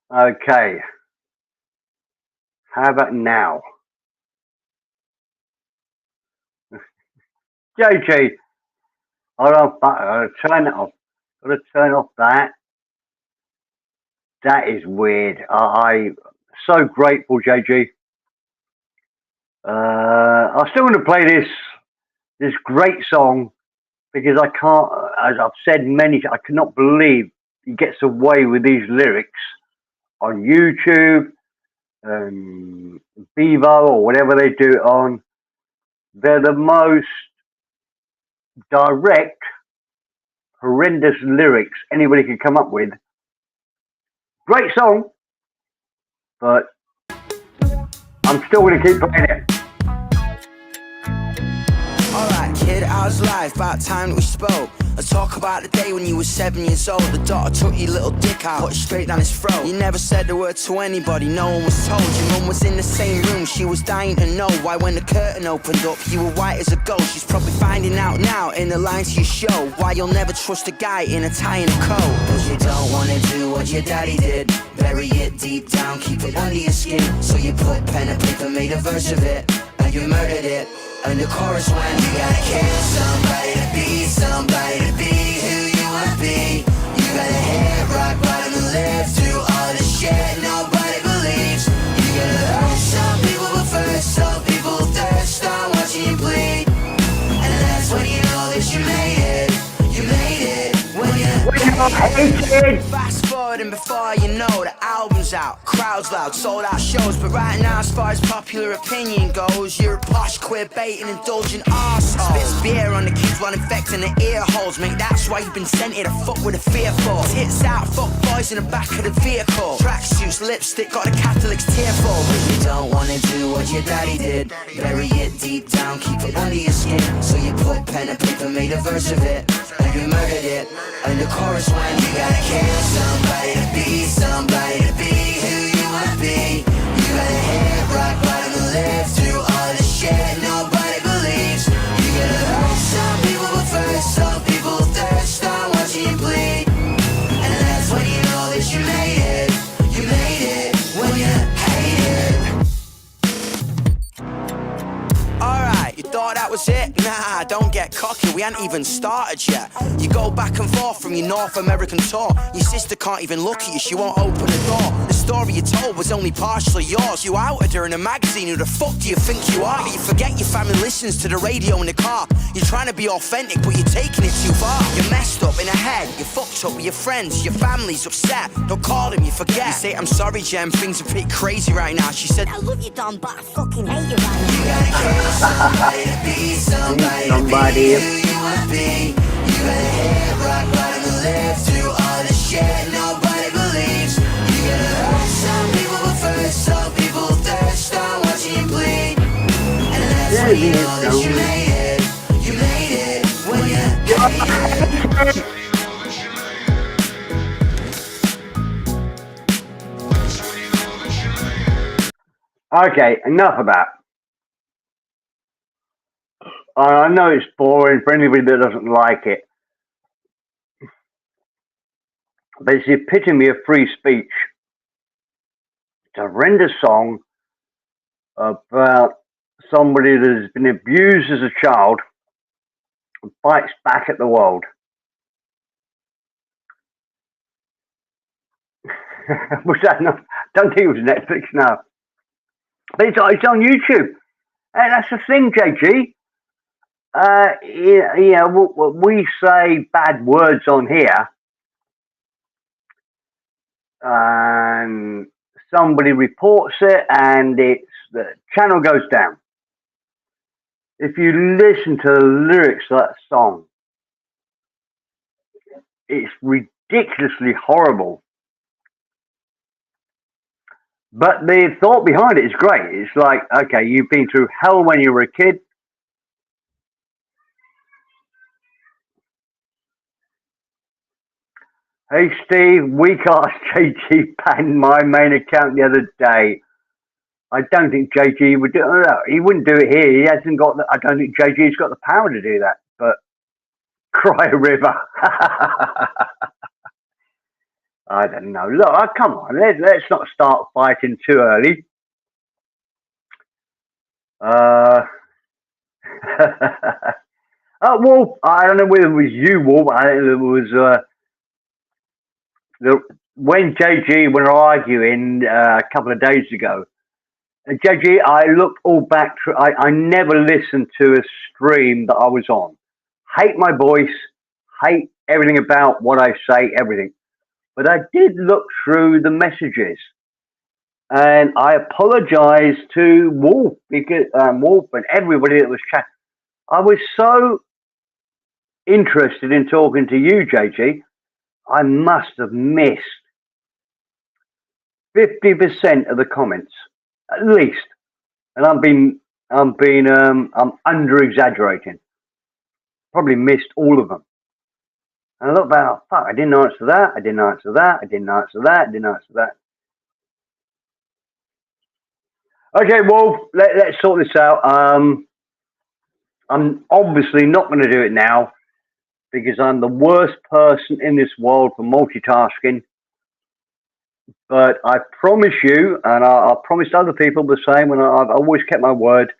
Okay, how about now? JG, I'll turn it off. Gotta turn off that. That is weird. I so grateful, JG. I still want to play this great song because I can't. As I've said many, I cannot believe he gets away with these lyrics on YouTube, Vivo, or whatever they do it on. They're the most direct, horrendous lyrics anybody could come up with. Great song, but I'm still going to keep playing it. Alright, kid, how's life? About time that we spoke. Let's talk about the day when you were 7 years old. The daughter took your little dick out, put it straight down his throat. You never said a word to anybody, no one was told. Your mum was in the same room, she was dying to know why when the curtain opened up, you were white as a ghost. She's probably finding out now in the lines to your show why you'll never trust a guy in a tie and a coat. Cause you don't wanna do what your daddy did. Bury it deep down, keep it under your skin. So you put pen and paper, made a verse of it, and you murdered it. And the chorus went, you gotta kill somebody to be somebody to be who you wanna be. You gotta hit rock bottom and live through all the shit nobody believes. You gotta hurt some people, but first some people thirst on watching you bleed. And that's when you know that you made it. You made it when you fast forward and before you know the album's out, crowds loud, sold out shows. But right now, as far as popular opinion goes, you're a posh, queer, baiting, indulgent arsehole. Spits beer on the kids while infecting the ear holes. Mate, that's why you've been sent here to fuck with a fearful. Tits out, fuck boys in the back of the vehicle. Tracksuits, lipstick, got the Catholics tearful. But you don't wanna do what your daddy did. Bury it deep down, keep it under your skin. So you put pen and paper, made a verse of it, and you murdered it. And the chorus went, you gotta kill somebody to be somebody to be who you wanna be. You gotta hit rock bottom and live through all the shit nobody believes. You gotta hurt some people, but first some people thirst on watching you bleed. And that's when you know that you made it. You made it when you hate it. Alright, you thought that was it? Nah, don't get cocky, we ain't even started yet. You go back and forth from your North American tour. Your sister can't even look at you, she won't open the door. The story you told was only partially yours. You outed her in a magazine, who the fuck do you think you are? But you forget your family listens to the radio in the car. You're trying to be authentic, but you're taking it too far. You're messed up in the head, you're fucked up with your friends. Your family's upset, don't call them, you forget. You say, I'm sorry Jem, things are a bit crazy right now. She said, I love you Don, but I fucking hate you right now. You gotta kill somebody to be somebody to be who you wanna be. You gotta hit rock bottom and live through all the shit nobody believes. You gotta hurt some people, but first some people thirst on watching you bleed. And that's when you know that you made it. You made it when you hate it. Okay, enough of that. I know it's boring for anybody that doesn't like it, but it's the epitome of free speech. It's a horrendous song about somebody that has been abused as a child and fights back at the world. Was that not? Don't think it was Netflix, no. But it's on YouTube. And that's the thing, JG. We say bad words on here, and somebody reports it, and the channel goes down. If you listen to the lyrics of that song, it's ridiculously horrible. But the thought behind it is great. It's like, okay, you've been through hell when you were a kid. Hey Steve, weak ass JG banned my main account the other day. I don't think JG would do it. No, he wouldn't do it here. He hasn't got the, I don't think JG's got the power to do that. But cry a river. I don't know. Look, come on. Let's not start fighting too early. Wolf, I don't know whether it was you, Wolf. I think it was when JG were arguing a couple of days ago. JG, I looked all back through. I never listened to a stream that I was on. Hate my voice, hate everything about what I say, everything. But I did look through the messages, and I apologise to Wolf because Wolf and everybody that was chatting. I was so interested in talking to you, JG. I must have missed 50% of the comments, at least, and I'm under exaggerating. Probably missed all of them. And I look back, oh, fuck, I didn't answer that. I didn't answer that. I didn't answer that. I didn't answer that. Okay, Wolf, let's sort this out. I'm obviously not going to do it now because I'm the worst person in this world for multitasking. But I promise you, and I promised other people the same, and I've always kept my word,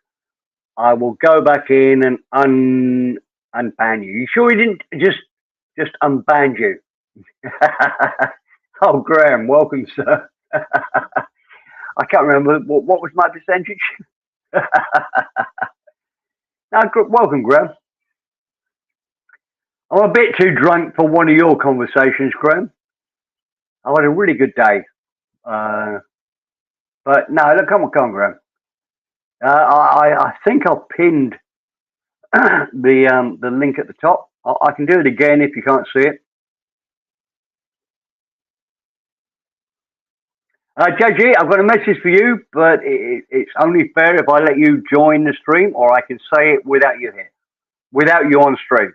I will go back in and unban you. You sure he didn't just unban you? Oh, Graham, welcome, sir. I can't remember, what was my percentage? No, welcome, Graham. I'm a bit too drunk for one of your conversations, Graham. I had a really good day. But no, look, come on, Graham. I think I've pinned the link at the top. I can do it again if you can't see it. JG, I've got a message for you, but it's only fair if I let you join the stream, or I can say it without you here, without you on stream.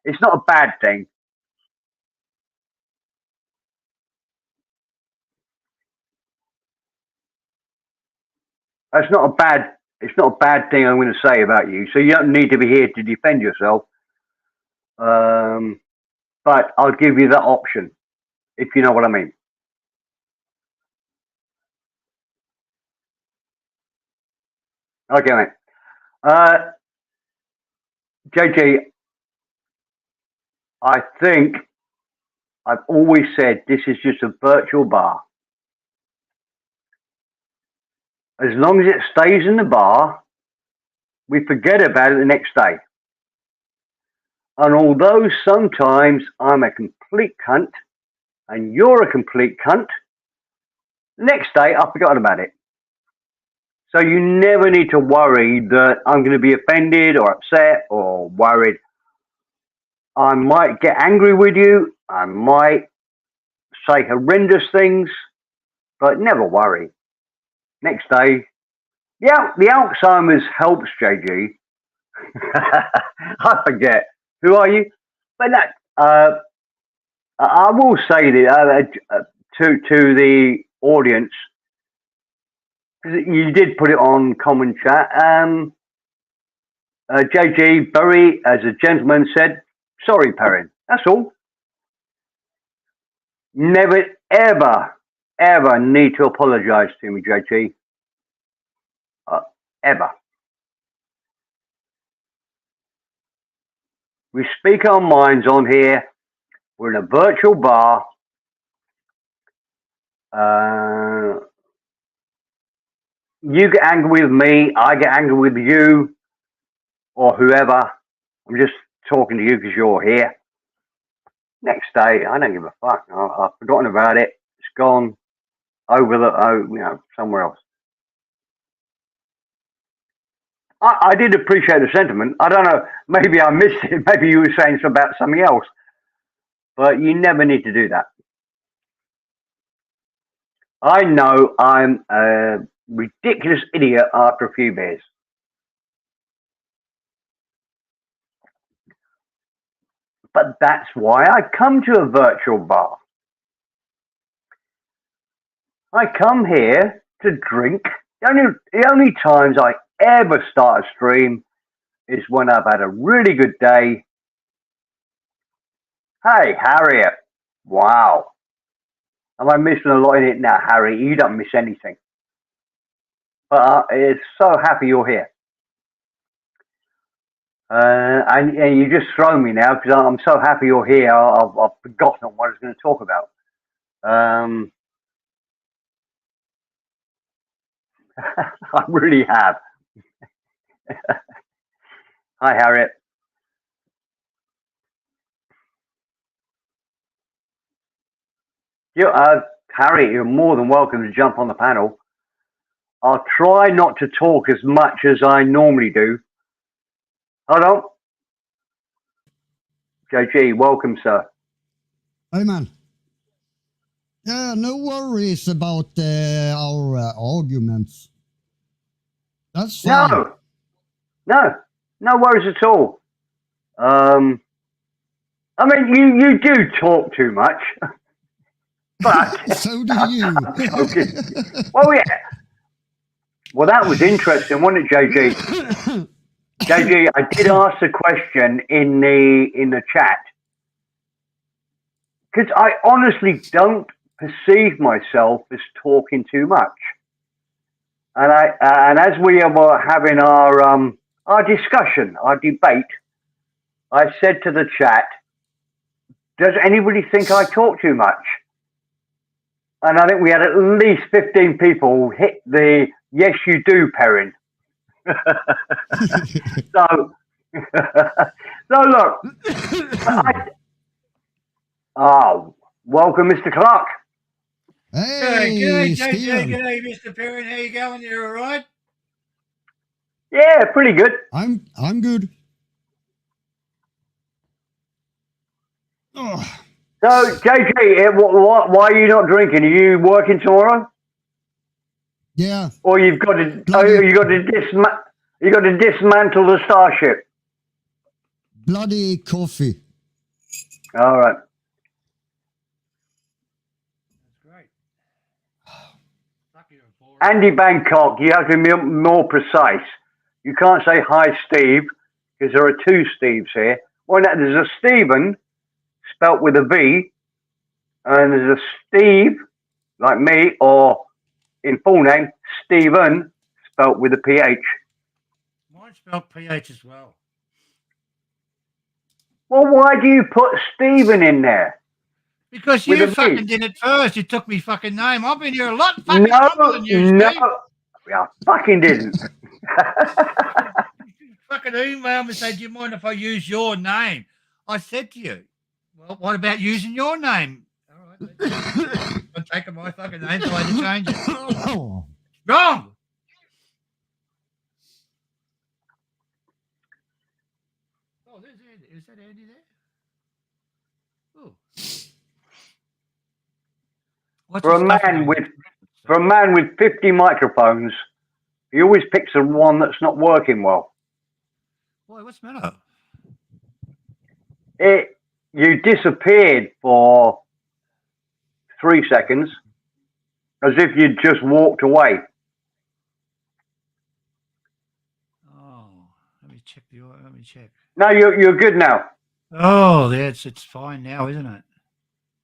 It's not a bad thing. It's not a bad thing I'm going to say about you. So you don't need to be here to defend yourself. But I'll give you that option, if you know what I mean. Okay, mate. JG, I think I've always said this is just a virtual bar. As long as it stays in the bar, we forget about it the next day. And although sometimes I'm a complete cunt and you're a complete cunt, the next day I've forgotten about it. So you never need to worry that I'm going to be offended or upset or worried. I might get angry with you. I might say horrendous things, but never worry. Next day, yeah, the Alzheimer's helps, JG. I forget. Who are you? But that, I will say that to the audience, because you did put it on common chat. JG Berry, as a gentleman, said, sorry, Perrin. That's all. Never, ever need to apologise to me, JG. Ever. We speak our minds on here. We're in a virtual bar. You get angry with me, I get angry with you, or whoever. I'm just talking to you because you're here. Next day, I don't give a fuck. I've forgotten about it. It's gone over somewhere else. I did appreciate the sentiment. I don't know. Maybe I missed it. Maybe you were saying about something else. But you never need to do that. I know I'm a ridiculous idiot after a few beers. But that's why I come to a virtual bar. I come here to drink. The only times I ever start a stream is when I've had a really good day. Hey, Harriet. Wow. Am I missing a lot in it now, Harry? You don't miss anything. But it's so happy you're here. And you just throw me now because I'm so happy you're here. I've forgotten what I was going to talk about. I really have. Hi, Harriet. Harriet, you're more than welcome to jump on the panel. I'll try not to talk as much as I normally do. Hold on. JG, welcome, sir. Hey, man. Yeah, no worries about our arguments. That's fine. No worries at all. I mean, you do talk too much, but So do you. okay. Well, yeah. Well, that was interesting, wasn't it, JG? JG, I did ask a question in the chat because I honestly don't perceive myself as talking too much. And as we were having our discussion, our debate, I said to the chat, "Does anybody think I talk too much?" And I think we had at least 15 people hit the "yes, you do" Perrin. So look. Welcome, Mr. Clark. Hey, G'day, JJ. Steven. G'day, Mr. Perrin. How you going? You all right? Yeah, pretty good. I'm good. Oh, So, JJ, why are you not drinking? Are you working tomorrow, yeah. or you've got to dismantle the Starship? Bloody coffee. All right. That's great. Andy Bangkok, you have to be more precise. You can't say hi, Steve, because there are two Steves here. Well, there's a Stephen, spelt with a V, and there's a Steve, like me, or in full name, Stephen, spelt with a PH. Mine spelled PH as well. Well, why do you put Stephen in there? Because With you a V. fucking did it first. You took me fucking name. I've been here a lot fucking longer than you, No, Steve. I fucking didn't. You fucking emailed me saying, "Do you mind if I use your name?" I said to you, "Well, what about using your name?" All right, I'm taking my fucking name, so I had to change it. Wrong. Oh, there's Andy. Is that Andy there? Oh. For a man with 50 microphones, he always picks the one that's not working well. Boy, what's the matter? You disappeared for 3 seconds, as if you'd just walked away. Oh, let me check. No, you're good now. Oh, it's fine now, isn't it?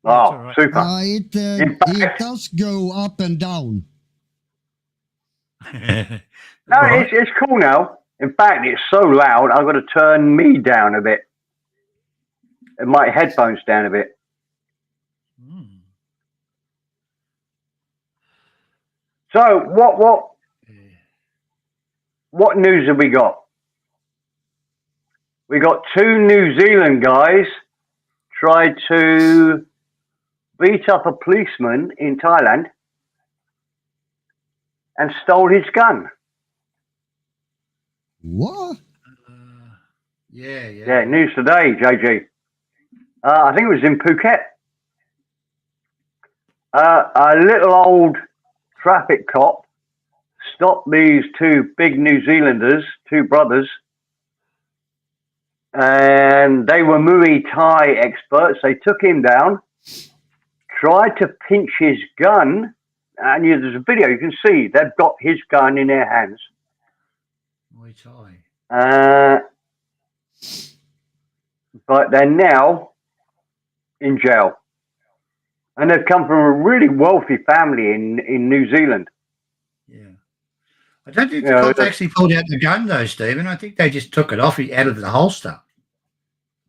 Oh, all right. super. It does go up and down. No, it's cool now. In fact, it's so loud, I've got to turn me down a bit. And my headphones down a bit. So, what news have we got? We got 2 New Zealand guys tried to beat up a policeman in Thailand and stole his gun. What? Yeah. News today, JG. I think it was in Phuket. A little old traffic cop stopped these two big New Zealanders, two brothers, and they were Muay Thai experts. They took him down, tried to pinch his gun, and there's a video you can see they've got his gun in their hands. Muay Thai. But they're now in jail. And they've come from a really wealthy family in New Zealand. Yeah. I don't think the cops actually pulled out the gun, though, Stephen. I think they just took it off out of the holster.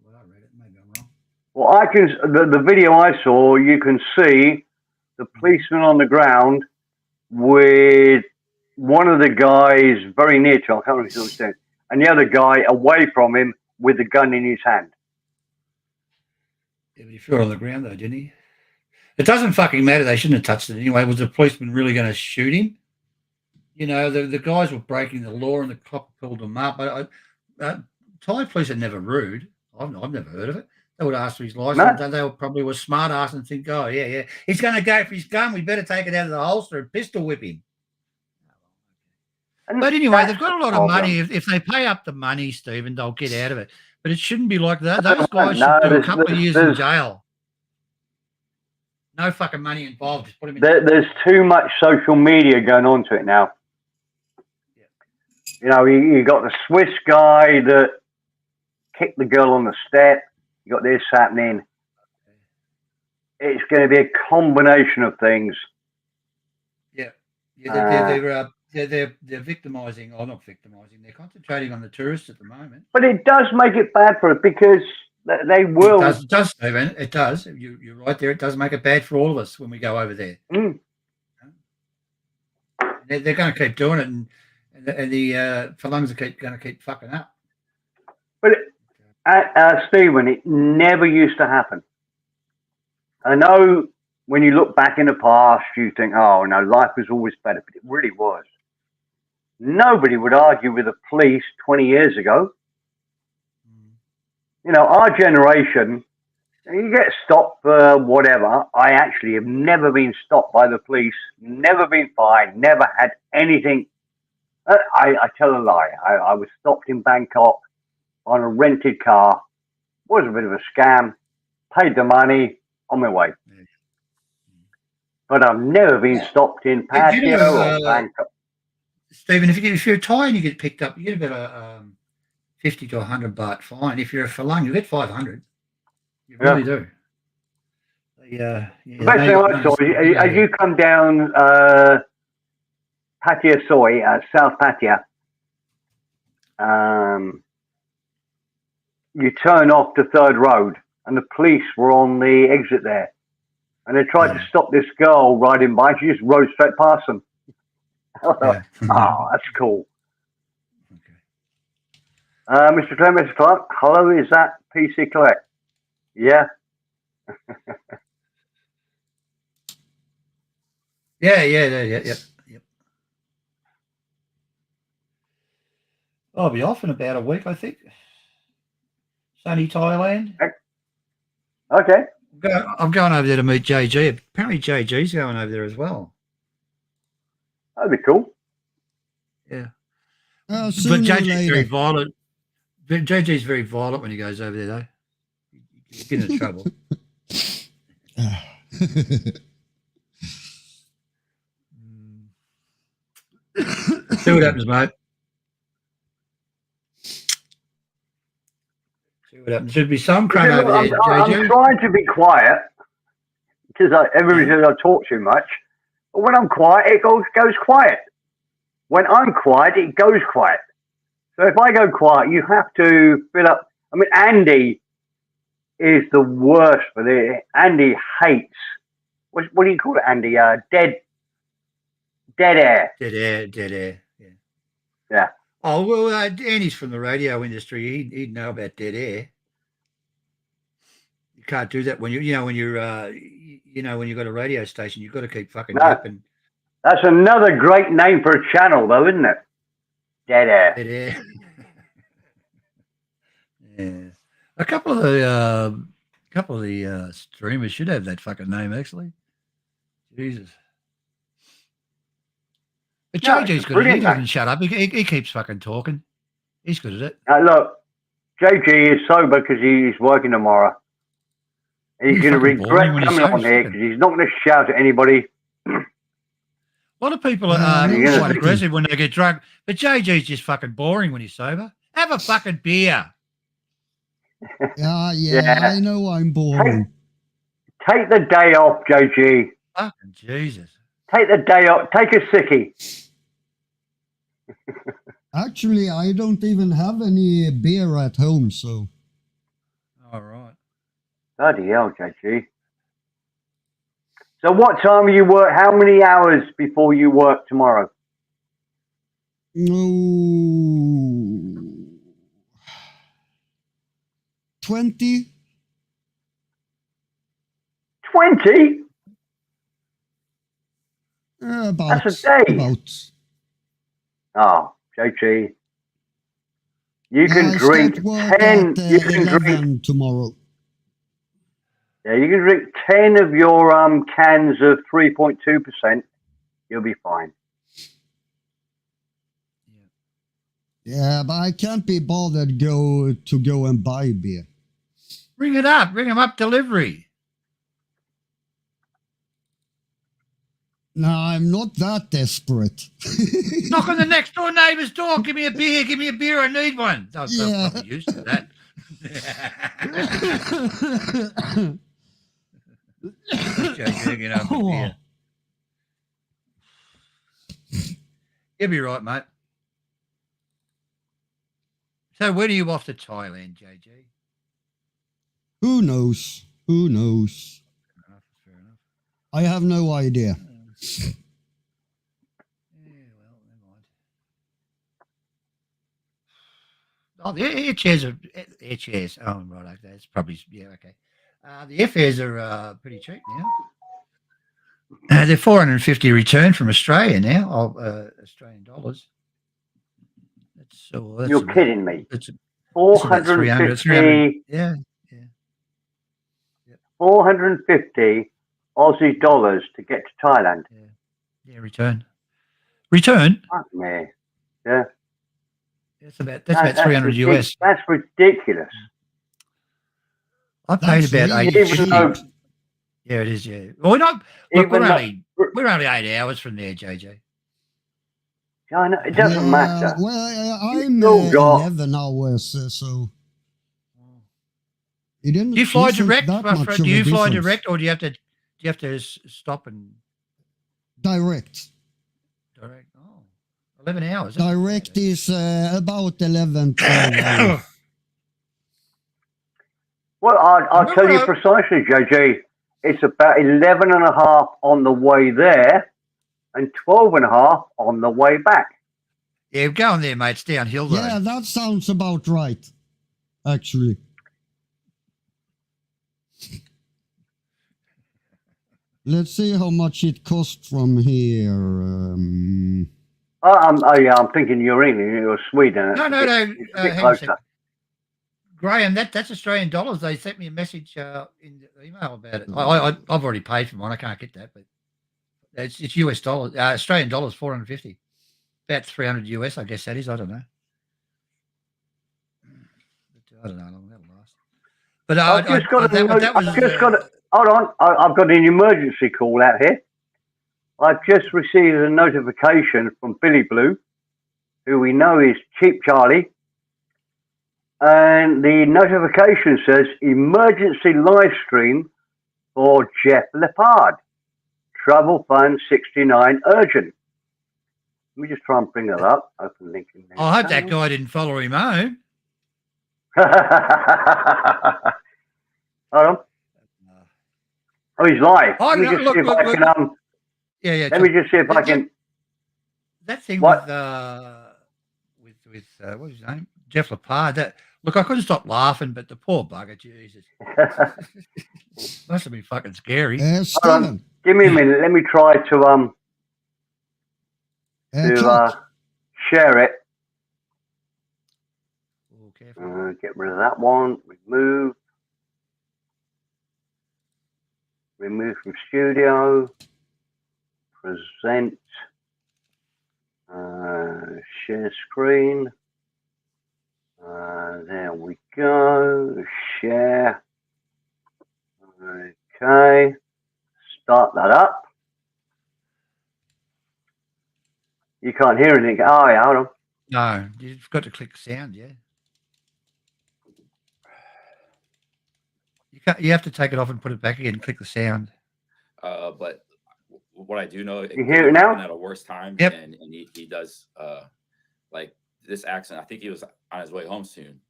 Well, I read it. Maybe I'm wrong. Well, the video I saw, you can see the policeman on the ground with one of the guys very near to him, I can't really understand, and the other guy away from him with the gun in his hand. Yeah, but he threw it on the ground, though, didn't he? It doesn't fucking matter. They shouldn't have touched it anyway. Was the policeman really going to shoot him? You know, the guys were breaking the law and the cop pulled them up. Thai police are never rude. I've never heard of it. They would ask for his license. No. They probably were smart ass and think, oh, yeah. He's going to go for his gun. We better take it out of the holster and pistol whip him. But anyway, they've got a lot of money. If they pay up the money, Stephen, they'll get out of it. But it shouldn't be like that. Those guys should do a couple of years in jail. No fucking money involved. Just put him in there's too much social media going on to it now. Yeah. You know, you got the Swiss guy that kicked the girl on the step. You got this happening. It's going to be a combination of things. Yeah, they're victimising. Or not victimising. They're concentrating on the tourists at the moment. But it does make it bad for it because they will. It does, Stephen. It does. You're right there. It does make it bad for all of us when we go over there. Mm. They're going to keep doing it, and the Falungs are going to keep fucking up. But Stephen, it never used to happen. I know when you look back in the past, you think, oh, no, life was always better, but it really was. Nobody would argue with the police 20 years ago. You know, our generation, you get stopped for whatever. I actually have never been stopped by the police, never been fined, never had anything. I tell a lie. I was stopped in Bangkok on a rented car. Was a bit of a scam. Paid the money, on my way. But I've never been stopped in Pattaya or Bangkok. Stephen, if you're Thai and you get picked up, you get about 50 to 100 baht fine. If you're a Falang, you get 500. You really do. The best thing I saw is as you come down Pattaya Soi, South Pattaya, you turn off the third road, and the police were on the exit there. And they tried to stop this girl riding by. She just rode straight past them. Oh, that's cool. Okay. Mr. Clark, hello, is that PC Collect? Yeah. Yep. I'll be off in about a week, I think. Sunny Thailand. Okay. I'm going over there to meet JG. Apparently JG's going over there as well. That'd be cool. Yeah. But JG's very violent. JG's very violent when he goes over there, though. He's been in trouble. See what happens, mate. See what happens. There'd be some crime over there, JG. I'm trying to be quiet because everybody says I talk too much. But when I'm quiet, it goes quiet. When I'm quiet, it goes quiet. So if I go quiet, you have to fill up. I mean, Andy is the worst for this. Andy hates, what do you call it, Andy? Dead air. Dead air. Yeah. Oh, well, Andy's from the radio industry. He'd know about dead air. You can't do that when you've got a radio station. You've got to keep fucking yapping. That's another great name for a channel, though, isn't it? Dead air. Dead air. Yeah. A couple of the streamers should have that fucking name, actually. Jesus. But No, it's JG's good at it. He brilliant, mate. doesn't shut up. He keeps fucking talking. He's good at it. Look, JG is sober because he's working tomorrow. He's going to fucking boring regret when he's coming on sober, here fucking- because he's not going to shout at anybody. A lot of people Yeah, are no quite shit. aggressive when they get drunk, but JG's just fucking boring when he's sober. Have a fucking beer. Yeah, I know I'm boring. Take the day off, JG. Fucking Jesus. Take the day off. Take a sickie. Actually, I don't even have any beer at home, so All right. Bloody hell, JG. So what time you work? How many hours before you work tomorrow? no. 20? 20? About. That's a day. About. Oh, JG. You can I drink start work 10. at You can drink. 11 tomorrow. Yeah, you can drink 10 of your cans of 3.2%. You'll be fine. Yeah, but I can't be bothered to go and buy beer. Ring it up. Ring him up delivery. No, I'm not that desperate. Knock on the next door neighbour's door. Give me a beer. Give me a beer. I need one. They're Yeah. probably used to that. JG, you know, beer. You'll be right, mate. So when are you off to Thailand, JG? Who knows? Who knows? Fair enough. I have no idea. Yeah, well, never mind. Oh, the air chairs are air chairs. Oh, right, okay. That's probably okay. The airfares are pretty cheap now. They're 450 return from Australia now, Australian dollars. That's You're about- kidding me. That's about 450, 300. Yeah. 450 Aussie dollars to get to Thailand. Yeah, return. Return? Fuck me. Yeah. That's about 300 US. That's ridiculous. I paid That's about really 80. Even though, Yeah, it is, yeah. Well, we're not, look, even though, we're only 8 hours from there, JJ. I know, it doesn't Yeah, matter. Well, I'm still got- 11 hours, so it didn't. Do you fly isn't direct? that much of Do a you fly difference. direct, or do you have to stop and Direct. direct? Oh, 11 hours. that's not Direct bad. is about 11, 12 hours. Well, I'll tell you Remember- precisely, JJ. It's about 11 and a half on the way there and 12 and a half on the way back. Yeah, go on there, mate. It's downhill, though. Yeah, that sounds about right, actually. Let's see how much it costs from here. I'm thinking you're England, you're Sweden. No, no, no. It's a bit Hang on a closer. sec. Graham, that's Australian dollars. They sent me a message in the email about it. I've already paid for mine. I can't get that, but it's US dollars. Australian dollars, 450. About 300 US, I guess that is. I don't know. But I don't know how long that'll last. But I've just got that hold on. I've got an emergency call out here. I've just received a notification from Billy Blue, who we know is Cheap Charlie. And the notification says emergency live stream for Jeff Lepard. Travel Fund 69 urgent. Let me just try and bring it up. Open link in there. I hope that guy didn't follow him home. Hold on. Oh, he's live. Oh, Let me no, just look, see if look, I look. can. Yeah. Let me just see if I can. That thing What? with what was his name? Jeff Lepard. That look, I couldn't stop laughing, but the poor bugger, Jesus, must have been fucking scary. Steven, Give me a minute. Let me try to Chuck, share it. Oh, careful. Get rid of that one. Remove from studio. present, share screen. There we go. Share. Okay. Start that up. You can't hear anything. Oh, yeah, hold on. No, you've got to click sound, yeah. You have to take it off and put it back again and click the sound. But what I do know, You hear it now? at a worse time, Yep. and he does like this accident. I think he was on his way home soon,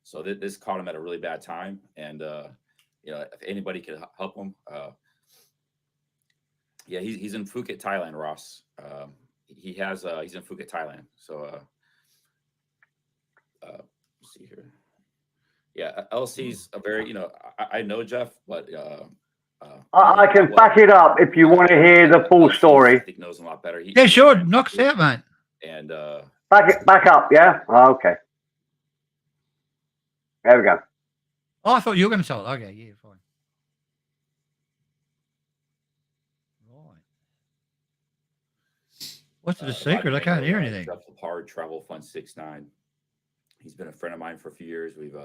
so this caught him at a really bad time. And you know, if anybody could help him, yeah, he's in Phuket, Thailand, Ross. He's in Phuket, Thailand. So let's see here. Yeah, LC's a very, you know, I know Jeff, but I can back it up if you want to hear the full story. I think knows him a lot better. Yeah, sure. Knock us out, mate. And Back up, yeah? Okay. There we go. Oh, I thought you were going to tell it. Okay, yeah, fine. Right. What's the secret? I can't hear anything. Jeff Lepard, Travel Fund 69. He's been a friend of mine for a few years. We've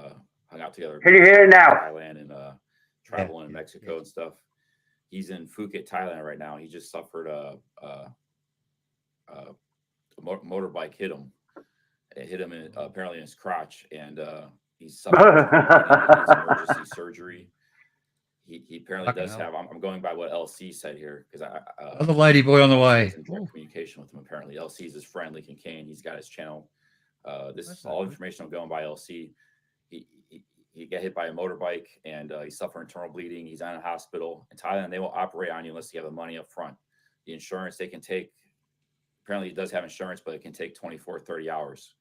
hung out together. Can you hear it now? Thailand and traveling in Mexico and stuff. He's in Phuket, Thailand right now. He just suffered a motorbike hit him. It hit him apparently in his crotch, and he's suffering emergency surgery. He apparently does have. I'm going by what LC said here because the lady boy on the way. He's in direct communication with him. Apparently, LC is his friend, Lincoln Kane. He's got his channel. This is all information I'm going by LC. He got hit by a motorbike and he's suffering internal bleeding. He's in a hospital. In Thailand, they won't operate on you unless you have the money up front. The insurance they can take, apparently he does have insurance, but it can take 24, 30 hours.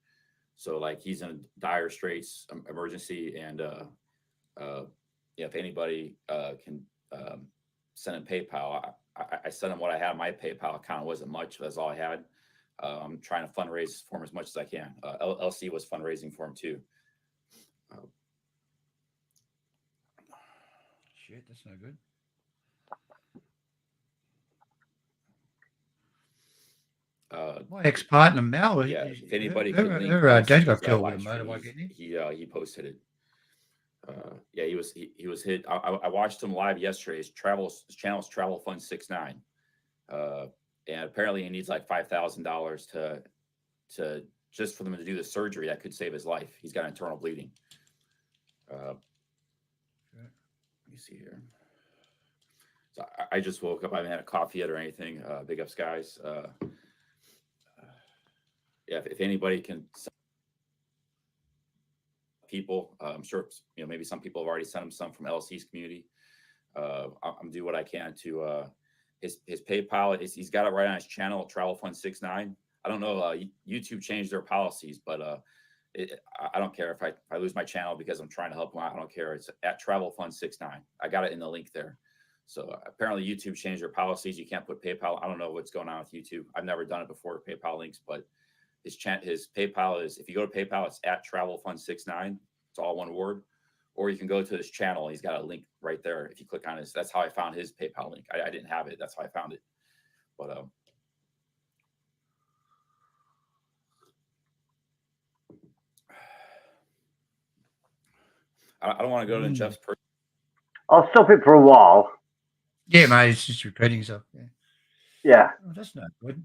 So like he's in dire straits, emergency. And yeah, if anybody can send him PayPal, I sent him what I had. My PayPal account wasn't much. That's all I had. I'm trying to fundraise for him as much as I can. LC was fundraising for him too. Shit, that's no good. My ex-partner Mel. Yeah, if anybody her dad got killed with a motorbike, didn't he? He posted it. Yeah, he was hit. I watched him live yesterday. His channel's Travel Fund 69. And apparently he needs like $5,000 to just for them to do the surgery that could save his life. He's got internal bleeding. Let me see here. So I just woke up. I haven't had a coffee yet or anything. Big ups, guys. Yeah, if anybody can send people, I'm sure maybe some people have already sent him some from LC's community. I'm doing what I can to. His PayPal, he's got it right on his channel, Travel Fund 69. I don't know. YouTube changed their policies, but I don't care if I lose my channel because I'm trying to help him out. I don't care. It's at Travel Fund 69. I got it in the link there. So apparently YouTube changed their policies. You can't put PayPal. I don't know what's going on with YouTube. I've never done it before, PayPal links, but his PayPal is, if you go to PayPal, it's at Travel Fund 69. It's all one word. Or you can go to his channel. He's got a link right there. If you click on his, that's how I found his PayPal link. I didn't have it. That's how I found it. But I don't want to go to Jeff's person. I'll stop it for a while. Yeah, mate, it's just repeating himself. Yeah. Oh, that's not good.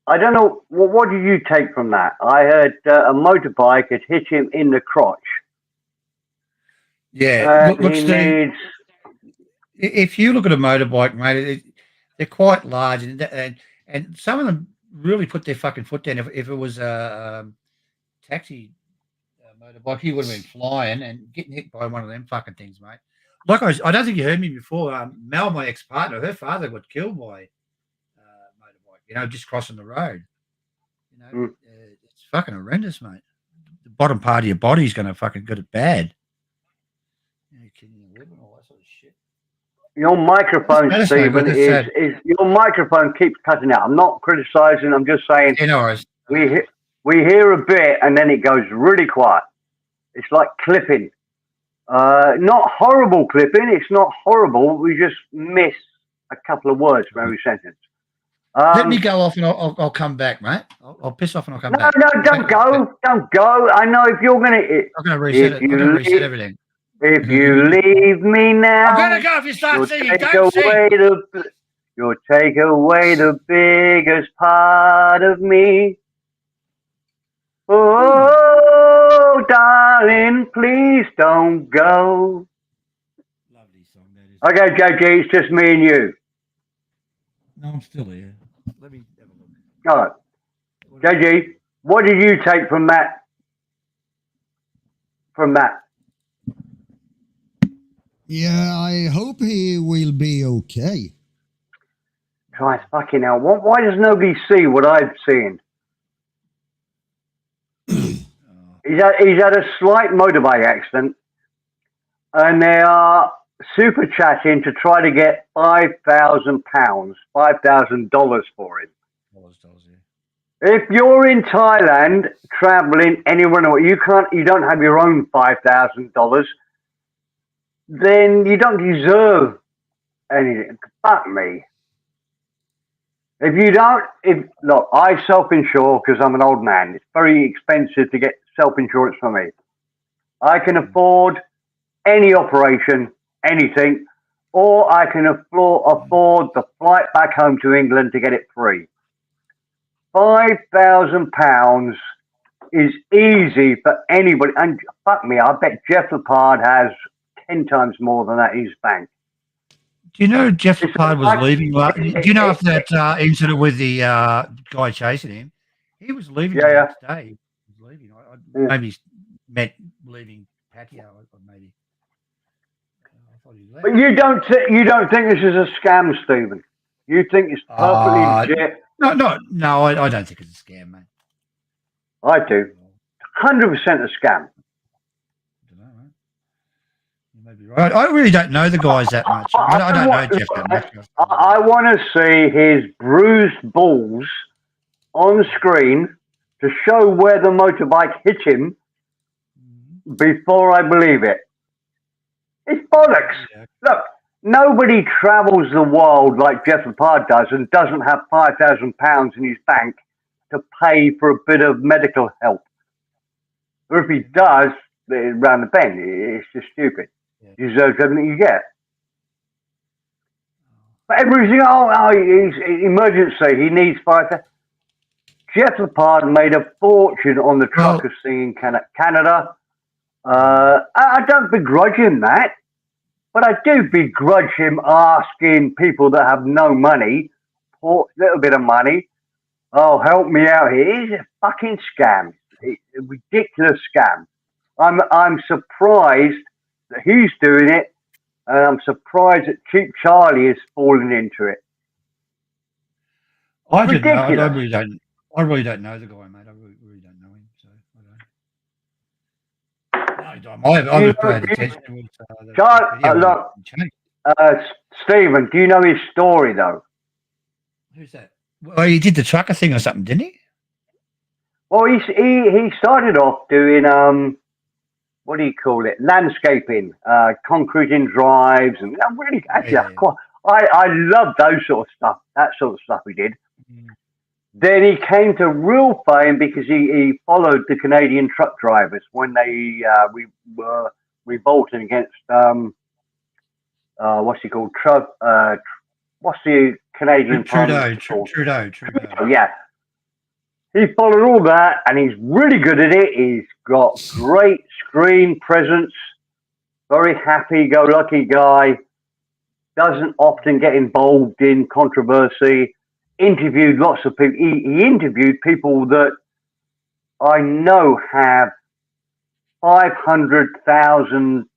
I don't know. What did you take from that? I heard a motorbike had hit him in the crotch. Yeah. Look, Steve, if you look at a motorbike, mate, they're quite large, and some of them really put their fucking foot down. If it was a taxi motorbike, he would have been flying and getting hit by one of them fucking things, mate. Like I don't think you heard me before. Mel, my ex-partner, her father got killed by motorbike. Just crossing the road. It's fucking horrendous, mate. The bottom part of your body's going to fucking get it bad. All that sort of shit. Your microphone, Stephen, is your microphone keeps cutting out. I'm not criticizing. I'm just saying. We hear a bit and then it goes really quiet. It's like clipping. Not horrible clipping. It's not horrible. We just miss a couple of words from every sentence. Let me go off and I'll come back, mate. I'll piss off and I'll come back. No, don't go. Don't go. I know if you're going to... I'm going to reset it. I'm going to reset everything. If you leave me now... I'm going to go if you start singing. Don't sing. You'll take away the biggest part of me. Oh, darling, please don't go. Lovely song, that is. Okay, JG, it's just me and you. No, I'm still here. Let me have a look. All right. JG, what did you take from that? Yeah, I hope he will be okay. Christ fucking hell. Why does nobody see what I've seen? He's had a slight motorbike accident, and they are super chatting to try to get £5,000, $5,000 for him. If you're in Thailand traveling anywhere, you don't have your own $5,000, then you don't deserve anything. Fuck me. Look, I self-insure because I'm an old man. It's very expensive to get self-insurance for me. I can afford any operation, anything, or I can afford the flight back home to England to get it free. £5,000 is easy for anybody. And fuck me, I bet Jeff Lepard has 10 times more than that in his bank. Do you know Jeff Lepard was leaving? Do you know after that incident with the guy chasing him? He was leaving the next day. He was leaving. Maybe meant leaving patio, or maybe. I thought he left. But you don't think this is a scam, Stephen? You think it's perfectly legit? No, I don't think it's a scam, mate. I do. 100% a scam. Right. I really don't know the guys that much. I don't know Jeff that much. I want to see his bruised balls on screen to show where the motorbike hit him before I believe it. It's bollocks. Yeah. Look, nobody travels the world like Jeff Lepard does and doesn't have £5,000 in his bank to pay for a bit of medical help. Or if he does, around the bend, it's just stupid. You deserve everything you get. But everything, he's emergency, he needs 5,000. Jeff Lepard made a fortune on the trucker scene in Canada. I don't begrudge him that, but I do begrudge him asking people that have no money, for a little bit of money, oh, help me out here. It's a fucking scam. It's a ridiculous scam. I'm surprised that he's doing it, and I'm surprised that Cheap Charlie is falling into it. I really don't know the guy, mate. I really don't know him, so I don't. I was paying attention. Stephen, do you know his story though? Who's that? Well, he did the trucker thing or something, didn't he? Well, he started off doing what do you call it? Landscaping, concreting drives, and really, actually, I love those sort of stuff. That sort of stuff he did. Mm. Then he came to real fame because he followed the Canadian truck drivers when they were revolting against what's he called? What's the Canadian Trudeau. Yeah. He followed all that, and he's really good at it. He's got great screen presence, very happy-go-lucky guy, doesn't often get involved in controversy, interviewed lots of people. He interviewed people that I know have 500,000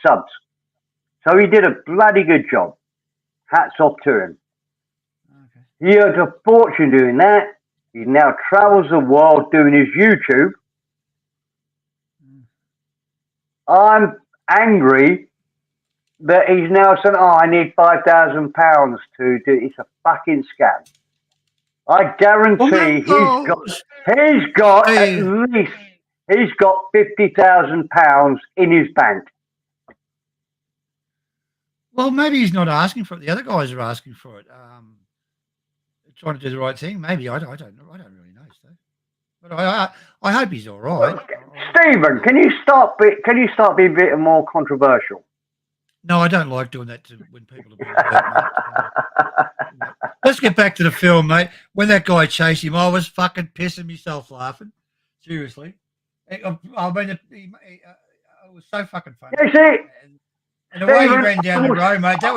subs. So he did a bloody good job. Hats off to him. Okay. He earned a fortune doing that. He now travels the world doing his YouTube. I'm angry that he's now saying, I need £5,000 to do it. It's a fucking scam. I guarantee he's got at least £50,000 in his bank. Well, maybe he's not asking for it. The other guys are asking for it. Trying to do the right thing. Maybe I don't know. I don't really know, Steve. But I hope he's all right. Stephen, can you start being a bit more controversial? No, I don't like doing that to when people are being hurt, mate. Let's get back to the film, mate. When that guy chased him, I was fucking pissing myself laughing. Seriously. I mean, it was so fucking funny. You see, and the way he ran down the road, mate, that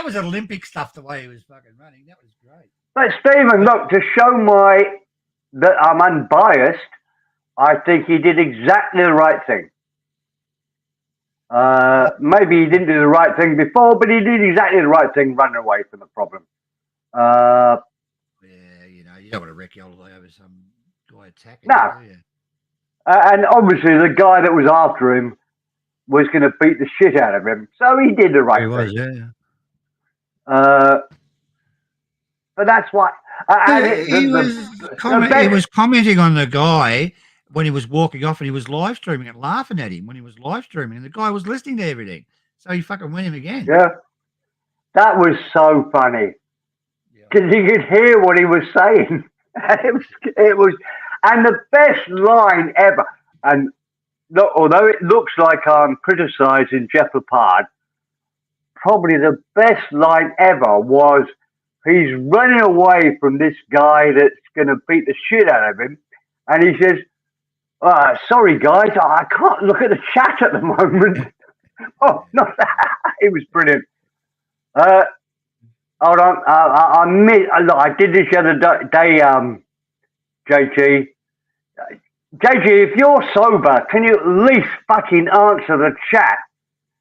was Olympic stuff. The way he was fucking running, that was great. But Stephen, look, to show that I'm unbiased, I think he did exactly the right thing. Maybe he didn't do the right thing before, but he did exactly the right thing, running away from the problem. Yeah, you don't want to wreck your old way over some guy attacking. No. You, And obviously, the guy that was after him was going to beat the shit out of him, so he did the right thing. Was, yeah. But that's why he was commenting on the guy when he was walking off, and he was live streaming and laughing at him when he was live streaming, and the guy was listening to everything, so he fucking went him again. Yeah, that was so funny because you could hear what he was saying. It was, and the best line ever. And look, although it looks like I'm criticizing Jeff Lepard, probably the best line ever was he's running away from this guy that's going to beat the shit out of him, and he says, sorry guys, I can't look at the chat at the moment. Oh, not that. It was brilliant. Hold on. I did this the other day, JG. JG, if you're sober, can you at least fucking answer the chat?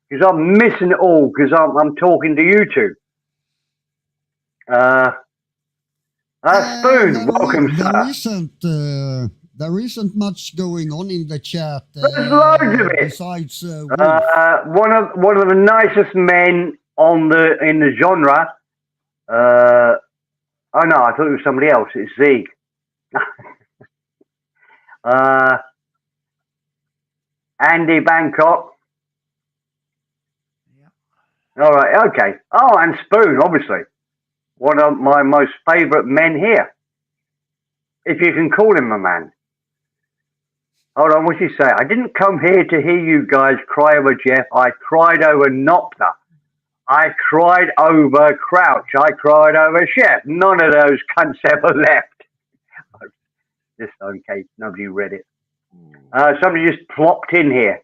Because I'm missing it all because I'm talking to you two. Spoon, welcome, sir. There isn't much going on in the chat. There's loads of it. Besides, one of the nicest men in the genre. Oh no, I thought it was somebody else. It's Zeke. Andy Bangkok. Yeah. All right. Okay. Oh, and Spoon, obviously, one of my most favourite men here. If you can call him a man. Hold on, what's he say? I didn't come here to hear you guys cry over Jeff. I cried over Nopta. I cried over Crouch. I cried over Chef. None of those cunts ever left. Just in case nobody read it. Somebody just plopped in here.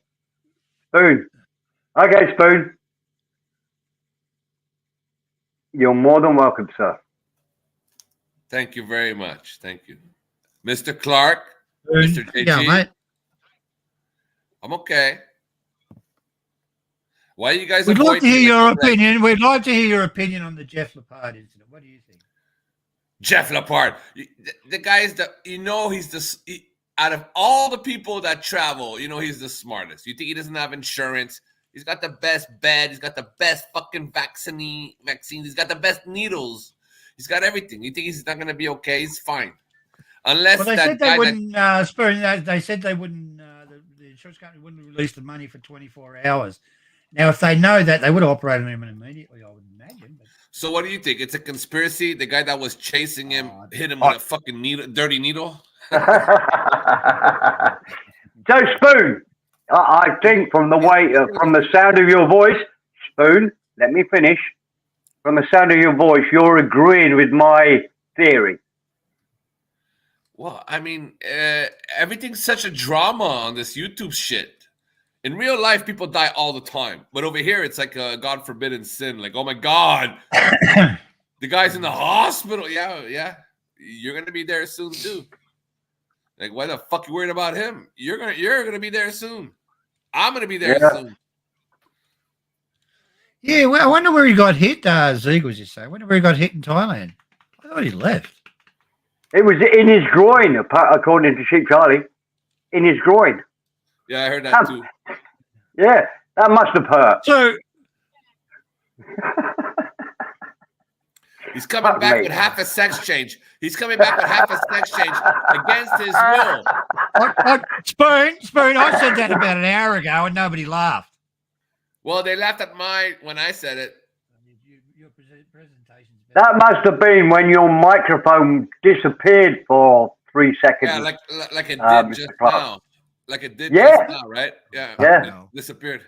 Spoon. Okay, Spoon. You're more than welcome, sir. Thank you very much. Thank you. Mr. Clark, Mr. JG. Yeah, mate. I'm okay. Why are you guys? We'd like to hear your opinion. We'd like to hear your opinion on the Jeff Lepard incident. What do you think? Jeff Lepard, the guy's out of all the people that travel, he's the smartest. You think he doesn't have insurance? He's got the best bed. He's got the best fucking vaccines. He's got the best needles. He's got everything. You think he's not going to be okay? He's fine. Unless they said they wouldn't. They said they wouldn't. The insurance company wouldn't release the money for 24 hours. Now, if they know that, they would have operated him immediately, I would imagine. But... So what do you think? It's a conspiracy? The guy that was chasing him hit him with a fucking dirty needle? So, Spoon, I think from the sound of your voice, Spoon, let me finish. From the sound of your voice, you're agreeing with my theory. Well, I mean, everything's such a drama on this YouTube shit. In real life, people die all the time. But over here, it's like a God forbidden sin. Like, oh my God, the guy's in the hospital. Yeah. You're going to be there soon, too. Like, why the fuck are you worried about him? You're gonna be there soon. I'm going to be there soon. Yeah, well, I wonder where he got hit, Zeke was just saying. I wonder where he got hit in Thailand. I thought he left. It was in his groin, according to Sheep Charlie. In his groin. Yeah, I heard that too. Yeah, that must have hurt. So he's coming back with half a sex change. He's coming back with half a sex change against his will. Spoon, I said that about an hour ago and nobody laughed. Well, they laughed at when I said it. Your presentation's better. That must have been when your microphone disappeared for 3 seconds. Yeah, like it did Mr. just Clark. now. Like it did Yeah. just now, right? Yeah. Yeah. It disappeared.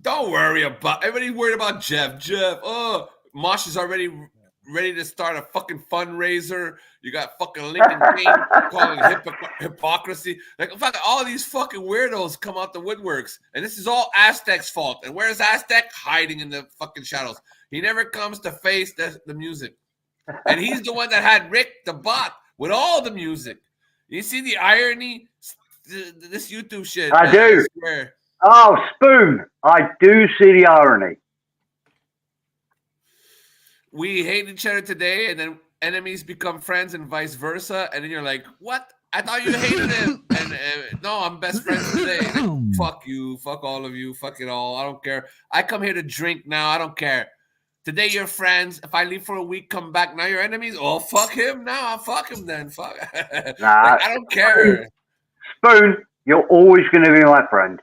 Don't worry about everybody worried about Jeff. Oh, Mosh is already ready to start a fucking fundraiser. You got fucking Lincoln King calling hypocrisy. Like fuck, all these fucking weirdos come out the woodworks, and this is all Aztec's fault. And where's Aztec? Hiding in the fucking shadows. He never comes to face the music, and he's the one that had Rick the bot with all the music. You see the irony? This YouTube shit. I do. Swear. Oh, Spoon, I do see the irony. We hate each other today, and then enemies become friends and vice versa. And then you're like, what? I thought you hated him. And no, I'm best friends today. Like, fuck you. Fuck all of you. Fuck it all. I don't care. I come here to drink now. I don't care. Today you're friends. If I leave for a week, come back. Now you're enemies. Oh, fuck him now. Fuck him then. Fuck. Nah, like, I don't care. Spoon, you're always going to be my friend.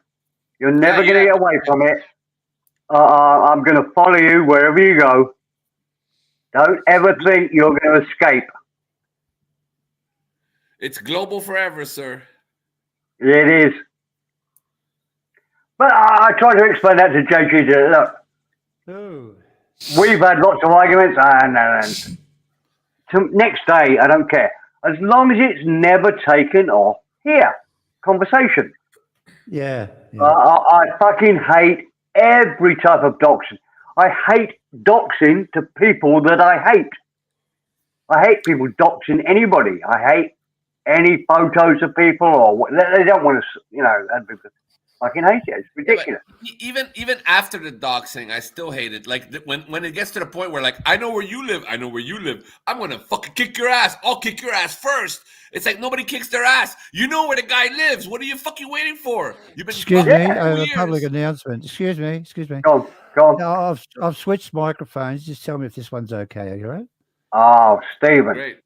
You're never going to get away from it. I'm going to follow you wherever you go. Don't ever think you're going to escape. It's global forever, sir. It is. But I tried to explain that to JG. Look, Ooh. we've had lots of arguments, and next day, I don't care. As long as it's never taken off here. Conversation. Yeah. I fucking hate every type of doxing. I hate doxing to people that I hate. I hate people doxing anybody. I hate any photos of people or what they don't want to, fucking hate it. It's ridiculous. Yeah, even after the doxing, I still hate it. Like when it gets to the point where like I know where you live, I'm gonna fucking kick your ass. I'll kick your ass first. It's like nobody kicks their ass. You know where the guy lives. What are you fucking waiting for? You've been Excuse me, fucking I have a years. public announcement. Excuse me. Go on. No, I've switched microphones. Just tell me if this one's okay. Are you all right? Oh, Stephen. Great.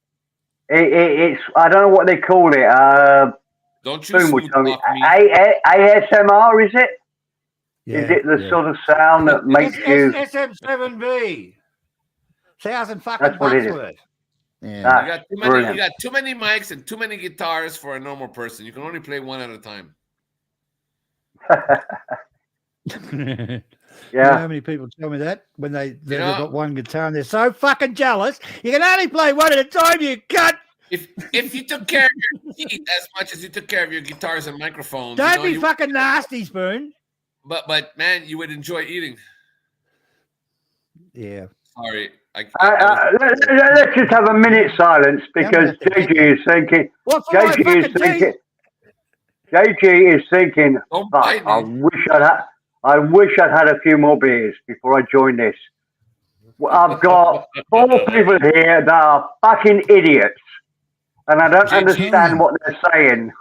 It's I don't know what they call it. Don't you Spoon will smooth tell me. talk me. ASMR, is it? Yeah, Is it the sort of sound that makes you? SM7B. 1,000 fucking That's what it bucks is. worth. Yeah. Ah, You got brilliant. too many mics and too many guitars for a normal person. You can only play one at a time. You Yeah. know how many people tell me that when they've know- got one guitar and they're so fucking jealous? You can only play one at a time, you cunt. If you took care of your teeth as much as you took care of your guitars and microphones, Don't be you- fucking nasty, Spoon. but man, you would enjoy eating. Yeah. Sorry, Let's just have a minute silence because JG is thinking. What for my JG is fucking thinking. teeth? JG is thinking. Don't "Fuck, bite me." I wish I'd had a few more beers before I joined this. Well, I've got 4 people here that are fucking idiots, and I don't JG. understand what they're saying.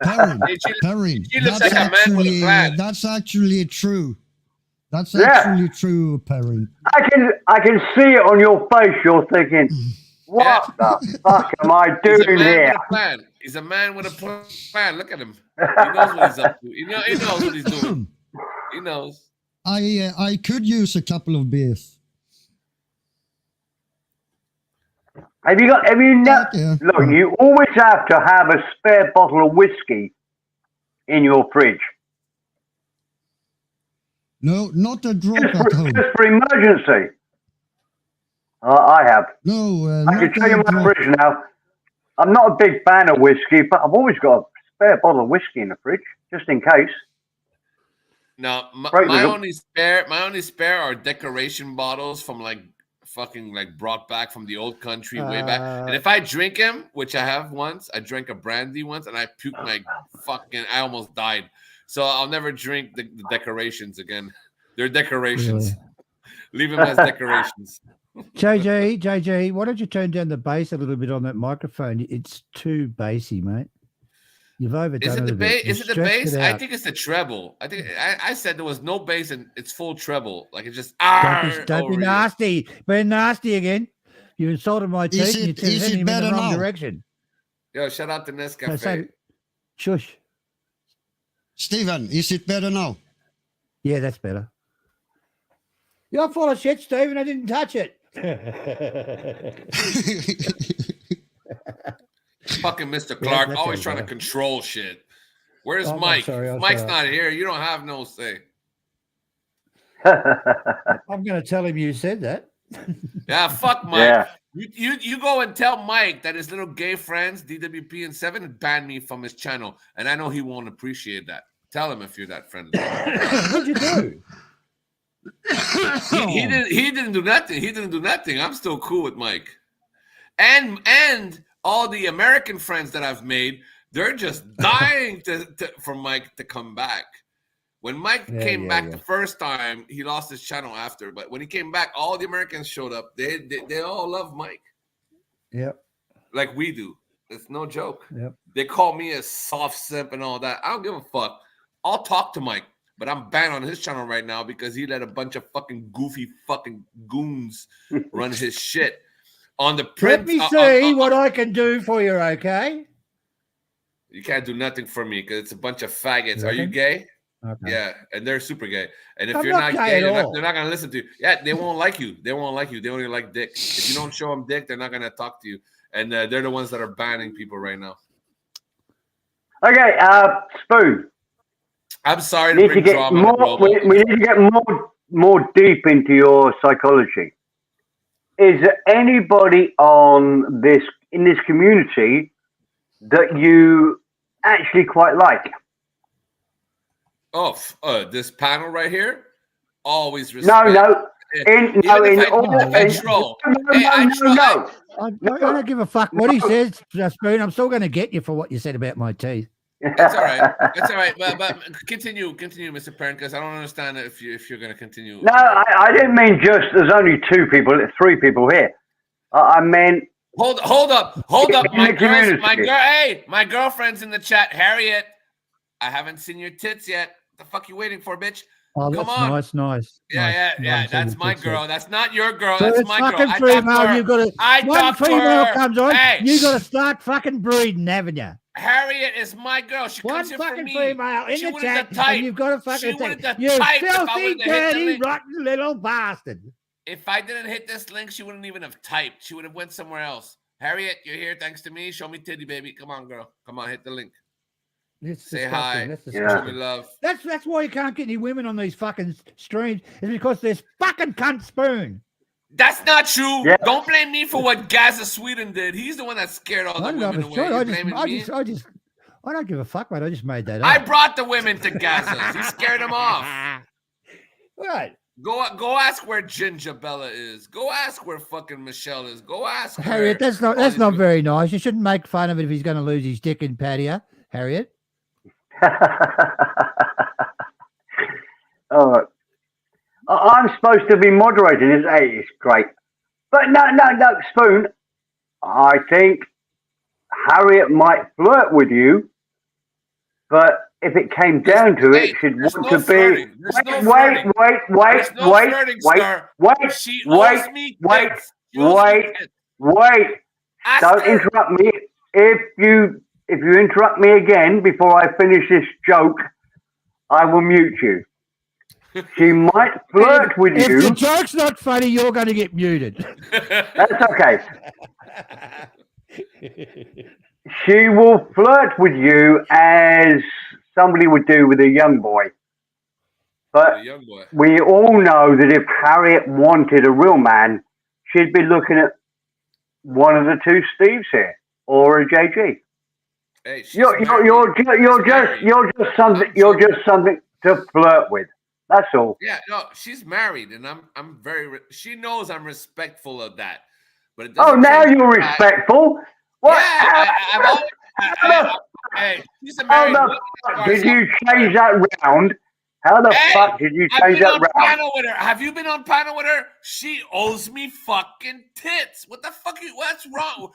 Perrin, She- Perrin, she looks that's like a man with a actually plan. that's actually true. That's Yeah. actually true, Perrin. I can see it on your face. You're thinking, what the fuck am I He's a doing man here? with a plan. He's a man with a plan. Look at him. He knows what he's up to. He knows what he's doing. He knows. I could use a couple of beers. Have you Yeah. look, you always have to have a spare bottle of whiskey in your fridge. No, not a drop Just at home. for emergency. I have. No, I not can show you a my drop. fridge now. I'm not a big fan of whiskey, but I've always got a spare bottle of whiskey in the fridge, just in case. No, Right, my Leo. only spare are decoration bottles from like fucking like brought back from the old country way back. And if I drink them, which I have once, I drank a brandy once and I puked my I almost died. So I'll never drink the decorations again. They're decorations. Leave them as decorations. JJ, why don't you turn down the bass a little bit on that microphone? It's too bassy, mate. You've overdone Is it it the a bit. bass? Is You've it the stretched bass? it I out. think it's the treble. I think I said there was no bass and it's full treble. Like it's just Don't be over nasty. Being nasty again. You insulted my teeth and you're is it heading him in the better wrong now? direction. Yo, shout out to So Nescafe. say, shush. Stephen, is it better now? Yeah, that's better. You're full of shit, Stephen. I didn't touch it. Fucking Mr. Clark, that always sounds trying to better. control shit. Where's I'm Mike? sorry, If I'm Mike's sorry. not here, you don't have no say. I'm going to tell him you said that. Yeah, fuck Mike. Yeah. You go and tell Mike that his little gay friends, DWP and 7, banned me from his channel. And I know he won't appreciate that. Tell him if you're that friendly. What'd you do? He didn't do nothing. He didn't do nothing. I'm still cool with Mike. And all the American friends that I've made, they're just dying for Mike to come back. When Mike came back the first time, he lost his channel after. But when he came back, all the Americans showed up. They all love Mike. Yep. Like we do. It's no joke. Yep. They call me a soft simp and all that. I don't give a fuck. I'll talk to Mike, but I'm banned on his channel right now because he let a bunch of fucking goofy fucking goons run his shit. On the print, Let me see what I can do for you, okay? You can't do nothing for me because it's a bunch of faggots. You Are you reckon? gay? Okay. Yeah, and they're super gay. And if I'm you're not not gay gay, at they're all. not going to listen to you. Yeah, they won't like you. They won't like you. They only like dick. If you don't show them dick, they're not going to talk to you. And they're the ones that are banning people right now. Okay, Spoon. I'm sorry We to need to bring get drama. more. We need to get more deep into your psychology. Is there anybody in this community that you actually quite like? This panel right here, always respect. No. Even if I troll. Hey, I troll. No. I don't give a fuck what he says, Spoon. I'm still going to get you for what you said about my teeth. That's all right. That's all right. But continue, Mr. Parent, because I don't understand if you're going to continue. No, I didn't mean just. There's only 3 people here. I meant. Hold up. In the community. My girlfriend's in the chat. Harriet, I haven't seen your tits yet. What the fuck you waiting for, bitch? Oh, Come that's on. nice. Yeah. Nice That's my tits, girl. That's not your girl. So That's it's my girl. fucking I talked to female. her. You got to. I One talked to female her. comes on. Hey, You got to start fucking breeding, haven't you? Harriet is my girl. She One comes here for fucking me. female in She the wanted chat, to type. and you've got to She fucking wanted think. to You type if I filthy, wouldn't have hit the dirty, link. rotten little bastard. If I didn't hit this link, she wouldn't even have typed. She would have went somewhere else. Harriet, you're here thanks to me. Show me titty, baby. Come on, girl. Come on, hit the link. It's Say disgusting. hi. That's Show disgusting. me love. That's why you can't get any women on these fucking streams. Is because there's fucking cunt Spoon. That's not true. Yeah. Don't blame me for what Gaza Sweden did. He's the one that scared all the I don't know if women it's away. true. You're blaming me? I don't give a fuck, mate. I just made that I up. brought the women to Gaza. He scared them off. Right. Go ask where Ginger Bella is. Go ask where fucking Michelle is. Go ask Harriet, where that's not all these people- very nice. You shouldn't make fun of it if he's going to lose his dick in patio, Harriet. All right. I'm supposed to be moderating. It's great. But no, Spoon. I think Harriet might flirt with you, but if it came down to it, she'd There's want no to flirting. be. There's no flirting. There's no flirting, sir. She owes me tits. She owes me tits. wait. Ask Don't her. interrupt me. If you interrupt me again before I finish this joke, I will mute you. She might flirt with If the you. joke's not funny, you're going to get muted. That's okay. She will flirt with you as somebody would do with a young boy. But The young boy. we all know that if Harriet wanted a real man, she'd be looking at one of the 2 Steves here or a JG. Hey, she's You're just something to flirt with. That's all. Yeah, no, she's married, and I'm very. She knows I'm respectful of that. But it Oh, doesn't now change you're the fact- respectful. What? Yeah, I've always. Hey, she's a How married the woman. fuck did you change that round? How the Hey, fuck did you I've change been that on round? panel with her. Have you been on panel with her? She owes me fucking tits. What the fuck? What's wrong?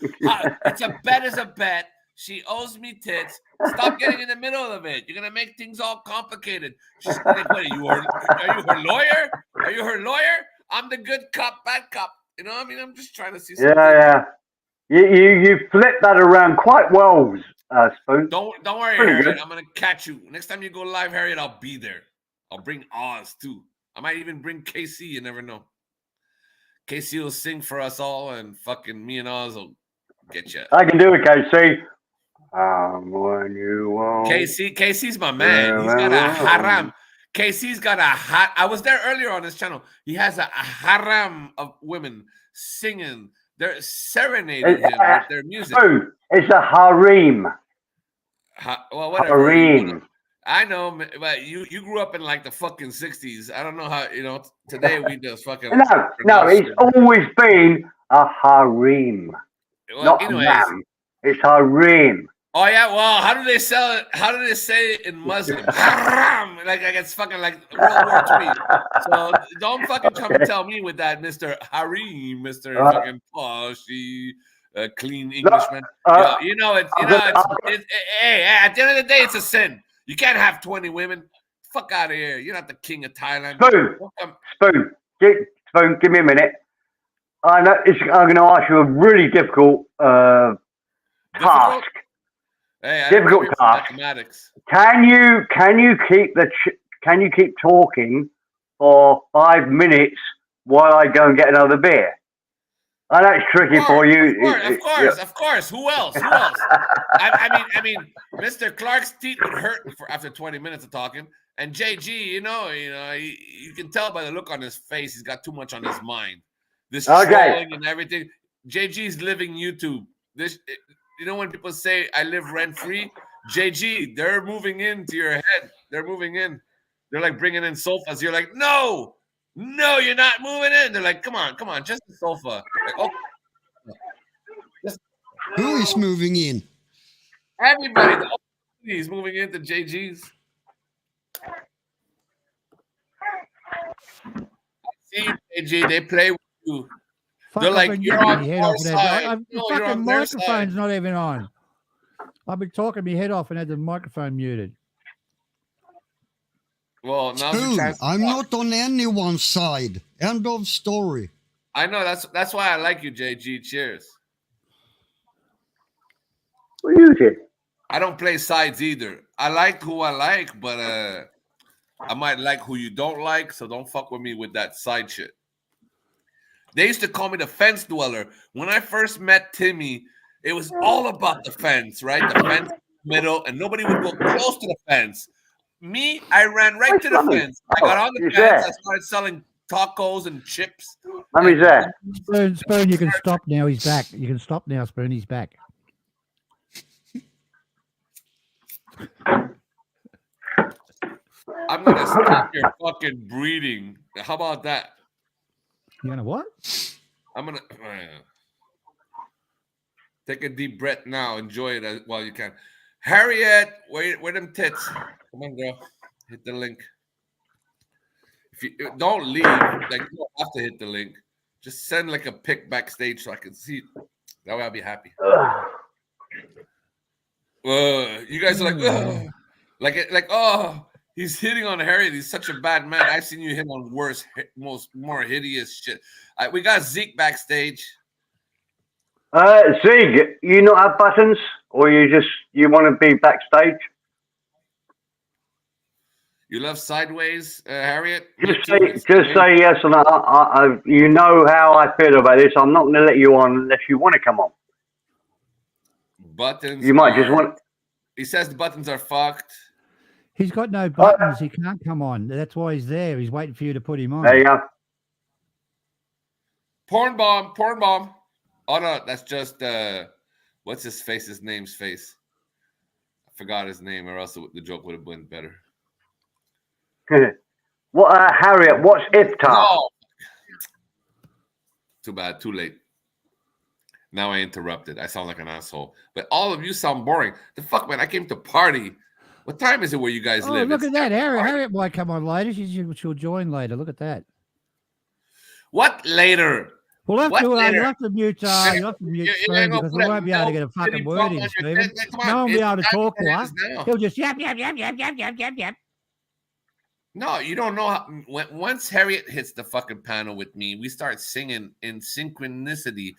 It's a bet is a bet. She owes me tits. Stop getting in the middle of it. You're gonna make things all complicated. She's like, what, are you her lawyer? Are you her lawyer? I'm the good cop, bad cop. You know what I mean? I'm just trying to see something. Yeah. You flipped that around quite well, Spoon. Don't worry, Pretty Harriet. good. I'm gonna catch you next time you go live, Harriet. I'll be there. I'll bring Oz too. I might even bring KC. You never know. KC will sing for us all, and fucking me and Oz will get you. I can do it, KC. When you want. KC's my man. He's got a haram. KC's got a hot. I was there earlier on his channel. He has a haram of women singing. They're serenading him with their music. Spoon, it's a harem. Well, whatever. Harem. I know, but you grew up in like the fucking 60s. I don't know how, today we just fucking. No, it's always been a harem. Well, Not anyways. haram. It's harem. Oh yeah, well, how do they sell it? How do they say it in Muslim? Haram, like it's fucking like World War III. So don't fucking come and tell me with that, Mr. Harim, Mr. fucking poshy, clean Englishman. Hey, at the end of the day, it's a sin. You can't have 20 women. Fuck out of here. You're not the king of Thailand. Spoon, give me a minute. I'm going to ask you a really difficult task. Hey, difficult task. Mathematics. Can you keep talking for 5 minutes while I go and get another beer? I know it's tricky for you. Of course. Who else? I mean, Mr. Clark's teeth would hurt after 20 minutes of talking. And JG, you can tell by the look on his face, he's got too much on his mind. This trolling and everything. JG's living YouTube. When people say I live rent free, JG, they're moving into your head. They're moving in. They're like bringing in sofas. You're like, no, you're not moving in. They're like, come on, just a sofa. Like, Who is moving in? Everybody. He's moving into JG's. See, JG, they play with you. Fuck, They're like, you're on our side. The fucking microphone's not even on. I've been talking my head off and had the microphone muted. Well, now Spoon, I'm not on anyone's side. End of story. I know that's why I like you, JG. Cheers. What you did? I don't play sides either. I like who I like, but I might like who you don't like, so don't fuck with me with that side shit. They used to call me the fence dweller. When I first met Timmy, it was all about the fence, right? The fence middle, and nobody would go close to the fence. Me, I ran right to the fence. I got on the fence. I started selling tacos and chips. Mommy's there. Spoon, you can stop now. He's back. You can stop now, Spoon. He's back. I'm going to stop your fucking breeding. How about that? You gonna what? I'm gonna take a deep breath now. Enjoy it while you can. Harriet, where them tits? Come on, girl. Hit the link. If you don't leave, like you don't have to hit the link. Just send like a pic backstage so I can see it. That way I'll be happy. You guys are like, oh. He's hitting on Harriet. He's such a bad man. I've seen you hit on worse, more hideous shit. We got Zeke backstage. Zeke, you not have buttons, or you want to be backstage? You love sideways, Harriet. Just say yes, and I you know how I feel about this. I'm not going to let you on unless you want to come on. Buttons. You might just want. He says the buttons are fucked. He's got no buttons. He can't come on. That's why he's there. He's waiting for you to put him on. There you go. Porn bomb. Oh no, that's just what's his face? His name's face. I forgot his name, or else the joke would have been better. What, Harriet? What's iftar? No. Too bad. Too late. Now I interrupted. I sound like an asshole. But all of you sound boring. The fuck, man! I came to party. What time is it where you guys live? Look at that. Harriet might come on later. She'll join later. Look at that. What later? You'll have to mute Spoon because we won't be able to get a fucking word in, Stephen. No one will be able to talk to us. He'll just yap. No, you don't know how. Once Harriet hits the fucking panel with me, we start singing in synchronicity.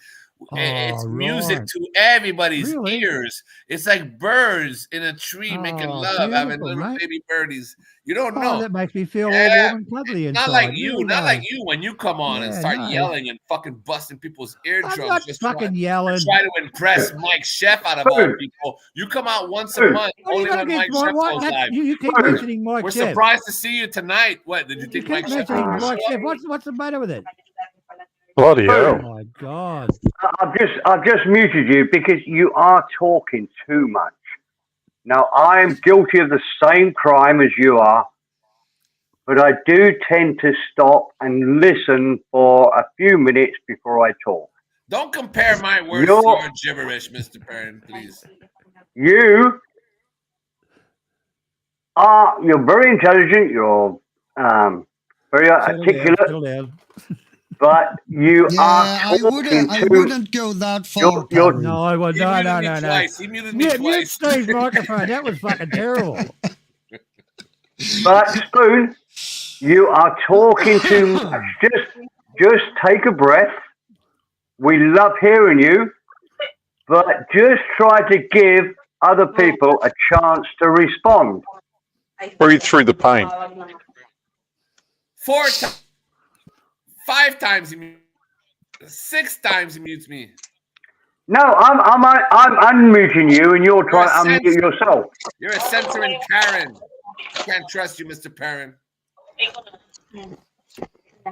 It's Oh, music right. to everybody's Really? ears. It's like birds in a tree making Oh, love, having beautiful, little mate. baby birdies. You don't Oh, know. that makes me feel all Yeah, warm and cuddly not like inside. you, Really not like does. you when you come on and Yeah, start no. yelling and fucking busting people's I'm eardrums not just fucking yelling. try to impress Mike Chef out of all Spoon. people. You come out once a Spoon. month, What are you only got when Mike against Chef Mike? goes What? live. You keep Spoon. mentioning Mike We're Chef. surprised to see you tonight. What did you You think keep Mike Chef mentioning was Mike gonna Chef. show? What's the matter with it? Bloody Spoon. hell. Oh my God. I've just muted you because you are talking too much. Now, I am guilty of the same crime as you are, but I do tend to stop and listen for a few minutes before I talk. Don't compare my words You're- to your gibberish, Mr. Perrin, please. You're very intelligent, you're very articulate, Settle down. but you Yeah, are I talking wouldn't go that far, you're- Perry. No, well, He no, muted no, me no, no. twice. He muted me Mute twice. Steve's microphone. That was fucking terrible. but Spoon, you are talking too much. Just take a breath. We love hearing you, but just try to give other people a chance to respond. Breathe through the pain. 4 times, 5 times he mutes, 6 times he mutes me. No, I'm unmuting you, and you're trying to unmute yourself. You're a censoring Karen. Can't trust you, Mr. Perrin.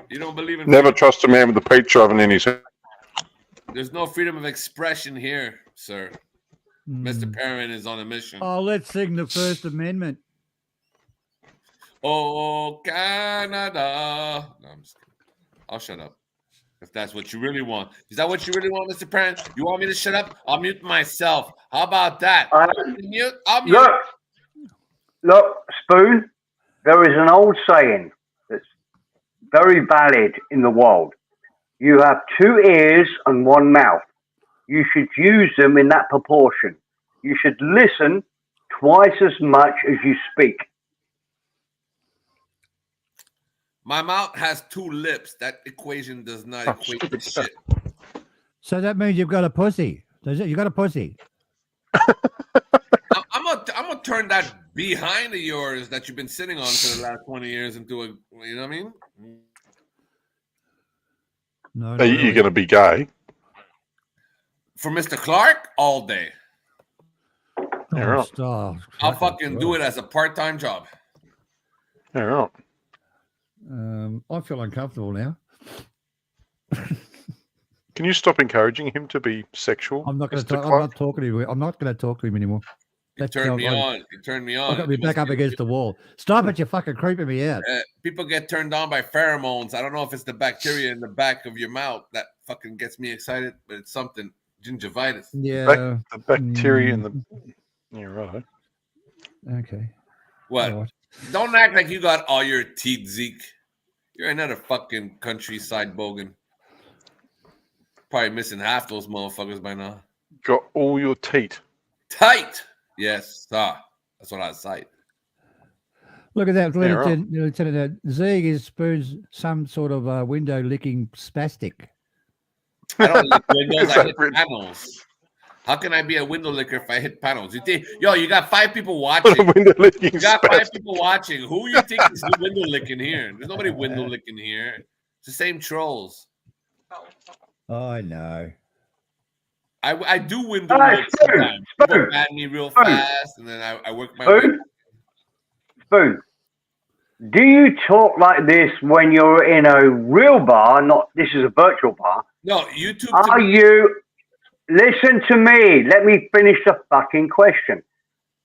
You don't believe in Never trust a man with a pizza oven in his hand. There's no freedom of expression here, sir. Mr. Perrin is on a mission. Oh, let's sing the First Amendment. Oh, Canada. No, I'm just kidding. I'll shut up. If that's what you really want. Is that what you really want, Mr. Perrin? You want me to shut up? I'll mute myself. How about that? Mute? I'll mute. Look, Spoon, there is an old saying that's very valid in the world. You have 2 ears and 1 mouth. You should use them in that proportion. You should listen twice as much as you speak. My mouth has 2 lips. That equation does not equate to shit. So that means you've got a pussy. Does it? You got a pussy. I'm gonna turn that behind of yours that you've been sitting on for the last 20 years into a, you know what I mean? No, Are not you really. going to be gay? For Mr. Clark, all day. Yeah, right. stop. I'll fucking do it as a part-time job. Yeah, right. I feel uncomfortable now. Can you stop encouraging him to be sexual? I'm not going Mr. to. I'm Clark? not talking to him. I'm not going to talk to him anymore. You turned me on. You turned me on. I've got to be You back must up be- against the wall. Stop it! You're fucking creeping me out. People get turned on by pheromones. I don't know if it's the bacteria in the back of your mouth that fucking gets me excited, but it's something. Gingivitis. Yeah. The bacteria in the... Yeah, right. Okay. What? All right. Don't act like you got all your teeth, Zeke. You're another fucking countryside bogan. Probably missing half those motherfuckers by now. Got all your teeth. Tight. Yes, sir. That's what I cite. Look at that, Yeah, right. Lieutenant. Zeke is Spoon's some sort of window licking spastic. I don't lick windows. Is I that hit written? panels. How can I be a window licker if I hit panels? You think, yo, you got 5 people watching. Window licking You got 5 spastic. people watching. Who you think is window licking here? There's nobody window licking here. It's the same trolls. I know. I do window All right, lick Spoon, sometimes. People Spoon, ban me real Spoon. fast, and then I work my way. Spoon, Spoon, do you talk like this when you're in a real bar? Not this is a virtual bar. No, YouTube. to Are me- you? Listen to me. Let me finish the fucking question.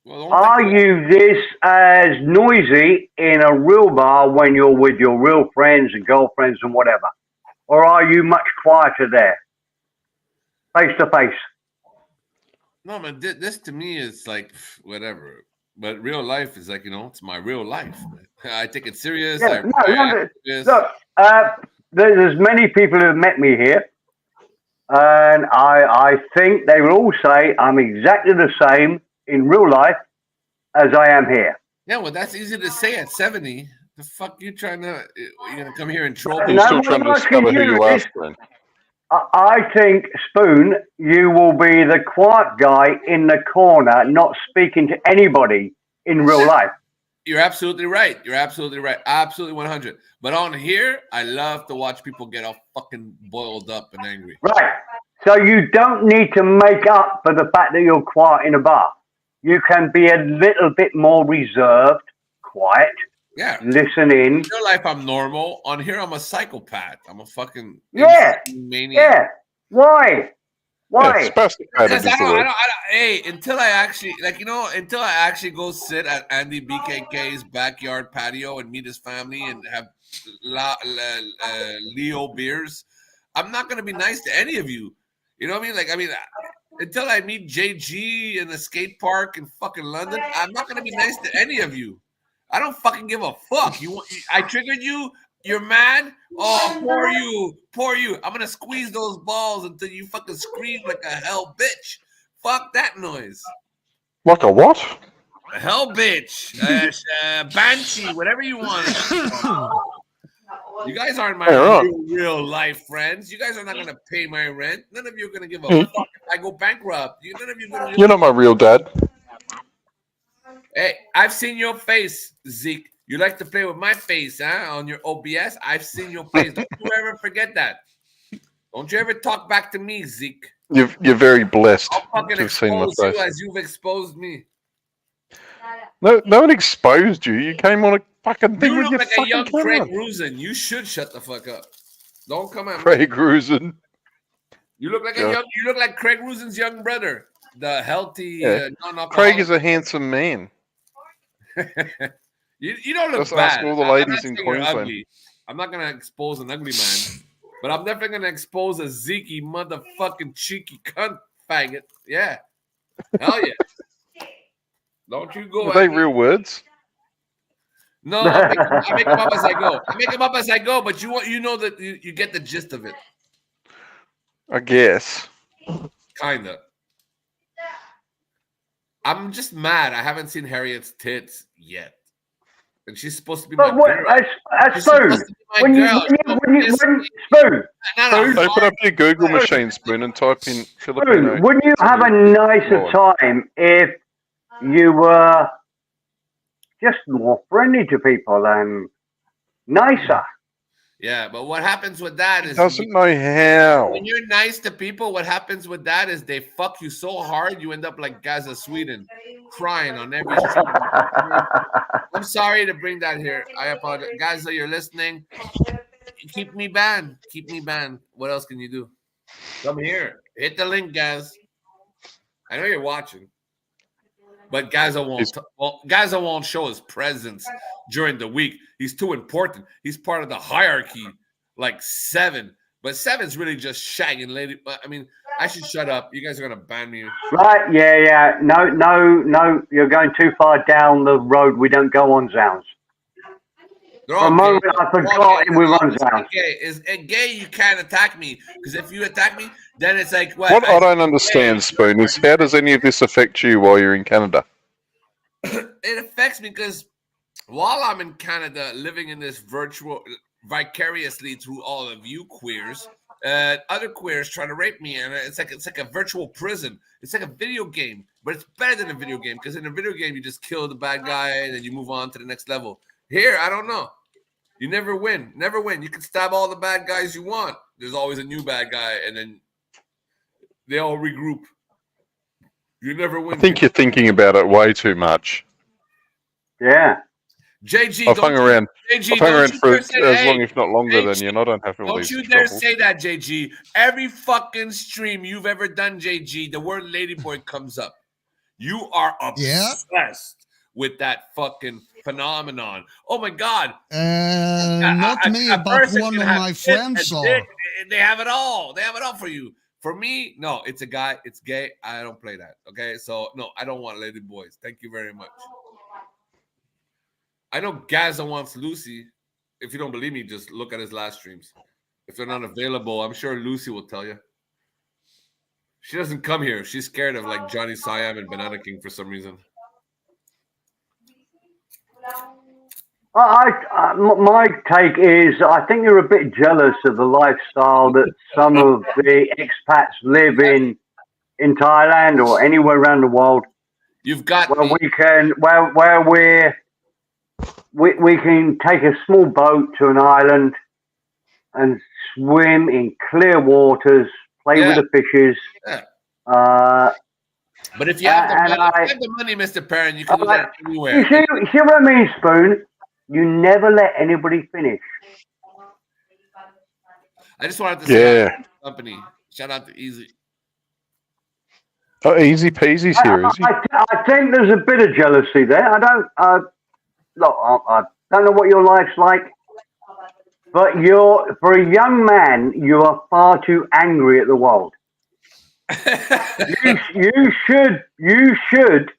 Well, don't Are think- you this as noisy in a real bar when you're with your real friends and girlfriends and whatever? Or are you much quieter there? Face to face. No, man. This to me is like whatever. But real life is like, you know, it's my real life. I take it serious. Yeah, I no, react to this. Look, there's many people who have met me here, and I think they will all say I'm exactly the same in real life as I am here. Yeah, well, that's easy to say at 70. The fuck you trying to? You're gonna come here and troll No, me? You're still no, trying to I'm discover who asking you you are, this. Spoon. I think, Spoon, you will be the quiet guy in the corner, not speaking to anybody in real life. You're absolutely right. You're absolutely right. Absolutely 100. But on here, I love to watch people get all fucking boiled up and angry. Right. So you don't need to make up for the fact that you're quiet in a bar. You can be a little bit more reserved, quiet, Yeah. listen in. In real life, I'm normal. On here, I'm a psychopath. I'm a fucking Yeah. maniac. Yeah. Why? Why? Yeah, spastic pattern Because is the word. hey, until I actually, until I actually go sit at Andy BKK's backyard patio and meet his family and have Leo beers, I'm not going to be nice to any of you. You know what I mean? Until I meet JG in the skate park in fucking London, I'm not going to be nice to any of you. I don't fucking give a fuck. I triggered you. You're mad? Oh, poor you. I'm gonna squeeze those balls until you fucking scream like a hell bitch. Fuck that noise. Like a what? A hell bitch. Banshee, whatever you want. You guys aren't my real life friends. You guys are not gonna pay my rent. None of you are gonna give a fuck if I go bankrupt. None of you are gonna. You're not my real dad. Hey, I've seen your face, Zeke. You like to play with my face, huh? On your OBS, I've seen your face. Don't you ever forget that. Don't you ever talk back to me, Zeke. You're very blessed I'll to fucking have seen my expose you face. as you've exposed me. No one exposed you. You came on a fucking thing You with look your like a fucking young camera. Craig Rusin. You should shut the fuck up. Don't come at me. Craig Rusin. You look like Yeah. you look like Craig Rusin's young brother, the healthy Yeah. non-alcoholic. Craig is a handsome man. You don't look Just ask bad. all the I'm not ladies in saying you're Queensland. ugly. I'm not gonna expose an ugly man, but I'm definitely gonna expose a Zeke motherfucking cheeky cunt faggot. Yeah, hell yeah. Don't you go? Were they at me. real words? No, I make them up as I go. I make them up as I go, but you know that you get the gist of it, I guess. kinda. I'm just mad. I haven't seen Harriet's tits yet, and she's supposed to be my But what? girl. That's She's Spoon. supposed to be my When you, girl. Spoon, Not a Open hard- up your Google machine, Spoon, and type in Filipino. Spoon, wouldn't you have a nicer Lord. time if you were just more friendly to people and nicer? Yeah, but what happens with that is Doesn't know how. when you're nice to people, what happens with that is they fuck you so hard you end up like Gaza, Sweden, crying on every street. I'm sorry to bring that here. I apologize. Gaza, you're listening. Keep me banned. Keep me banned. What else can you do? Come here. Hit the link, Gaz. I know you're watching. But Gaza won't show his presence during the week. He's too important. He's part of the hierarchy, like 7. But 7's really just shagging lady. I mean, I should shut up. You guys are gonna ban me. Right? Yeah. No. You're going too far down the road. We don't go on Zounds. They're For all a moment, gay. I They're all forgot gay. we run It's Zounds. gay. Is it gay? You can't attack me because if you attack me, then it's like what? What I don't understand, Spoon, is how does any of this affect you while you're in Canada? It affects me because while I'm in Canada, living in this virtual, vicariously through all of you queers, other queers try to rape me, and it's like a virtual prison. It's like a video game, but it's better than a video game because in a video game you just kill the bad guy and then you move on to the next level. Here, I don't know. You never win. Never win. You can stab all the bad guys you want. There's always a new bad guy, and then they all regroup. You never win. I think you're thinking about it way too much. Yeah. JG, I've hung around. JG, I've hung don't around you for dare as say- long, hey, if not longer, JG, than you, and I don't have all Don't these you dare troubles. say that, JG. Every fucking stream you've ever done, JG, the word ladyboy comes up. You are obsessed with that fucking phenomenon. Oh my God. Not me, a but person one can of have my tit friends and are. dick. They have it all. They have it all for you. For me, no, it's a guy. It's gay. I don't play that. Okay. So, no, I don't want lady boys. Thank you very much. I know Gaza wants Lucy. If you don't believe me, just look at his last streams. If they're not available, I'm sure Lucy will tell you. She doesn't come here. She's scared of like Johnny Siam and Banana King for some reason. My take is I think you're a bit jealous of the lifestyle that some of the expats live in Thailand or anywhere around the world. You've got Where me. we can, where we can take a small boat to an island and swim in clear waters, play with the fishes. Yeah. But if you have the money, Mr. Perrin, you can do that anywhere. You see what I mean, Spoon? You never let anybody finish. I just wanted to say company. Shout out to Easy. Oh, Easy Peasy's here, is he? I think there's a bit of jealousy there. I don't know what your life's like, but for a young man, you are far too angry at the world. you should.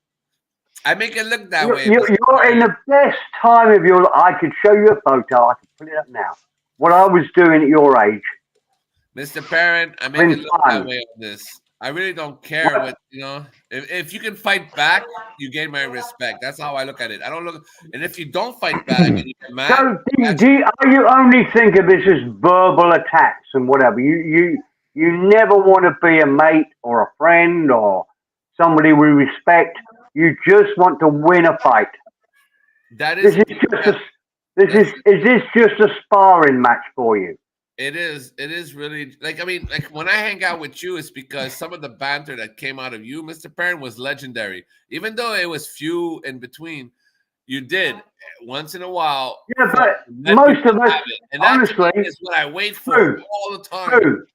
I make it look that way. You're in the best time of your life. I could show you a photo. I can put it up now. What I was doing at your age. Mr. Perrin, I make it look that way on this. I really don't care what if you can fight back, you gain my respect. That's how I look at it. I don't look, and if you don't fight back and you get mad, so you only think of this as verbal attacks and whatever. You never want to be a mate or a friend or somebody we respect. You just want to win a fight. That is. Is this just a sparring match for you? It is really like when I hang out with you, it's because some of the banter that came out of you, Mr. Perrin, was legendary. Even though it was few in between, you did once in a while. Yeah, but most of us, and honestly, is what I wait for all the time.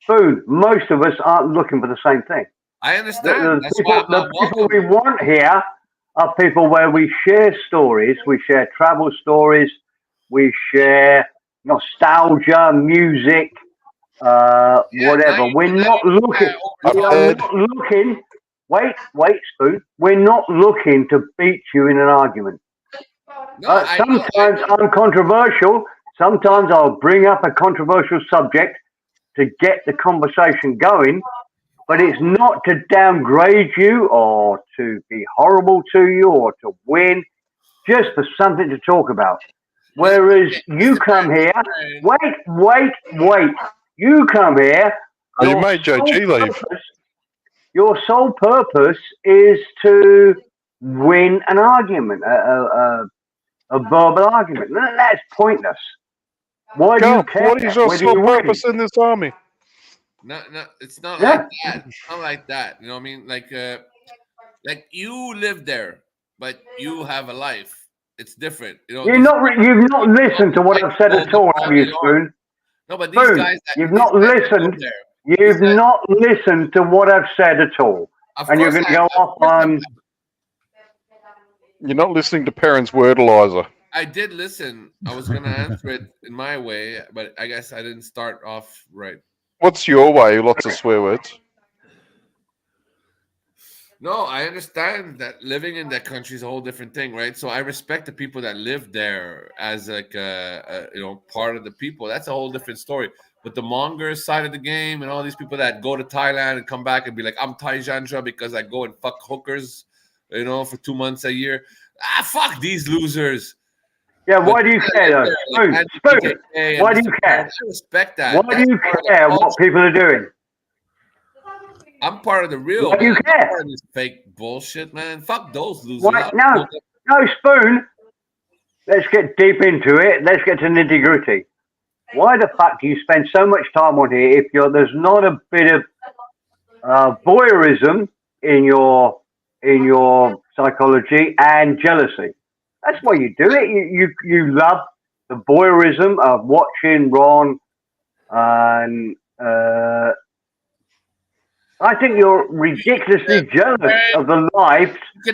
Spoon. Most of us aren't looking for the same thing. I understand. The people we want here are people where we share stories, we share travel stories, we share nostalgia, music, whatever. We're not looking. Wait, Spoon. We're not looking to beat you in an argument. Sometimes I'm controversial. Sometimes I'll bring up a controversial subject to get the conversation going, but it's not to downgrade you or to be horrible to you or to win, just for something to talk about. Whereas you come here, wait. You come here. Oh, you made Joe G leave. Your sole purpose is to win an argument, a verbal argument. That's pointless. Why do you care? What is your sole purpose in this army? No, it's not like that. It's not like that. You know what I mean? Like you live there, but you have a life. It's different. You've not listened to what I've said at all, have you, Spoon? No, but these guys. You've not listened. You've not listened to what I've said at all, and you're going to go off on. You're not listening to Perrin's wordalizer. I did listen. I was going to answer it in my way, but I guess I didn't start off right. What's your way? Lots of swear words. No, I understand that living in that country is a whole different thing, right? So I respect the people that live there as like part of the people. That's a whole different story. But the mongers side of the game and all these people that go to Thailand and come back and be like, I'm Thai Jandra because I go and fuck hookers, for 2 months a year. Fuck these losers. Yeah, why do you care though? Spoon, why do you care? I respect that. Why do you care what people are doing? I'm part of the real. Why do you care? Part of this fake bullshit, man. Fuck those losers. No, Spoon. Let's get deep into it. Let's get to nitty gritty. Why the fuck do you spend so much time on here if there's not a bit of voyeurism in your psychology and jealousy? That's why you do it. You love the voyeurism of watching Ron, and I think you're ridiculously jealous of the lives we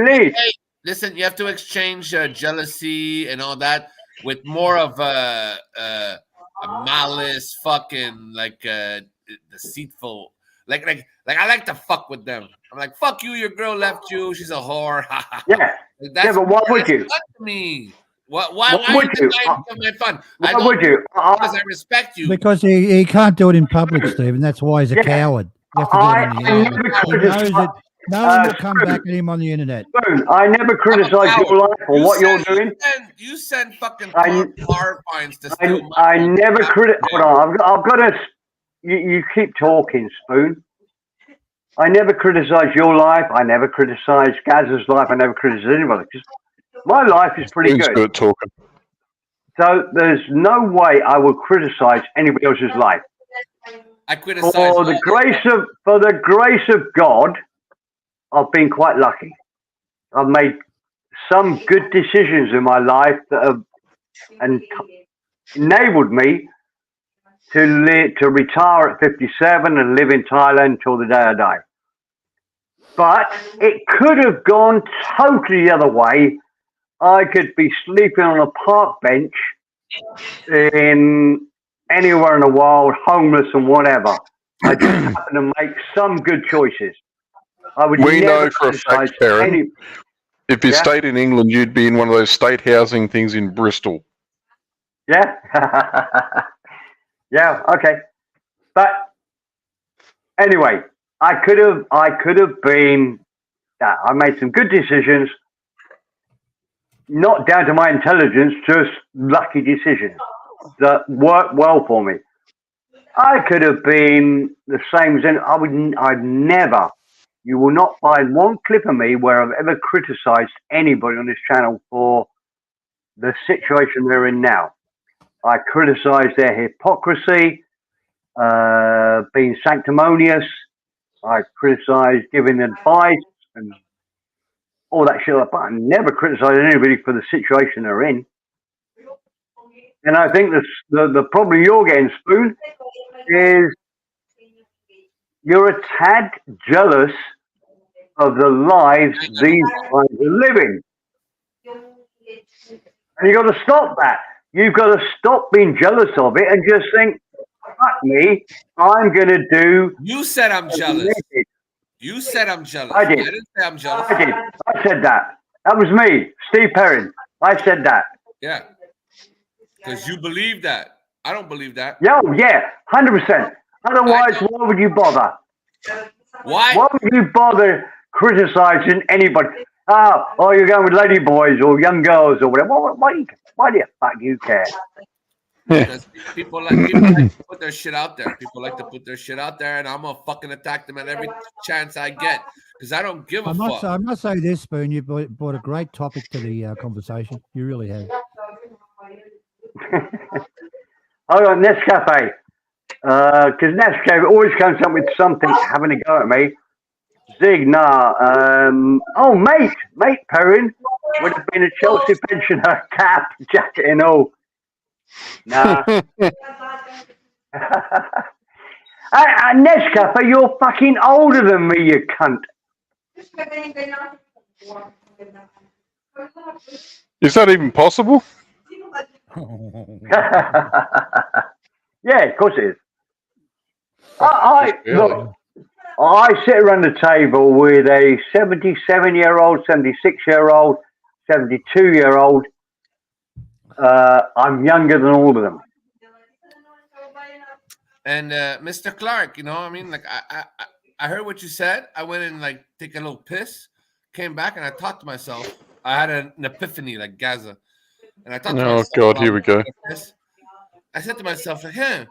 lead. Listen, you have to exchange jealousy and all that with more of a malice, fucking deceitful. Like I like to fuck with them. I'm like, fuck you, your girl left you. She's a whore. Yeah. But why would you? Me. Why would you? My fun? Why would you? Because I respect you. Because he can't do it in public, Stephen. That's why he's a coward. You have to do it in the No one will come back at him on the internet. Spoon, I never criticise your life or what you're doing. You send fucking I- car fines to steal my I phone. never hold on. I've got to. You keep talking, Spoon. I never criticise your life. I never criticise Gaz's life. I never criticise anybody. Just my life is pretty Spoon's good. good at talking. So there's no way I will criticise anybody else's life. I criticize For the grace of God, I've been quite lucky. I've made some good decisions in my life that have enabled me to retire at 57 and live in Thailand till the day I die. But it could have gone totally the other way. I could be sleeping on a park bench in anywhere in the world, homeless and whatever. I just happen to make some good choices. I would We never know for a fact, criticize Perrin, if you Yeah. stayed in England, you'd be in one of those state housing things in Bristol. Yeah. Yeah, okay. But anyway, I could have been I made some good decisions, not down to my intelligence, just lucky decisions that worked well for me. I could have been the same as I've never, you will not find one clip of me where I've ever criticized anybody on this channel for the situation they're in now. I criticize their hypocrisy, being sanctimonious. I criticize giving advice and all that shit. But I never criticize anybody for the situation they're in. And I think the problem you're getting, Spoon, is you're a tad jealous of the lives these guys are living. And you've got to stop that. You've got to stop being jealous of it and just think, fuck me, I'm going to do... You said I'm jealous. You said I'm jealous. I did. I didn't say I'm jealous. I did. I said that. That was me, Steve Perrin. I said that. Yeah. Because you believe that. I don't believe that. Yeah, 100%. Otherwise, why would you bother? Why? Why would you bother criticizing anybody? Oh, you're going with lady boys or young girls or whatever. Why the fuck do you care? Because people like to put their shit out there. People like to put their shit out there, and I'm gonna fucking attack them at every chance I get because I don't give a fuck. I must say this, Spoon. You brought a great topic to the conversation. You really have. I got Nescafe because Nescafe always comes up with something having a go at me. Zig, nah. Oh, mate Perrin would have been a Chelsea pensioner, cap, jacket, and all. Nah. Nescafe, you're fucking older than me, you cunt. Is that even possible? Yeah, of course it is. Look, I sit around the table with a 77-year-old, 76-year-old, 72-year-old. I'm younger than all of them. And Mr. Clark, you know, I mean, like I heard what you said. I went and like take a little piss, came back, and I thought to myself, I had an epiphany like Gaza, and I thought to myself, God, here we go. I said to myself, like, hey,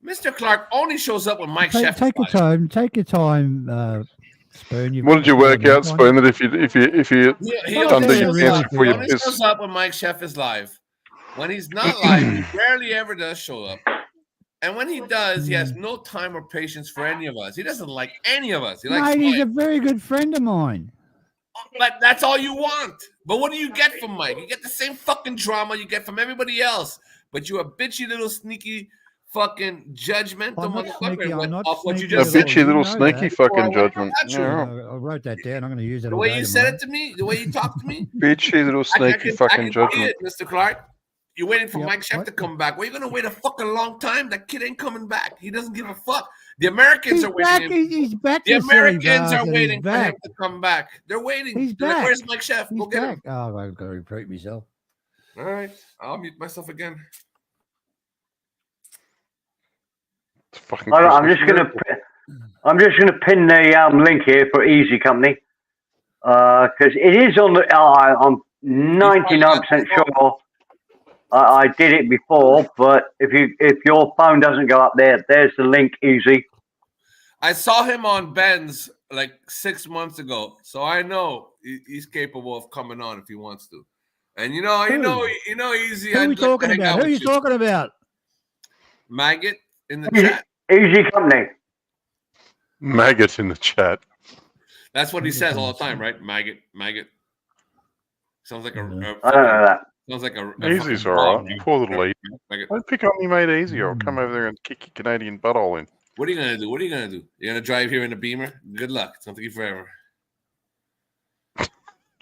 Mr. Clark only shows up when Mike Chef. Take your time. Take your time, Spoon. What did you work out, Spoon? That if you done only the answer for your only piss? shows up when Mike Chef is live. When he's not live, he rarely ever does show up. And when he does, he has no time or patience for any of us. He doesn't like any of us. He likes Mate, he's Mike. a very good friend of mine. But that's all you want. But what do you get from Mike? You get the same fucking drama you get from everybody else. But you're a bitchy little sneaky fucking judgmental I'm not motherfucker. sneaky, I'm not Off what you sneaky A just at all. said. bitchy You little know sneaky that. fucking Well, judgment. that's true. Yeah. I wrote that down. I'm going to use it The all way day you said tomorrow. it to me, the way you talk to me, Bitchy little I sneaky can fucking see judgment. it, Mr. Clark. You're waiting for Yep. Mike Chef What? to come back. Well, you're gonna wait a fucking long time. That kid ain't coming back. He doesn't give a fuck. The Americans He's are back. waiting. He's back. The you silly Americans are bastard. waiting He's for him back. to come back. They're waiting. He's They're like, back. where's Mike Chef? He's Go get him. back. Oh, I've got to repeat myself. All right, I'll mute myself again. It's fucking I'm Christmas just gonna. miracle. I'm just going to pin the link here for Easy Company because it is on the. I'm 99% sure I did it before, but if your phone doesn't go up there, there's the link. Easy. I saw him on Ben's like 6 months ago, so I know he's capable of coming on if he wants to. And you know, Easy. Who are we talking about? Who are you talking about? Maggot in the chat. Easy Company. Maggot in the chat. That's what he says all the time, right? Maggot. Sounds like I don't know that. Sounds like a Easy's all right. Poor little Easy. Don't pick on me, mate. Easy. I'll come over there and kick your Canadian butthole in. What are you gonna do? You're gonna drive here in a Beamer? Good luck. It's not taking forever.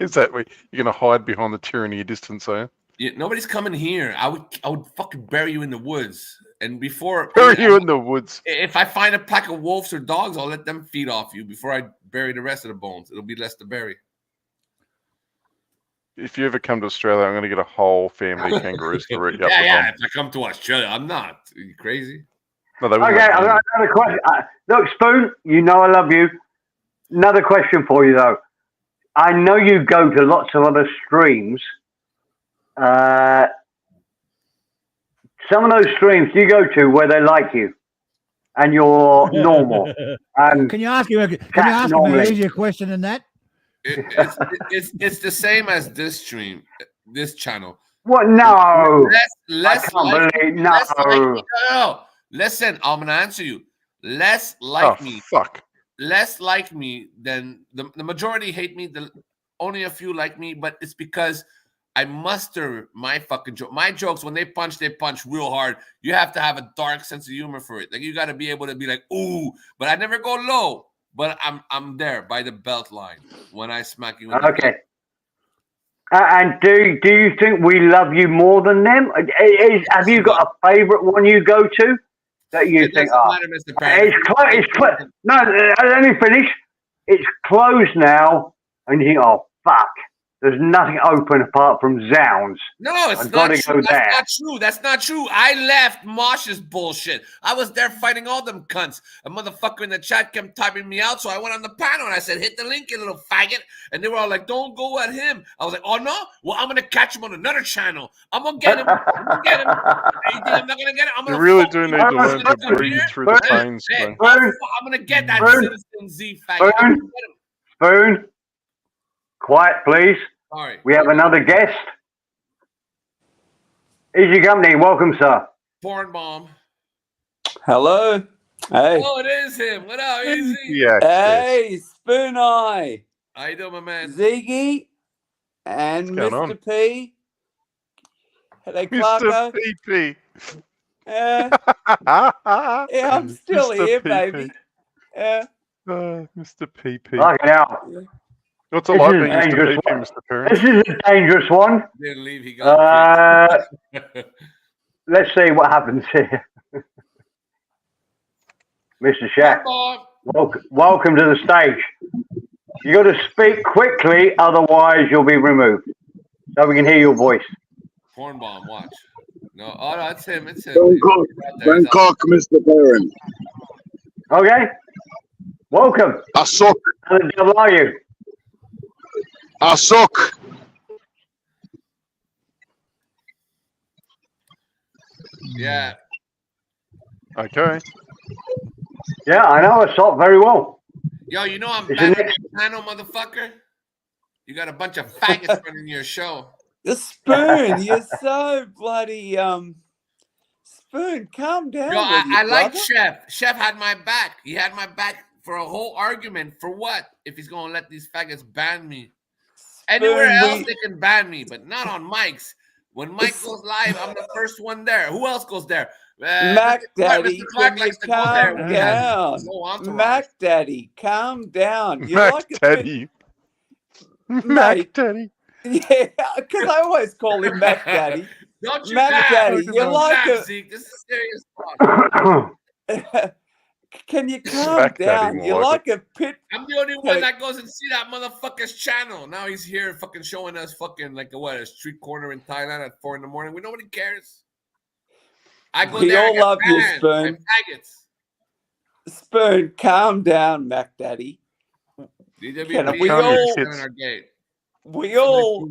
Is that way? You're gonna hide behind the tyranny of distance, are you? Yeah, nobody's coming here. I would fucking bury you in the woods. And before Bury you in the woods. If I find a pack of wolves or dogs, I'll let them feed off you before I bury the rest of the bones. It'll be less to bury. If you ever come to Australia, I'm going to get a whole family of kangaroos to root you up with Yeah. them. If I come to Australia, I'm not. Are you crazy? No, they Okay, wouldn't. I've got another question. Look, Spoon, you know I love you. Another question for you, though. I know you go to lots of other streams. Some of those streams you go to where they like you and you're normal. Can you ask him an easier question than that? It's the same as this stream, this channel. What? No. Less I can't believe no. No. Listen, I'm gonna answer you. Less like me. Fuck. Less like me than the majority hate me. Only a few like me, but it's because I muster my fucking joke. My jokes, when they punch real hard. You have to have a dark sense of humor for it. Like you got to be able to be like, ooh, but I never go low. But I'm there by the belt line when I smack you. Okay. And do you think we love you more than them? Have you got a favorite one you go to that you think? It's closed. No, let me finish. It's closed now, and you think, oh fuck. There's nothing open apart from Zounds. No, it's not true. That's not true. I left Mosh's bullshit. I was there fighting all them cunts. A motherfucker in the chat kept typing me out, so I went on the panel and I said, hit the link, you little faggot. And they were all like, don't go at him. I was like, oh no? Well, I'm going to catch him on another channel. I'm going to get him. I'm not going to get him. You really do need to learn to breathe through the pain, Spoon. I'm going to get that Citizen Z faggot. Spoon. Quiet, please. Sorry. We have another guest. Easy Company, welcome, sir. Porn bomb. Hello. Hey. Oh, it is him. What up, Easy? Yeah. Hey, Spoon Eye. How you doing, my man? Ziggy and Mr. P. Hello, Mr. Clarko. PP. Yeah, I'm still Mr. here, PP. baby. Yeah. Mr. PP. Fucking hell. What's it like being Mr. PP, Mr. Perry? This is a dangerous one. Didn't leave. He got Let's see what happens here. Mr. Shaq, welcome to the stage. You got to speak quickly, otherwise you'll be removed. So we can hear your voice. Porn bomb, watch. No, oh no, it's him. It's him. Bangkok, Mr. Perrin. Okay. Welcome. I suck. How the devil are you? I suck. Yeah. Okay. Yeah, I know Assault very well. Yo, you know I'm It's back the on the panel, motherfucker. You got a bunch of faggots running your show. The Spoon, you're so bloody Spoon, calm down. Yo, I like brother. Chef. Chef had my back. He had my back for a whole argument. For what? If he's gonna let these faggots ban me. Anywhere else they can ban me, but not on Mike's. When Mike goes live, I'm the first one there. Who else goes there? Mac Daddy, Mr. Clark can you likes to go there. calm down? Mac Daddy, calm down. You Mac like Daddy. Mate. Mac Daddy. Yeah, because I always call him Mac Daddy. Don't you Mac Daddy, you like it. Zeke. This is serious talk. Can you calm Mac Daddy down? more You like like a pit. I'm the only one that goes and see that motherfucker's channel. Now he's here fucking showing us fucking like a street corner in Thailand at 4 a.m. We nobody cares. I go We there. all love you, Spoon. Faggots. Spoon, calm down, Mac Daddy. DWP we is all- in our gate. We all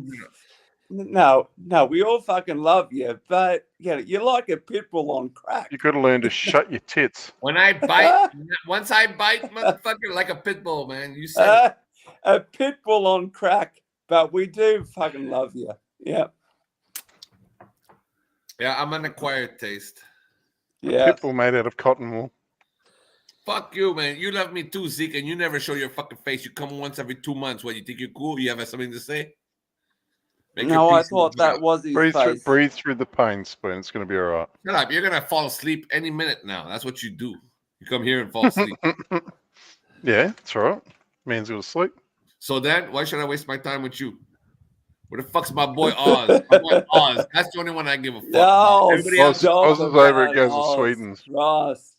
no, we all fucking love you, but you're like a pit bull on crack. You got to learn to shut your tits. When I bite, once I bite, motherfucker, like a pit bull, man. You said it. A pit bull on crack, but we do fucking love you. Yeah. Yeah, I'm an acquired taste. Yeah. Pit bull made out of cotton wool. Fuck you, man. You love me too, Zeke, and you never show your fucking face. You come once every 2 months. What, you think you're cool? You have something to say? Make No, your I peace thought with God. that was his Breathe face. through the pain, Spoon. It's going to be all right. Shut up. You're going to fall asleep any minute now. That's what you do. You come here and fall asleep. Yeah, that's all right. Man's going to sleep. So then, why should I waste my time with you? Where the fuck's my boy Oz? My boy Oz. That's the only one I give a fuck about. Everybody else, Oz is over at Goes to Sweden. Trust.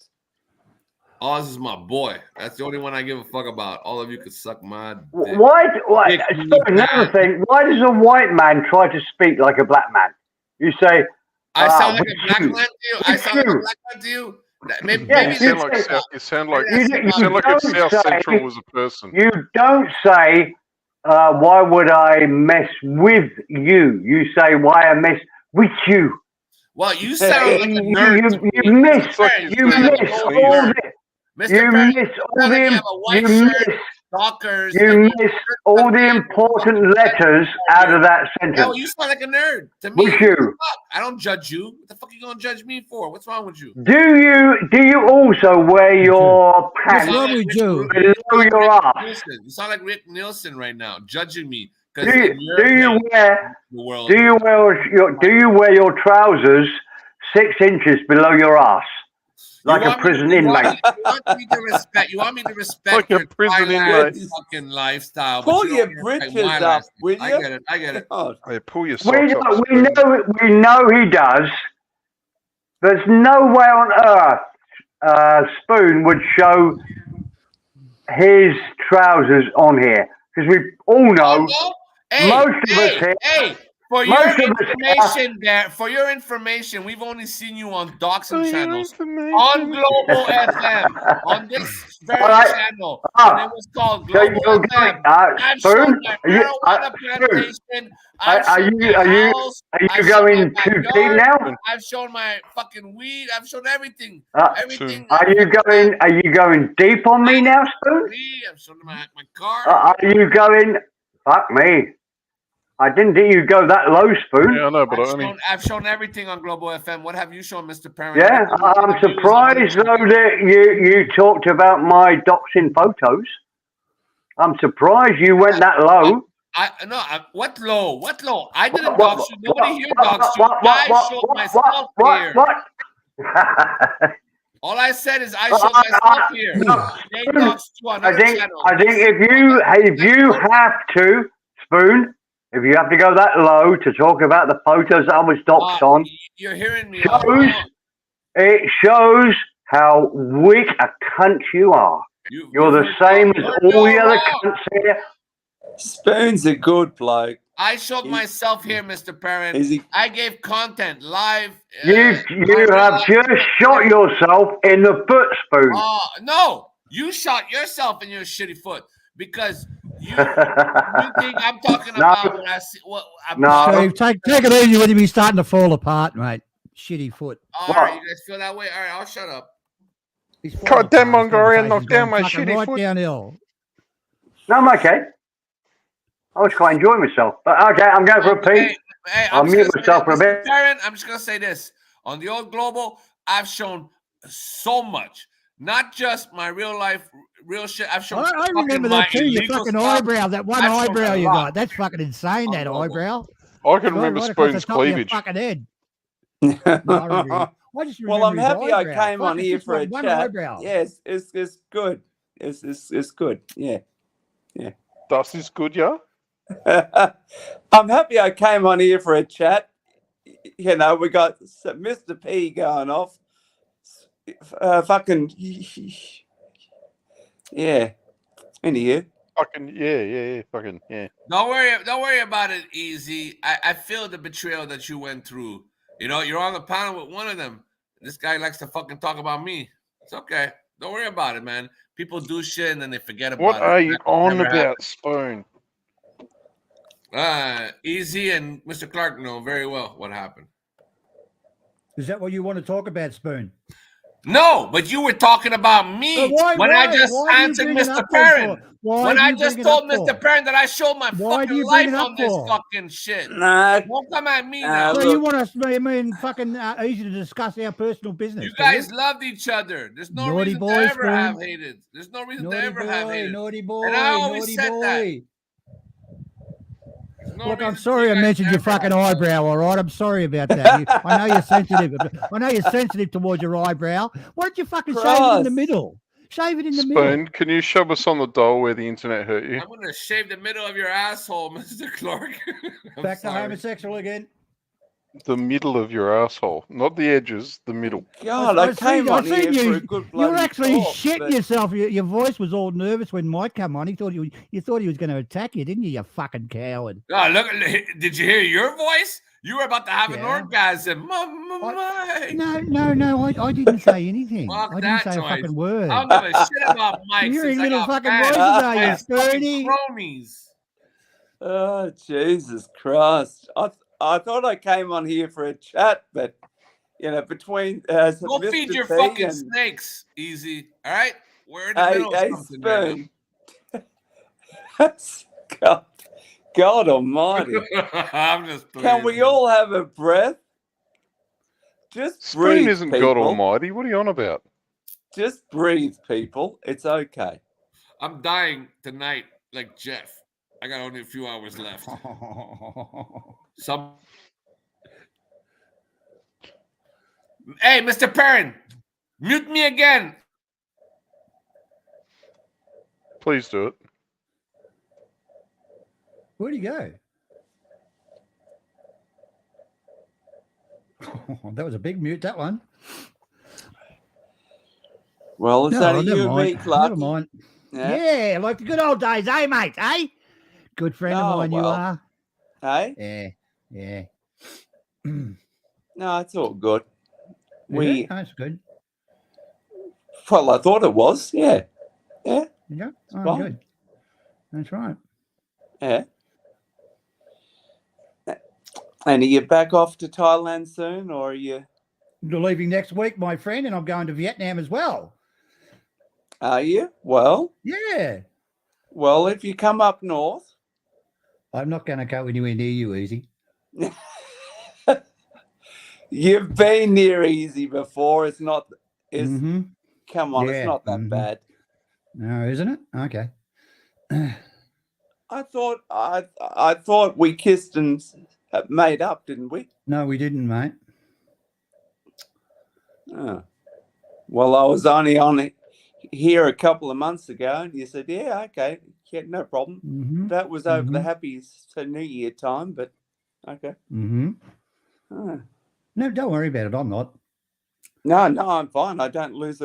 Oz is my boy. That's the only one I give a fuck about. All of you can suck my dick. Why? Dick, Another thing. Why does a white man try to speak like a black man? You say, I sound like with a black you. man to you. I With sound like a you. black man to you. Maybe, Yeah, maybe You sound like You if don't South say- Central was a person. You don't say, why would I mess with you? You say, why I mess with you. well, you sound like a nerd. to me. You miss like you you miss sound like a all nerd. the Mr. you Perry, miss all sound like you the have a white you shirt, miss Dockers. you and miss all the important letters out of that No, sentence. you sound like a nerd to me. With you. Fuck, I don't judge you. What the fuck are you gonna judge me for? What's wrong with you? Do you also wear your What's pants wrong with you? below your ass? Nielsen. You sound like Rick Nielsen right now, judging me. Do you world? do you wear your trousers 6 inches below your ass like a prison inmate? You want me to respect? You want me to respect Like a your prison Thailand inmate. fucking lifestyle? but Pull you your don't respect britches my up, lifestyle. will I you? get it. I get it. God. Hey, pull your We socks up. we know he does. There's no way on earth Spoon would show his trousers on here because we all know Hey, most of us here. Hey, for your Most of us information, there. For your information, we've only seen you on Dachshund For your channels, information. on Global FM, on this very All right. channel. Ah. And it was called So Global you're FM. going, I've Spoon, shown my are you- marijuana Spoon, plantation. I've are shown you- my are you- house. are you I've shown going my too deep backyard. now? I've shown my fucking weed. I've shown everything. Uh, Everything. Are you going deep on me now, Spoon? I've shown my car. Are you going? Fuck me. I didn't think you'd go that low, Spoon. Yeah, I know, but I've shown everything on Global FM. What have you shown, Mr. Parent? Yeah, I'm surprised though that you talked about my doxing photos. I'm surprised you went that low. What low? What low? I didn't dox you. Nobody here doxed you. I showed myself here. All I said is I showed myself here. They doxed you on other channels. I think if you have to, Spoon, if you have to go that low to talk about the photos that I was doxed on, You're hearing me. all wrong. it shows how weak a cunt you are. You're the same as all the other cunts here. Spoon's a good bloke. I showed myself here, Mr. Parent. Is he- I gave content live. You have just shot yourself in the foot, Spoon. No, you shot yourself in your shitty foot because you think I'm talking about when I see what I'm So take it easy when you be starting to fall apart, mate. Shitty foot. All right, you guys feel that way? All right, I'll shut up. God damn, Mongolian knocked down my Fucking shitty right foot. downhill. No, I'm okay. I was quite enjoying myself. But okay, I'm going for a pee. Hey, I'll mute myself for a bit. Karen, I'm just gonna say this. On the old Global, I've shown so much. Not just my real life, real shit. I've shown. I remember that too. Your fucking eyebrow, that one I've shown eyebrow a you lot. got. That's fucking insane. That eyebrow. I can Right remember across the Spoon's top of your cleavage. fucking head. No, I remember. I just Well, I'm remember his happy I eyebrow. came Fuck, on it's here just for a like one chat. eyebrow. Yes, it's good. It's good. Yeah. Das is good, yeah? I'm happy I came on here for a chat. You know, we got Mr. P going off. Fucking yeah. Anywho. Fucking yeah, fucking yeah. Don't worry about it, Easy. I feel the betrayal that you went through. You know, you're on the panel with one of them. This guy likes to fucking talk about me. It's okay. Don't worry about it, man. People do shit and then they forget about What it. are you That on never about, Spoon? Easy and Mr. Clark know very well what happened. Is that what you want to talk about, Spoon? No, but you were talking about me when I just answered Mr. Perrin. When I just told Mr. Perrin that I showed my fucking life on this fucking shit. Nah, Don't come at me now. So you want us, I mean, fucking easy to discuss our personal business. You guys loved each other. There's no Naughty reason boy, to ever Spoon. have hated. There's no reason to ever have hated. Naughty boy, And I always said that. No Look, I'm reason sorry I you guys mentioned your ever fucking have hated. eyebrow, all right? I'm sorry about that. I know you're sensitive. I know you're sensitive towards your eyebrow. Why don't you fucking shave it in the middle? Shave it in the middle. Spoon, can you shove us on the dial where the internet hurt you? I'm gonna shave the middle of your asshole, Mr. Clark. Back to homosexual again. The middle of your asshole, not the edges, the middle. God, I came on here for a good You were bloody actually talk, shitting but- yourself. Your voice was all nervous when Mike came on. You thought he was going to attack you, didn't you? You fucking coward. Oh, look! Did you hear your voice? You were about to have an Yeah. orgasm. No. I didn't say anything. Fuck I didn't that say noise. a fucking word. I don't give a shit about Mike. You're since hearing I little got fucking fat. voices, are you, Ass fucking Bernie? cronies. Oh, Jesus Christ. I thought I came on here for a chat, but, you know, between Go Mr. feed your P fucking and snakes, Easy. All right, we're in the middle of something right Spoon. God almighty. now. I'm just Can we playing. all have a breath? Just Spoon breathe, isn't people. God Almighty. What are you on about? Just breathe, people. It's okay. I'm dying tonight, like Jeff. I got only a few hours left. Hey, Mr. Perrin, mute me again. Please do it. Where'd he go? That was a big mute, that one. Well, it's only you and me, Clark. Never mind. Yeah, like the good old days, eh, mate? Eh? Good friend of Oh, mine, you well. are. Hey? Yeah. No, it's all good. That's good. Well, I thought it was. Yeah. Yeah. Oh, fine. good. That's right. Yeah. And are you back off to Thailand soon, or are you? You're leaving next week, my friend, and I'm going to Vietnam as well. Are you? Well. Yeah. Well, if you come up north. I'm not going to go anywhere near you, Easy. You've been near Easy before. It's not. It's come on. Yeah. It's not that bad. No, isn't it? Okay. I thought we kissed and made up, didn't we? No, we didn't, mate. Oh. Well, I was only on here a couple of months ago, and you said, "Yeah, okay, yeah, no problem." That was over the happy New Year time, but okay. Oh. No, don't worry about it. I'm not. No, I'm fine. I don't lose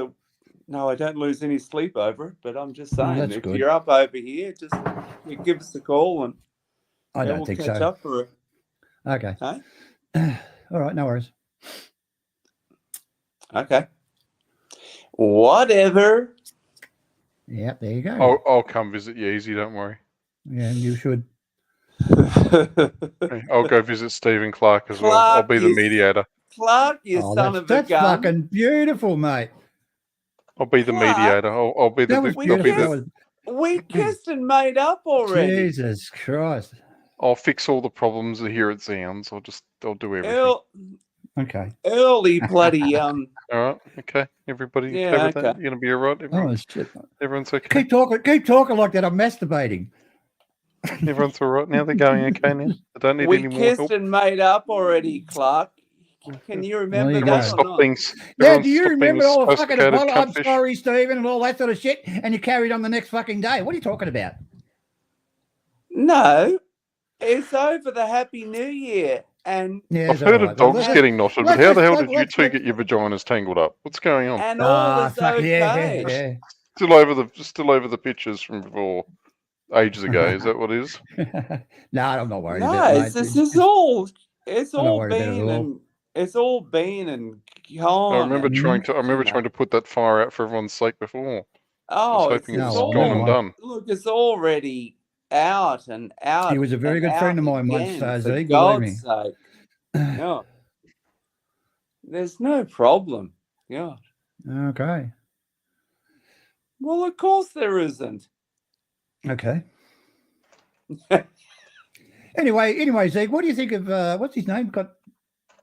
any sleep over it. But I'm just saying, that's if good. you're up over here, just you give us a call and I don't we'll think catch so. up for it. Okay. Hey? All right, no worries. Okay. Whatever. Yeah, there you go. I'll come visit you easy. Don't worry. Yeah, you should. I'll go visit Stephen Clark as well. Clark I'll be the is- mediator. Clark, you son of a That's gun. fucking beautiful, mate. I'll be the Clark? mediator. I'll be the. That was I'll be beautiful. the. We kissed and made up already. Jesus Christ. I'll fix all the problems here at Zounds. I'll do everything. Okay. Early bloody All right. Okay. Everybody. Yeah, everything. okay. You're gonna be all right. Oh shit. Everyone's okay. Keep talking like that. I'm masturbating. Everyone's all right now. They're going okay now. I don't need We any more kissed help. and made up already, Clark. Can you remember you that go. or Stop not? being. Yeah, everyone do you stop being remember all the fucking sophisticated apology? I'm catfish. sorry, Stephen, and all that sort of shit, and you carried on the next fucking day. What are you talking about? No, it's over the Happy New Year, and Yeah, I've heard of dogs getting knotted, but let's how the hell just- did you let's- two get your vaginas tangled up? What's going on? and all is fuck, okay. yeah. Still over the pictures from before, ages ago. Is that what it is? No, I'm not worried No, about it. it's all I'm not worried about it been at all. and It's all been and gone. I remember trying to put that fire out for everyone's sake before. I was hoping it was gone and done. Look, it's already out and out. He was a very good friend of mine once, for Zeke, believe me. God's sake. Yeah. There's no problem. Yeah. Okay. Well, of course there isn't. Okay. Anyway, Zeke, what do you think of what's his name? Got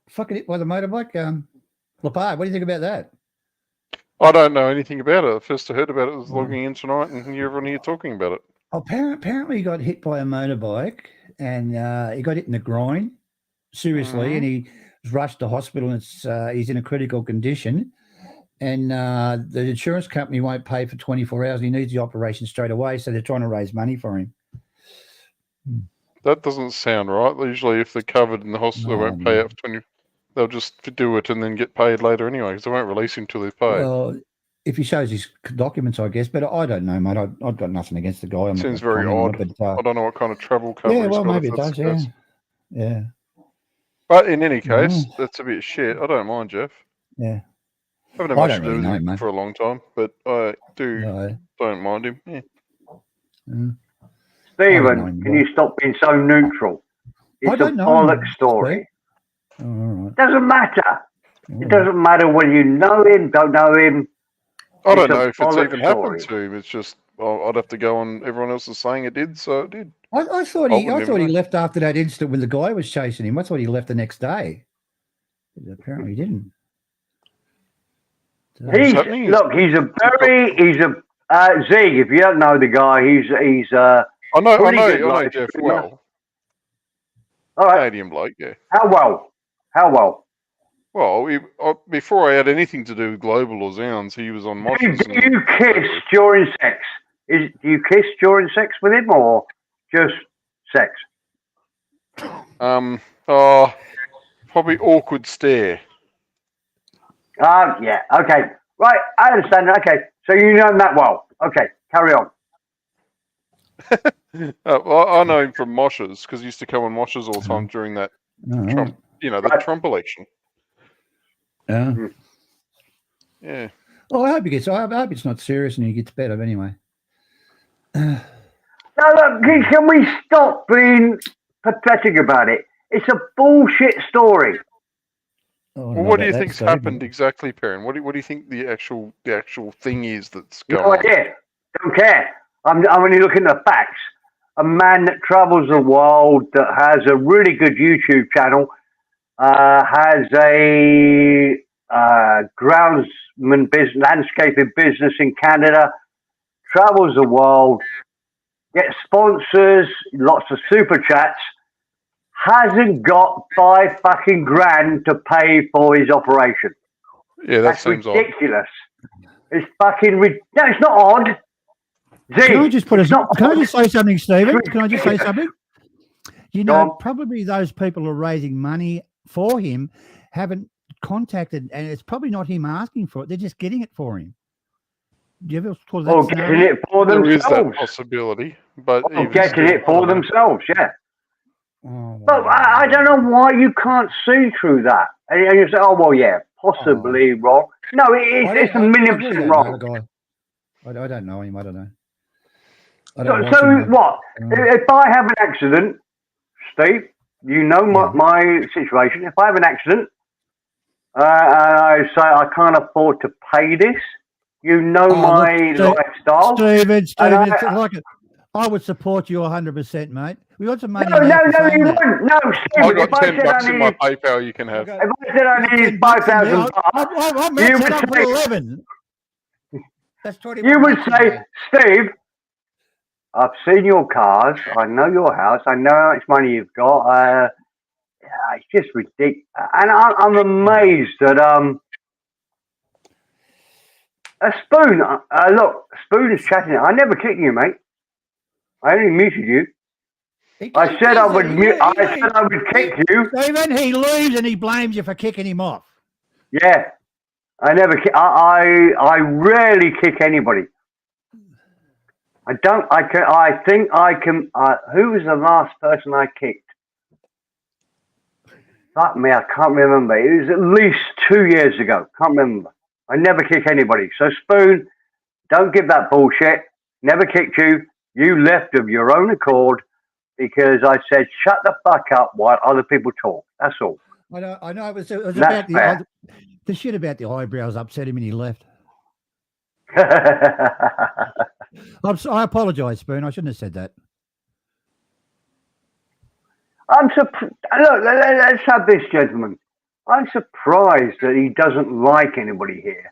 fucking hit by the motorbike. Lepard. What do you think about that? I don't know anything about it. The first I heard about it was logging in tonight and everyone here talking about it. Apparently, he got hit by a motorbike and he got hit in the groin seriously, and he was rushed to hospital. And he's in a critical condition, and the insurance company won't pay for 24 hours. He needs the operation straight away, so they're trying to raise money for him. That doesn't sound right. Usually, if they're covered in the hospital, they won't pay out for 20. They'll just do it and then get paid later anyway, because they won't release him till they're paid. Well, if he shows his documents, I guess, but I don't know, mate. I've got nothing against the guy. Seems very odd. But, I don't know what kind of travel cover yeah, he's well, got, maybe it does. Yeah. But in any case, that's a bit shit. I don't mind, Jeff. Yeah. I haven't had much to do with him for a long time, but I don't mind him. Yeah. Stephen, can you stop being so neutral? It's a bollocks story. Oh, all right. Doesn't matter. It doesn't matter whether you know him, don't know him. I don't know if it's even happened to him. It's just I'd have to go on. Everyone else is saying it did, so it did. I thought he left after that incident when the guy was chasing him. I thought he left the next day. But apparently, he didn't. He's a Zig. If you don't know the guy, he's I know Jeff well. All right. Canadian bloke, yeah. How well? Well, before I had anything to do with Global or Zounds, he was on Moshes. Do you kiss during sex? Do you kiss during sex with him or just sex? Probably awkward stare. Yeah. Okay. Right. I understand. Okay. So you know him that well. Okay. Carry on. Well, I know him from Moshes because he used to come on Moshes all the time during that Trump, the Trump election. Yeah. Yeah. Well, I hope he gets. I hope it's not serious and he gets better anyway. Now, look, can we stop being pathetic about it? It's a bullshit story. Well, what do you think's happened exactly, Perrin? What do you think the actual thing is that's going on? No idea. Don't care. I'm only looking at the facts. A man that travels the world, that has a really good YouTube channel, has a groundsman business, landscaping business in Canada, travels the world, gets sponsors, lots of super chats, hasn't got $5 fucking grand to pay for his operation. Yeah, that's ridiculous. Odd. It's fucking no, it's not odd. Can I just say something, Stephen? Can I just say something? You know, probably those people who are raising money for him haven't contacted, and it's probably not him asking for it. They're just getting it for him. Do you ever call that? Or getting it for themselves. There is that possibility, but getting it for themselves, yeah. But I don't know why you can't see through that. And you say, oh, well, yeah, possibly wrong. No, it's 1,000,000% wrong. I don't know him. I don't know. So what? If I have an accident, Steve, you know my situation. If I have an accident, and I say I can't afford to pay this, you know my lifestyle. Steven, I would support you 100%, mate. We got some money. No, you wouldn't. No, Steve. I've got $10 in my PayPal. You can have. If I said I needed $5,000, I matched it up with 11. That's 20. You would say, Steve, I've seen your cars. I know your house. I know how much money you've got. It's just ridiculous. And I'm amazed that a Spoon. Look, Spoon is chatting. I never kicked you, mate. I only muted you. I said I would kick you. Stephen, he leaves and he blames you for kicking him off. Yeah, I never. I rarely kick anybody. I don't. I think I can. Who was the last person I kicked? Fuck me, I can't remember. It was at least 2 years ago. Can't remember. I never kick anybody. So Spoon, don't give that bullshit. Never kicked you. You left of your own accord because I said, shut the fuck up while other people talk. That's all. I know. It was That's about the shit about the eyebrows upset him and he left. fair. I apologise, Spoon. I shouldn't have said that. I'm surprised. Look, let's have this, gentlemen. I'm surprised that he doesn't like anybody here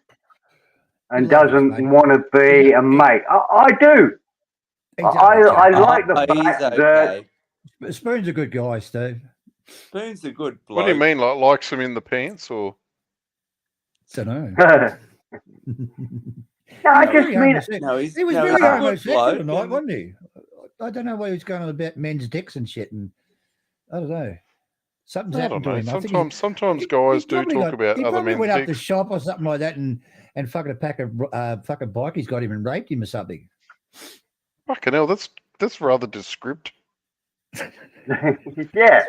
and doesn't want to be a mate. I do. I like the fact that Spoon's a good guy, Steve. Spoon's a good bloke. What do you mean, like likes him in the pants, or? Don't know. No, I just mean he was very homosexual tonight, wasn't he? I don't know why he was going on about men's dicks and shit, and I don't know. Something's happened to him. Sometimes guys do talk about other men's He went up the dicks. shop or something like that, and fucking a pack of fucking bikies got him and raped him or something. Fucking hell, that's rather descriptive. yeah,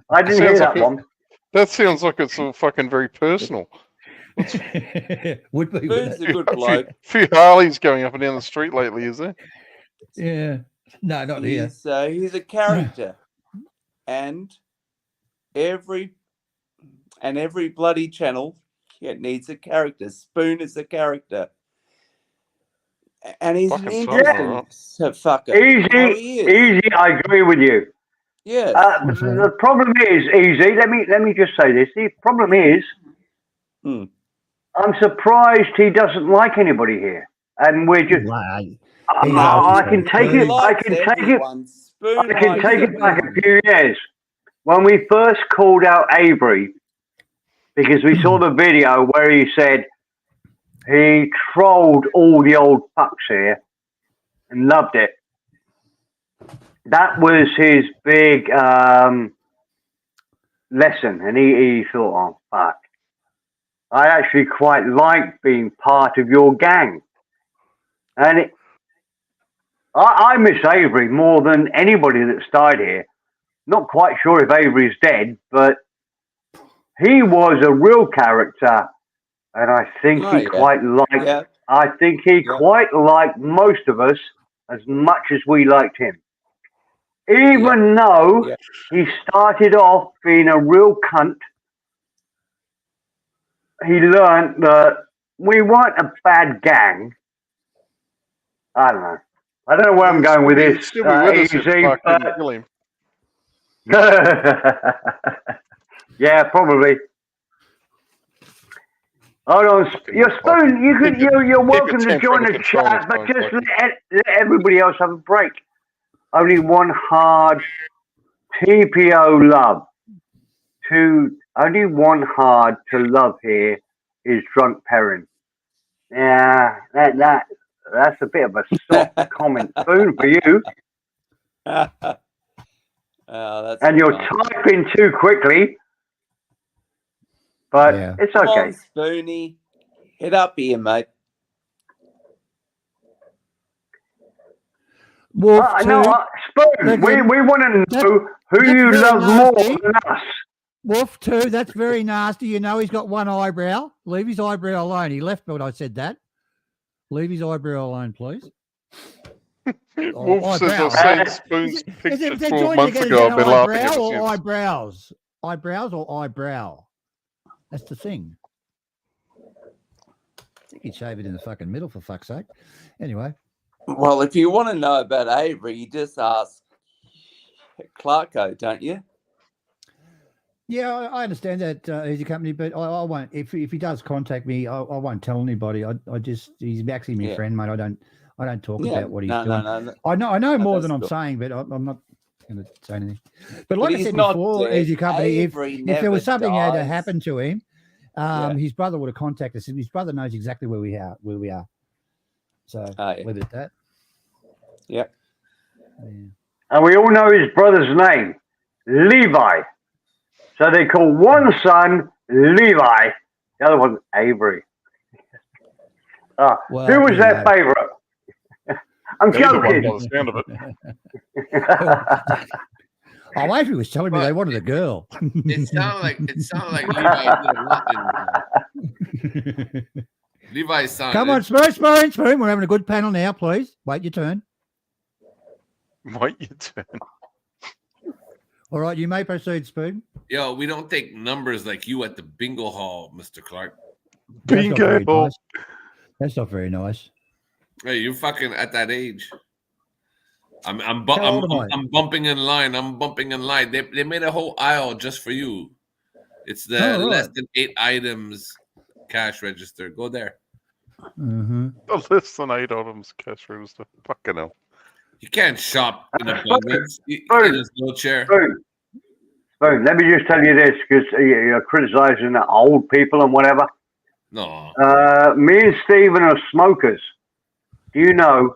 I didn't hear that one. That sounds like it's all fucking very personal. Would be. Spoon's a good bloke. Few Harleys going up and down the street lately, is there? Yeah. No, not here. He's a character, and every bloody channel needs a character. Spoon is a character, and he's an interesting fucker. Easy. I agree with you. Yes. The problem is easy. Let me just say this. The problem is, I'm surprised he doesn't like anybody here, and we're just. I can take it. I can take it. I can take it back a few years when we first called out Avery because we saw the video where he said he trolled all the old fucks here and loved it. That was his big lesson, and he thought, "Oh fuck, I actually quite like being part of your gang," and I miss Avery more than anybody that started here. Not quite sure if Avery's dead, but he was a real character, and I think he quite liked. Yeah. I think he quite liked most of us as much as we liked him. Even though he started off being a real cunt, he learned that we weren't a bad gang. I don't know. I don't know where I'm going with this. Easy, but... yeah, probably. Hold on, your Spoon. You're welcome to join the chat, but just let everybody else have a break. Only one hard TPO love. Only one hard to love here is Drunk Perrin. Yeah, that's a bit of a soft comment, Spoon, for you. And you're typing too quickly. But it's okay. Come on, Spoony. Head up here, mate. Spoon, we want to know who you love more than us. Wolf, too, that's very nasty. You know he's got one eyebrow. Leave his eyebrow alone. He left me when I said that. Leave his eyebrow alone, please. Wolf says I've seen Spoon's picture 12 months ago. I've been laughing ever since. Eyebrows? Eyebrows or eyebrow? That's the thing. I think he'd shave it in the fucking middle, for fuck's sake. Anyway. Well, if you want to know about Avery, you just ask Clarko, don't you? Yeah, I understand that he's a company, but I won't. If he does contact me, I won't tell anybody. He's actually my friend, mate. I don't talk about what he's doing. No. I know more than I'm saying, but I'm not going to say anything. But like I said before, Easy Company, if there was something that had happened to him, his brother would have contacted us, and his brother knows exactly where we are. So leave it at that. Yep. Yeah. And we all know his brother's name, Levi. So they call one son Levi, the other one Avery. Who was their favourite? I'm joking. By the sound of it. Oh, Avery was telling me they wanted a girl. It sounded like Levi did a lot in Levi sounded. Come on, Spoon. We're having a good panel now, please. Wait your turn. Wait your turn. All right, you may proceed, Spoon. Yo, we don't take numbers like you at the bingo hall, Mr. Clark. Bingo hall. Nice. That's not very nice. Hey, you're fucking at that age. I'm How old am I? bumping in line. They made a whole aisle just for you. It's the Oh, right. less than 8 items cash register. Go there. Mm-hmm. The less than 8 items cash register. Fucking hell. You can't shop in abundance. There's no chair. Spoon, let me just tell you this, because you're criticizing the old people and whatever. No. Me and Stephen are smokers. Do you know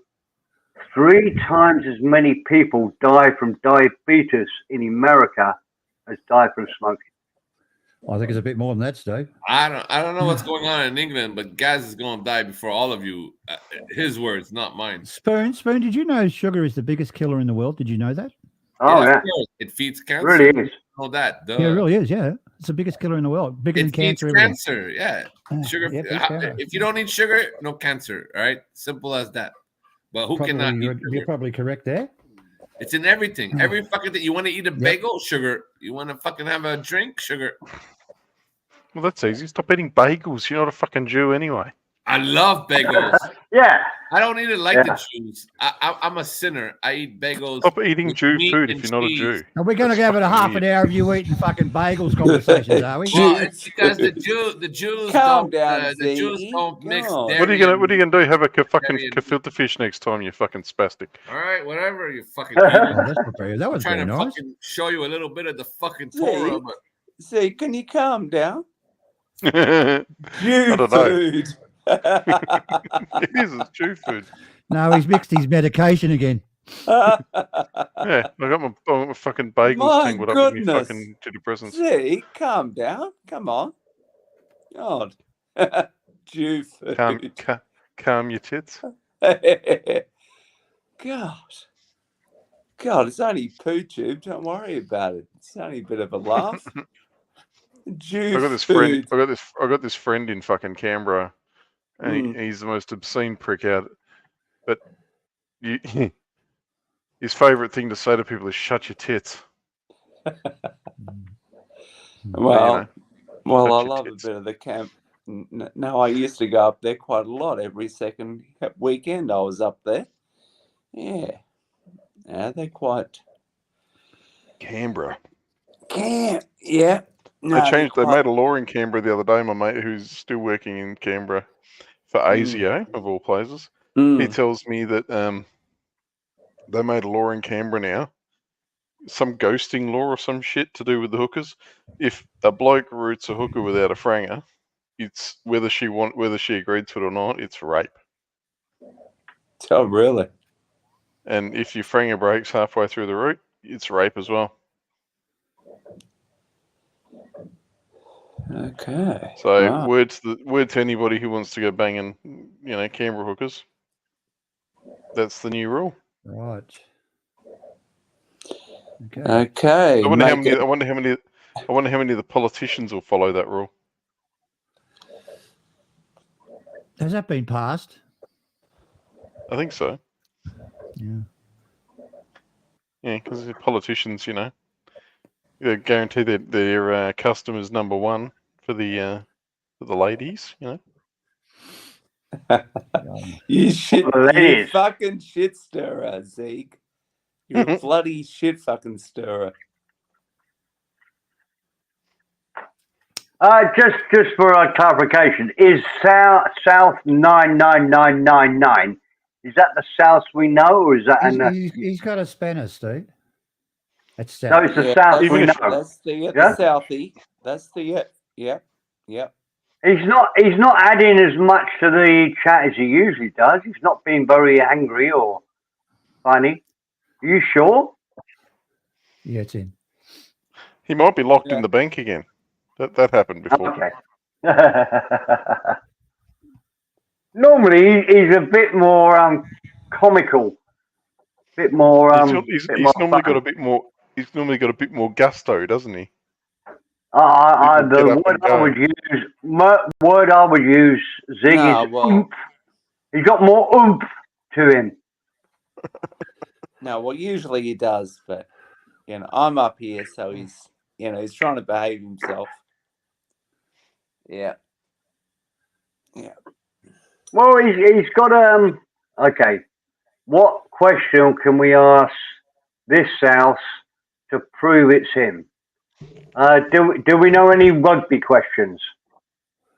3 times as many people die from diabetes in America as die from smoking? I think it's a bit more than that, Steve. I don't know what's going on in England, but Gaz is going to die before all of you. His words, not mine. Spoon, did you know sugar is the biggest killer in the world? Did you know that? Oh, yeah. Of course. It feeds cancer. Really is. Know that. Duh. Yeah, it really is, yeah. It's the biggest killer in the world. Bigger than It feeds cancer. everything. cancer. Yeah. Sugar. Yeah, it feeds cancer. If you don't eat sugar, no cancer. All right. Simple as that. But who cannot eat You're sugar? probably correct there. It's in everything. Every fucking thing. You want to eat a bagel? Sugar. You want to fucking have a drink? Sugar. Well, that's easy. Stop eating bagels. You're not a fucking Jew anyway. I love bagels. Yeah. I don't eat it like the Jews. I'm a sinner. I eat bagels. Stop eating with Jew meat food and if you're not a cheese. Jew. Are we going to have a half an hour of you eating fucking bagels conversations, are we? Well, it's because the Jews Calm don't. down, The Jews Ziggy. don't mix. God. Dairy What are you gonna do? Have a fucking Dairy and- gefilte fish next time, you fucking spastic. All right, whatever you fucking. Oh, that's not very, that I'm was trying very to nice. fucking show you a little bit of the fucking See? Torah, but See, can you calm down? I Jew don't know. food. It is. It's Jew food. No, he's mixed his medication again. Yeah, I got my fucking bagels My tangled up with me goodness. fucking antidepressants. See, calm down. Come on. God. Jew food. Calm your tits. God. God, it's only poo tube. Don't worry about it. It's only a bit of a laugh. Jew I got this food. friend. I got this friend in fucking Canberra, and he's the most obscene prick out. But his favourite thing to say to people is "shut your tits." Well, well, I Shut your love tits. a bit of the camp. No, I used to go up there quite a lot. Every second weekend I was up there. Yeah. Yeah, they're quite Canberra. camp. Yeah. No, They changed. They quite- made a law in Canberra the other day. My mate, who's still working in Canberra for ASIO of all places, he tells me that they made a law in Canberra now, some ghosting law or some shit to do with the hookers. If a bloke roots a hooker without a franger, it's whether she agreed to it or not, it's rape. Oh, really? And if your franger breaks halfway through the route, it's rape as well. Okay. So Wow. word to anybody who wants to go banging, Canberra hookers. That's the new rule. Right. Okay. Okay. I wonder how make many. it- I wonder how many of the politicians will follow that rule. Has that been passed? I think so. Yeah. Yeah, because the politicians, they guarantee that their customers number one for the ladies. You shit, Well, that you is. fucking shit stirrer, Zeke. You're a bloody shit fucking stirrer. Just for a clarification, is South 99999? Is that the South we know, or is that? He's got a spanner, Steve. That's No, South. it's the South we know. That's the Yeah? Southie. That's the yep. He's not adding as much to the chat as he usually does. He's not being very angry or funny. Are you sure? Yeah, it's in. He might be locked in the bank again. That happened before. Okay. Normally, he's a bit more comical, bit more. He's bit normally more got fun. a bit more. he's normally got a bit more gusto, doesn't he? The word I would use, Zig, No, is well- oomph. He's got more oomph to him. No, well, usually he does, but I'm up here, so he's he's trying to behave himself. Yeah. Yeah. Well, he's got okay. What question can we ask this South to prove it's him? Do we know any rugby questions?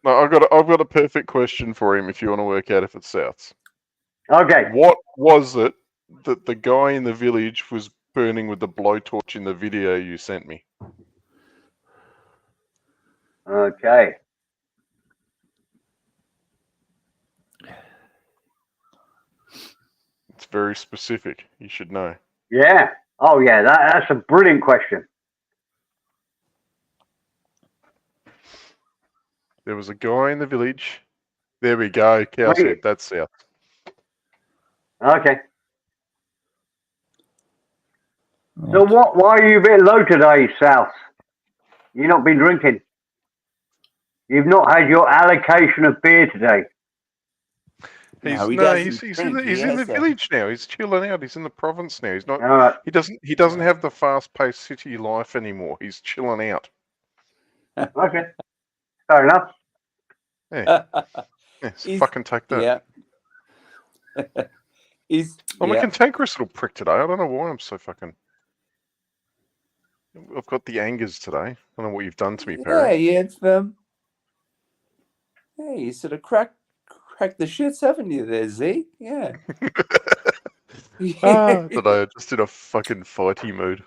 No, I've got a perfect question for him if you want to work out if it's Souths. Okay. What was it that the guy in the village was burning with the blowtorch in the video you sent me? Okay. It's very specific. You should know. Yeah. Oh, yeah. That's a brilliant question. There was a guy in the village. There we go. Cowshead. That's South. Okay. So why are you a bit low today, South? You've not been drinking. You've not had your allocation of beer today. He's in the village now. He's chilling out. He's in the province now. He's not. Right. He doesn't have the fast-paced city life anymore. He's chilling out. Okay. Fair enough. Yeah. Fucking take that. Yeah. I'm a cantankerous little prick today. I don't know why I'm so fucking. I've got the angers today. I don't know what you've done to me, Perry. Yeah, it's you sort of cracked the shits, haven't you, there, Zeke? Yeah. Today I'm just in a fucking fighty mood.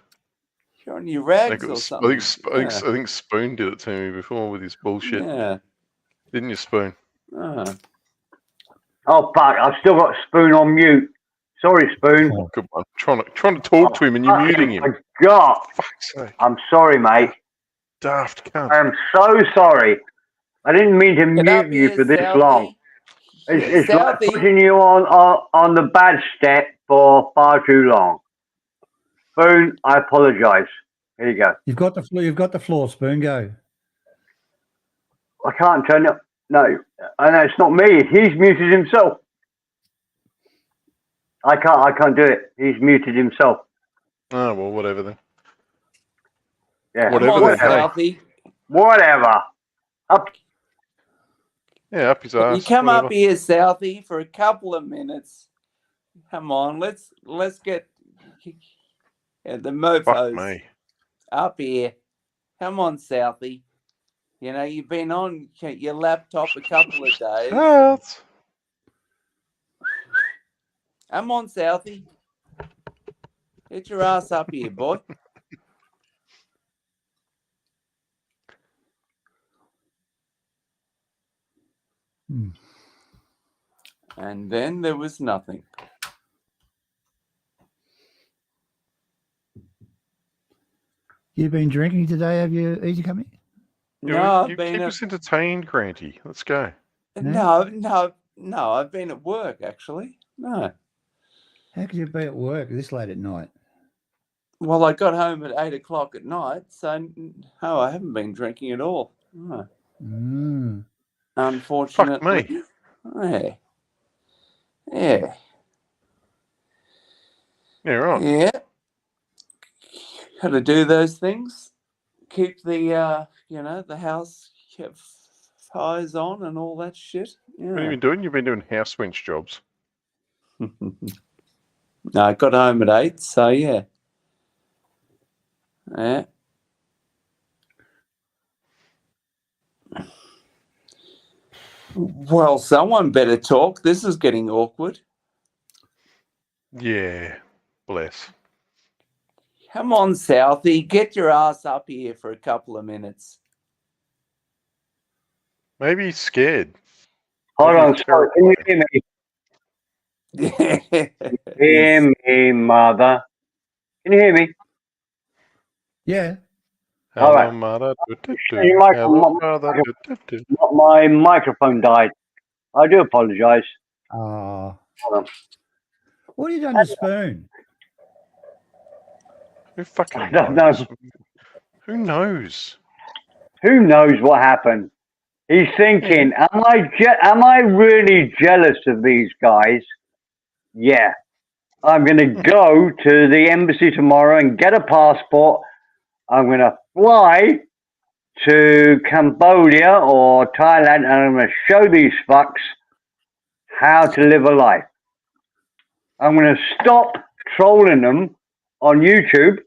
You're on your rags or something. I think Spoon did it to me before with his bullshit. Yeah. Didn't you, Spoon? Oh, fuck. I've still got Spoon on mute. Sorry, Spoon. Oh, good one. Trying to talk to him and you're muting him. God. Fuck's sake. I'm sorry, mate. Daft cunt. I'm so sorry. I didn't mean to mute you for this long. It's like putting you on the bad step for far too long. Spoon, I apologise. Here you go. You've got the floor, Spoon. Go. I can't turn it. No, and it's not me. He's muted himself. I can't do it. He's muted himself. Oh well, whatever then. Yeah, whatever. Up. Yeah, up his ass. You come up here, Southie, for a couple of minutes. Come on, let's get the mofos up here. Come on, Southie. You've been on your laptop a couple of days. Come on, Southie. Get your ass up here, boy. And then there was nothing. You've been drinking today, have you, Easy Company? No, you keep us entertained, Granty. Let's go. No, I've been at work, actually. No. How could you be at work this late at night? Well, I got home at 8 o'clock at night, so no, I haven't been drinking at all. No. Unfortunately. Fuck me. Yeah. Yeah. Yeah, right. Yeah. Got to do those things. Keep the, the house fires on and all that shit. Yeah. What have you been doing? You've been doing house wench jobs. No, I got home at 8, so yeah. Yeah. Well, someone better talk. This is getting awkward. Yeah, bless. Come on, Southie. Get your ass up here for a couple of minutes. Maybe he's scared. Hold on, sorry. Can you hear me? Hear me, mother. Can you hear me? Yeah. All right. My microphone died. I do apologise. Oh. What have you done to Spoon? Who fucking I don't know. Who knows? Who knows what happened? He's thinking, am I really jealous of these guys? Yeah. I'm going to go to the embassy tomorrow and get a passport. I'm going to fly to Cambodia or Thailand and I'm going to show these fucks how to live a life. I'm going to stop trolling them on YouTube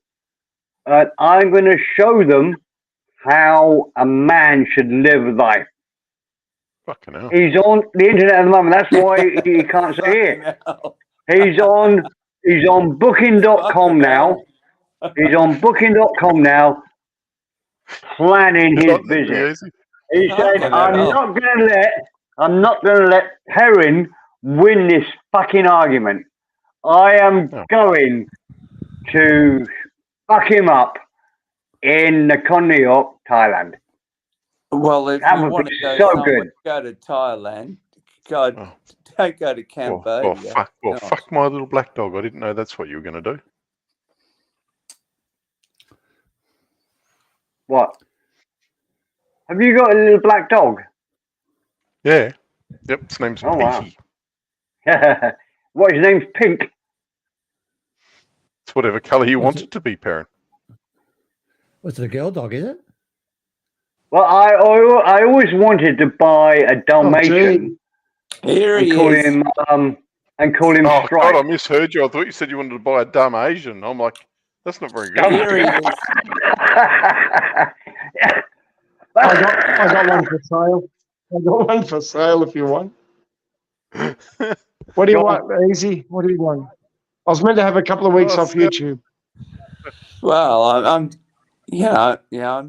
and I'm going to show them how a man should live life. Fucking hell. He's on the internet at the moment. That's why he can't say it. He's on booking.com now. He's on booking.com now, planning his visit. He said, I'm not going to let Perrin win this fucking argument. I am going to fuck him up in Nakhon, Thailand. Well, if That you would want be to go so somewhere, good. go to Thailand. Don't go to Cambodia. Fuck my little black dog. I didn't know that's what you were going to do. What? Have you got a little black dog? Yeah. Yep, his name's Pinky. Wow. What, his name's Pink? It's whatever colour you want it to be, Perrin. What's it, a girl dog, is it? Well, I always wanted to buy a Dalmatian Here and he call is. him Oh, Stripe. God, I misheard you. I thought you said you wanted to buy a dumb Asian. I'm like, that's not very good. Here he is. I got one for sale. I got one for sale if you want. What do you want, Easy? What do you want? I was meant to have a couple of weeks off YouTube. Well, I'm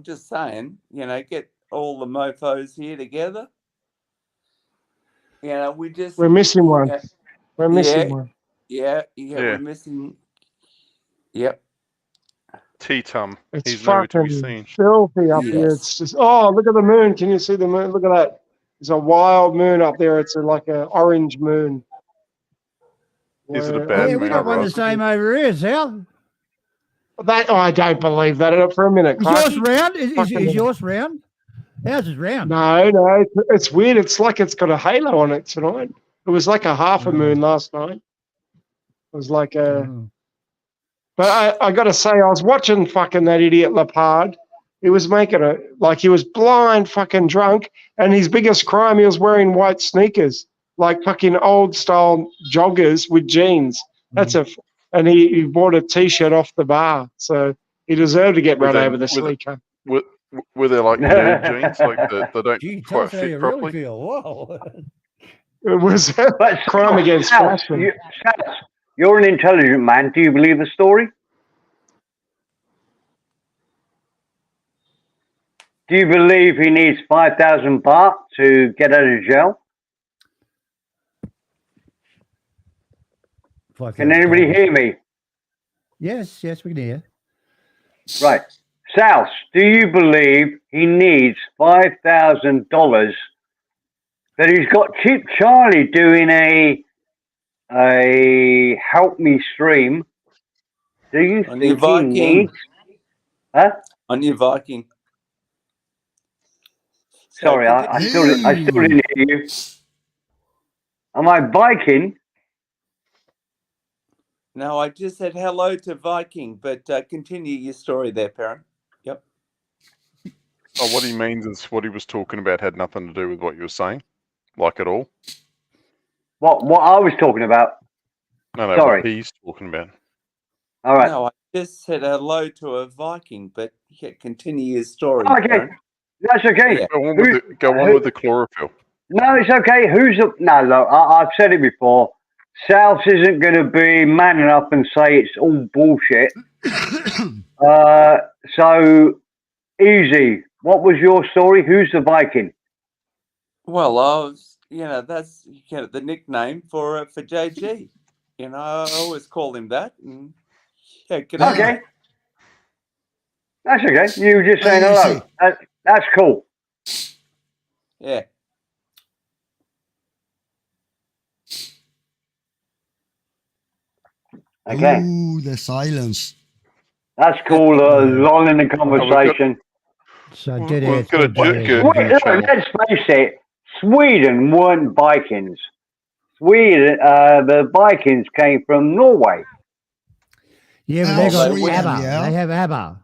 just saying, get all the mofos here together. We're missing one. We're missing one. Yeah, we're missing. Yep. T-Tum. It's He's nowhere to be fucking seen. filthy up here. It's just, look at the moon. Can you see the moon? Look at that. There's a wild moon up there. It's like an orange moon. Is it a bad Yeah, we got one the same over here, Sal. I don't believe that for a minute. Is yours round? Is yours round? Ours is round. No, it's weird. It's like it's got a halo on it tonight. It was like a half a moon last night. It was like a... But I got to say, I was watching fucking that idiot Lepard. He was making he was blind fucking drunk, and his biggest crime, he was wearing white sneakers, like fucking old style joggers with jeans. And he bought a t-shirt off the bar, so he deserved to get run over the sleeker. Were they like nerd jeans, like they don't quite fit properly? Really feel. Whoa. It was crime against fashion. You're an intelligent man. Do you believe the story? Do you believe he needs 5,000 baht to get out of jail? Can anybody hear me? Yes, we can hear. Right. South, do you believe he needs $5,000 that he's got Cheap Charlie doing a help me stream? Do you On think your Viking. he needs... Huh? On your Viking. Sorry, I still didn't hear you. Am I Viking? No, I just said hello to Viking, but continue your story there, Perrin. Yep. Oh, what he means is what he was talking about had nothing to do with what you were saying, like at all. What I was talking about? No, sorry. What he's talking about. All right. No, I just said hello to a Viking, but continue your story. Oh, okay, Perrin. that's okay. Yeah. Go on with the chlorophyll. No, it's okay. No, look, I've said it before. South isn't going to be man enough and say it's all bullshit. So, Easy, what was your story? Who's the Viking? Well, I was, that's the nickname for JG. I always call him that. And, okay. That's okay. You were just saying hello. That's cool. Yeah. Okay. Ooh, the silence. That's called lull in the conversation. So We've dead air. got a dead air. jerk Wait, look, let's face it, Sweden weren't Vikings. Sweden, the Vikings came from Norway. Yeah, but Oh, they got Sweden, ABBA. yeah. They have ABBA.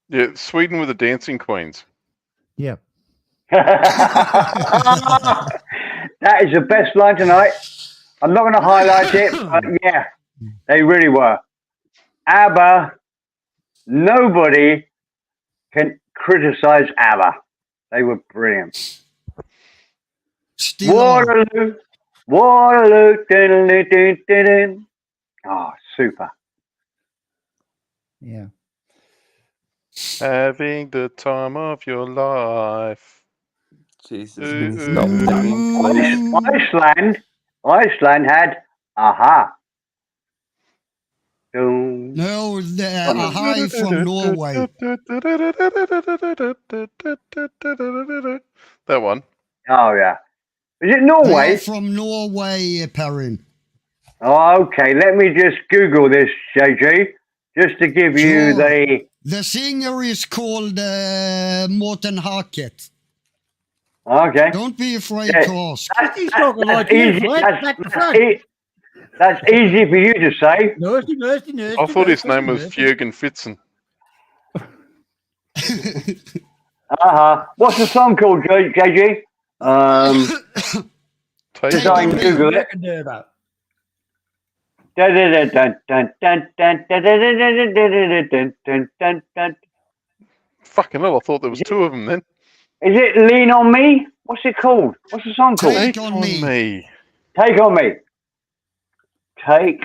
Yeah, Sweden with the dancing queens. Yep. That is the best line tonight. I'm not going to highlight it, but yeah, they really were. ABBA, nobody can criticize ABBA. They were brilliant. Still on. Waterloo, Waterloo, diddle-dee-dee-dee-dee. Oh, super. Yeah. Having the time of your life. Jesus, Ooh, can you ooh, stop ooh. singing, please? Iceland had Aha. Dun. No, the Aha is from Norway. That one. Oh, yeah. Is it They Norway? are from Norway, Perrin. Oh, okay. Let me just Google this, JG, just to give you Sure. the. The singer is called Morten Harket. Okay. Don't be afraid Yeah. to ask. He's talking That's like you, easy. Fred. That's, Back to that's, front. that's easy for you to say. Nursey, nursey, nursey. I thought his name was nursey. Fjörgen Fitzen. What's the song called, JG? Just so I can Google it. Fucking hell, I thought there was two of them then. Is it Lean on Me? What's it called? What's the song called? Take on me. Take on me. Take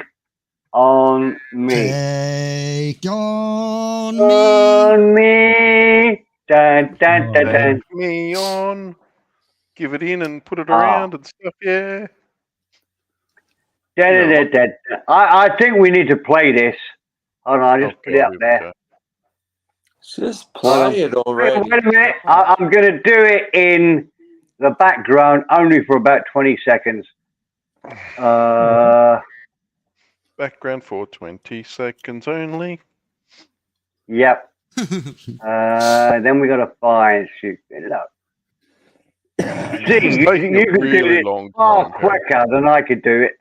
on me. Take on me. On me. Dun, dun, dun, dun. Take me on. Give it in and put it Oh. around and stuff, yeah. Da, da, da, da, da. I think we need to play this. Hold on, I'll just put it up there. Just play it already. Wait a minute. I'm going to do it in the background only for about 20 seconds. Background for 20 seconds only. Yep. Then we got to find shoot it up. See, It's you taking a can do really it long far time, quicker than I could do it.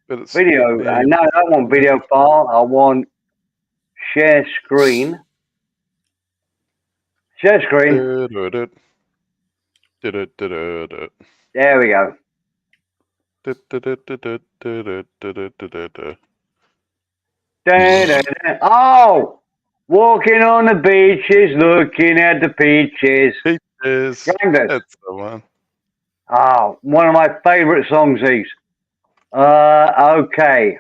But it's Video. yeah. No, I don't want video file. I want share screen. Share screen. There we go. Oh! Walking on the beaches, looking at the peaches. Peaches. Youngest. That's the one. Oh, one of my favourite songs, these. Okay.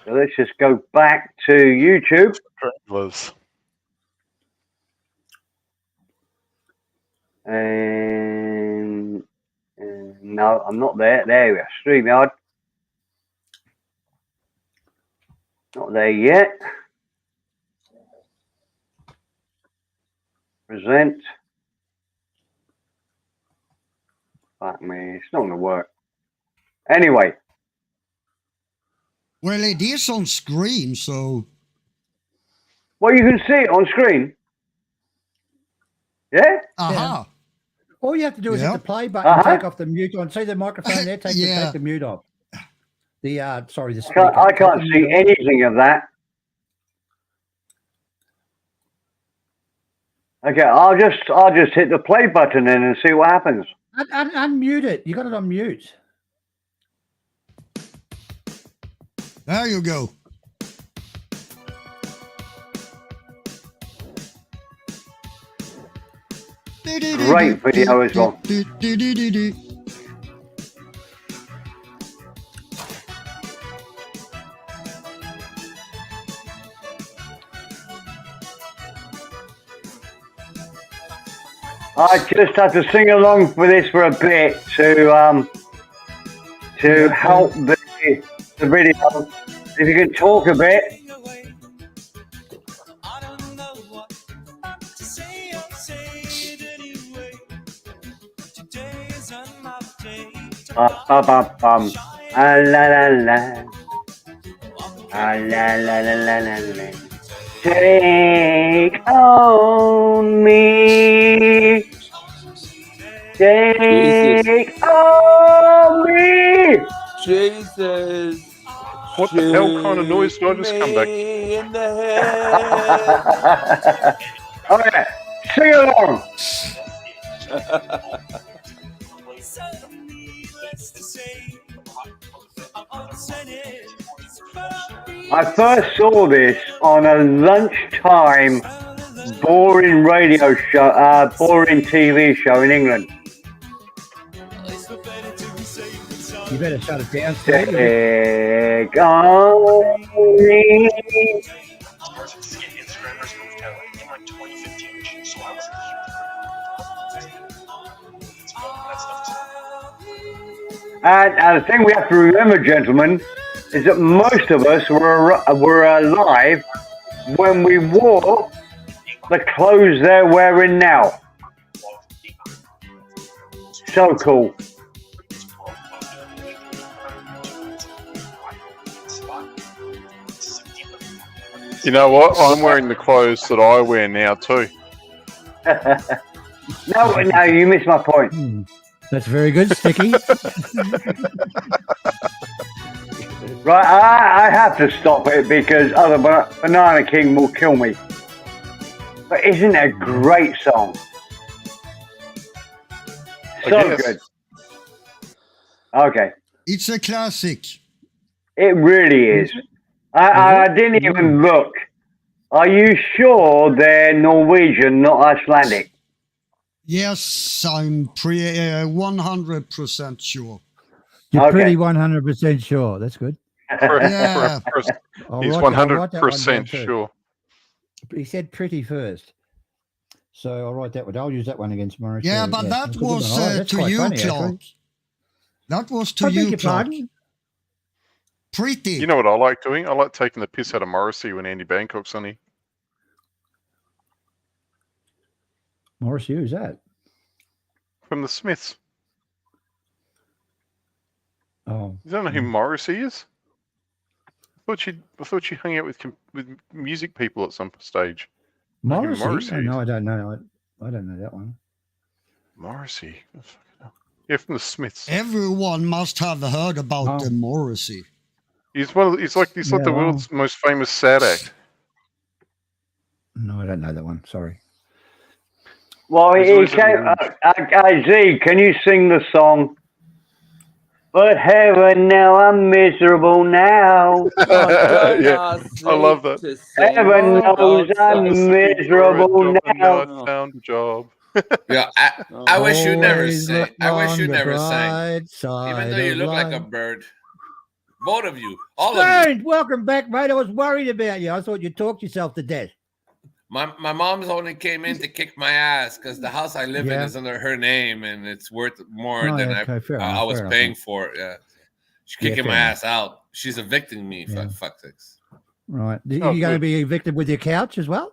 So let's just go back to YouTube. Travelers. And no, I'm not there. There we are. StreamYard. Not there yet. Present. Fuck me, it's not going to work. Anyway. Well, it is on screen, so. Well, you can see it on screen. Yeah? Aha. All you have to do is Yeah. hit the play button, and take off the mute on. See the microphone there? Take Yeah. the mute off. The sorry, the I speaker. can't, I can't Take the see mute off. anything of that. Okay, I'll just hit the play button then and see what happens. Unmute it. You got it on mute. There you go. Great video as well. I just had to sing along for this for a bit to help the video. If you can talk a bit. La la la. La la la la la la la. Take on me. Take on me. Jesus. What the hell kind of noise did I just come back? In the head. Oh yeah, sing along. I first saw this on a lunchtime boring radio show, boring TV show in England. You better shut it down, Steve. Take on me. And the thing we have to remember, gentlemen, is that most of us were alive when we wore the clothes they're wearing now. So cool. You know what? I'm wearing the clothes that I wear now too. No, you missed my point. That's very good, Sticky. Right, I have to stop it because other Banana King will kill me. But isn't it a great song? So good. Okay. It's a classic. It really is. I didn't even look. Are you sure they're Norwegian, not Icelandic? Yes, I'm 100% sure. You're pretty 100% sure. That's good. Yeah. He's 100% sure. He said pretty first. So I'll write that one. I'll use that one against Morris. Yeah, but that was to you, Clark. That was to you, Clark. Pretty. You know what I like doing? I like taking the piss out of Morrissey when Andy Bangkok's on here. Morrissey, who's that? From the Smiths. Oh. You don't know who Morrissey is? I thought you hung out with music people at some stage. Morrissey? No, I don't know. I don't know that one. Morrissey. Yeah, from the Smiths. Everyone must have heard about the Morrissey. He's like the world's most famous sad act. No, I don't know that one. Sorry. Well, he came. Z, can you sing the song? But heaven, now I'm miserable now. Yeah, I love that. Heaven knows I'm miserable now. I found a job. Yeah, I wish you never sang. I wish you never sang. Even though you look like a bird. Both of you. All of you. Welcome back, mate. I was worried about you. I thought you talked yourself to death. My mom's only came in to kick my ass because the house I live in is under her name and it's worth more than I was paying for it. Yeah, she's kicking my ass out. She's evicting me. Fuck this. Right, you going to be evicted with your couch as well?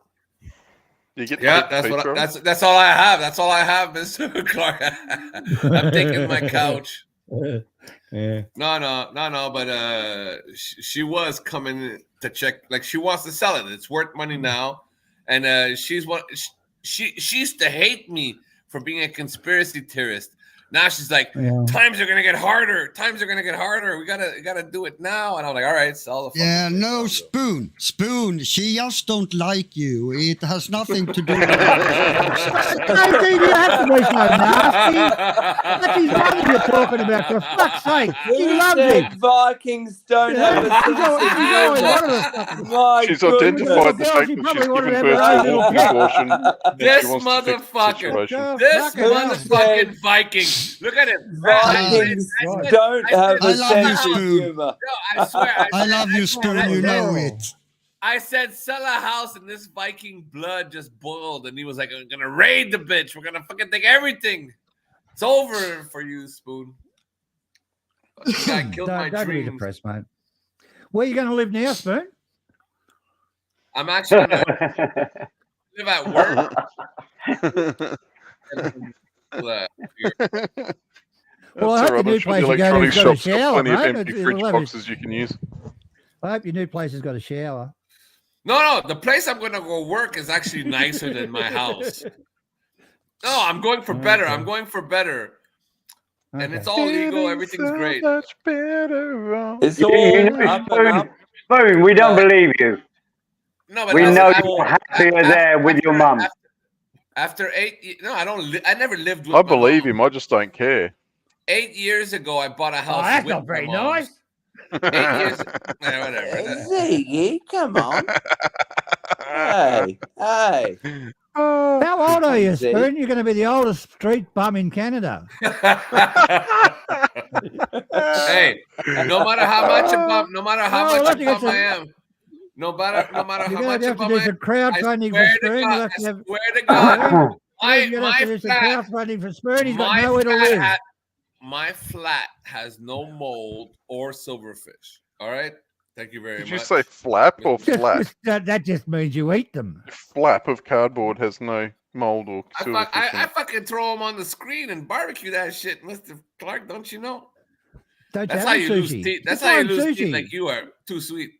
That's all I have. That's all I have, Mr. Clark. I'm taking my couch. Yeah. No. But she was coming to check. Like she wants to sell it. It's worth money now. And she used to hate me for being a conspiracy theorist. Now she's like, times are gonna get harder. Times are gonna get harder. We gotta do it now. And I'm like, all right, sell the. Yeah, no, Spoon. She just don't like you. It has nothing to do with it. I think you have to be so nasty. What's his mother you're talking about? For fuck's sake, she loves it. Vikings don't have a She's identified the fact that she's given birth to a wolf abortion. This motherfucker. This motherfucking Viking. Look at him. Vikings don't have a sense of humor. No, I swear. I love you, Spoon. You know it. I said, sell a house, and this Viking blood just boiled, and he was like, "I'm gonna raid the bitch. We're gonna fucking take everything. It's over for you, Spoon." I killed my Don't be dreams. depressed, mate. Where are you going to live now, Spoon? I'm actually gonna live at work. Well, I hope the new place you go to has got a shower, plenty of mate. empty fridge boxes you can use. I hope your new place has got a shower. No, the place I'm gonna go work is actually nicer than my house. No, I'm going for better. I'm going for better. And it's all legal. Everything's great. Much better. It's all up and up. Spoon, we don't believe you. No, but We listen, know after- you're happier there with your mum. After 8 years, no, I don't. I never lived with. I my believe mom. him. I just don't care. 8 years ago, I bought a house. Oh, that's with not very my mom. nice. 8 years. Whatever. Ziggy, come on. Hey. How old are you, Zeke. Spoon? You're going to be the oldest street bum in Canada. Hey, no matter how much a bum, no matter how Oh, much look, a it's bum a- I am, no matter You're how going much to a have to bum do I some am, crowdfunding for I Spoon. You'll have to have, swear to God, you're going to have to my do some flat, crowdfunding for Spoon. He's got my nowhere to flat live. my flat has no mold or silverfish. All right, thank you very Did much. you say flap or flat? That just means you eat them. Flap of cardboard has no mold or silverfish in I it. fucking throw them on the screen and barbecue that shit, Mr. Clark. Don't you know? Don't That's you how have you lose sushi? teeth. That's Just how you have lose teeth sushi. like you are. Too sweet.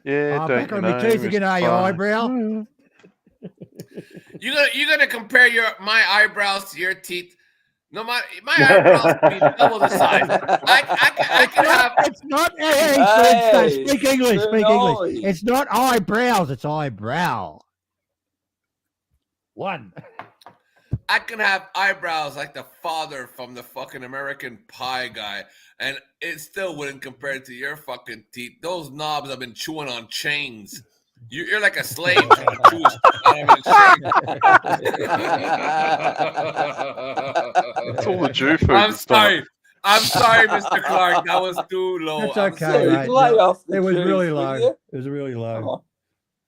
Yeah, don't Back you on know, my teeth again, are you, Mr. eyebrow? You're gonna compare my eyebrows to your teeth. No matter my eyebrows be double the size. I can have. It's not. Hey, Hey, speak English. Speak Spoon, English. It's not eyebrows. It's eyebrow. One. I can have eyebrows like the father from the fucking American Pie guy, and it still wouldn't compare to your fucking teeth. Those knobs have been chewing on chains. You're like a slave trying to chew It's all the Jew food. I'm that's done it. sorry. I'm sorry, Mr. Clark. That was too low. That's I'm okay, sorry. mate. Lay off the It was juice, really will low. you? It was really low. Oh.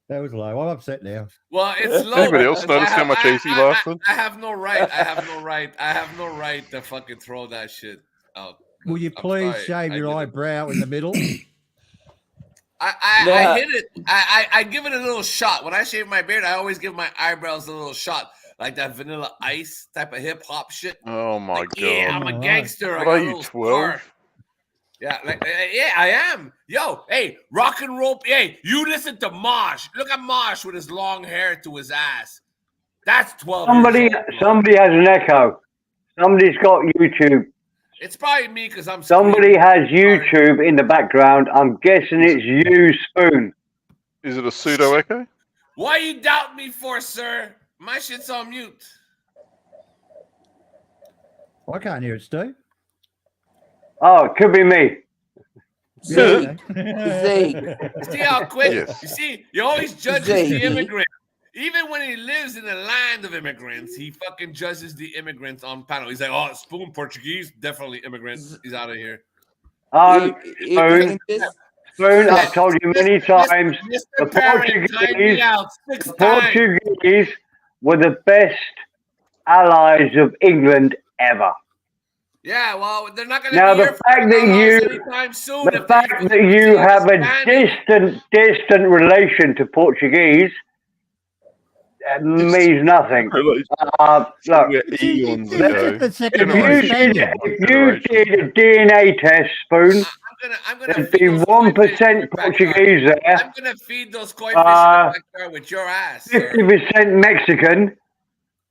That was low. I'm upset now. Well, it's low. Anybody else because notice how much easy lasted? I have no right. I have no right to fucking throw that shit out. Will you I'm please sorry. shave I your did it. eyebrow in the middle? I hit it. I give it a little shot. When I shave my beard, I always give my eyebrows a little shot, like that Vanilla Ice type of hip hop shit. Oh my god! Yeah, I'm a gangster. I What got are a you, little 12? scar. Yeah, yeah, I am. Yo, hey, rock and roll. Hey, you listen to Mosh. Look at Mosh with his long hair to his ass. That's 12 years old. Somebody has an echo. Somebody's got YouTube. It's probably me because I'm Somebody has YouTube in the background. I'm guessing it's you, Spoon. Is it a pseudo echo? Why you doubt me for, sir? My shit's on mute. I can't hear it, Steve. Oh, it could be me. Zeke. See how quick? Yes. You see, he always judges the immigrant. Even when he lives in the land of immigrants, he fucking judges the immigrants on panel. He's like, oh, Spoon, Portuguese, definitely immigrant. He's out of here. Spoon, I've told you many times, the Portuguese were the best allies of England ever. Yeah, well, they're not going to Now be the here fact that anytime soon. the fact that you have a distant relation to Portuguese means nothing. Look, if you did a DNA test, Spoon, there'd be 1% Portuguese there. I'm going to feed those koi fish in the backyard with your ass. 50% Mexican,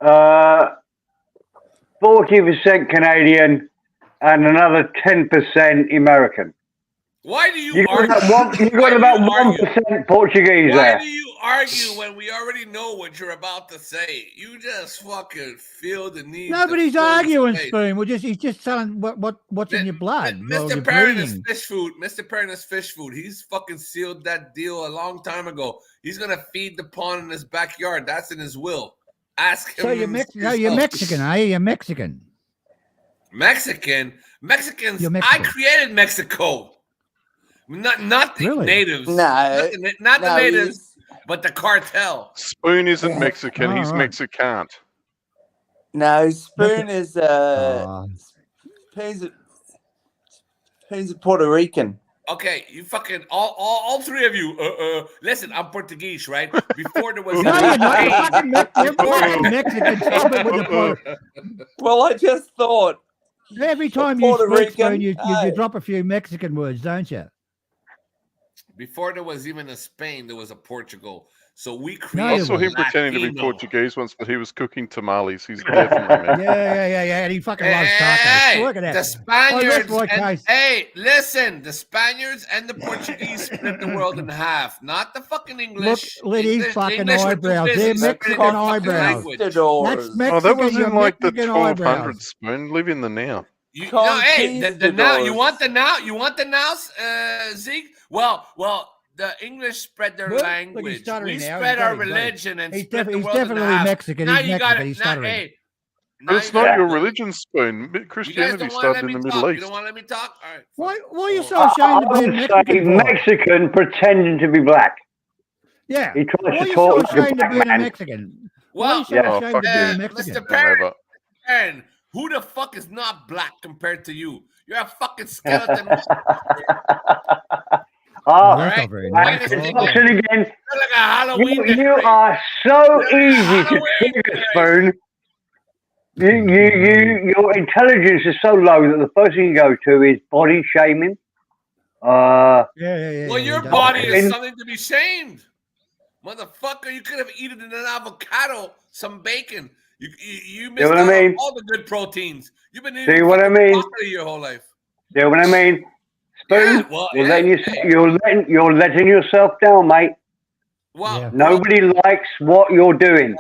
40% Canadian, and another 10% American. Why do you You argue? got about 1% Portuguese Why there. do you argue when we already know what you're about to say? You just fucking feel the need. Nobody's to fill arguing, space. Spoon. He's just telling what's in your blood. Well, Mr. you're Perrin is breathing. fish food. Mr. Perrin is fish food. He's fucking sealed that deal a long time ago. He's gonna feed the pond in his backyard. That's in his will. Ask him. So you're yourself. Mexican, are you? You're Mexican. Mexicans. You're I Mexican. created Mexico. Not the Really? natives. No, not the no, natives, but the cartel. Spoon isn't Mexican. Oh, He's right. Mexicant. No, Spoon is Spoon's a Puerto Rican. Okay, you fucking all three of you. Listen, I'm Portuguese, right? Before there was No, you're not. You're fucking Mexican. Stop it with the Puerto- Well, I just thought Every time you Puerto speak, Rican, Spoon, you hey. drop a few Mexican words, don't you? Before there was even a Spain, there was a Portugal. So we I created. saw him pretending to be Portuguese once, but he was cooking tamales. He's definitely Yeah. And he fucking loves tacos. Hey, Look at that. the Spaniards. my and, case. hey, listen, the Spaniards and the Portuguese split the world in half. Not the fucking English. Look at his English- fucking English were too eyebrows. busy They're spreading Mexican their fucking eyebrows. language. That's Oh, Mexican. that was your in like the Mexican 1200s. eyebrows. Spoon, live in the now. Hey, the now. You want the now? You want the now, Zeke? Well, the English spread their Look, language. he's stuttering We now. spread He's our got it. religion and He's split the he's world in definitely half. Mexican. Now He's you got Mexican. it. He's Now, stuttering. hey, But it's not your religion, Spoon. you guys Christianity don't want to let started me in the talk. Middle You East. don't want to let me talk. All right. Why are you so ashamed of I being would say Mexican? for? Mexican pretending to be black. Yeah. He tries Why are to you so talk like a ashamed of black being a man. Mexican? Why are Well, you so Yeah. ashamed of being a Mexican? Mr. Perrin, who the fuck is not black compared to you? You're a fucking skeleton. Oh, that's not very nice. listen again. You're like a Halloween You are so easy to trigger, Spoon. Your intelligence is so low that the first thing you go to is body shaming. Yeah. Well, your body is something to be shamed. Motherfucker, you could have eaten an avocado, some bacon. You missed what out I mean? on all the good proteins. You've been eating See what I mean? broccoli your whole life. See what I mean? Spoon, Yeah, you're letting yourself down, mate. Well, Nobody likes what you're doing.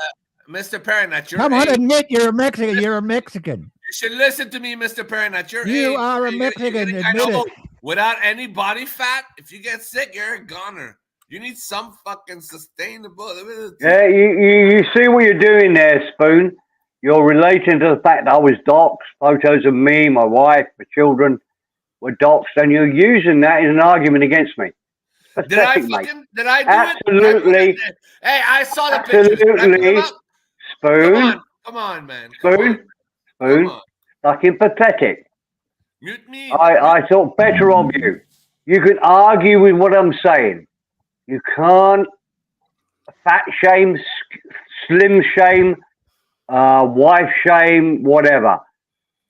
Mr. Perrin, at your Come on, age, admit you're a Mexican. You're a Mexican. you should listen to me, Mr. Perrin. At your age, You are a you're Mexican. I Admit know, it. without any body fat, if you get sick, you're a goner. You need some fucking sustainable. Yeah, you see what you're doing there, Spoon. You're relating to the fact that I was doxxed. Photos of me, my wife, my children were doxxed, and you're using that as an argument against me. Did I do Absolutely. it? Hey, I saw the pictures. Did I put them Absolutely. up? Spoon. Come on, man. Spoon. Fucking pathetic. Mute me. I thought better of you. You can argue with what I'm saying. You can't fat shame, slim shame, wife shame, whatever.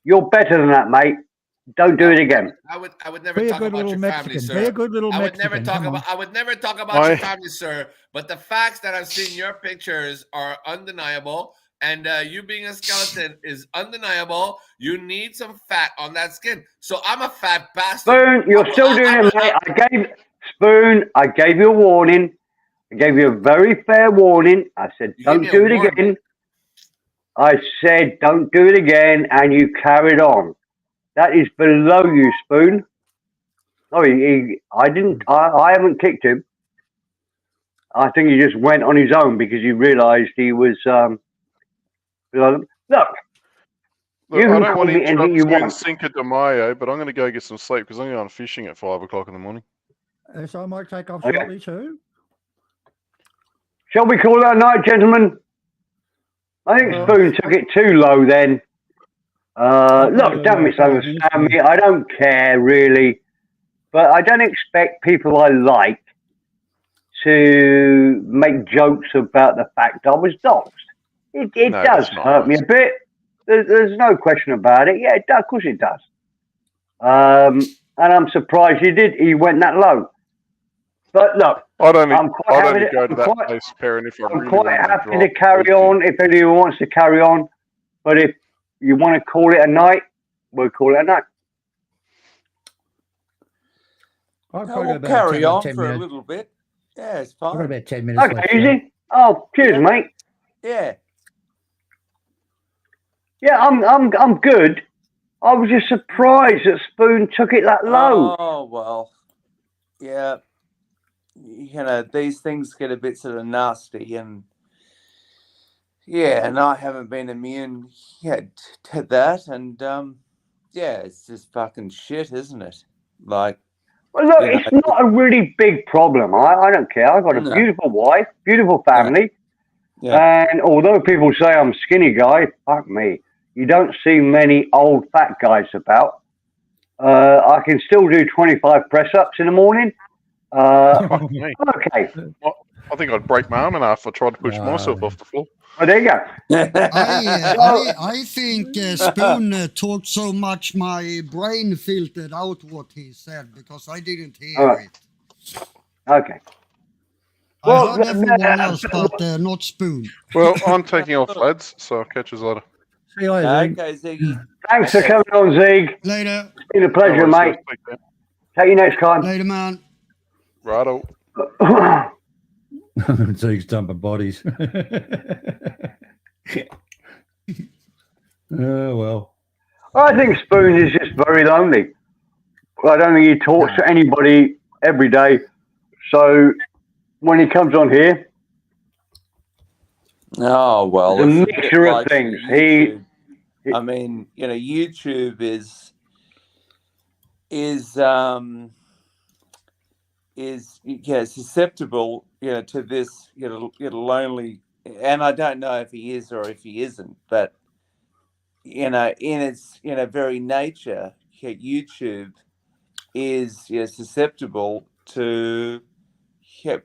You're better than that, mate. Don't do it again. I would never Be a talk good about little your family, Mexican. sir. Be a good little I would Mexican. never talk Come on. about. I would never talk about your family, sir. But the facts that I've seen your pictures are undeniable, and you being a skeleton is undeniable. You need some fat on that skin. So I'm a fat bastard. Spoon, you're still doing it, mate. I gave you a warning. I gave you a very fair warning. I said, don't do it again. I said, don't do it again, and you carried on. That is below you, Spoon. No, I haven't kicked him. I think he just went on his own because he realised he was. Look, you I can don't call want to me anything you interrupt want. Cinco de Mayo, but I'm going to go get some sleep because I'm going fishing at 5 o'clock in the morning. So I might take off Okay. shortly too. Shall we call that a night, gentlemen? I think Spoon took it too low then. Look, don't misunderstand me. I don't care really, but I don't expect people I like to make jokes about the fact I was doxxed. It No, does that's not hurt me a bit. There's no question about it. Yeah, it does. Of course it does. And I'm surprised he went that low. But look, I'd only happy go to I'm that quite- place, Perrin, if I I'm really quite wanted happy drop. to carry on if anyone wants to carry on. But if you want to call it a night, we'll call it a night. I'll probably We'll go about carry 10 on 10 for a minutes. little bit. Yeah, it's I've got fine. about 10 minutes Okay, left. easy. Oh, cheers, mate. Yeah. Oh, Yeah, I'm good. I was just surprised that Spoon took it that low. Oh, well. Yeah. You know, these things get a bit sort of nasty, and yeah, and I haven't been immune yet to that, and yeah, it's just fucking shit, isn't it? Like, Well, look, you know, it's not a really big problem. I don't care. I've got a No. beautiful wife, beautiful family. yeah. And although people say I'm skinny guy, fuck me. You don't see many old fat guys about. I can still do 25 press-ups in the morning. Fuck me. Okay. I think I'd break my arm in half if I tried to push myself off the floor. Oh, there you go. I think Spoon talked so much my brain filtered out what he said because I didn't hear All right. it. Okay. I heard everyone else but not Spoon. Well, I'm taking off, lads, so I'll catch you later. See you later. Okay, Ziggy. Thanks for coming on, Zig. Later. It's been a pleasure, No worries, mate. guys. Take care. Take you next time. Later, man. Righto. Zeke's dumping bodies. Oh, well. I think Spoon is just very lonely. I don't think he talks to anybody every day. So when he comes on here, Oh well, it's a it's bit mixture of like things. YouTube. I mean, YouTube is susceptible, to this, lonely. And I don't know if he is or if he isn't, but in its very nature, YouTube is susceptible to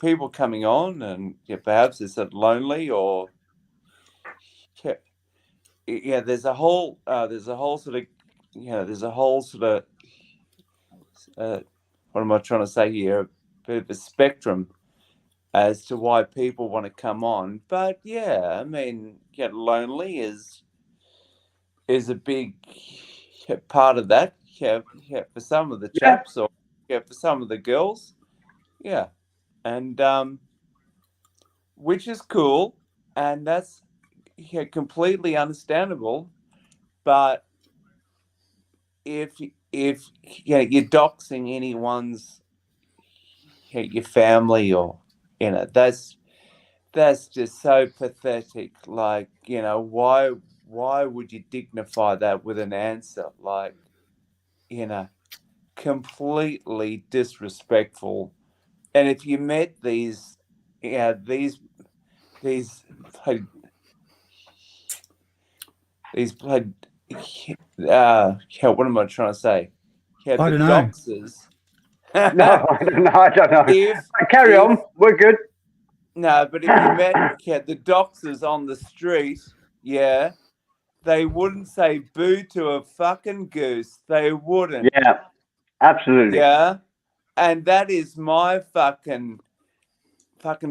people coming on, and perhaps it's lonely, or there's a whole sort of what am I trying to say here? A bit of a spectrum as to why people want to come on. But I mean, lonely is a big part of that. For some of the chaps, or for some of the girls, and which is cool, and that's completely understandable. But if you're doxing anyone's your family, or that's just so pathetic. Like, why would you dignify that with an answer? Like, completely disrespectful. And if you met these what am I trying to say? I don't know. Doxers. No, I don't know. Carry on. We're good. No, but if you met the doxers on the street, they wouldn't say boo to a fucking goose. They wouldn't. Yeah, absolutely. Yeah. And that is my fucking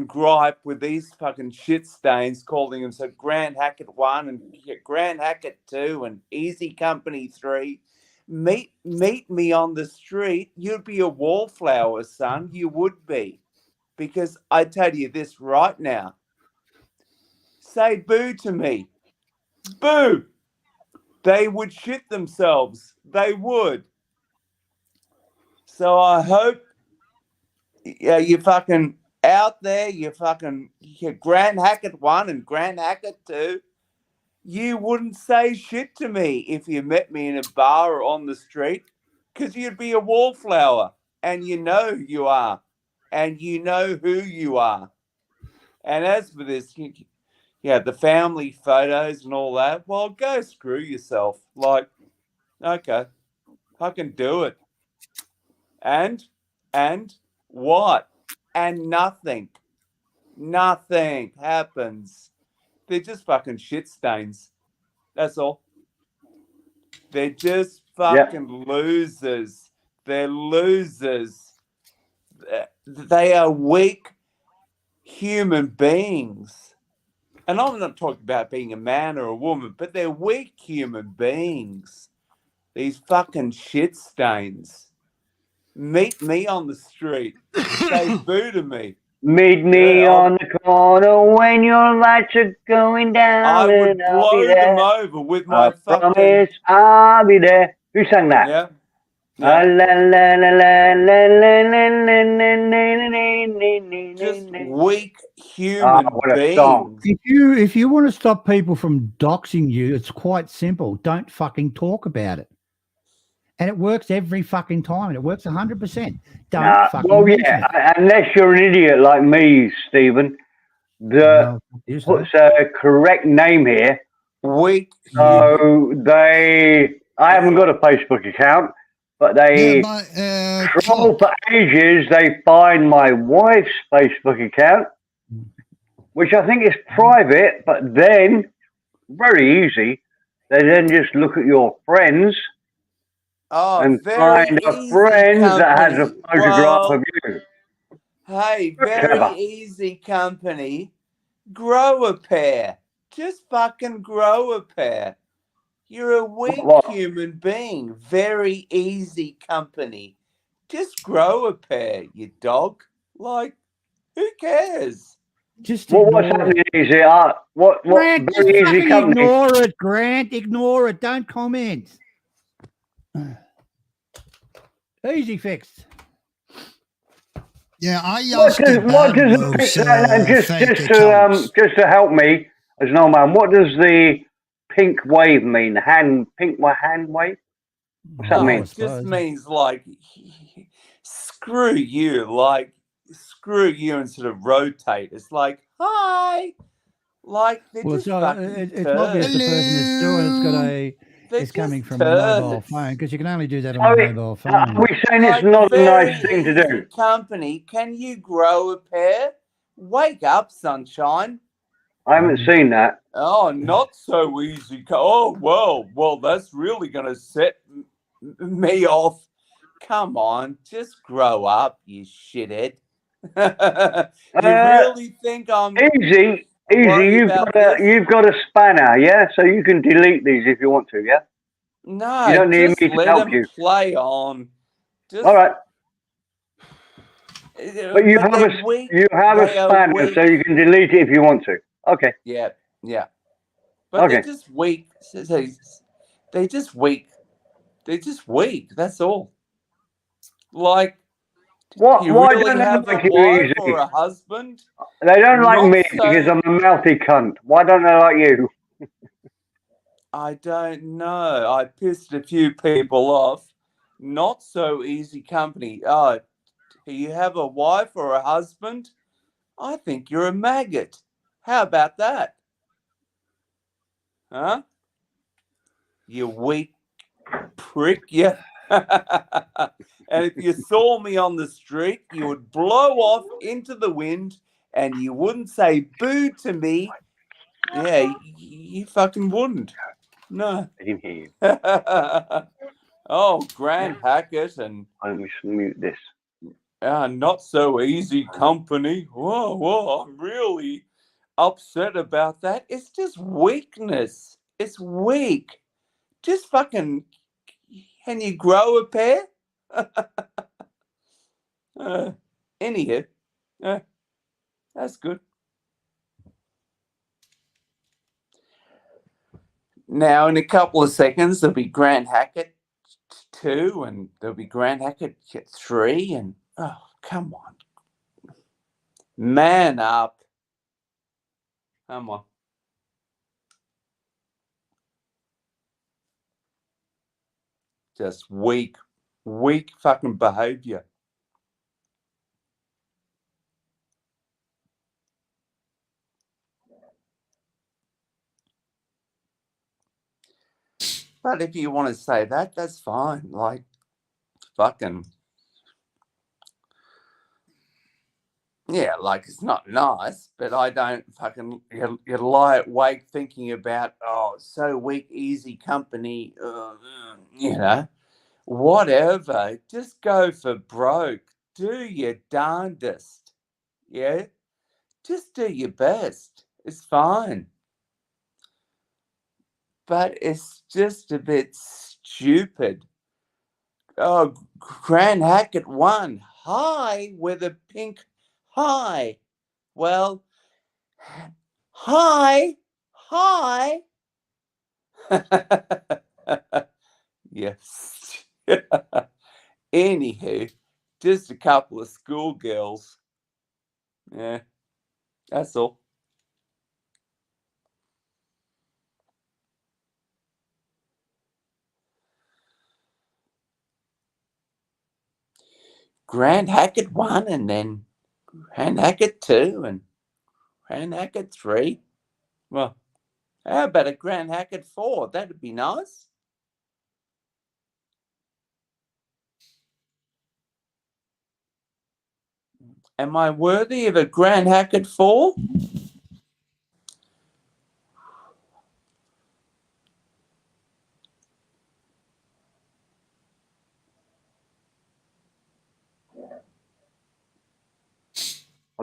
gripe with these fucking shit stains calling them so Grand Hackett 1 and Grand Hackett 2 and Easy Company 3. Meet me on the street. You'd be a wallflower, son. You would be. Because I tell you this right now. Say boo to me. Boo. They would shit themselves. They would. So I hope you fucking out there, you fucking Grand Hackett 1 and Grand Hackett 2, you wouldn't say shit to me if you met me in a bar or on the street, because you'd be a wallflower, and you know you are, and you know who you are. And as for this, the family photos and all that, well, go screw yourself. Like, okay, I can do it. And what? And nothing happens. They're just fucking shit stains. That's all. They're just fucking losers. They're losers. They are weak human beings. And I'm not talking about being a man or a woman, but they're weak human beings. These fucking shit stains. Meet me on the street. Say boo to me. Meet me on the corner when your lights are going down. I would and I'll blow be there. them over with my fucking... promise I'll be there. Who sang that? Yeah. Just weak human beings. If you want to stop people from doxing you, it's quite simple. Don't fucking talk about it. And it works every fucking time. And it works 100%. Don't fucking mention it. Unless you're an idiot like me, Stephen, that puts a correct name here. Weak. So I haven't got a Facebook account, but they troll for ages. They find my wife's Facebook account, which I think is private, but then very easy. They then just look at your friends. and find a friend that has a photograph of you. Hey, very Clever. easy company. Grow a pair. Just fucking grow a pair. You're a weak What? human being. Very easy company. Just grow a pair, you dog. Like, who cares? Just Well, what's ignore happening it. easy? What Grant, just very easy fucking company? ignore it, Grant. Ignore it. Don't comment. Easy fixed. Yeah, I What used to does what bad does those fake accounts. just to help me as an old man? What does the pink wave mean? Hand wave? What's that Oh, mean? it just means like, screw you. Like, screw you and sort of rotate. It's like, hi. Like, they're Well, just so fucking it's obvious the person that's doing it's got a They're is coming just from a mobile turds. phone because you can only do that on Are a we, mobile are phone. we saying it's Like, not a very nice thing to easy do? company. Can you grow a pair? Wake up, sunshine. I haven't seen that. Oh, not so easy. Oh, well, that's really going to set me off. Come on, just grow up, you shithead. You really think I'm Easy. worried You've about got this? you've got a spanner, yeah? So you can delete these if you want to, yeah? No, You don't need just me to let help them you. play on. Just, All right. But you have a weak. you have a They are spanner, weak. so you can delete it if you want to. Okay. Yeah. But Okay. they're just weak. They're just weak. They're just weak. That's all. Like, What? you Why really don't they have a like you wife or easy? a husband? They don't like Not me because so. I'm a mouthy cunt. Why don't they like you? I don't know. I pissed a few people off. Not so easy company. Oh, you have a wife or a husband? I think you're a maggot. How about that? Huh? You weak prick, yeah. And if you saw me on the street, you would blow off into the wind and you wouldn't say boo to me. Yeah, you fucking wouldn't. No. I didn't hear you. Oh, Grant Hackett and Let me mute this. Not So Easy Company. Whoa, I'm really upset about that. It's just weakness. It's weak. Just fucking, can you grow a pair? Anywho, that's good. Now, in a couple of seconds, there'll be Grant Hackett 2 and there'll be Grant Hackett 3. And oh, come on. Man up. Come on. Just weak fucking behavior. But if you want to say that, that's fine. Like, fucking, yeah, like, it's not nice, but I don't fucking, you lie awake thinking about, oh, so weak, easy company, you know, whatever. Just go for broke. Do your darndest. Yeah? Just do your best. It's fine. But it's just a bit stupid. Oh, Grant Hackett won. Hi, with a pink hi. Well, hi. Yes. Anywho, just a couple of schoolgirls. Yeah, that's all. Grant Hackett 1 and then Grant Hackett 2 and Grant Hackett 3. Well, how about a Grant Hackett 4? That'd be nice. Am I worthy of a Grant Hackett 4?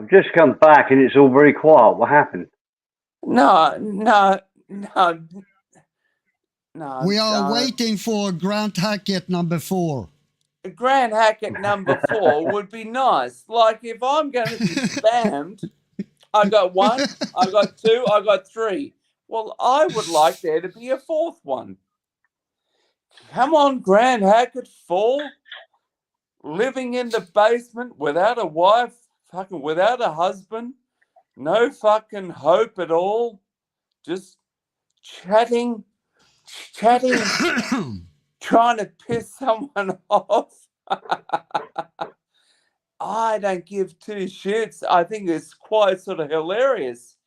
I've just come back and it's all very quiet. What happened? No. We are waiting for Grant Hackett number 4. Grant Hackett number 4 would be nice. Like if I'm going to be spammed, I got 1, I got 2, I got 3. Well, I would like there to be a 4th one. Come on, Grant Hackett 4. Living in the basement without a wife, fucking without a husband, no fucking hope at all. Just chatting, trying to piss someone off. I don't give 2 shits. I think it's quite sort of hilarious.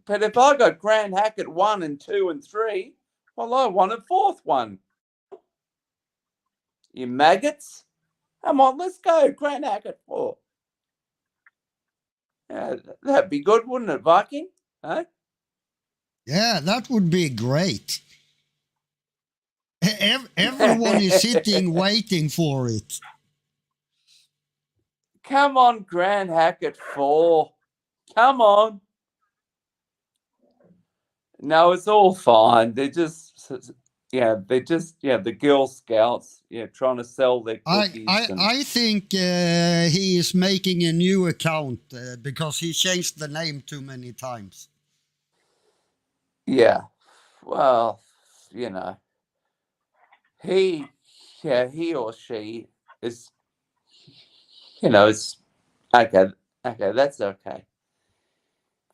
But if I got Grant Hackett 1 and 2 and 3, well, I want a 4th one. You maggots. Come on, let's go. Grant Hackett 4. Yeah, that'd be good, wouldn't it, Viking? Huh? Yeah, that would be great. Everyone is sitting waiting for it. Come on, Grant Hackett 4. Come on. No, it's all fine. They're just, the Girl Scouts, trying to sell their cookies. I think he is making a new account because he changed the name too many times. Yeah. Well, he or she is, it's okay. Okay, that's okay.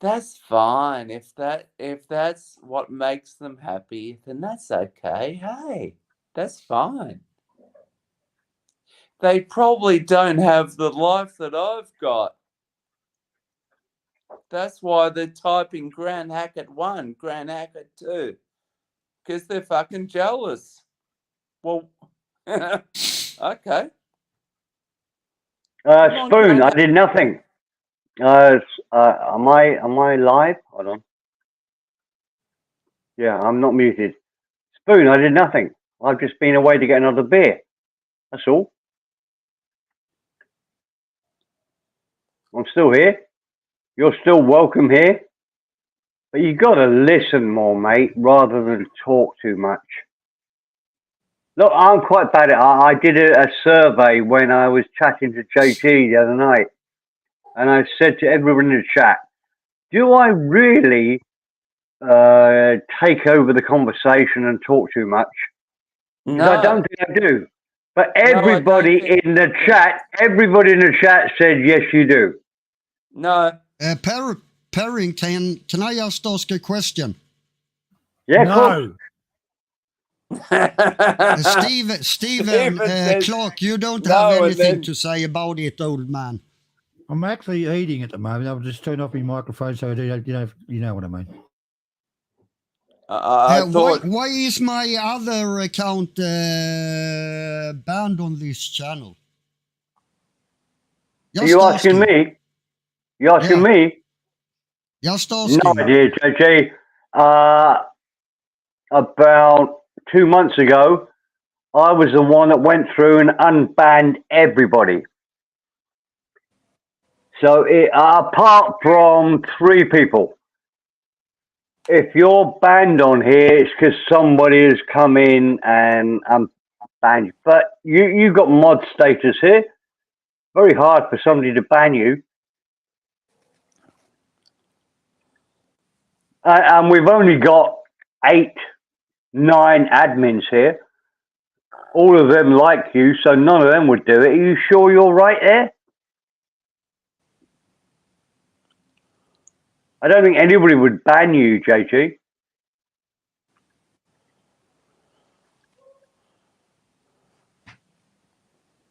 That's fine. If that's what makes them happy, then that's okay. Hey, that's fine. They probably don't have the life that I've got. That's why they're typing Grant Hackett 1, Grant Hackett 2. Because they're fucking jealous. Well, okay. Spoon, I did nothing. Am I live? Hold on. Yeah, I'm not muted. Spoon, I did nothing. I've just been away to get another beer. That's all. I'm still here. You're still welcome here. But you got to listen more, mate, rather than talk too much. Look, I'm quite bad at it. I did a survey when I was chatting to JG the other night. And I said to everyone in the chat, do I really take over the conversation and talk too much? No. I don't think I do. But everybody in the chat said, yes, you do. No. Parrington, can I just ask a question? Yeah, no. Stephen Clark, you don't have anything to say about it, old man. I'm actually eating at the moment. I'll just turn off my microphone so you know what I mean. Why is my other account banned on this channel? Are you asking me? You asking me? Just asking. No idea, JJ. About 2 months ago, I was the one that went through and unbanned everybody. So apart from 3 people, if you're banned on here, it's because somebody has come in and banned you. But you got mod status here. Very hard for somebody to ban you. And we've only got 8, 9 admins here. All of them like you, so none of them would do it. Are you sure you're right there? I don't think anybody would ban you, JG.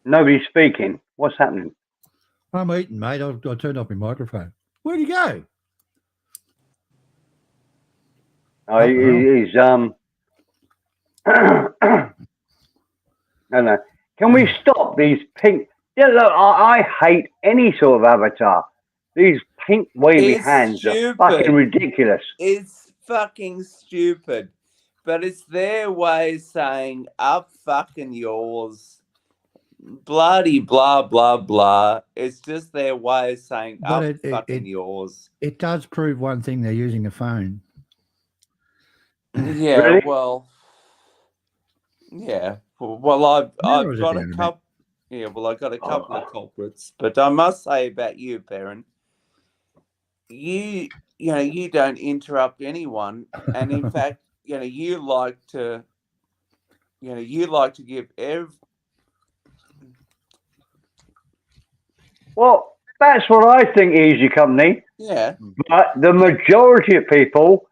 Nobody's speaking. What's happening? I'm eating, mate. I turned off my microphone. Where'd he go? Oh, he's I don't know. Can we stop these pink? Yeah, look, I hate any sort of avatar. These pink wavy hands are fucking ridiculous. It's fucking stupid. But it's their way of saying, up fucking yours. bloody blah blah blah. It's just their way of saying, But "I'm fucking yours." It does prove one thing: they're using a phone. Yeah. Really? Well. Yeah. Well, I've was got it a down a bit? couple. Yeah. Well, I got a couple of culprits, but I must say about you, Perrin, you don't interrupt anyone, and in fact, you like to give Well, that's what I think, Easy Company. Yeah. But the majority of people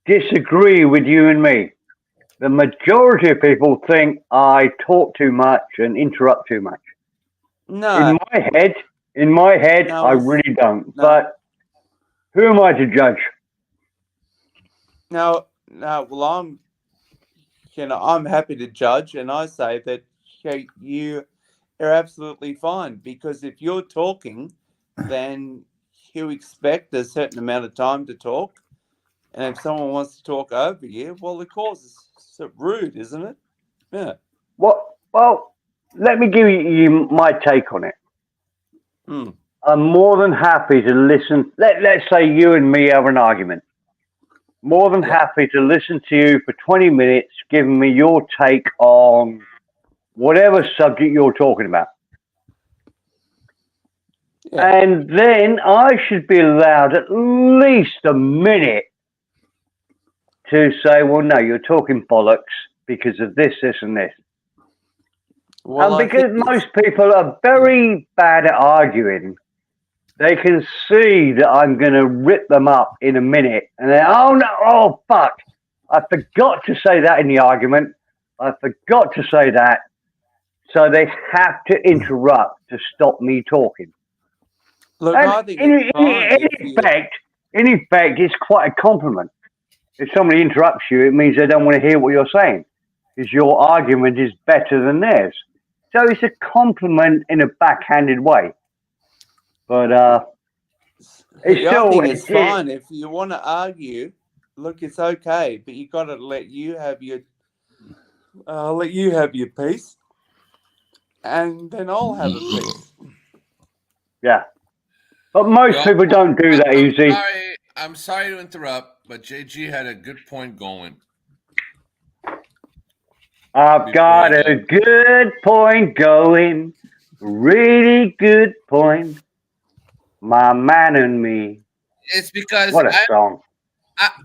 disagree with you and me. The majority of people think I talk too much and interrupt too much. No. In my head, No, I it's- really don't. no. But who am I to judge? No. Well, I'm happy to judge, and I say that you are absolutely fine, because if you're talking, then you expect a certain amount of time to talk, and if someone wants to talk over you, well, of course, it's rude, isn't it? Yeah. Well, let me give you my take on it. Hmm. I'm more than happy to listen. Let's say you and me have an argument. More than happy to listen to you for 20 minutes, giving me your take on whatever subject you're talking about. Yeah. And then I should be allowed at least a minute to say, well, no, you're talking bollocks because of this, this, and this. Well, And because most people are very bad at arguing, they can see that I'm going to rip them up in a minute. And then, oh, no, oh, fuck. I forgot to say that in the argument. I forgot to say that. So they have to interrupt to stop me talking. Look, And I think it's fine in effect, it's quite a compliment. If somebody interrupts you, it means they don't want to hear what you're saying, because your argument is better than theirs. So it's a compliment in a backhanded way. But it's I still think it's fine if you want to argue. Look, it's okay, but you got to let you have your piece, and then I'll have a piece. Yeah, but most people don't do that easy. I'm sorry to interrupt, but JG had a good point going. I've got a good point going, really good point. My man and me. It's because What a song.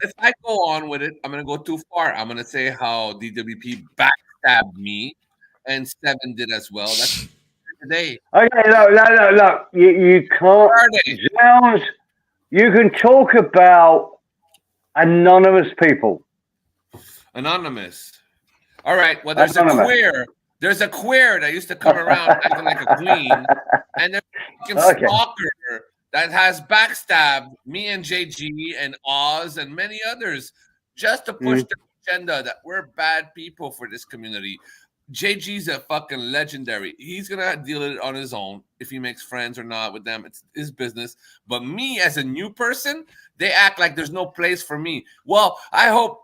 if I go on with it, I'm going to go too far. I'm going to say how DWP backstabbed me, and Seven did as well. That's today. Okay, look. You can't. Sounds. You can talk about anonymous people. Anonymous. All right. Well, there's Anonymous. a queer. There's a queer that used to come around acting like a queen, and there's a stalker that has backstabbed me and JG and Oz and many others just to push the agenda that we're bad people for this community. JG's a fucking legendary. He's gonna deal with it on his own if he makes friends or not with them. It's his business. But me as a new person, they act like there's no place for me. Well, I hope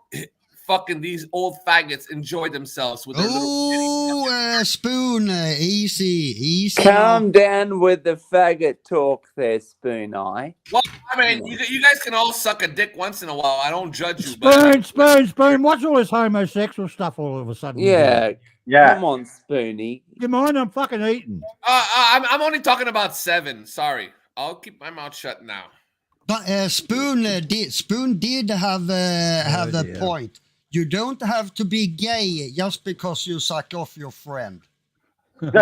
fucking these old faggots enjoy themselves with their little Spoon, easy. Calm down with the faggot talk there, Spoon Eye. Well, I mean, you guys can all suck a dick once in a while. I don't judge you. But Spoon. What's all this homosexual stuff all of a sudden? Yeah. Come on, Spoony. You mind? I'm fucking eating. I'm only talking about Seven. Sorry. I'll keep my mouth shut now. But Spoon did have that point. You don't have to be gay just because you suck off your friend. Fucking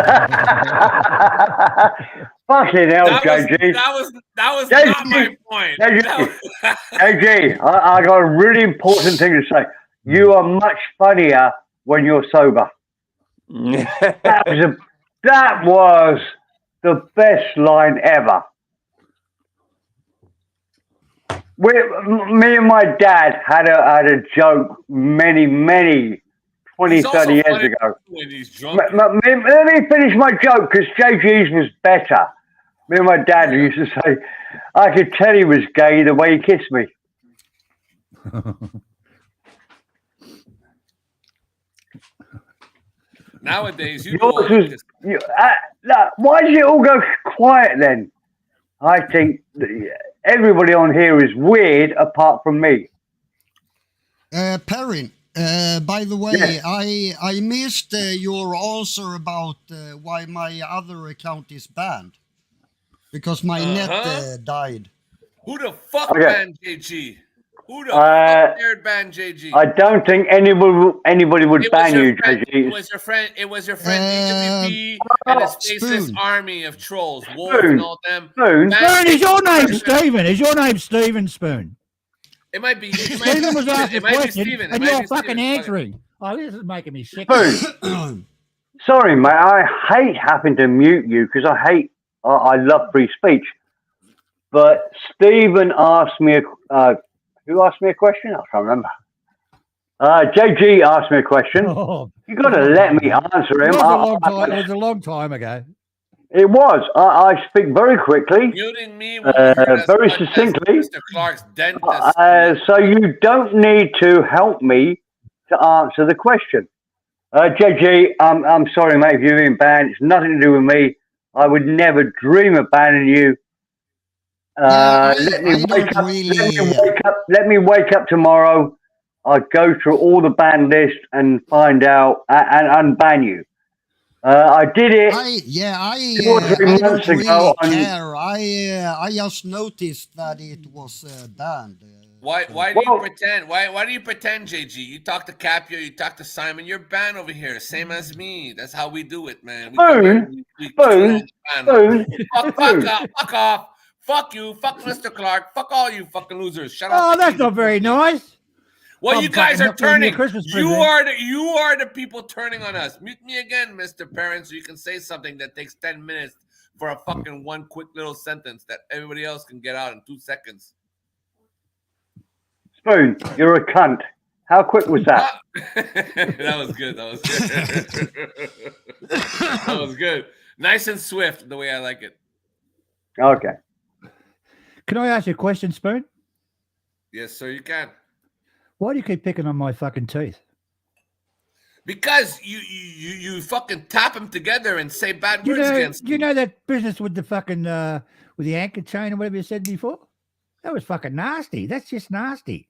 hell, JG. That was not my point. JG, I got a really important thing to say. You are much funnier when you're sober. That was the best line ever. Me and my dad had a joke many 20, 30 years ago. When he's drunk. Let me finish my joke, because JG's was better. Me and my dad used to say, I could tell he was gay the way he kissed me. Nowadays, you go. Yours was, why did it all go quiet then? I think everybody on here is weird apart from me. Perrin, by the way, Yes. I missed your answer about why my other account is banned. Because my net died. Who the fuck Okay. banned JG? Who the fuck dared ban JG? I don't think anybody would It was ban your you, friend- JG. It was your friend. It was your friend DWP and his faceless Spoon. army of trolls, Wolf Spoon. and all them. Spoon. Spoon, is your name Stephen? Is your name Stephen Spoon? It might be. It might be Stephen was Steven. asking It a might be question, Steven. It and might you're be fucking Steven. answering. Oh, this is making me sick. Spoon. Sorry, mate. I hate having to mute you because I love free speech. But Stephen asked me who asked me a question? I can't remember. JG asked me a question. Oh, You got to let me answer it him. was a long time ago. It was. I speak very quickly, Muting me will hurt as very much as succinctly. Mr. Clark's dentist. So you don't need to help me to answer the question. JG, I'm sorry, mate, if you've been banned. It's nothing to do with me. I would never dream of banning you. Let me wake up tomorrow. I'll go through all the ban list and find out and unban you. I did it. I 2 or 3 don't months really ago. care. I just noticed that it was banned. Why do you pretend? Why do you pretend, JG? You talk to Capio, you talk to Simon. You're banned over here, same as me. That's how we do it, man. Spoon. Fuck off. Fuck you. Fuck Mr. Clark. Fuck all you fucking losers. Shut Oh, up. that's not very nice. Well, I'm you guys fucking are not giving you a turning. Christmas You present. are the people turning on us. Mute me again, Mr. Parent, so you can say something that takes 10 minutes for a fucking one quick little sentence that everybody else can get out in 2 seconds. Spoon, you're a cunt. How quick was that? That was good. That was good. That was good. Nice and swift, the way I like it. Okay. Can I ask you a question, Spoon? Yes, sir, you can. Why do you keep picking on my fucking teeth? Because you fucking tap them together and say bad words against You know that business with the fucking with the anchor chain or whatever you said before? That was fucking nasty. That's just nasty.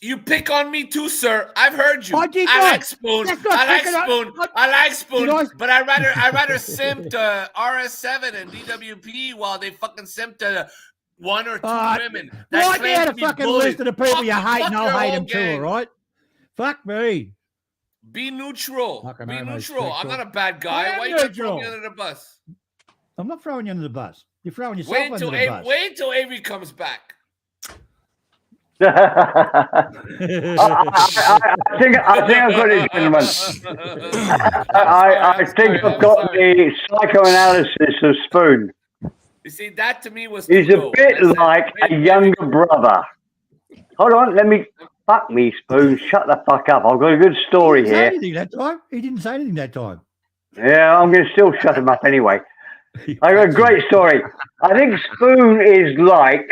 You pick on me too, sir. I've heard you. I did I not. like Spoon. That's not I like picking on- Spoon. I like Spoon. Did I- But I'd rather simp to RS7 and DWP while they fucking simp to 1 or 2 women. that Write claim down to a be fucking bullied. list of the people you Fuck- hate, fuck and I'll your hate whole them too. gang. All right? Fuck me. Be neutral. Fucking Be neutral. homosexual. I'm not a bad I guy. am Why you gonna throw neutral. me under the bus? I'm not throwing you under the bus. You're throwing yourself Wait under until the bus. wait until Avery comes back. I think I've got it, gentlemen. I think I've got the psychoanalysis of Spoon. You see, that to me was He's too a low. bit I said, like a younger brother. Hold on, fuck me, Spoon. Shut the fuck up. I've got a good story He didn't say here. anything that time. He didn't say anything that time. Yeah, I'm going to still shut him up anyway. I got a great story. I think Spoon is like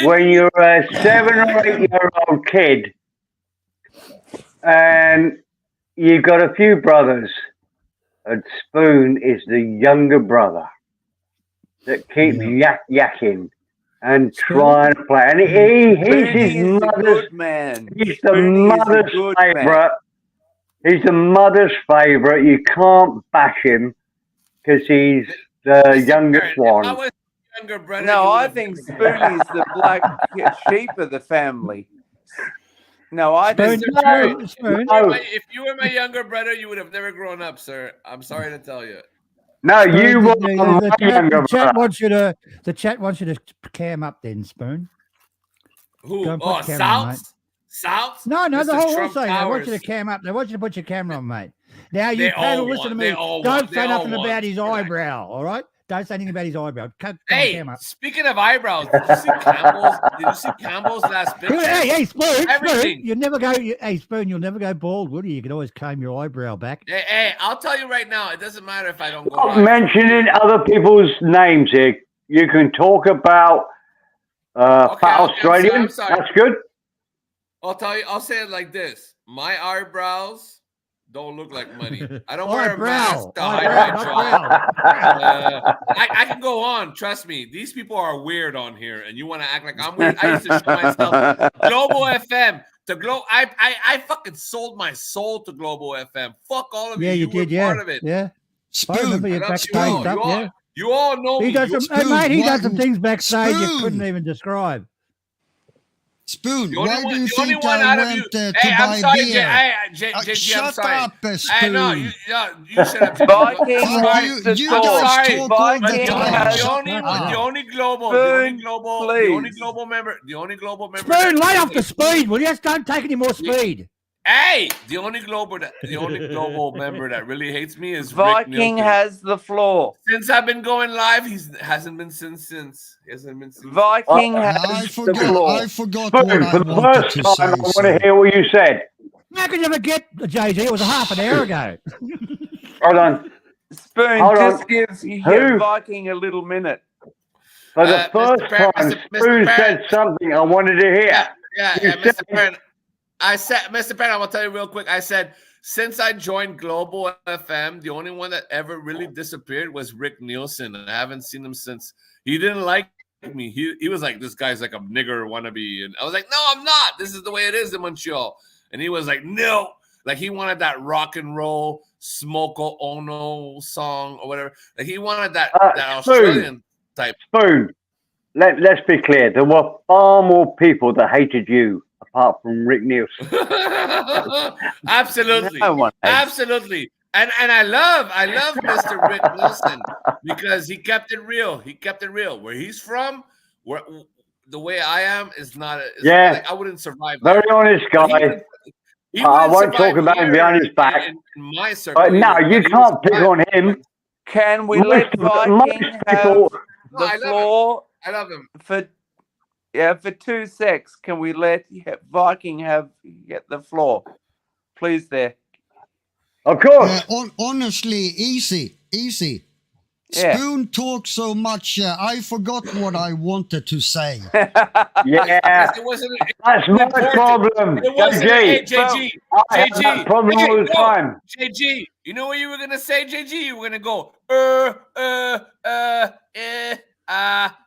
when you're a 7 or 8-year-old kid and you've got a few brothers, and Spoon is the younger brother that keeps yakking and trying to play. And he's his mother's man. He's the mother's favourite. He's the mother's favourite. You can't bash him because he's the youngest one. Younger brother, No, you I would've- think Spoonie's the black sheep of the family. No, I think If you were my younger brother, you would have never grown up, sir. I'm sorry to tell you. No, you were the my younger chat brother. wants you to. The chat wants you to cam up, then Spoon. Who? Go and put Oh, the camera on, mate. South? No, the Mr. whole Trump thing. They want you to Towers. cam up. They want you to put your camera on, mate. Now They you all panel, listen want- to they me. all Don't want- they say all nothing want. about his eyebrow. All right. Don't say anything about his eyebrow. Come Hey, cam up. speaking of eyebrows, did you see Campbell's? Did you see Campbell's last picture? Hey, Spoon. Everything. Spoon. You never go. Hey, Spoon. You'll never go bald, will you? You can always comb your eyebrow back. Hey, I'll tell you right now, it doesn't matter if I don't go Stop live. mentioning other people's names here. You can talk about Fat okay, I'm Australian. sorry. That's good. I'll say it like this. My eyebrows don't look like money. I don't Or wear a mask to hide Eyebrow, my not jaw. I can go on. Trust me. These people are weird on here, and you want to act like I'm weird. I used to show myself Global FM to I fucking sold my soul to Global FM. Fuck all of you. Yeah, you were did. part Yeah, of it. yeah. I Spoon. remember you I love backstage you all. stuff. Yeah. You all know He me. does You- some, hey, mate, he does some Spoon, things backstage you Spoon. couldn't even describe. Spoon, The only why one- do you the only think one I out of went you- to Hey, I'm buy sorry, beer? JG, I'm Shut sorry. up, Hey, no, Spoon. you shut up. Viking Fuck wants you, to you talk. guys sorry, talk all the Viking time. has- the Shut only up. global member. Spoon, lay off the speed, will you? Just don't take any more speed. Hey, the only global member that really hates me is Rick Viking Nielsen. has the floor. Since I've been going live, he hasn't been since. He hasn't been since. Viking I has the floor. forgot what Spoon, I for the wanted first to time, say. I want so- to hear what you said. How can you forget, JG? It was a half an hour ago. Hold on. Spoon Hold just on. gives Who? Viking a little minute. For the Mr. first Barrett, time, Mr. Spoon Barrett. said something I wanted to hear. Yeah, You Mr. said- Barrett. I said, Mr. Barrett, I will tell you real quick. I said, since I joined Global FM, the only one that ever really disappeared was Rick Nielsen, and I haven't seen him since. He didn't like me. He was like, this guy's like a nigger wannabe, and I was like, no, I'm not. This is the way it is in Montreal. And he was like, no. Like he wanted that rock and roll Smoko Ono song or whatever. Like he wanted that Australian type. Spoon, let's be clear. There were far more people that hated you apart from Rick Nielsen. Absolutely. No one has. Absolutely. And I love Mr. Rick Nielsen because he kept it real. He kept it real. Where he's from, where the way I am is not. Yeah. Like, I wouldn't survive. Very there. honest But guy. he I wouldn't won't talk survive about him here behind his back. in my circle. But no, either. you But he can't would pick survive. on him. Can we Most let of- Viking most have people- No, the I love him. floor I love him. for 2 secs? Can we let Viking get the floor, please? There. Of course. honestly, easy. Yeah. Spoon talks so much, I forgot what I wanted to say. Yeah. It wasn't. That's my problem. It wasn't. Hey, JG. JG. I have that problem all the time. JG, you know what you were gonna say, JG? You were gonna go,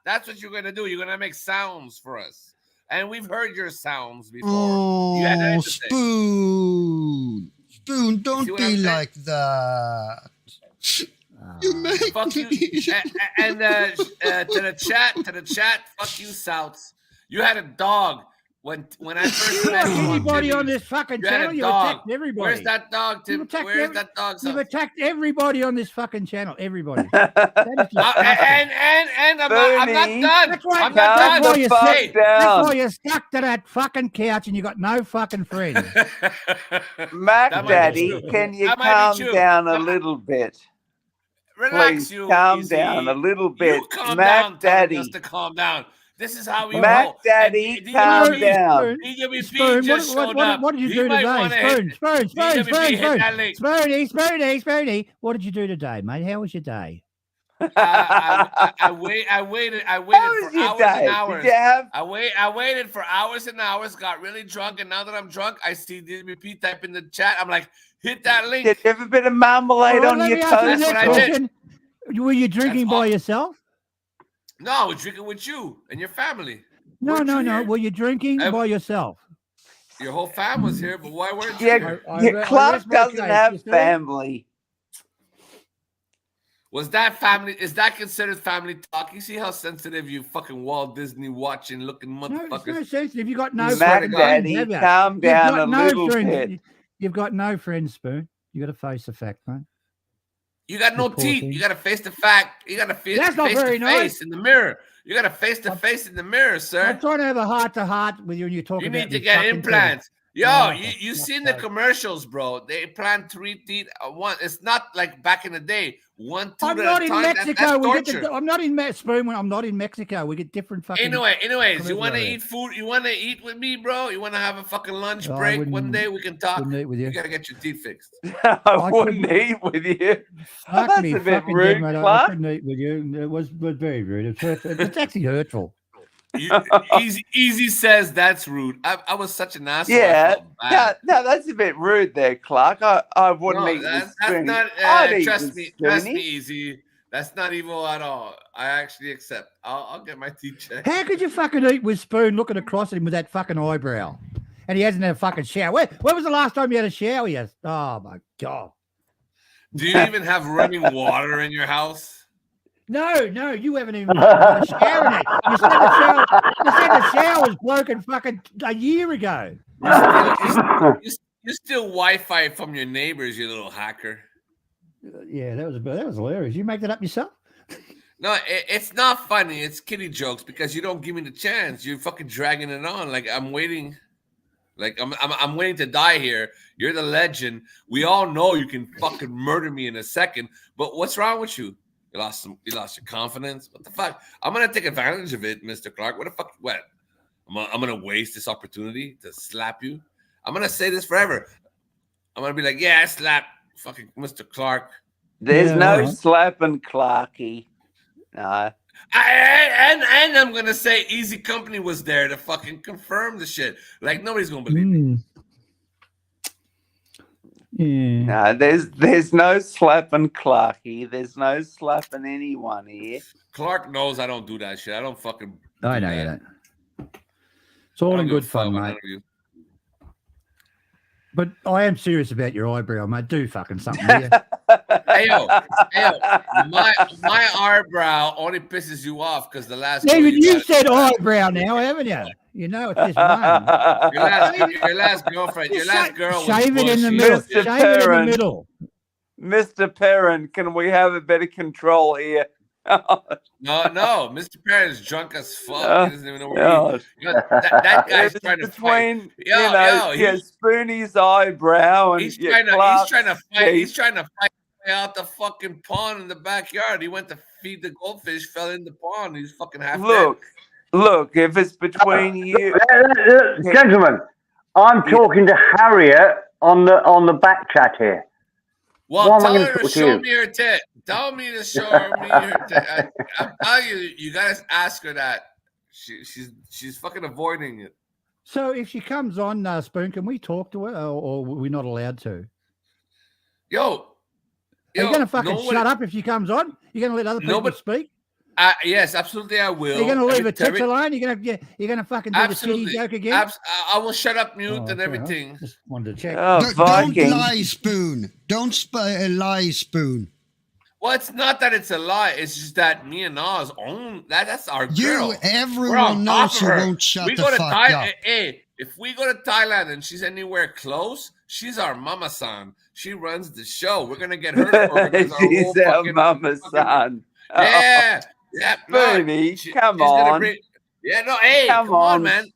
that's what you're gonna do. You're gonna make sounds for us, and we've heard your sounds before. You had Oh, nothing to say. Spoon, don't See what be I'm saying? like that. You make Fuck you. me. And to the chat, fuck you, Souths. You had a dog when I first You met like you. anybody on Timmy's. this fucking You had a channel, you dog. attacked everybody. Where's that dog, You've Tim? attacked Where's that dog? You've Souths? attacked everybody on this fucking channel. Everybody. And I'm Bernie, not done. That's why, I'm not calm done. the you're fuck sick. down. That's why you're stuck to that fucking couch and you got no fucking friends. Mac That might be Daddy, true. can you That might be calm true. down a little bit? Relax, Please you. calm Easy. down a little bit. You calm Mac down, telling Daddy. us to calm down. This is how we Mac roll. Daddy, And calm DWB down. DWB Spoon, just showed up. what did you He do might today? wanna hit- DWB hit that link. Spoony. What did you do today, mate? How was your day? I waited How for was your hours day? and hours. Did you have? I waited for hours and hours, got really drunk, and now that I'm drunk, I see DWP type in the chat. I'm like, hit that link. Did you have a bit of marmalade Well, on let your me ask you the That's toast? what next I did. question. Were you drinking That's by all. yourself? No, I was drinking with you and your family. No. Weren't you here? Were you drinking I- by yourself? Your whole fam was here, but why weren't you Yeah, here? yeah, Clark doesn't have family. Was that family? Is that considered family talk? You see how sensitive you fucking Walt Disney watching looking No, it's no motherfuckers. sensitive. You got no Swear to fucking God. friends, Daddy, have you? calm You've down got a no little friends. bit. You've got no friends, Spoon. You got to face the fact, man. You got no You poor teeth. thing. You got to face the fact. You got to face That's not face very to nice. face in the mirror. You got to face to face in the mirror, I'm sir. trying to have a heart to heart with you when you talk You about need to this get fucking implants. Yo, Oh, you fuck seen the sake. commercials, bro? They plant 3 teeth at once. It's not like back in the day. 1 tooth I'm at not a in time. Mexico. That's We get torture. I'm not in Spoon. I'm not in Mexico. We get different fucking. Anyways, you commercial want to area. eat food? You want to eat with me, bro? You want to have a fucking lunch No, I break one wouldn't- day? We can talk. wouldn't eat with you. You gotta get your teeth fixed. I wouldn't eat with you. Fuck That's me, a bit fucking rude, dead, mate. I Clark. couldn't eat with you. It was very rude. It's actually hurtful. Easy says that's rude. I was such an asshole. I Yeah, felt bad. no, that's a bit rude there, Clark. I wouldn't No, eat with that's Spoonie. not. I'd eat Trust with me, Spoonie. Easy. That's not evil at all. I actually accept. I'll get my teeth checked. How could you fucking eat with Spoon looking across at him with that fucking eyebrow? And he hasn't had a fucking shower. When was the last time you had a shower? Yes. Oh my God. Do you even have running water in your house? No, you haven't even had a shower in it. You said the shower was broken fucking a year ago. You steal Wi-Fi from your neighbors, you little hacker. Yeah, that was hilarious. You make that up yourself? No, it's not funny. It's kiddie jokes because you don't give me the chance. You're fucking dragging it on. Like I'm waiting. Like I'm waiting to die here. You're the legend. We all know you can fucking murder me in a second. But what's wrong with you? You lost your confidence. What the fuck? I'm gonna take advantage of it, Mr. Clark. What the fuck? What? I'm gonna waste this opportunity to slap you. I'm gonna say this forever. I'm gonna be like, yeah, I slapped fucking Mr. Clark. There's no slapping Clarky. No. And I'm gonna say Easy Company was there to fucking confirm the shit. Like nobody's gonna believe me. Yeah. No, there's no slapping Clarky. There's no slapping anyone here. Clark knows I don't do that shit. I don't fucking. I know you don't. It's all in good fun, mate. But I am serious about your eyebrow, mate. Do fucking something. Hey yo, my eyebrow only pisses you off because the last. David, you said eyebrow now, haven't you? You know it's just one. Your last girlfriend, your last girl. Shave it in the middle. Mr. Shave it in the Perrin. middle. Mr. Perrin, can we have a better control here? No, Mr. Perrin's drunk as fuck. He doesn't even know where he is. That guy's It's trying to between, fight. Spoonie's eyebrow and He's trying to fight. He's trying to fight out the fucking pond in the backyard. He went to feed the goldfish, fell in the pond. He's fucking half Look, if it's between you, Gentlemen, I'm talking to Harriet on the back chat here. Well, What am I tell gonna her to talk to show you? me her tit. Tell me to show me her tit. I'm telling you, you guys ask her that. She's fucking avoiding it. So if she comes on, Spoon, can we talk to her, or are we not allowed to? Yo, Are you going to fucking shut up if she comes on? You're going to let other people speak? Yes, absolutely, I will. Are you going to leave her tits alone? You're going to fucking do the titty joke again? I will shut up, mute, and everything. Just wanted to check. Don't lie, Spoon. Don't lie, Spoon. Well, it's not that it's a lie. It's just that me and Oz own that's our girl. Everyone knows you won't shut the fuck up. Hey, if we go to Thailand and she's anywhere close, she's our mama-san. She runs the show. We're gonna get her. She's our mama-san. Yeah. Spoonie, come on. Come on, man.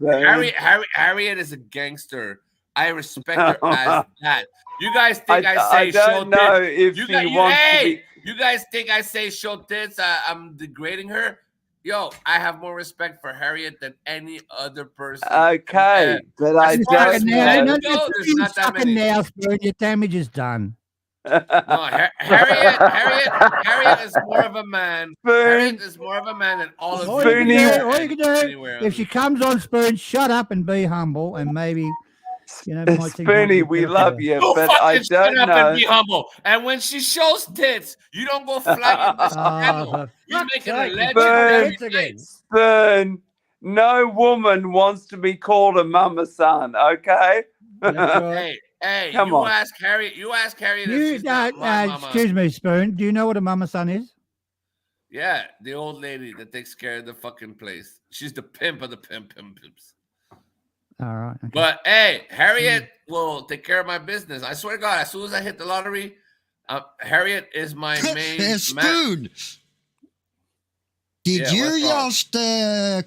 Harriet is a gangster. I respect her as that. You guys think I say show tits? You guys think I say show tits? I'm degrading her. Yo, I have more respect for Harriet than any other person. Okay, but I don't know. There's not that many. Now, Spoon, your damage is done. No, Harriet is more of a man. Harriet is more of a man than all of All you can do, if she comes on, Spoon, shut up and be humble, and maybe, Spoonie, we love you, but I don't shut up know. and be humble. And when she shows tits, you don't go flagging this channel. You're making a legendary. Spoon, no woman wants to be called a mama-san, okay? Hey, Come on. Ask Harriet. You ask Harriet. Excuse me, Spoon. Do you know what a mama-san is? Yeah, the old lady that takes care of the fucking place. She's the pimp of the pimps. All right. Okay. But hey, Harriet will take care of my business. I swear to God, as soon as I hit the lottery, Harriet is my main Spoon. Did you just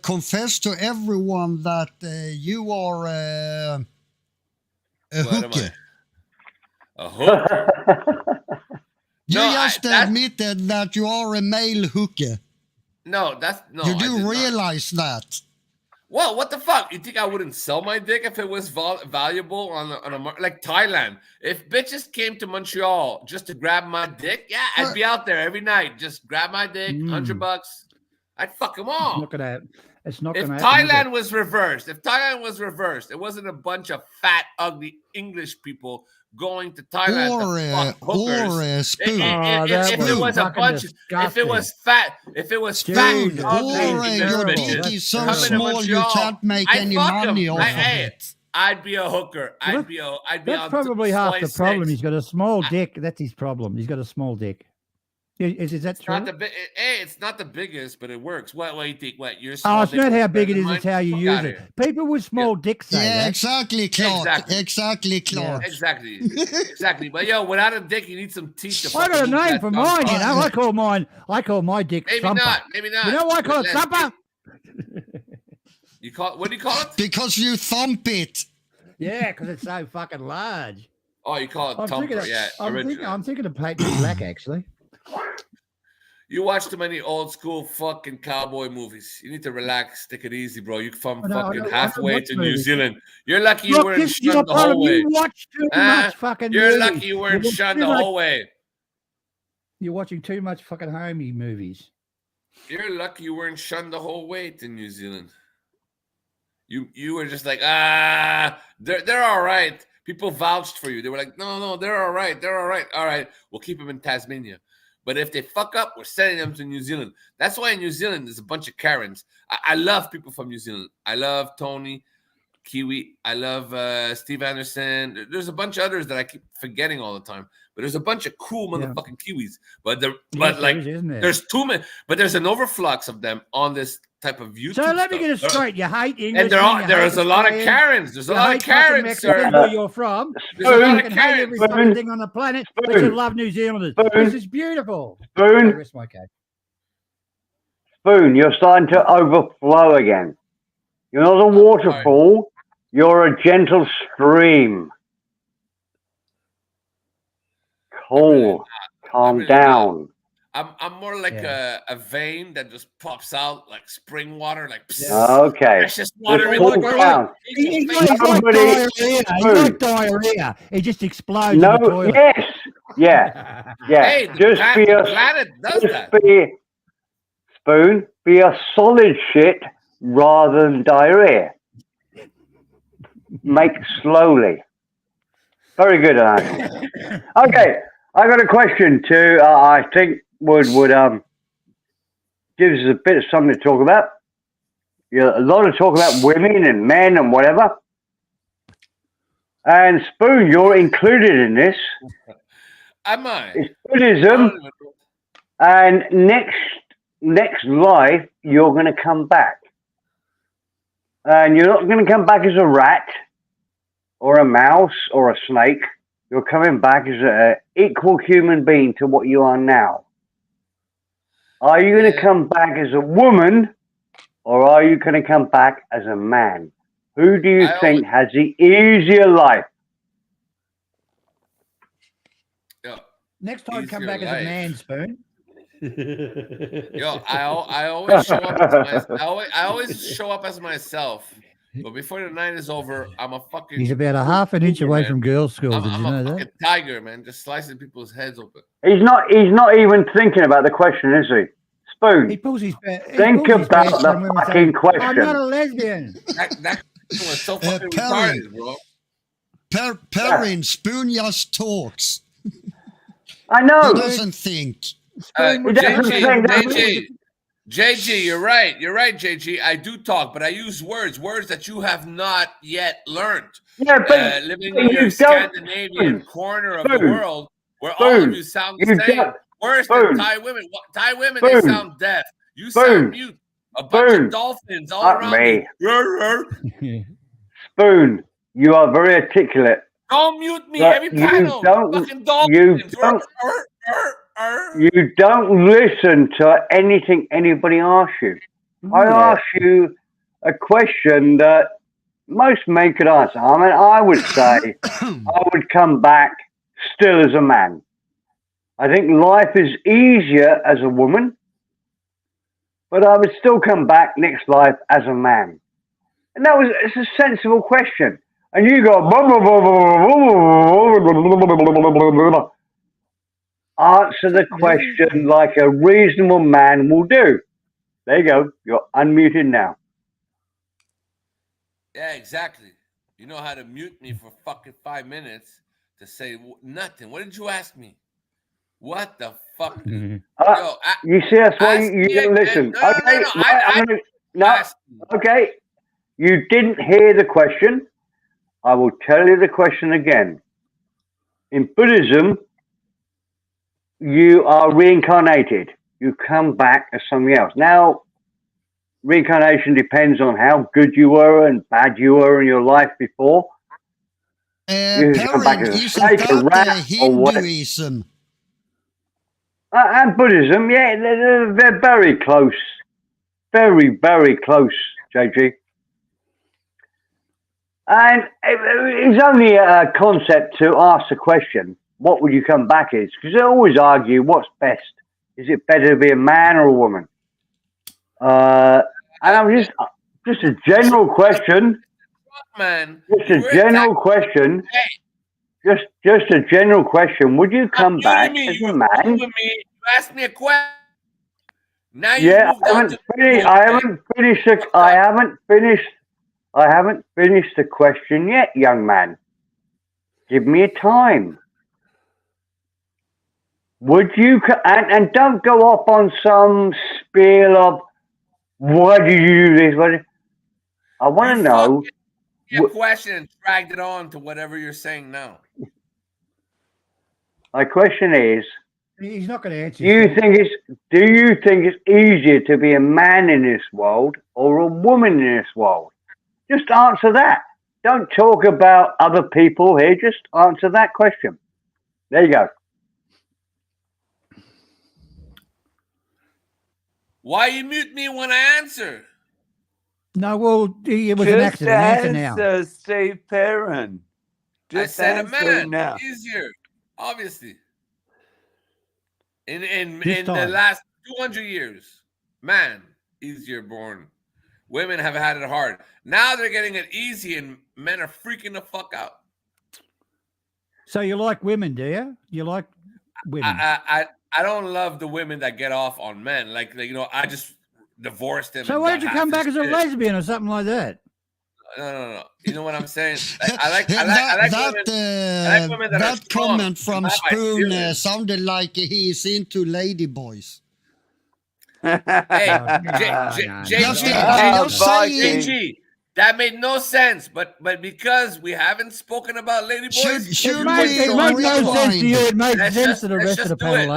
confess to everyone that you are a hooker? A hooker? You just admitted that you are a male hooker. No, that's no. You do realize that. Well, what the fuck? You think I wouldn't sell my dick if it was valuable on a like Thailand? If bitches came to Montreal just to grab my dick, yeah, I'd be out there every night. Just grab my dick, $100. I'd fuck them all. Look at that. It's not If going to happen. Thailand was reversed, it wasn't a bunch of fat, ugly English people going to Thailand Or, to fuck hookers. Spoon. If it was a bunch, if it was fat, Spoon, ugly your bitches dick is so coming to small you Montreal, can't make I'd any fuck 'em. money off of it. I'd be a hooker. I'd be That's on probably half the slice problem. six. He's got a small dick. That's his problem. He's got a small dick. Is that true? Not the it's not the biggest, but it works. What you think? What you're? Oh, it's not how big it is, it's how you use it. it. People with small dicks say Yeah, that. exactly, Clark. Exactly, Clark. Exactly. But yo, without a dick, you need some teeth. To I got a fucking move name that for thumb. mine, you know. I call my dick Maybe Thumper. not. Maybe not. You know why I call it Let's- Thumper? You call what do you call it? Because you thump it. Yeah, because it's so fucking large. Oh, you call it I'm Thumper. thinking, Yeah, original. I'm thinking of Peyton Black, actually. You watch too many old school fucking cowboy movies. You need to relax, take it easy, bro. You from I don't- fucking I don't halfway watch to New movies. Zealand. You're lucky you Look, weren't this is your shunned the problem. whole way. You watch too much fucking You're movies. lucky you weren't watch shunned too the much- whole way. You're watching too much fucking homey movies. You're lucky you weren't shunned the whole way to New Zealand. You were just like, they're all right. People vouched for you. They were like, no, they're all right. They're all right. All right, we'll keep them in Tasmania. But if they fuck up, we're sending them to New Zealand. That's why in New Zealand there's a bunch of Karens. I love people from New Zealand. I love Tony, Kiwi. I love Steve Anderson. There's a bunch of others that I keep forgetting all the time. But there's a bunch of cool motherfucking Kiwis. But there's too many. But there's an overflux of them on this type of YouTube. So let me stuff. get it straight. You hate English. And there's a lot of Karens. There's a lot of Karens, sir. Where you're from. You fucking hate every fucking thing on the planet, but you love New Zealanders. This is beautiful. Spoon. I rest my case. Spoon, you're starting to overflow again. You're not a waterfall. You're a gentle stream. Cool. Calm down. I'm more like a vein that just pops out like spring water, like Okay. precious water. Just in the cool ground. down. He's like diarrhea. He's like diarrhea. It just explodes in the No, toilet. yes. Yeah. Yeah. Hey, the just planet, be a the planet does that. Spoon, be a solid shit rather than diarrhea. Make slowly. Very good, Andy. Okay, I got a question too. I think would gives us a bit of something to talk about. A lot of talk about women and men and whatever. And Spoon, you're included in this. Am I? It's Buddhism, and next life you're going to come back, and you're not going to come back as a rat or a mouse or a snake. You're coming back as an equal human being to what you are now. Are you going to come back as a woman, or are you going to come back as a man? Who do you think has the easier life? Next time, come Easier back as life. a man, Spoon. Yo, I always show up as I always show up as myself. But before the night is over, I'm a fucking. He's about a half an inch away man. from girls' school. Did I'm you a know that? fucking tiger, man, just slicing people's heads open. He's not even thinking about the question, is he? Spoon. He pulls his Think about the fucking question. I'm not a lesbian. That was so fucking retarded, bro. Perrin, Spoon just talks. I know. He doesn't think. JG, you're right. You're right, JG. I do talk, but I use words that you have not yet learned. Yeah, but living in your Scandinavian corner of the world, where all of you sound the same. Worse than Thai women. Thai women, they sound deaf. You sound mute. A bunch of dolphins all around you. Spoon, you are very articulate. Don't mute me But every panel. Fucking dolphins. You don't listen to anything anybody asks you. I ask you a question that most men could answer. I mean, I would say I would come back still as a man. I think life is easier as a woman, but I would still come back next life as a man. And it's a sensible question. And you go, answer the question like a reasonable man will do. There you go. You're unmuted now. Yeah, exactly. You know how to mute me for fucking 5 minutes to say nothing. What did you ask me? What the fuck? Yo, you see, that's why ask you me don't again. listen. No, Okay, no, no, no. right, no, asked you. okay. You didn't hear the question. I will tell you the question again. In Buddhism, you are reincarnated. You come back as something else. Now, reincarnation depends on how good you were and bad you were in your life before. You can come back Perrin, as a isn't snake, a that rat, or what? Hinduism? And Buddhism, yeah, they're very close. Very, very close, JG. And it's only a concept to ask the question, what would you come back as? Because they always argue, what's best? Is it better to be a man or a woman? And I'm just a general question. Man, just a general question. Just a general question. Would you come back as a man? You asked me a question. Now you Yeah, moved on to I haven't finished the question yet, young man. Give me a time. Would you and don't go off on some spiel of why do you do this? I want to know. Your question and dragged it on to whatever you're saying now. My question is, he's not going to answer. Do you think it's easier to be a man in this world or a woman in this world? Just answer that. Don't talk about other people here. Just answer that question. There you go. Why you mute me when I answer? No, well, it was an accident. Answer now. Steve Perrin. I said a man. Now. Easier, obviously. In the last 200 years, man, easier born. Women have had it hard. Now they're getting it easy, and men are freaking the fuck out. So you like women, do you? You like women? I don't love the women that get off on men. Like you know, I just divorced them. So why don't you come back as a lesbian or something like that? No. You know what I'm saying? I like women that are strong. Comment from Spoon sounded like he's into ladyboys. Hey, JG, that made no sense, but because we haven't spoken about ladyboys, it made no sense to you. It made sense to the rest of the panel.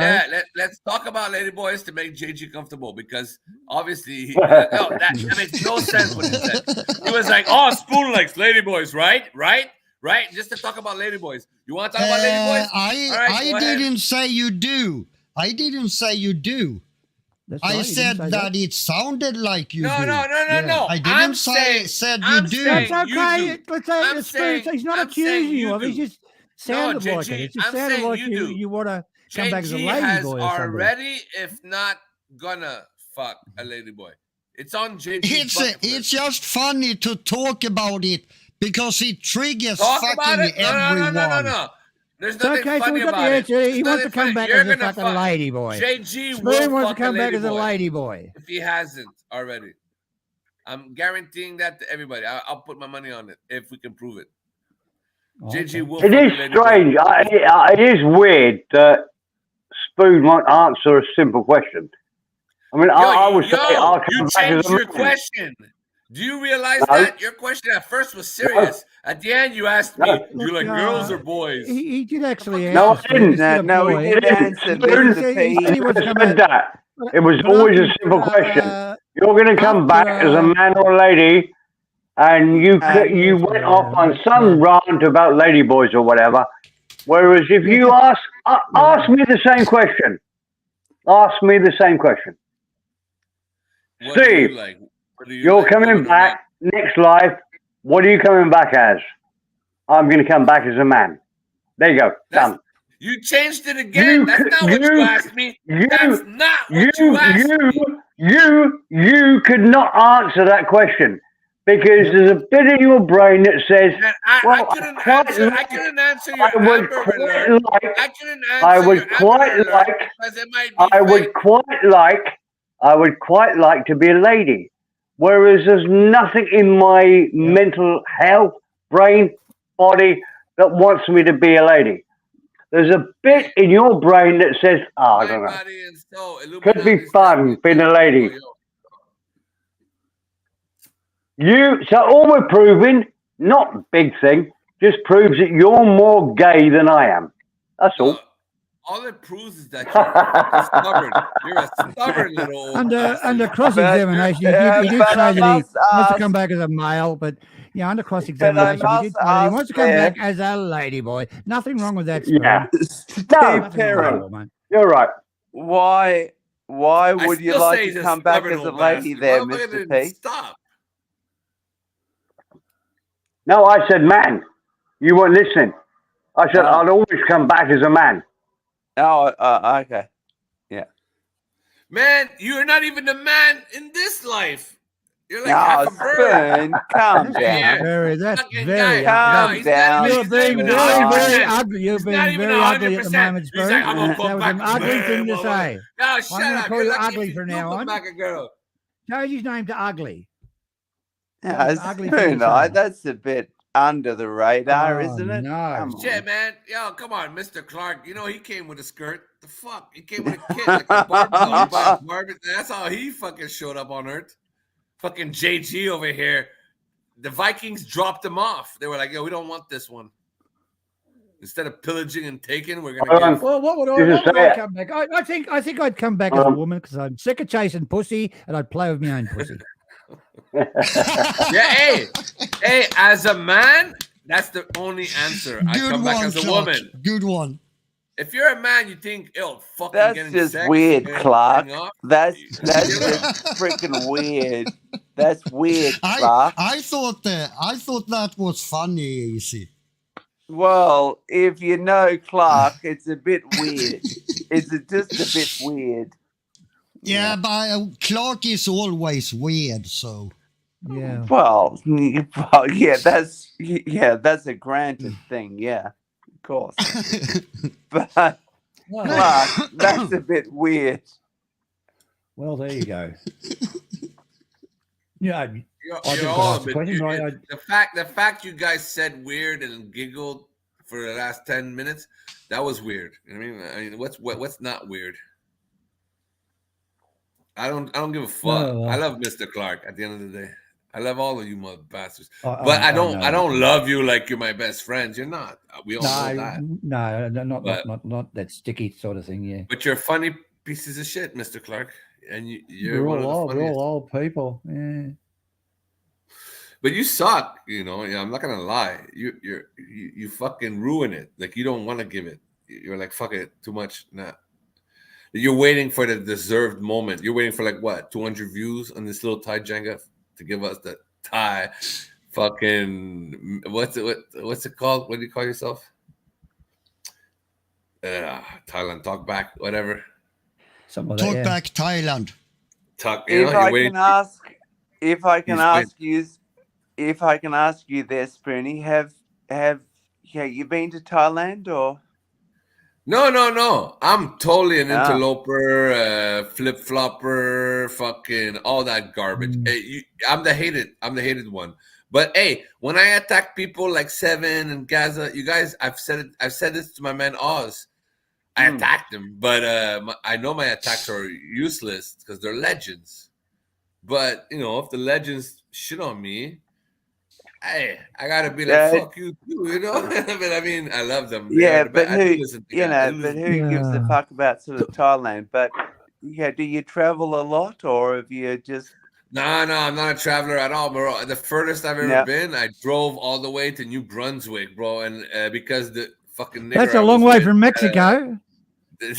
Let's talk about ladyboys to make JG comfortable, because obviously that makes no sense what he said. He was like, "Oh, Spoon likes ladyboys, right? Just to talk about ladyboys. You want to talk about ladyboys? I didn't say you do. I didn't say you do. I said that it sounded like you do. No. I didn't said you do. That's okay. Let's say he's not accusing you of it. He just sounded like it. It just sounded like you want to come back as a lady boy or something. Already, if not gonna fuck a lady boy. It's on JG. It's just funny to talk about it because it triggers fucking everyone. No. There's nothing funny about it. He wants to come back as a fucking lady boy. JG Spoon wants to come back as a lady boy. If he hasn't already. I'm guaranteeing that to everybody. I'll put my money on it if we can prove it. JG will. It is strange. It is weird that Spoon won't answer a simple question. I mean, I would say I'll come you back as changed a your man. question. Do you realize that? Your question at first was serious. At the end, you asked me, you like girls or boys? He did actually No, answer. I didn't. No, he did answer. That. It was always a simple question. You're going to come back as a man or a lady, and you went off on some rant about ladyboys or whatever. Whereas if you ask me the same question, What Steve, you're coming back next life. What are you coming back as? I'm going to come back as a man. There you go. Done. You changed it again. That's not what you asked me. That's not what you asked me. You could not answer that question because there's a bit in your brain that says, I couldn't answer your Amber Alert. I would quite like to be a lady. Whereas there's nothing in my mental health, brain, body that wants me to be a lady. There's a bit in your brain that says, I don't know. Could be fun being a lady. So all we're proving, not big thing, just proves that you're more gay than I am. That's all. All it proves is that you're stubborn. You're a stubborn little. Under cross-examination, he did say that he wants to come back as a male, but yeah, under cross-examination, he did say that he wants to come back as a lady boy. Nothing wrong with that. Yeah. Steve Perrin, you're right. Why would you like to come back as a lady there, Mr. P? Stop. No, I said man. You weren't listening. I said I'd always come back as a man. Oh, okay. Yeah. Man, you're not even a man in this life. You're like half a bird. Calm down. That's very calm down. You're being very ugly. You're being very ugly at the moment, Spoon. Like, that was an ugly thing to say. No, shut I'm going to up. call you ugly from now on. Back a girl. Change his name to Ugly. Yeah, Spoon, that's a bit under the radar, isn't it? No. Shit, man. Yo, come on, Mr. Clark. You know he came with a skirt. The fuck? He came with a kid like a Barbie. That's how he fucking showed up on Earth. Fucking JG over here. The Vikings dropped him off. They were like, yo, we don't want this one. Instead of pillaging and taking, we're gonna get. Well, what would I come back? I think I'd come back as a woman because I'm sick of chasing pussy and I'd play with my own pussy. Yeah, hey, as a man, that's the only answer. I come back as a woman. Good one. If you're a man, you think, "Oh, fucking that's getting just sex, weird, Clark. That's you just freaking weird. That's weird, Clark. I thought that was funny, Easy. Well, if you know Clark, it's a bit weird. It's just a bit weird. Yeah, but Clark is always weird, so. Yeah. Well, yeah, that's a granted thing. Yeah, of course. But Clark, that's a bit weird. Well, there you go. Yeah, you're all, the fact you guys said weird and giggled for the last 10 minutes, that was weird. I mean, what's not weird? I don't give a fuck. No. I love Mr. Clark at the end of the day. I love all of you mother bastards. But I don't love you like you're my best friends. You're not. We all know that. No, not that sticky sort of thing, yeah. But you're funny pieces of shit, Mr. Clark. And you're we're all old people. Yeah. But you suck, you know. I'm not gonna lie. You fucking ruin it. Like you don't want to give it. You're like, fuck it, too much. Nah. You're waiting for the deserved moment. You're waiting for like what, 200 views on this little Thai Jenga to give us the Thai fucking what's it called? What do you call yourself? Thailand Talk Back, whatever. Talk Back Thailand. If I can ask you there, Spoonie, have you been to Thailand or? No. I'm totally an interloper, flip flopper, fucking all that garbage. Hey, I'm the hated one. But hey, when I attack people like Seven and Gaza, you guys, I've said this to my man Oz. I attacked them, but I know my attacks are useless because they're legends. But you know, if the legends shit on me, hey, I gotta be like, fuck you too, you know. But I mean, I love them. But who gives a fuck about sort of Thailand? But yeah, do you travel a lot, or have you just? No, I'm not a traveler at all, bro. The furthest I've ever been, I drove all the way to New Brunswick, bro, and because the fucking that's a long way from Mexico. The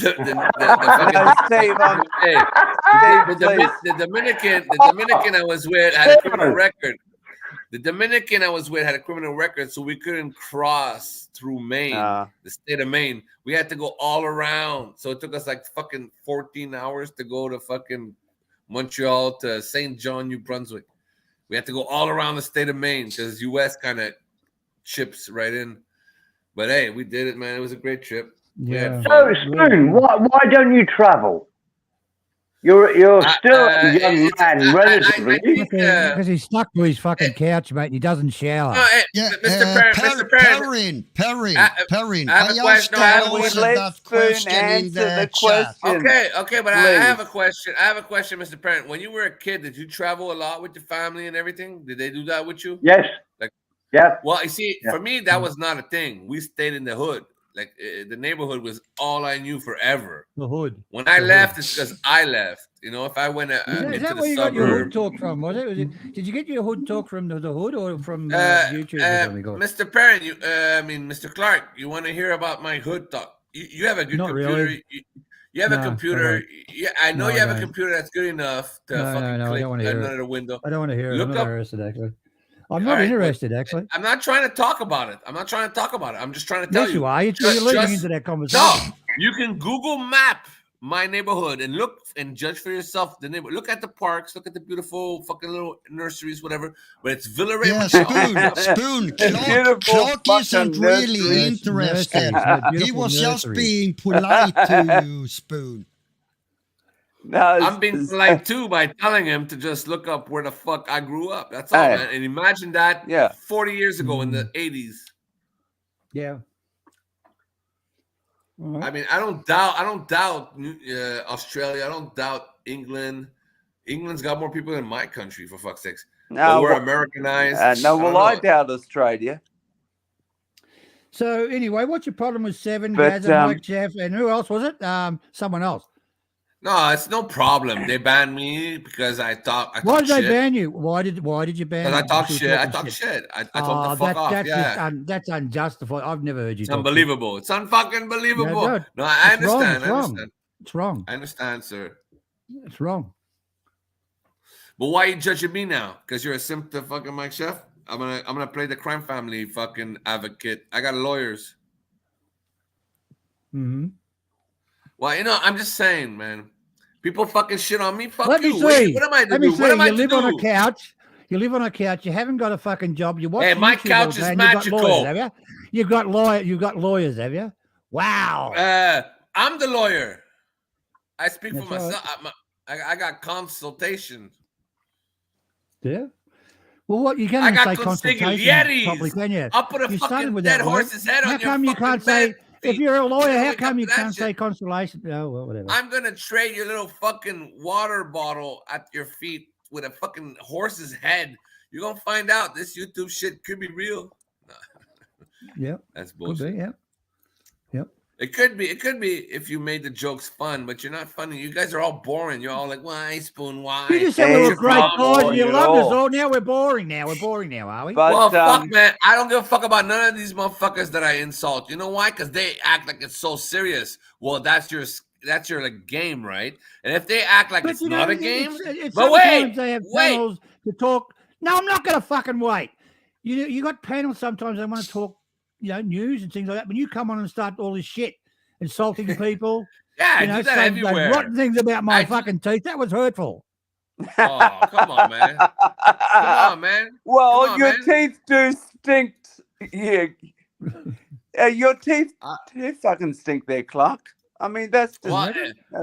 Dominican I was with had a criminal record. The Dominican I was with had a criminal record, so we couldn't cross through Maine, the state of Maine. We had to go all around. So it took us like fucking 14 hours to go to fucking Montreal to St. John, New Brunswick. We had to go all around the state of Maine because U.S. kind of chips right in. But hey, we did it, man. It was a great trip. Yeah. So, Spoon, why don't you travel? You're still a young man, relatively. Because he's stuck to his fucking couch, mate, and he doesn't shower. Yeah, Mr. Perrin, Perrin. I have a question. Can we let Spoon answer the question? Okay, but I have a question. I have a question, Mr. Perrin. When you were a kid, did you travel a lot with your family and everything? Did they do that with you? Yes. Like, yeah. Well, you see, for me, that was not a thing. We stayed in the hood. Like the neighborhood was all I knew forever. The hood. When I left, it's because I left. You know, if I went Is into that the where you got your hood suburb. talk from? Was it? Did you get your hood talk from the hood or from YouTube? Or something? Mr. Perrin, Mr. Clark, you want to hear about my hood talk? You have a good Not computer. really. You have a No, computer. I don't. Yeah, I know No, you I have a don't. computer that's good enough to No, fucking I click don't want to hear another it. window. I don't want to hear it. I'm Look not up. interested, actually. I'm All not right, interested, actually. I'm not trying to talk about it. I'm not trying to talk about it. I'm just trying to tell Yes, you are. You're Just- leading just- into that conversation. No, you can Google map my neighborhood and look and judge for yourself the neighborhood. Look at the parks, look at the beautiful fucking little nurseries, whatever. But it's Villeray. Yeah, Spoon. Clark isn't really interested. He was just being polite to you, Spoon. No, I'm being polite too by telling him to just look up where the fuck I grew up. That's all, man. And imagine that 40 years ago in the 80s. Yeah. I mean, I don't doubt Australia. I don't doubt England. England's got more people than my country, for fuck's sakes. But we're Americanized. I doubt Australia. So anyway, what's your problem with Seven, But, Gaz, and Mike Jeff, and who else was it? Someone else. No, it's no problem. They banned me because I thought. Why did they shit. ban you? Why did you ban? Because I them? talk Because shit. you I talking talk shit. I told them to fuck off. That's unjustified. I've never heard you. It's talk shit. unbelievable. It's unfucking believable. No, No, I it's wrong, understand. it's I wrong. understand. It's wrong. I understand, sir. It's wrong. But why are you judging me now? Because you're a simp to fucking Mike Chef? I'm gonna play the crime family fucking advocate. I got lawyers. Mm-hmm. Well, I'm just saying, man. People fucking shit on me. Fuck Let you. me see. What am I to Let do? me see. What am I You to live do? on a couch. You live on a couch. You haven't got a fucking job. You watch. Hey, my YouTube all couch day is and you've got magical. lawyers, have you? You've got lawyers, have you? Wow. I'm the lawyer. I speak That's for myself. I got consultation. Yeah. Well, what you I can't got say consultation consigliettes. properly, can you? I'll put a You started fucking with dead that word. horse's head How on your come you fucking can't say? bed. If you're a lawyer, how Wake up come to you that can't shit. say consolation? Oh, well, whatever. I'm gonna trade your little fucking water bottle at your feet with a fucking horse's head. You're gonna find out this YouTube shit could be real. Yep. That's Could bullshit. be, yep. Yep. It could be if you made the jokes fun, but you're not funny. You guys are all boring. You're all like, why, Spoon, why? You just said we were great guys and you loved us all. Now we're boring now. We're boring now, are we? Well, fuck, man. I don't give a fuck about none of these motherfuckers that I insult. You know why? Because they act like it's so serious. Well, that's your like game, right? And if they act like it's not a game, It's but wait, sometimes they have panels to talk. No, I'm not going to fucking wait. You got panels sometimes they want to talk, news and things like that. But you come on and start all this shit, insulting people. Yeah, I do that saying those everywhere. rotten things about my fucking teeth. That was hurtful. Oh, come on, man. Come on, man. Well, Come on, your man. teeth do stink. Yeah. Your teeth they fucking stink there, Clark. I mean, that's just Well,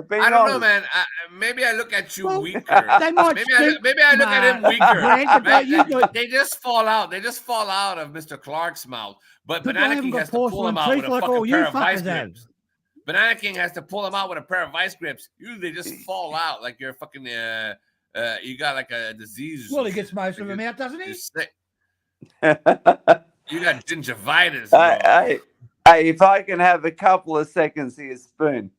being I don't know, honest. man. Maybe I look at you weaker. They might maybe I look at him Brandon, but you weaker. They just fall out. They just fall out of Mr. Clark's mouth. But But they Banana haven't King got has to pull porcelain them out with teeth a like fucking all you pair of vice fuckers have. grips. Banana King has to pull them out with a pair of vice grips. Usually they just fall out like you're fucking you got like a disease. Well, he gets most of them out, doesn't he? You're sick. You got gingivitis. bro. Hey, if I can have a couple of seconds here, Spoon.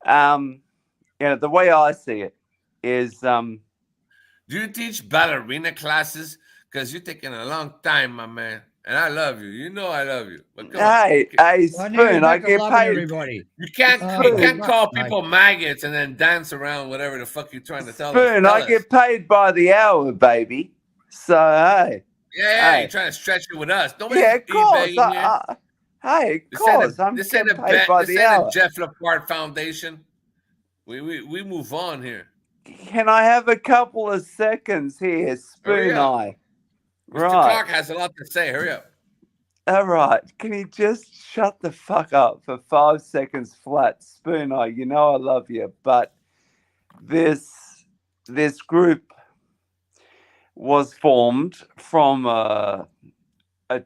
The way I see it is, Do you teach ballerina classes? Because you're taking a long time, my man. And I love you. You know I love you. But come on. Spoon, I get paid. Everybody. You can't call people maggots and then dance around whatever the fuck you're trying to tell Spoon, us. I get paid by the hour, baby. So, hey. Yeah, Hey. you're trying to stretch it with us. Nobody's Yeah, of course. eBaying here. Hey, of This ain't course. I'm this ain't getting a paid by this the ain't hour. a Jeff Laporte Foundation. We move on here. Can I have a couple of seconds here, Hurry Spoon up. Eye? Mr. Right. Clark has a lot to say. Hurry up. All right. Can you just shut the fuck up for 5 seconds flat? Spoon Eye, you know I love you, but this group was formed from a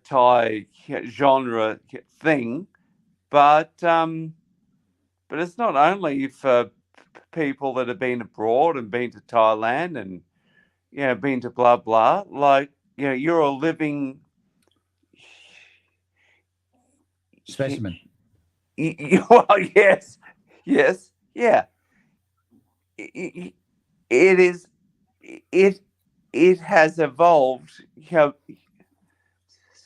Thai genre thing, but it's not only for people that have been abroad and been to Thailand and been to blah blah. Like you're a living specimen. Well, yes, yeah. It is. It has evolved.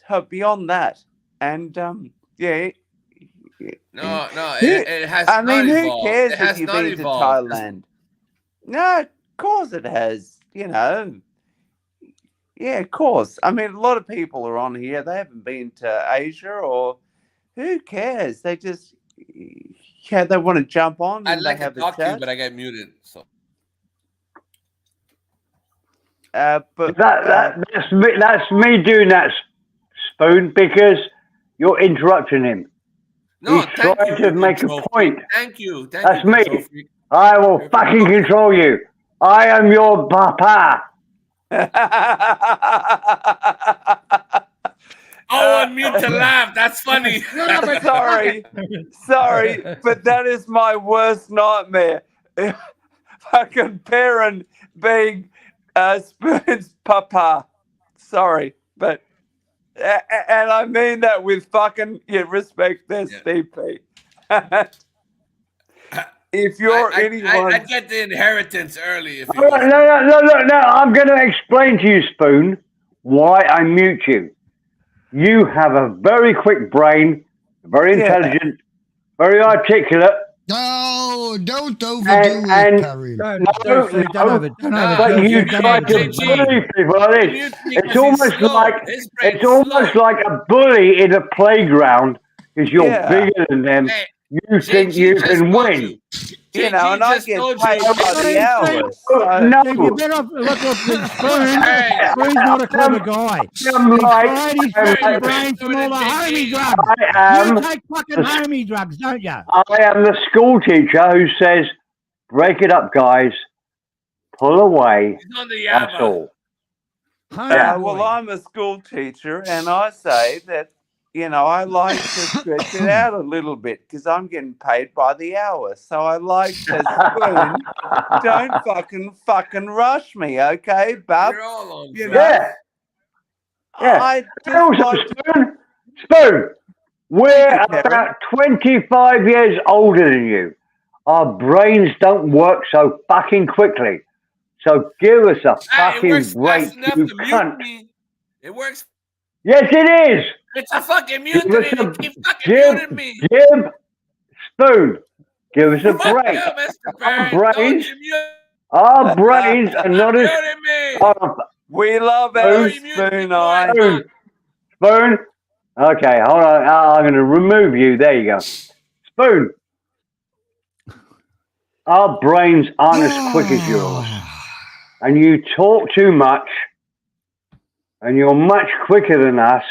So beyond that, and yeah. No, it has not evolved. Who cares it has if you've not been evolved. to Thailand? No, of course it has. Yeah, of course. I mean, a lot of people are on here. They haven't been to Asia, or who cares? They just, they want to jump on. I'd And like they have to talk a to you, chat. but I get muted. So. But that's me doing that, Spoon, because you're interrupting him. No, He's trying to make a point. Thank you. That's you, me. I will fucking control you. I am your papa. Oh, unmute to laugh. That's funny. Sorry, but that is my worst nightmare. Fucking parent being Spoon's papa. Sorry, but and I mean that with fucking respect there, Steve P. If you're anyone, I get the inheritance early. If No. I'm going to explain to you, Spoon, why I mute you. You have a very quick brain, very intelligent, very articulate. No, don't overdo it, Karim. But you try to bully people like this. It's almost like a bully in a playground because you're bigger than them. You think you can win. And I get paid by the hour. No. You better look up with Spoon. Spoon's not a clever guy. He's fried his fucking brain from all the homie drugs. You take fucking homie drugs, don't you? I am the school teacher who says, break it up, guys. Pull away. That's all. Well, I'm a school teacher, and I say that, I like to stretch it out a little bit because I'm getting paid by the hour. So I like to Spoon, don't fucking rush me, okay, bub? You're all on. Yeah. I just Also, Spoon, we're about 25 years older than you. Our brains don't work so fucking quickly. So give us a fucking break, you cunt. It works. Yes, it is. It's a fucking mutiny. They keep fucking muting me. Jim, Spoon, give us a break. Our brains are not as... We love our Spoon. Spoon. Okay, hold on. I'm going to remove you. There you go. Spoon. Our brains aren't as quick as yours. And you talk too much. And you're much quicker than us.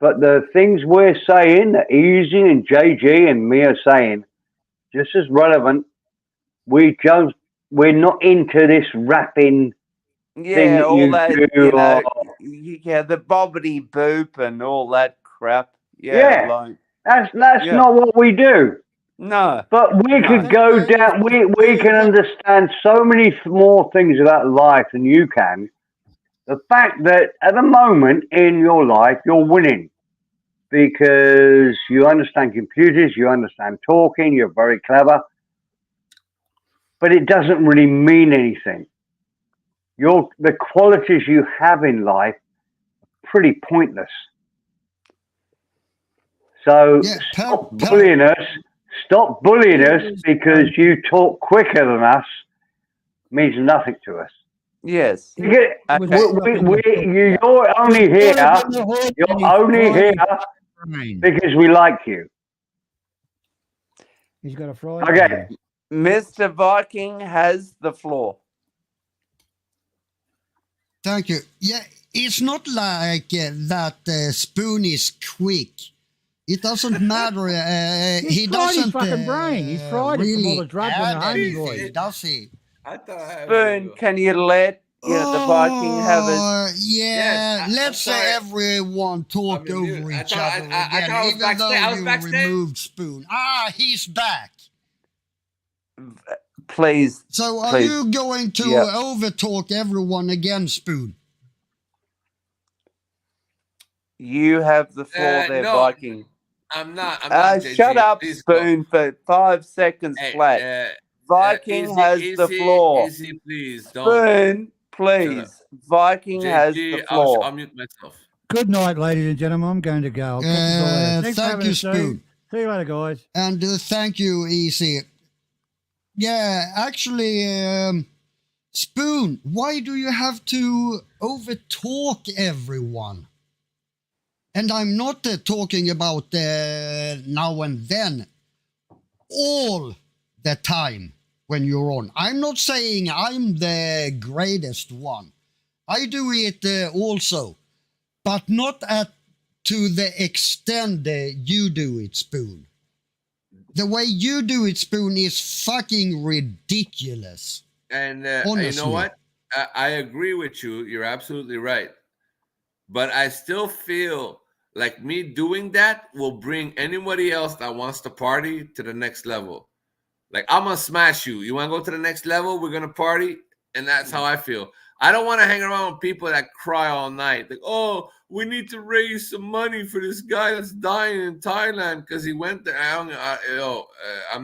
But the things we're saying, that Easy and JG and me are saying, just as relevant. We're not into this rapping thing that all you that, do. the bobbity boop and all that crap. Like, that's not what we do. No. But we could go down, we can understand so many more things about life than you can. The fact that at the moment in your life, you're winning because you understand computers, you understand talking, you're very clever, but it doesn't really mean anything. The qualities you have in life are pretty pointless. So stop bullying us. Stop bullying us because you talk quicker than us means nothing to us. Yes. You're only here. You're only here because we like you. He's got a fry. Okay. Mr. Viking has the floor. Thank you. Yeah, it's not like that Spoon is quick. It doesn't matter. He He's fried doesn't his fucking brain. He's fried it from all the drugs and the homie boys. Does he? I thought I had Spoon, can you let the Viking have a... Yeah, let's everyone talk over each other again, even though you removed Spoon. He's back. Please. So are you going to overtalk everyone again, Spoon? You have the floor there, no, Viking. I'm not. JG. Shut up, Please Spoon, for 5 seconds flat. Viking has the floor. Easy, please. Spoon, please. Viking has the floor. I'll mute myself. Good night, ladies and gentlemen. I'm going to go. I'll catch us all later. Thanks for Thank having you, us, Steve. Spoon. See you later, guys. And thank you, Easy. Yeah, actually, Spoon, why do you have to overtalk everyone? And I'm not talking about now and then, all the time when you're on. I'm not saying I'm the greatest one. I do it also, but not to the extent you do it, Spoon. The way you do it, Spoon, is fucking ridiculous. And honestly. You know what? I agree with you. You're absolutely right. But I still feel like me doing that will bring anybody else that wants to party to the next level. Like, I'm going to smash you. You want to go to the next level? We're going to party. And that's how I feel. I don't want to hang around with people that cry all night. Like, oh, we need to raise some money for this guy that's dying in Thailand because he went there. I'm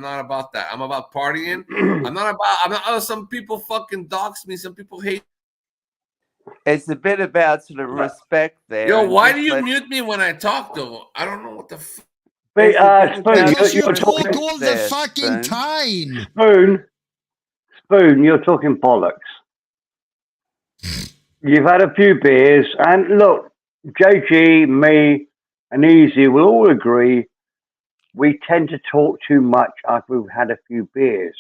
not about that. I'm about partying. Some people fucking dox me. Some people hate. It's a bit about sort of respect there. Yo, why do you mute me when I talk, though? I don't know what the fuck. Because you talk all the fucking time. Spoon, you're talking bollocks. You've had a few beers, and look, JG, me, and Easy will all agree we tend to talk too much after we've had a few beers.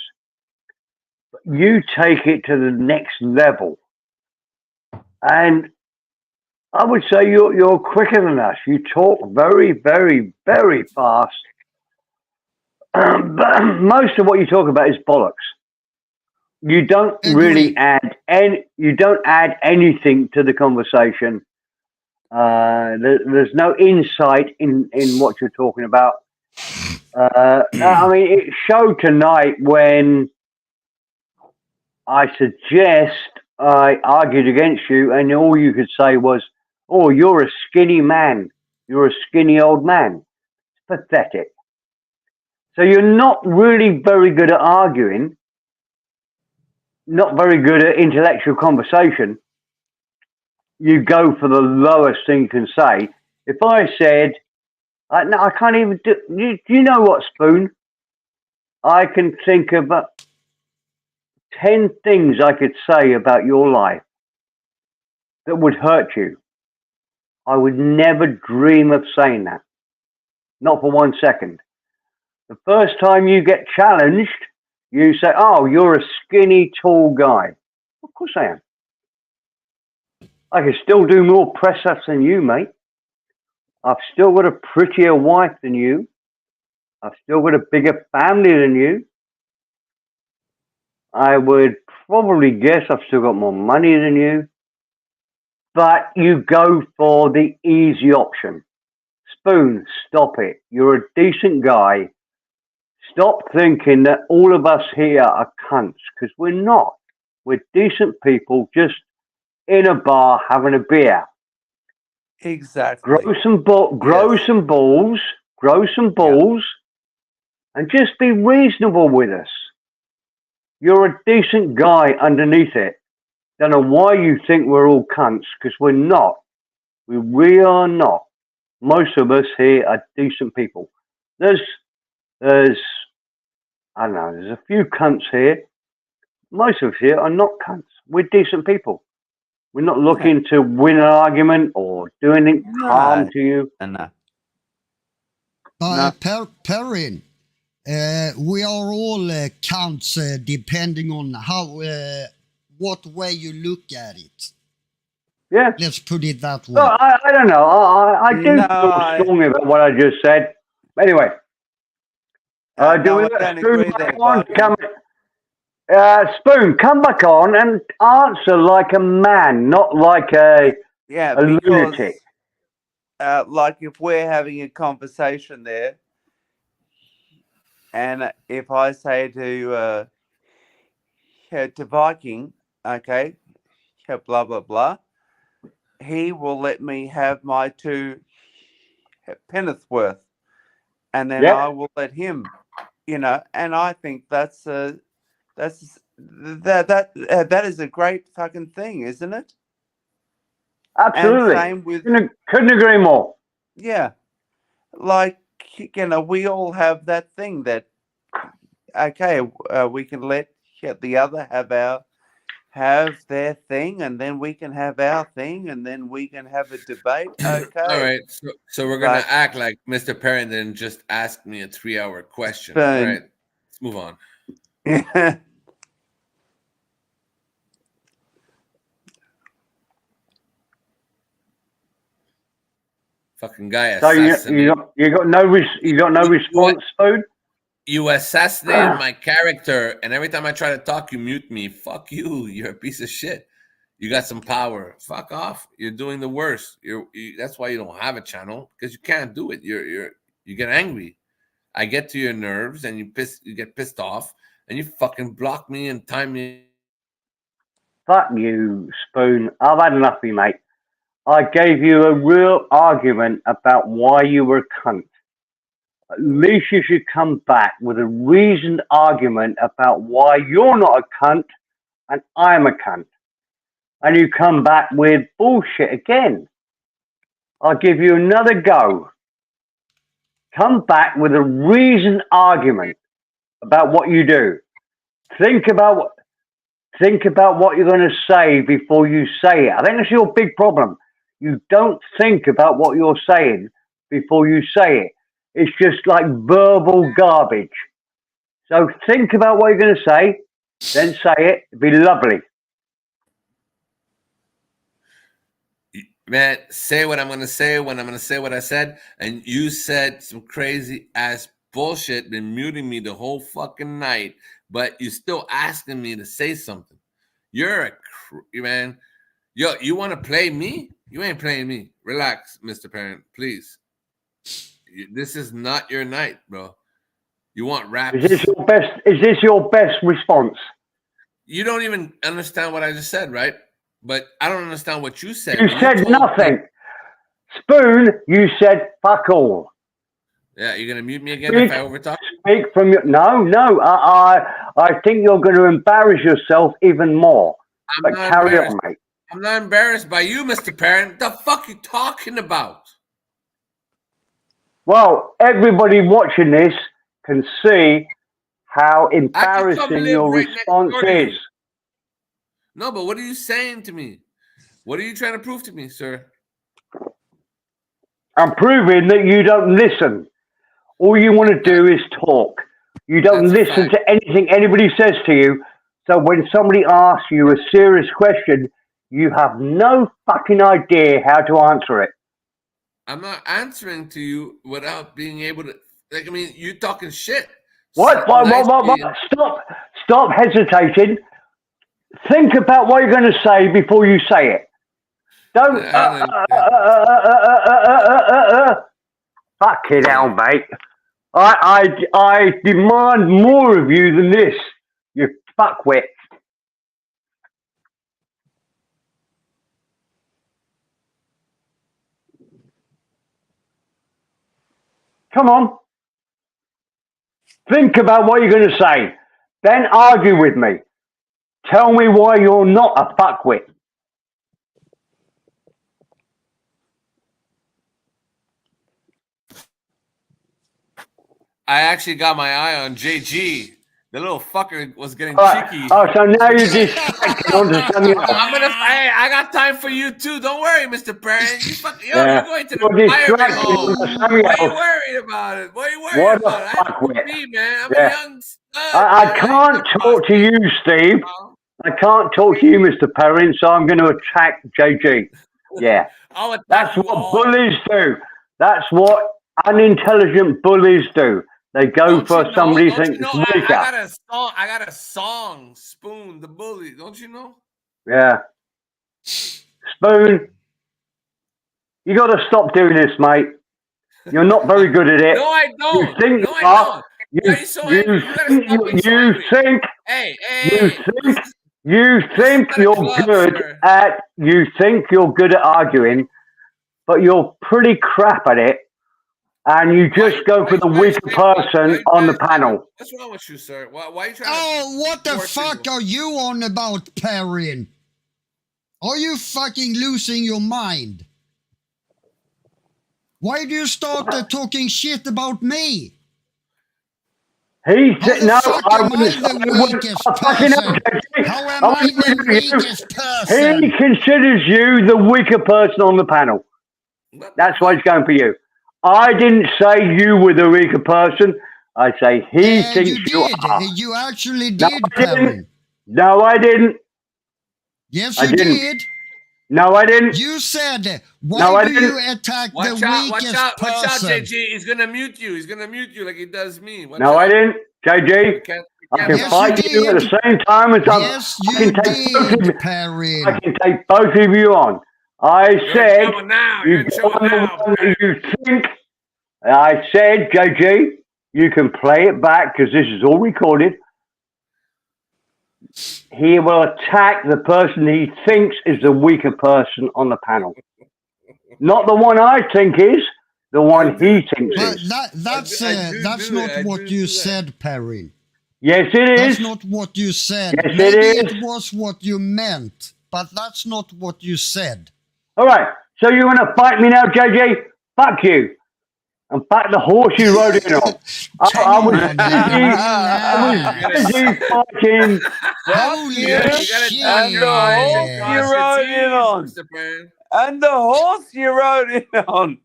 But you take it to the next level. And I would say you're quicker than us. You talk very, very, very fast. But most of what you talk about is bollocks. You don't really add anything to the conversation. There's no insight in what you're talking about. I mean, it showed tonight when I suggest I argued against you, and all you could say was, "Oh, you're a skinny man. You're a skinny old man." It's pathetic. So you're not really very good at arguing. Not very good at intellectual conversation. You go for the lowest thing you can say. If I said, no, I can't even do you know what, Spoon? I can think of 10 things I could say about your life that would hurt you. I would never dream of saying that. Not for 1 second. The first time you get challenged, you say, "Oh, you're a skinny, tall guy." Of course I am. I can still do more press-ups than you, mate. I've still got a prettier wife than you. I've still got a bigger family than you. I would probably guess I've still got more money than you. But you go for the easy option. Spoon, stop it. You're a decent guy. Stop thinking that all of us here are cunts, because we're not. We're decent people just in a bar having a beer. Exactly. Grow some balls, and just be reasonable with us. You're a decent guy underneath it. Don't know why you think we're all cunts, because we're not. We are not. Most of us here are decent people. There's I don't know, there's a few cunts here. Most of us here are not cunts. We're decent people. We're not looking to win an argument or do anything harm to you. No. Perrin, we are all cunts depending on how, what way you look at it. Yeah. Let's put it that way. No, I don't know. I do feel strongly about what I just said. Anyway. Do we let Spoon back on? Spoon, come back on and answer like a man, not like a lunatic. Like if we're having a conversation there, and if I say to Viking, okay, blah blah blah, he will let me have my 2 penneth worth, and then I will let him, and I think that is a great fucking thing, isn't it? Absolutely. And same with, couldn't agree more. Yeah, like we all have that thing that we can let the other have their thing, and then we can have our thing, and then we can have a debate. Okay. All right. So we're gonna act like Mr. Perrin didn't just ask me a 3-hour question. Spoon. All right. Let's move on. Yeah. Fucking guy. So you got no response, Spoon? You assassinated my character, and every time I try to talk, you mute me. Fuck you. You're a piece of shit. You got some power. Fuck off. You're doing the worst. That's why you don't have a channel, because you can't do it. You get angry. I get to your nerves, and you get pissed off, and you fucking block me and time me. Fuck you, Spoon. I've had enough of you, mate. I gave you a real argument about why you were a cunt. At least you should come back with a reasoned argument about why you're not a cunt and I'm a cunt. And you come back with bullshit again. I'll give you another go. Come back with a reasoned argument about what you do. Think about what you're going to say before you say it. I think that's your big problem. You don't think about what you're saying before you say it. It's just like verbal garbage. So think about what you're going to say, then say it. It'd be lovely. Man, say what I'm going to say when I'm going to say what I said. And you said some crazy ass bullshit, been muting me the whole fucking night, but you're still asking me to say something. You're man. Yo, you want to play me? You ain't playing me. Relax, Mr. Parent, please. This is not your night, bro. You want rap? Is this your best response? You don't even understand what I just said, right? But I don't understand what you said. You said nothing. Spoon, you said fuck all. Yeah, you're gonna mute me again if I overtalk? Speak from your no. I think you're going to embarrass yourself even more. But carry on, mate. I'm not embarrassed by you, Mr. Parent. The fuck you talking about? Well, everybody watching this can see how embarrassing your response is. No, but what are you saying to me? What are you trying to prove to me, sir? I'm proving that you don't listen. All you want to do is talk. You don't listen to anything anybody says to you. So when somebody asks you a serious question, you have no fucking idea how to answer it. I'm not answering to you without being able to. Like, I mean, you're talking shit. What? Stop hesitating. Think about what you're going to say before you say it. Don't. Fuck it out, mate. I demand more of you than this. You fuckwit. Come on. Think about what you're going to say. Then argue with me. Tell me why you're not a fuckwit. I actually got my eye on JG. The little fucker was getting cheeky. Oh, so now you're distracted onto something else. I got time for you too. Don't worry, Mr. Brand. You're going to the fireman home. Why are you worried about it? Why are you worried about it? I have me, man. I'm a young stud. I can't talk to you, Steve. I can't talk to you, Mr. Perrin, so I'm going to attack JG. Yeah. That's what bullies do. That's what unintelligent bullies do. They go for somebody who thinks I weaker. got a song, Spoon the Bully. Don't you know? Yeah. Spoon, you got to stop doing this, mate. You're not very good at it. No, I don't. You think no, you I are. don't. You, Why are you so angry? You think you're good at arguing, but you're pretty crap at it, and you just go for the weaker person on the panel. What's wrong with you, sir? Why are you trying Oh, what the fuck are you on about, Perrin? Are you fucking losing your mind? Why do you start talking shit about me? He said, no, I am I the weakest person? How am I the weakest person? He considers you the weaker person on the panel. That's why he's going for you. I didn't say you were the weaker person. I say he thinks you are. You actually did, Perrin. No, I didn't. Yes, you did. No, I didn't. You said, why do you attack the weakest person? Watch out, JG. He's going to mute you. He's going to mute you like he does me. No, I didn't. JG, I can fight you at the same time as I can take both of you on. I said, you think, I said, JG, you can play it back because this is all recorded. He will attack the person he thinks is the weaker person on the panel. Not the one I think is, the one he thinks is. That's not what you said, Perrin. Yes, it is. That's not what you said. Yes, Maybe it is. It was what you meant, but that's not what you said. All right, so you want to fight me now, JJ? Fuck you. And fuck the horse you rode in on. I was busy fucking. Holy shit. And the horse you rode in on. And the horse you rode in on.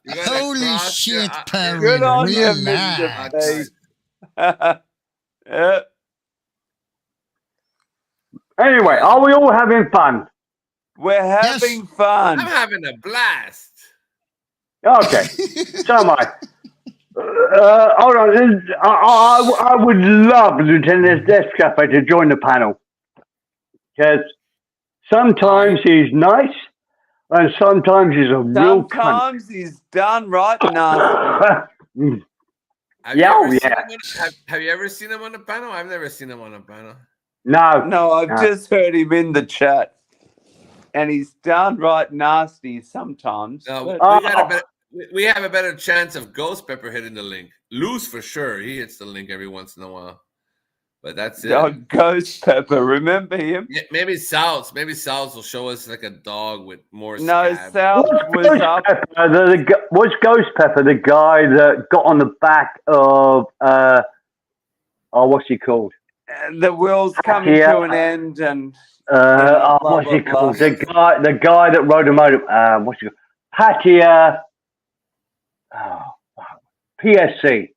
Holy shit, Perrin. Good on you, Mr. Yeah. Anyway, are we all having fun? We're having fun. I'm having a blast. Okay, so am I. Hold on, I would love Lieutenant Death Cafe to join the panel. Because sometimes he's nice, and sometimes he's a real cunt. Sometimes he's done right nasty. Have you ever seen him on the panel? I've never seen him on the panel. No, I've just heard him in the chat, and he's done right nasty sometimes. We have a better chance of Ghost Pepper hitting the link. Loose for sure. He hits the link every once in a while, but that's it. Oh, Ghost Pepper, remember him? Yeah, maybe Sal's will show us like a dog with more. No, scab. Sal was up. What's Ghost Pepper? The guy that got on the back of what's he called? The world's coming to an end, and what's he called? The guy that rode a motor. What's he called? Patia. PSC.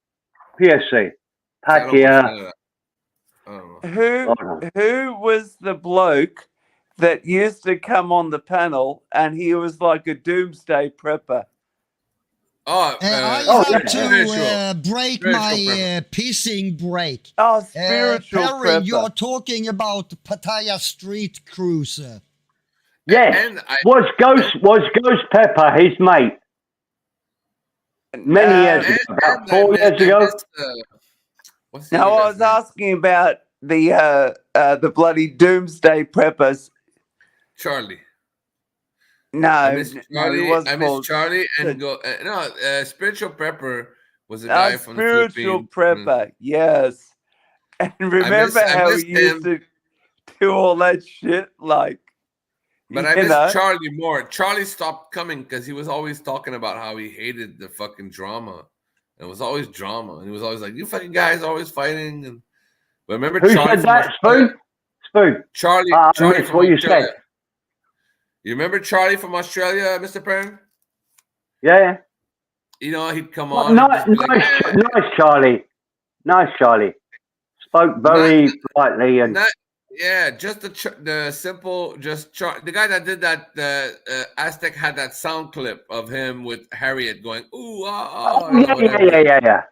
Patia. Who was the bloke that used to come on the panel, and he was like a doomsday prepper? I have to break my pissing break. Oh, spiritual Perrin, prepper. you're talking about Pattaya Street Cruiser. Yes. Was Ghost Pepper his mate? Many years ago, about 4 years ago. No, I was asking about the bloody doomsday preppers. Charlie. No, I miss Charlie and Spiritual Prepper was a guy from the Spiritual Prepper, yes. And remember how he used to do all that shit, like. But I miss Charlie more. Charlie stopped coming because he was always talking about how he hated the fucking drama. It was always drama, and he was always like, "You fucking guys always fighting." And but remember, Who Charlie said that? Spoon. Charlie. Charlie from what you said. You remember Charlie from Australia, Mr. Perrin? Yeah. You know, he'd come on. Nice Charlie. Nice Charlie. Spoke very politely and. Just the simple, the guy that did that. Aztec had that sound clip of him with Harriet going, "Ooh, Yeah.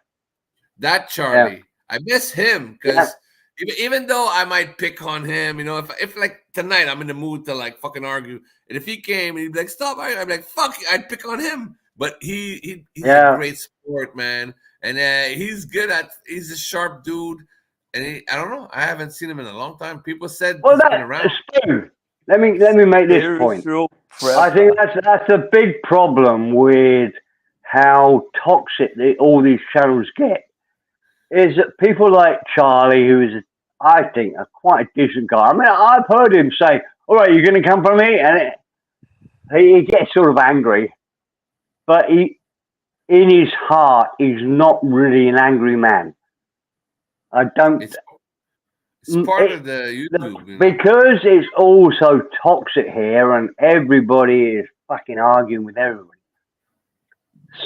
That Charlie, I miss him because even though I might pick on him, you know, if like tonight I'm in the mood to like fucking argue, and if he came and he'd be like, "Stop," I'd be like, "Fuck," I'd pick on him. But he's a great sport, man, and he's a sharp dude. And I don't know, I haven't seen him in a long time. People said he's been around. Stu, let me make this point. I think that's a big problem with how toxic all these channels get. Is that people like Charlie, who is, I think, quite a decent guy. I mean, I've heard him say, "All right, you're going to come for me," and he gets sort of angry. But in his heart, he's not really an angry man. I don't. It's part of the YouTube. Because it's all so toxic here and everybody is fucking arguing with everybody.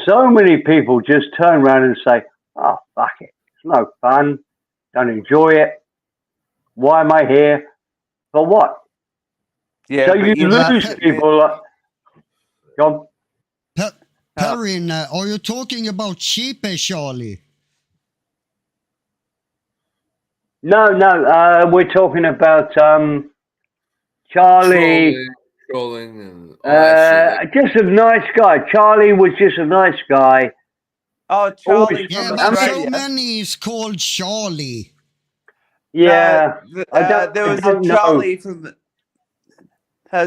So many people just turn around and say, "Oh, fuck it. It's no fun. Don't enjoy it. Why am I here? For what?" Yeah, so you lose people. Go on. Perrin, are you talking about Sheep, Charlie? No, we're talking about Charlie. Trolling and all that shit. Just a nice guy. Charlie was just a nice guy. Oh, Charlie. Yeah, but so many is called Charlie. Yeah. There was a Charlie from...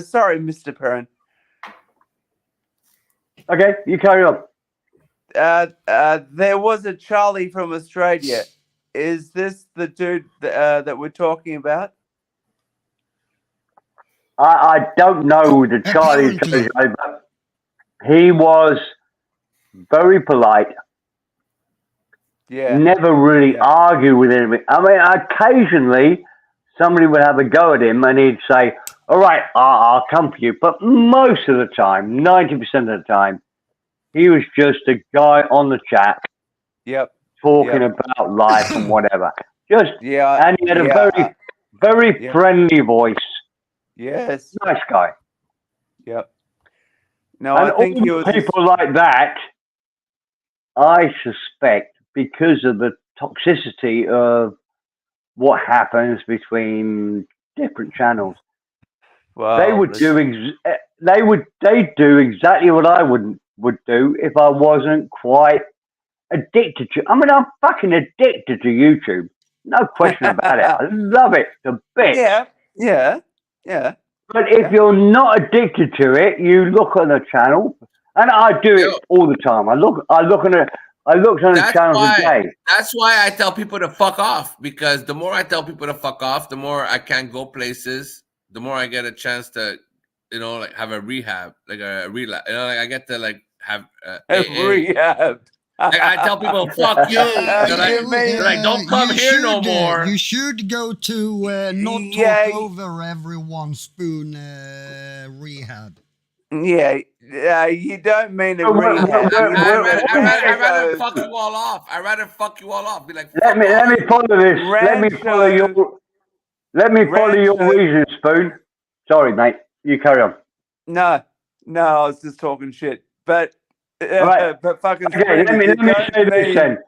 sorry, Mr. Perrin. Okay, you carry on. There was a Charlie from Australia. Is this the dude that we're talking about? I don't know the Charlie, but he was very polite. Yeah. Never really argue with anybody. I mean, occasionally somebody would have a go at him and he'd say, "All right, I'll come for you." But most of the time, 90% of the time, he was just a guy on the chat. Yep. Talking about life and whatever. And he had a very friendly voice. Yes. Nice guy. Yep. No, and I think all he was people like that, I suspect, because of the toxicity of what happens between different channels, they would do exactly what I would do if I wasn't quite addicted to. I mean, I'm fucking addicted to YouTube. No question about it. I love it to bits. Yeah. But if you're not addicted to it, you look on the channel, and I do it all the time. I look on the channel a day. That's why I tell people to fuck off, because the more I tell people to fuck off, the more I can't go places. The more I get a chance to, like have a rehab, like a relapse. Like I get to like have a rehab. Like I tell people, "Fuck you!" They're like, "Don't come here no more." You should go to not talk over everyone spoon rehab. Yeah, you don't mean to rehab. I'd rather fuck you all off. I'd rather fuck you all off. Be like, let me follow this. Let me follow your reason, Spoon. Sorry, mate. You carry on. No, I was just talking shit. But right. But fucking. Okay, let me say this then.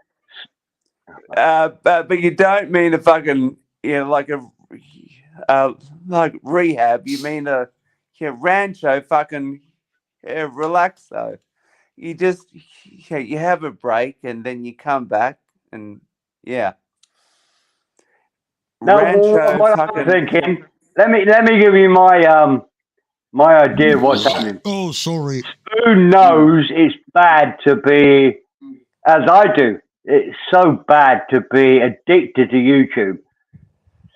But you don't mean a fucking like rehab. You mean a rancho fucking relaxo. You just you have a break and then you come back and No, what I'm thinking. Let me give you my my idea of what's happening. Oh, sorry. Spoon knows it's bad to be, as I do. It's so bad to be addicted to YouTube.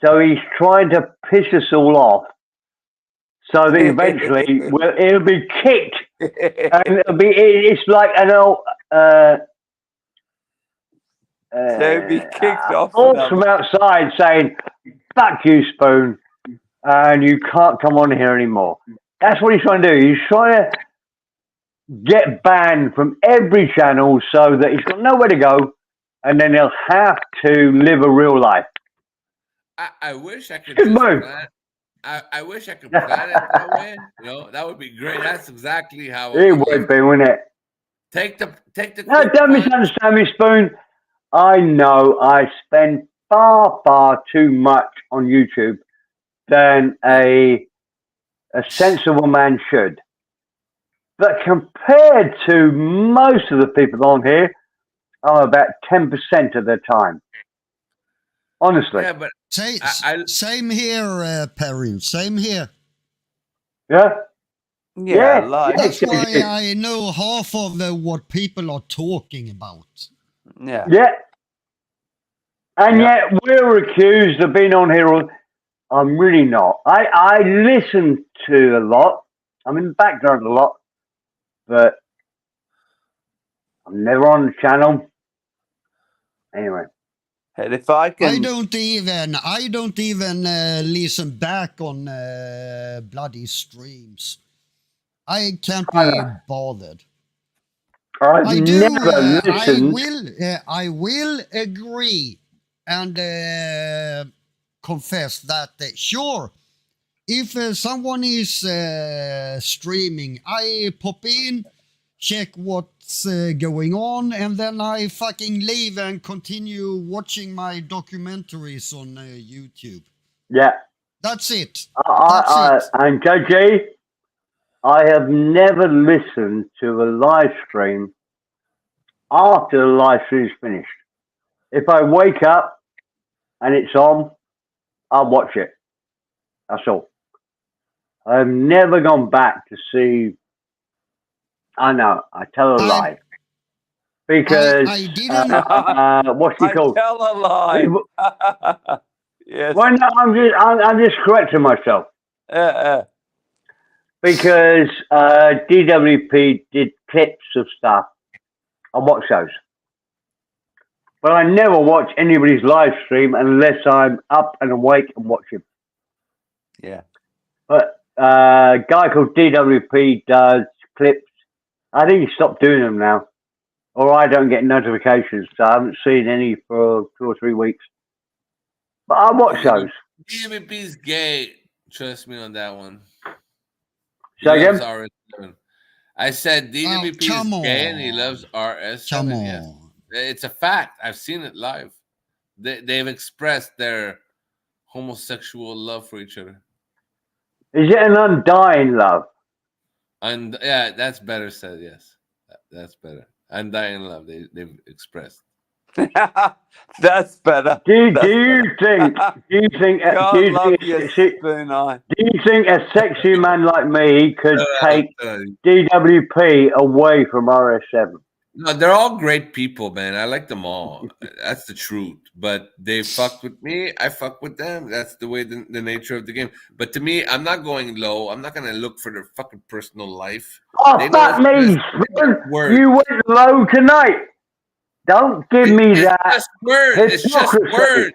So he's trying to piss us all off, so that eventually it'll be kicked, and it's like an old. They'll be kicked off. Thoughts from outside saying, "Fuck you, Spoon, and you can't come on here anymore." That's what he's trying to do. He's trying to get banned from every channel so that he's got nowhere to go, and then he'll have to live a real life. I wish I could. Good move. I wish I could plan it that way. That would be great. That's exactly how it would be, wouldn't it? Take the. No, don't misunderstand me, Spoon. I know I spend far too much on YouTube than a sensible man should. But compared to most of the people on here, I'm about 10% of their time. Honestly. Yeah, but same here, Perrin. Same here. Yeah. Yeah, like That's why I know half of what people are talking about. yeah. Yeah. And yet we're accused of being on here. I'm really not. I listen to a lot. I'm in the background a lot. But I'm never on the channel. Anyway. And if I can, I don't even listen back on bloody streams. I can't be bothered. I will agree and confess that sure, if someone is streaming, I pop in, check what's going on, and then I fucking leave and continue watching my documentaries on YouTube. Yeah. That's it. And JJ, I have never listened to a live stream after the live stream is finished. If I wake up and it's on, I'll watch it. That's all. I've never gone back to see. I know, I tell a lie. Because I didn't. What's he called? tell a lie. Yes. Well, no, I'm just correcting myself. Because DWP did clips of stuff. I watch those. But I never watch anybody's live stream unless I'm up and awake and watching. Yeah. But a guy called DWP does clips. I think he stopped doing them now. Or I don't get notifications, so I haven't seen any for 2 or 3 weeks. But I watch those. DWP's gay. Trust me on that one. Say again? RS7. I said DWP is gay and he loves RS7. Come on. Yeah. It's a fact. I've seen it live. They've expressed their homosexual love for each other. Is it an undying love? And yeah, that's better said. Yes, that's better. Undying love. They've expressed. That's better. Do you think a sexy man like me could take DWP away from RS7? No, they're all great people, man. I like them all. That's the truth. But they fucked with me. I fuck with them. That's the way the nature of the game. But to me, I'm not going low. I'm not going to look for their fucking personal life. Oh, fuck me. You went low tonight. Don't give me that. Just words. It's just words.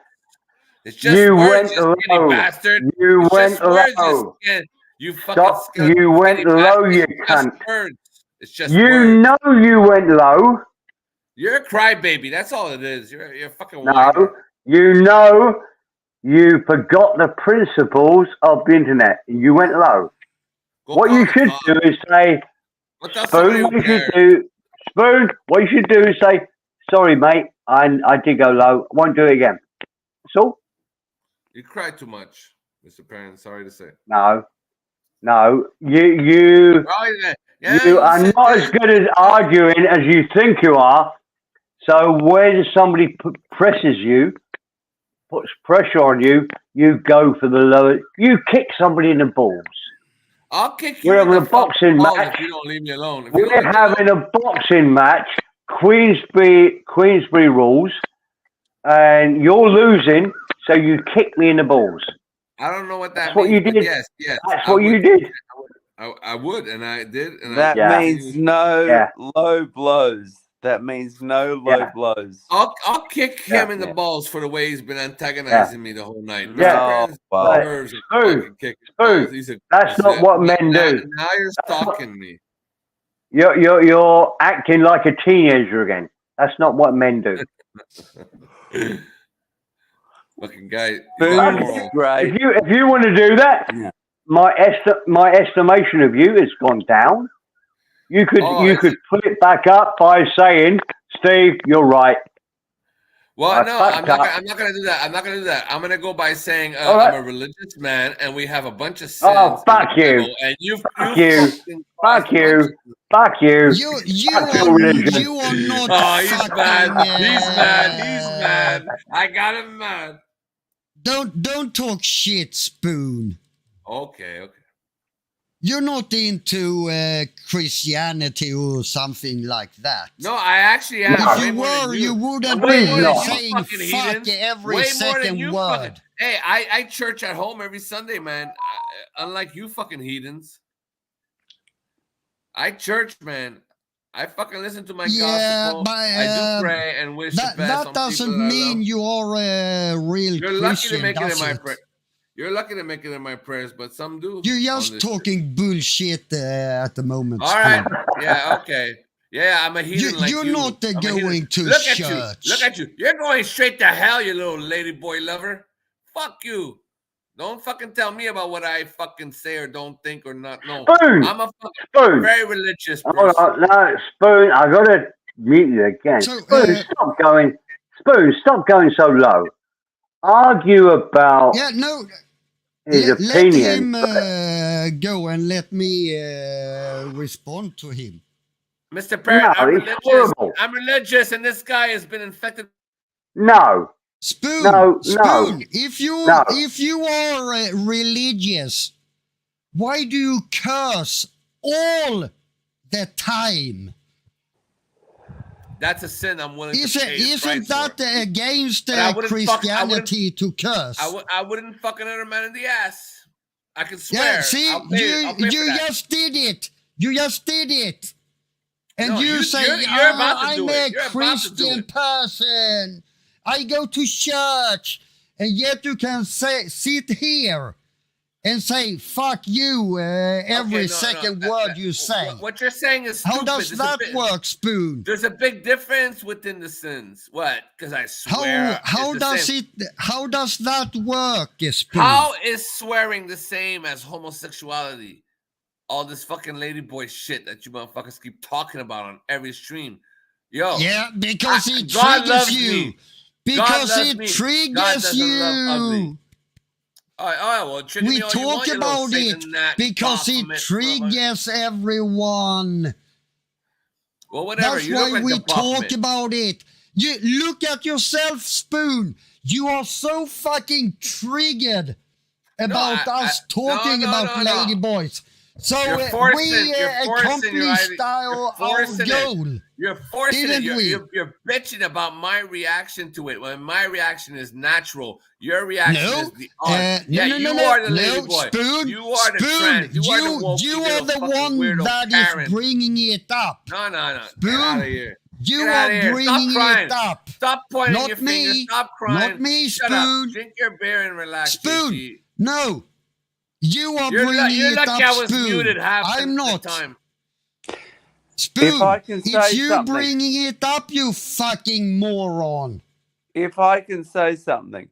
It's just you words, went you low. bastard. You It's went just words, low. you fucking Stop. You went low, you cunt. It's just you words. know you went low. You're a crybaby. That's all it is. You're a fucking No, whiner. you know you forgot the principles of the internet. You went low. What you should do is say, Spoon, what you should do, Spoon, what you should do is say, sorry, mate, I did go low. I won't do it again. That's all. You cry too much, Mr. Perrin. Sorry to say. No, you are not as good at arguing as you think you are. So when somebody presses you, puts pressure on you, you go for the lower. You kick somebody in the balls. I'll kick you. We're having a boxing match. If you don't leave me alone. We're having a boxing match. Queensbury rules, and you're losing. So you kick me in the balls. I don't know what that That's means. what you did. Yes. That's what you did. I would, and I did. And that means no low blows. That means no low blows. I'll kick him in the balls for the way he's been antagonizing me the whole night. Yeah. That's not what men do. Now you're stalking me. You're acting like a teenager again. That's not what men do. Fucking guy. If you want to do that, my estimation of you has gone down. You could put it back up by saying, Steve, you're right. Well, no, fucked up. I'm not gonna do that. I'm not gonna do that. I'm gonna go by saying All right. I'm a religious man, and we have a bunch of sins. Oh, fuck in the you. Bible, and Fuck you. Fuck you. Fuck you. You Fuck your religion. you are not Oh, he's fucking. mad. He's mad. He's mad. I got him mad. Don't talk shit, Spoon. Okay. You're not into Christianity or something like that. No, I actually am. If way you more than were, you wouldn't Way be more than you saying fucking fuck heathens. every Way more than second you word. fucking. Hey, I church at home every Sunday, man. Unlike you fucking heathens. I church, man. I fucking listen to my gospel. but I do pray and wish the best that on doesn't people that I mean love. you are a real You're lucky to Christian, make it in does my it? prayer. You're lucky to make it in my prayers, but some do. You're on just this talking bullshit at the moment. All right. Spoon. Yeah. Okay. Yeah, I'm a heathen like You're you. not I'm a going heathen. to Look at you. church. Look at you. You're going straight to hell, you little lady boy lover. Fuck you. Don't fucking tell me about what I fucking say or don't think or not know. Spoon. I'm a fucking Spoon. very religious Hold person. on. No, Spoon. I gotta mute you again. So, Spoon, stop going. Spoon, stop going so low. Argue about Yeah, no. his Let opinion. him go and let me respond to him. Mr. Parrott, I'm it's religious. horrible. I'm religious, and this guy has been infected. No. Spoon, No, Spoon, no. if you No. are religious, why do you curse all the time? That's a sin I'm willing to pay the Isn't price that for. against But I wouldn't Christianity to curse? I wouldn't fuck another man in the ass. I can swear. Yeah, see, I'll pay for you that. just did it. You just did it. And No, you say, you're about to I'm do a it. You're about to do Christian it. person. I go to church. And yet you can sit here and say, fuck you, every second word you say. What you're saying is stupid. How does that work, Spoon? There's a big difference within the sins. What? Because I swear. How does that work, Spoon? How is swearing the same as homosexuality? All this fucking ladyboy shit that you motherfuckers keep talking about on every stream. Yo. Yeah, because it God triggers loves you. me. Because God loves it me. God triggers doesn't love ugly. you. All right, well, trigger We me all you talk want, you little about it Satan gnat because it Baphomet. triggers everyone. Well, whatever. That's You look why like we the talk Baphomet. about it. You look at yourself, Spoon. You are so fucking triggered about us talking about ladyboys. So You're we forcing your accomplished our goal. You're forcing it. Didn't we? You're bitching about my reaction to it when my reaction is natural. Your reaction No, is the odd. no, You no, are the no, lady boy. Spoon, You are the Spoon, trans. You are the woke. you are the one that Karen. is bringing it up. No. Get Spoon, out of here. you Get out are of here. bringing Stop crying. it up. Stop pointing Not your finger. me. Stop crying. Not me, Shut Spoon. up. Drink your beer and relax. Spoon, JG. no. You are You're bringing you're it lucky up, I was Spoon. muted half I'm the not. time. Spoon, If I can it's say you something. bringing it up, you fucking moron. If I can say something.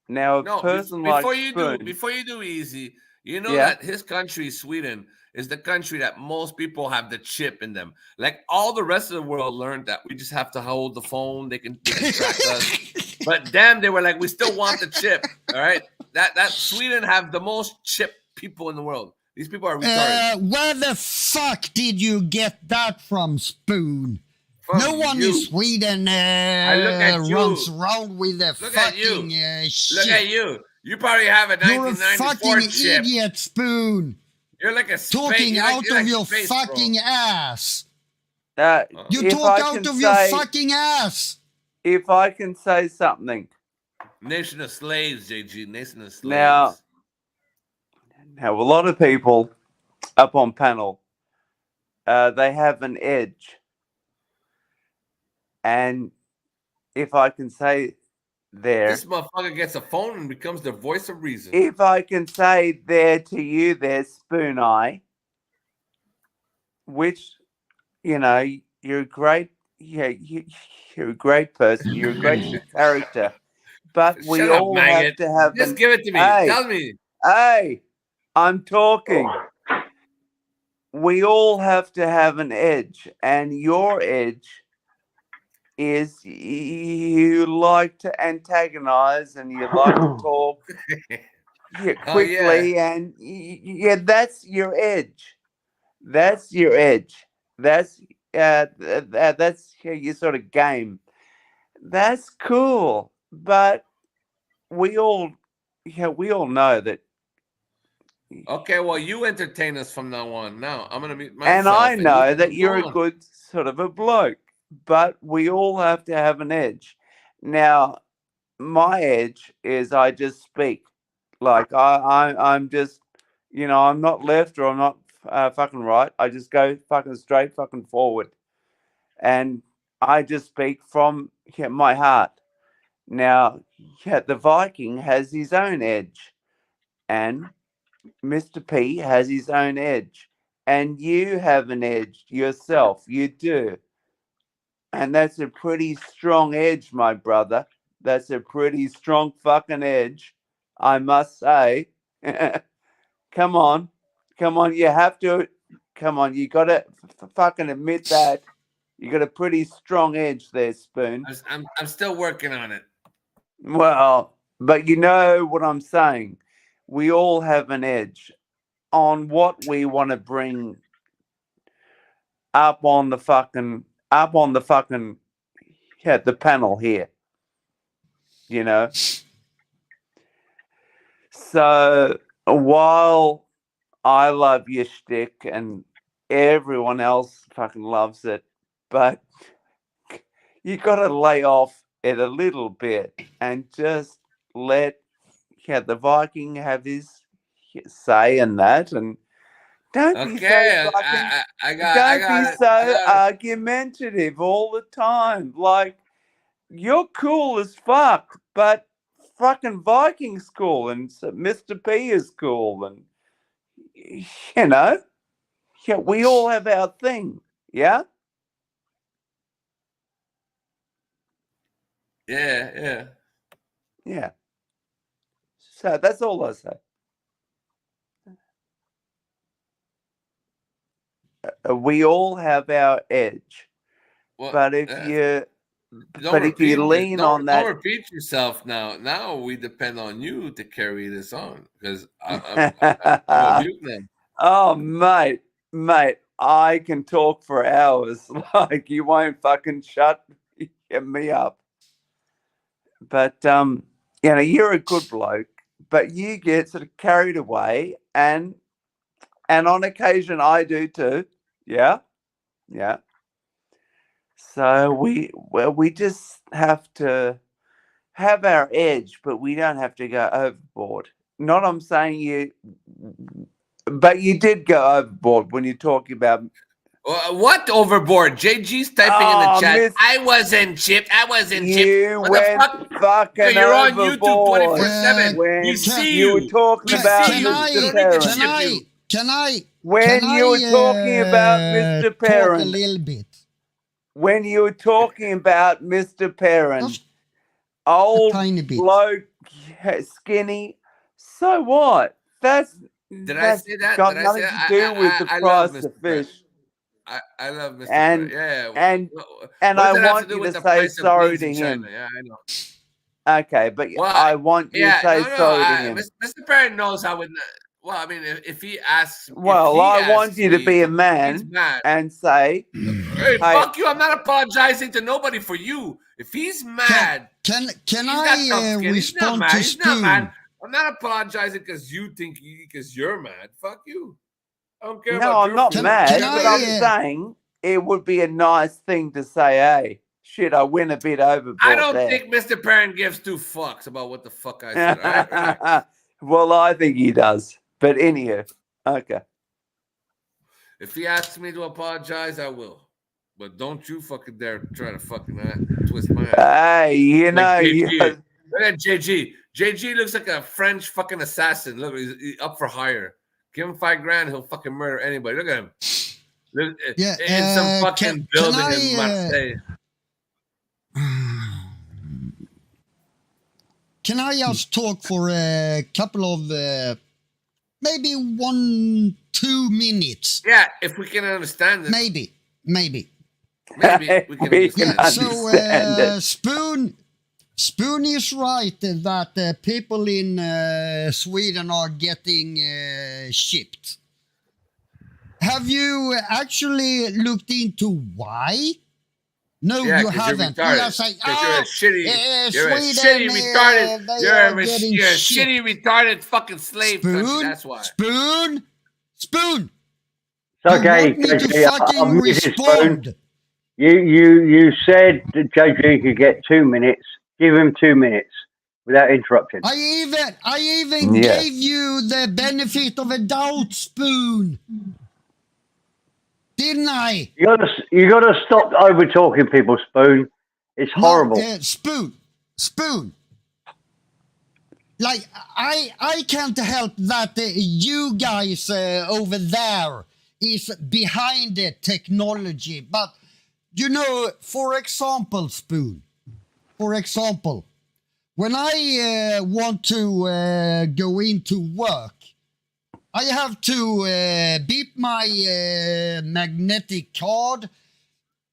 Now, a No, person before like you Spoon, do, before you do easy, you know Yeah. that his country, Sweden, is the country that most people have the chip in them. Like all the rest of the world learned that we just have to hold the phone, they can track us. But damn, they were like, we still want the chip. All right. That Sweden have the most chip people in the world. These people are retarded. Where the fuck did you get that from, Spoon? From no one you. in Sweden look at you. runs around with a Look at you. fucking shit. Look at you. You probably have a You're a 1994 fucking chip. idiot, Spoon. You're like a Talking you're like- out you're of like your space, bro. fucking ass. You if talk I out can of your say- fucking ass. if I can say something. Nation of slaves, JG. Nation of slaves. Now, a lot of people up on panel, they have an edge. And if I can say there, This motherfucker gets a phone and becomes the voice of reason. if I can say there to you there, Spoon Eye, which, you know, you're a great, you're a great person, you're a great character, but we Shut up, all maggot. have to have Just an- give it to me. Hey, Tell me. Hey, I'm talking. We all have to have an edge, and your edge is you like to antagonize and you like to talk quickly, and yeah, that's your edge. That's your edge. That's that's your sort of game. That's cool, but we all know that. Okay, well, you entertain us from now on. Now I'm gonna mute myself. And I know that you you're go a on. good sort of a bloke, but we all have to have an edge. Now, my edge is I just speak. Like I'm just, I'm not left or I'm not fucking right. I just go fucking straight fucking forward, and I just speak from my heart. Now, the Viking has his own edge, and Mr. P has his own edge, and you have an edge yourself. You do. And that's a pretty strong edge, my brother. That's a pretty strong fucking edge, I must say. Come on. Come on. You have to. Come on. You got to fucking admit that. You got a pretty strong edge there, Spoon. I'm still working on it. Well, but you know what I'm saying. We all have an edge on what we want to bring up on the fucking the panel here. So while I love your shtick and everyone else fucking loves it, but you got to lay off it a little bit and just let the Viking have his say in that, and don't be so fucking, don't be so argumentative all the time. Like, you're cool as fuck, but fucking Viking's cool, and Mr. P is cool, and we all have our thing, yeah. Yeah. So that's all I say. We all have our edge, but if you lean on that, don't repeat yourself now. Now we depend on you to carry this on, because I'm mute now. Oh, mate, I can talk for hours. Like, you won't fucking shut me up. But you're a good bloke, but you get sort of carried away, and on occasion I do too. Yeah. So we just have to have our edge, but we don't have to go overboard. Not I'm saying you, but you did go overboard when you're talking about. What overboard? JG's typing in the chat. I wasn't chipped. You went fucking you're on overboard. YouTube 24/7. You see you were talking about Mr. Perrin. When you were talking about Mr. Perrin. Talk a little bit. When you were talking about Mr. Perrin, old bloke, skinny. So what? That's got nothing to do with the price of fish. I love Mr. And I want you to say sorry to him. Yeah, I know. Okay, but I want you to say sorry to him. Mr. Perrin knows how it. Well, I mean, if he asks. Well, I want you to be a man and say, "Hey, fuck you! I'm not apologizing to nobody for you. If he's mad, can I respond to Spoon? I'm not apologizing because you think because you're mad. Fuck you. I don't care. No, I'm not mad. But I'm saying it would be a nice thing to say. Hey, shit, I went a bit overboard. I don't think Mr. Perrin gives two fucks about what the fuck I said. All right? Well, I think he does. But anyhow, okay. If he asks me to apologize, I will. But don't you fucking dare try to fucking twist my ass. Hey, Look at JG. JG looks like a French fucking assassin. Look, he's up for hire. Give him $5,000, he'll fucking murder anybody. Look at him. In some fucking building in Marseille. Can I just talk for a couple of maybe 1-2 minutes? Yeah, if we can understand it. Maybe. Maybe we can We understand. can So understand it. Spoon is right that people in Sweden are getting shipped. Have you actually looked into why? No, Yeah, you 'cause you're haven't. You retarded. just say, 'Cause you're a shitty, you're a Sweden, shitty retarded, they you're are a getting shipped. shitty retarded fucking slave country. That's why. Spoon. It's okay, You want me to JG. fucking I've muted Spoon. respond? You said that JG could get 2 minutes. Give him 2 minutes without interrupting. I even Yes. gave you the benefit of a doubt, Spoon. Didn't I? You gotta stop over talking people, Spoon. It's horrible. No, Spoon. Like I can't help that you guys over there is behind the technology, but you know, for example, Spoon. For example, when I want to go into work, I have to beep my magnetic card.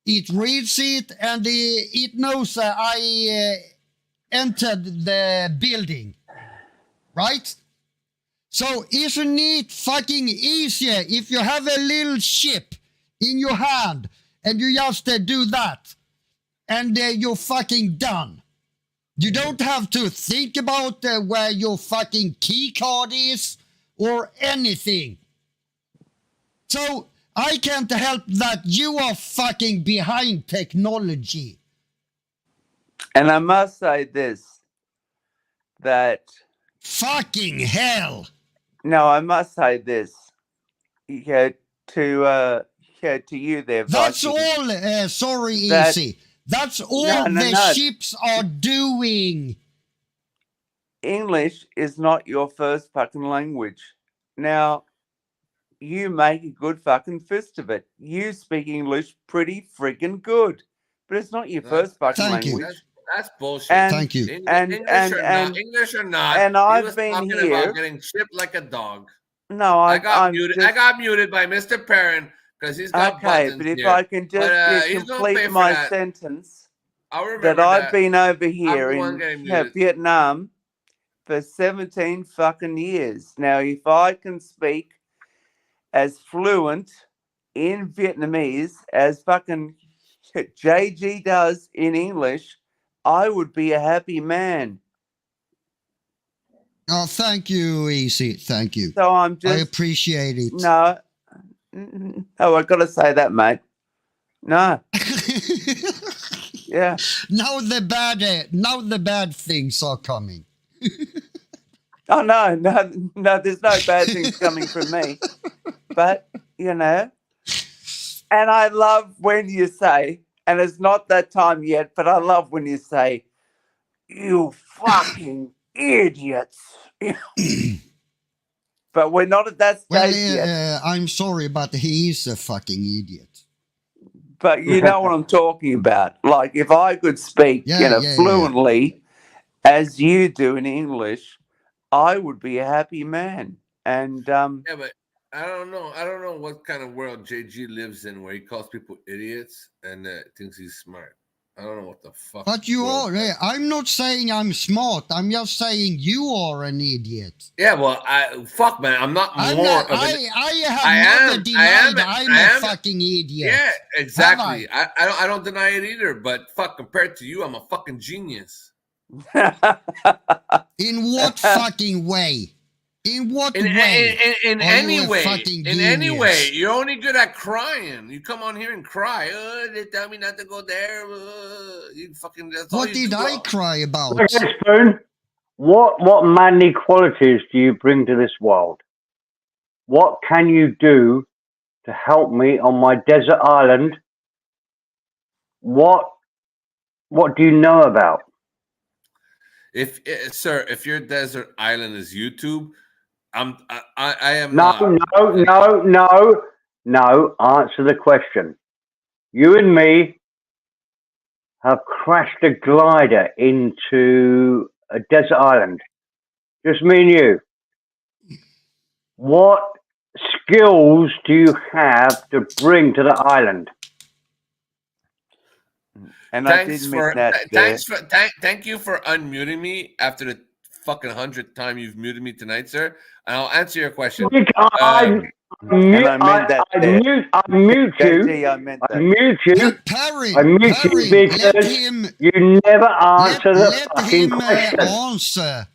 It reads it, and it knows I entered the building, right? So isn't it fucking easier if you have a little chip in your hand and you just do that, and you're fucking done? You don't have to think about where your fucking key card is or anything. So I can't help that you are fucking behind technology. And I must say this, that fucking hell. No, I must say this. To you there, That's Viking, all. Sorry, that- Easy. That's all the ships are doing. English is not your first fucking language. Now, you make a good fucking fist of it. You speak English pretty friggin' good, but it's not your first fucking Thank you. language. That's bullshit. And- Thank you. English or not. and he I've was been talking here- about getting shipped like a dog. No, I got I'm muted. just- I got muted by Mr. Perrin because he's got Okay, buttons but if here. I can just he's gonna complete pay for my that. sentence, I'll remember that I've that. been over I'm here the one in getting muted. Vietnam for 17 fucking years. Now, if I can speak as fluent in Vietnamese as fucking JG does in English, I would be a happy man. Oh, thank you, Easy. Thank you. So I'm I just appreciate it. no. Oh, I gotta say that, mate. No. Yeah. Now the bad things are coming. Oh no, there's no bad things coming from me. But and I love when you say, and it's not that time yet, but I love when you say, "You fucking idiots." But we're not at that Well, stage yet. I'm sorry, but he is a fucking idiot. But you know what I'm talking about. Like if I could speak, Yeah. fluently as you do in English, I would be a happy man. And Yeah, but I don't know. I don't know what kind of world JG lives in where he calls people idiots and thinks he's smart. I don't know what the fuck. But you world are. I'm not saying I'm smart. I'm just saying you are an idiot. Yeah, well, fuck, man. I'm not I'm more not, of an. I have I never am- denied I I'm am- a fucking idiot. Yeah, exactly. I don't deny it either. But fuck, compared to you, I'm a fucking genius. In what fucking way? In what In way? in are any you a way, fucking in any genius? way, you're only good at crying. You come on here and cry. They tell me not to go there. You fucking. That's all What you did do. I cry about? Okay, Spoon. What manly qualities do you bring to this world? What can you do to help me on my desert island? What do you know about? If sir, if your desert island is YouTube, I am No, not. no. Answer the question. You and me have crashed a glider into a desert island. Just me and you. What skills do you have to bring to the island? And I did mean that. Thank you for unmuting me after the fucking 100th time you've muted me tonight, sir. And I'll answer your question. I mute you. I mute you because you never answer the fucking question. Answer.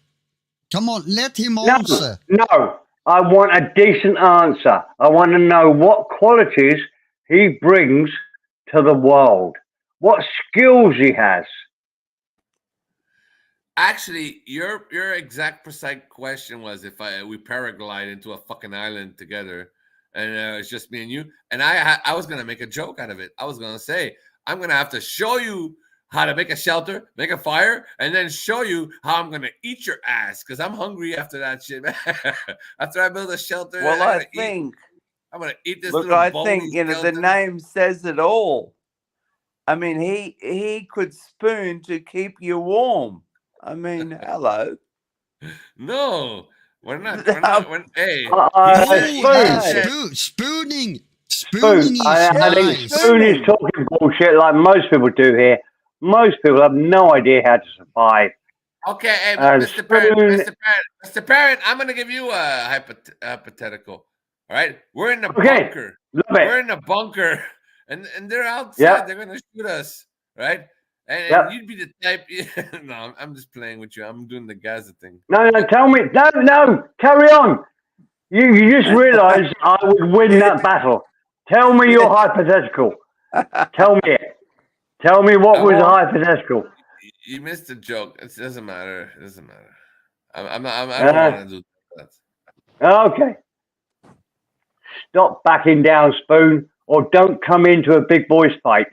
Come on, let him answer. No, I want a decent answer. I want to know what qualities he brings to the world, what skills he has. Actually, your exact precise question was if we paraglide into a fucking island together, and it's just me and you. And I was gonna make a joke out of it. I was gonna say I'm gonna have to show you how to make a shelter, make a fire, and then show you how I'm gonna eat your ass because I'm hungry after that shit, man. After I build a shelter, well, I think I'm gonna eat this. Look, little I think the name says it all. I mean, he could spoon to keep you warm. I mean, hello. No, we're not. Hey, spooning. Spoon is talking bullshit like most people do here. Most people have no idea how to survive. Okay, hey, Mr. Parent, I'm going to give you a hypothetical. All right, we're in the bunker. We're in the bunker, and they're outside. Yep. They're going to shoot us, right? And you'd be the type. No, I'm just playing with you. I'm doing the Gaza thing. No, tell me. No, carry on. You just realised I would win that battle. Tell me your hypothetical. Tell me it. Tell me what was a hypothetical. You missed the joke. It doesn't matter. It doesn't matter. I don't want to do that. Okay. Stop backing down, Spoon, or don't come into a big boys fight.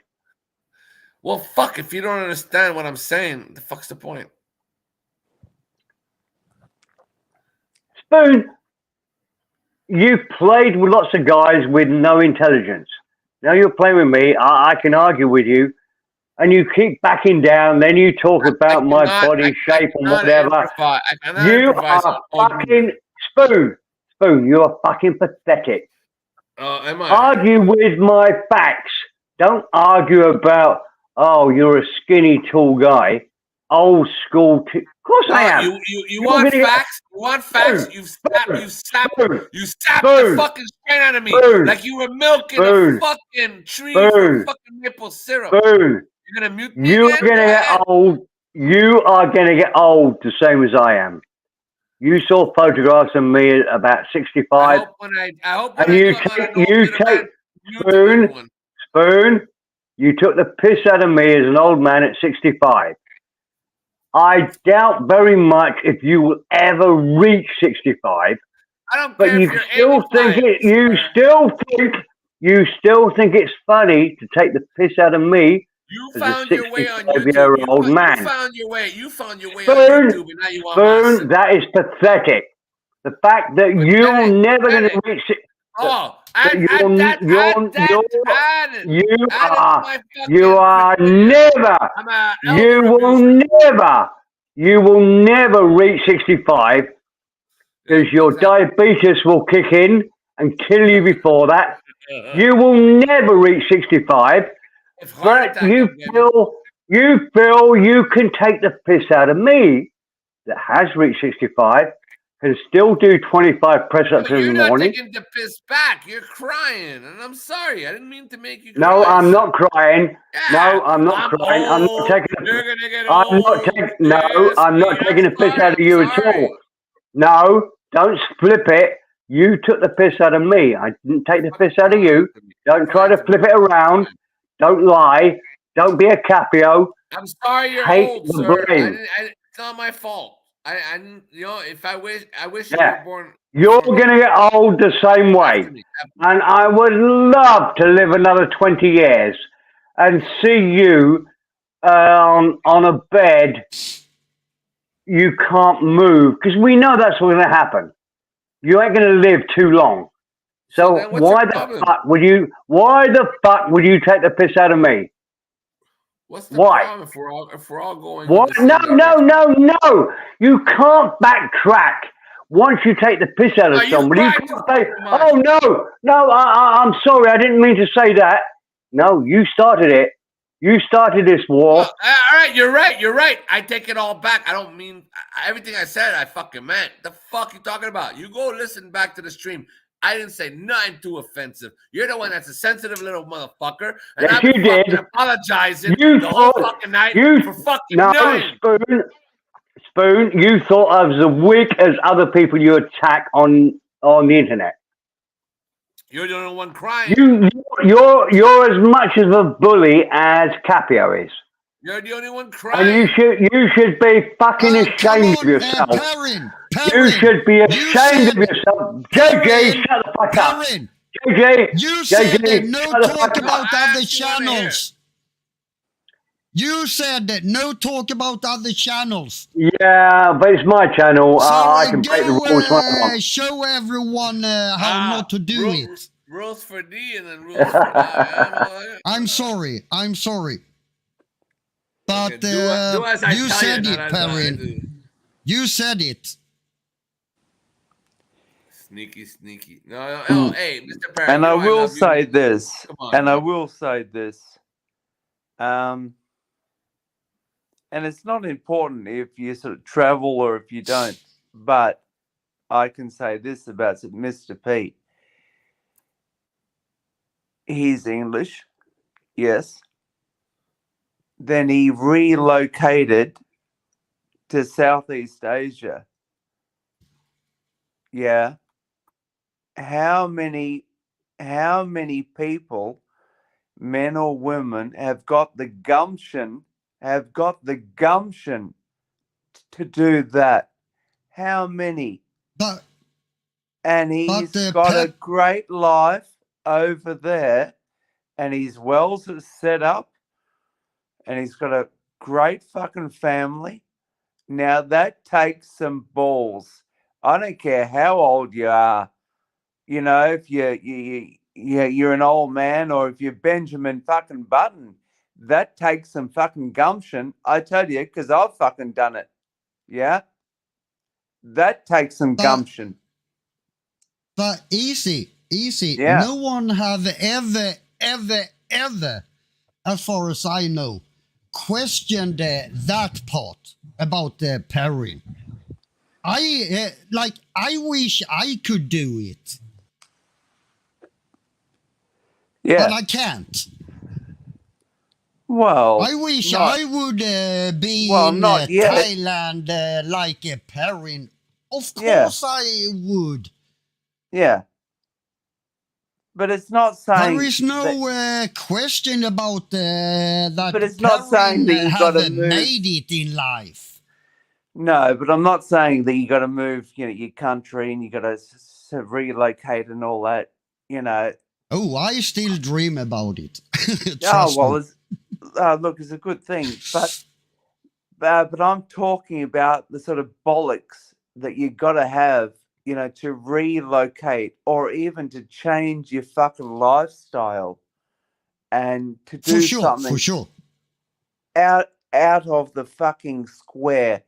Well, fuck, if you don't understand what I'm saying, the fuck's the point? Spoon, you played with lots of guys with no intelligence. Now you're playing with me. I can argue with you. And you keep backing down. Then you talk about my body shape and whatever. You are fucking... Spoon, you are fucking pathetic. Am I? Argue with my facts. Don't argue about... Oh, you're a skinny, tall guy. Old school. Of course I am. You want facts? You want facts? You slapped the fucking shit out of me like you were milking a fucking tree for fucking maple syrup. You're gonna mute me You're gonna get old. You are gonna get old the same as I am. You saw photographs of me at about 65. I hope when you take Spoon. You took the piss out of me as an old man at 65. I doubt very much if you will ever reach 65. I don't but care you if still think it. You still think it's funny to take the piss out of me. You found your way on YouTube. Old man. You found your way Spoon, on YouTube, and now you want Spoon, that is pathetic. The fact that you're never going to reach it. You will never reach 65 because your diabetes will kick in and kill you before that. You will never reach 65, but you feel you can take the piss out of me that has reached 65. Can still do 25 press-ups in the morning. You're not taking the piss back. You're crying, and I'm sorry. I didn't mean to make you cry. No, I'm not crying. No, I'm not crying. I'm not taking. I'm not taking the piss out of you at all. No, don't flip it. You took the piss out of me. I didn't take the piss out of you. Don't try to flip it around. Don't lie. Don't be a Capio. I'm sorry you're old, sir. It's not my fault. If I wish you were born. You're gonna get old the same way, and I would love to live another 20 years and see you on a bed. You can't move because we know that's what's gonna happen. You ain't gonna live too long. So why the fuck would you? Why the fuck would you take the piss out of me? What's the problem if we're all going? What? No. You can't backtrack. Once you take the piss out of somebody, you can't say, "Oh no, I'm sorry, I didn't mean to say that." No, you started it. You started this war. All right, you're right. You're right. I take it all back. I don't mean everything I said. I fucking meant. The fuck you talking about? You go listen back to the stream. I didn't say nothing too offensive. You're the one that's a sensitive little motherfucker, and Yes, I've been you did. fucking apologizing You the whole thought- fucking night you- for fucking No, nothing. Spoon, you thought I was as weak as other people you attack on the internet. You're the only one crying. You're as much of a bully as Capio is. You're the only one And crying. you should be fucking ashamed of yourself. You should be ashamed of yourself. JJ, shut the fuck up. JJ, You said that JJ, no shut the talk fuck up. about other channels. You said that no talk about other channels. Yeah, but it's my channel. So I can break the rules when I want. show everyone how not to do it. Rules for D and then rules for I. I'm sorry. But do as I you tell said you, it, not as I Perrin. do. You said it. Sneaky. No, hey, Mr. Perrin. And you I know will love you. say this. Come on, And I man. will say this. And it's not important if you sort of travel or if you don't, but I can say this about Mr. Pete. He's English, yes. Then he relocated to Southeast Asia. Yeah. How many people, men or women, have got the gumption to do that? How many? And he's got a great life over there, and his wells are set up, and he's got a great fucking family. Now that takes some balls. I don't care how old you are. You know, if you're an old man, or if you're Benjamin fucking Button, that takes some fucking gumption. I tell you, because I've fucking done it. Yeah, that takes some gumption. But easy. Yeah. No one have ever, as far as I know, questioned that part about the Perrin. I wish I could do it. Yeah. But I can't. Well, I wish not- I would be Well, in not yet. Thailand like a Perrin. Of Yeah. course I would. Yeah. But it's not saying There is no question about that. But it's not saying that you have gotta move. made it in life. No, but I'm not saying that you got to move, your country, and you got to relocate and all that. Oh, I still dream about it. Oh Trust well, me. look, it's a good thing, but I'm talking about the sort of bollocks that you got to have, to relocate or even to change your fucking lifestyle and to do something For sure. out of the fucking square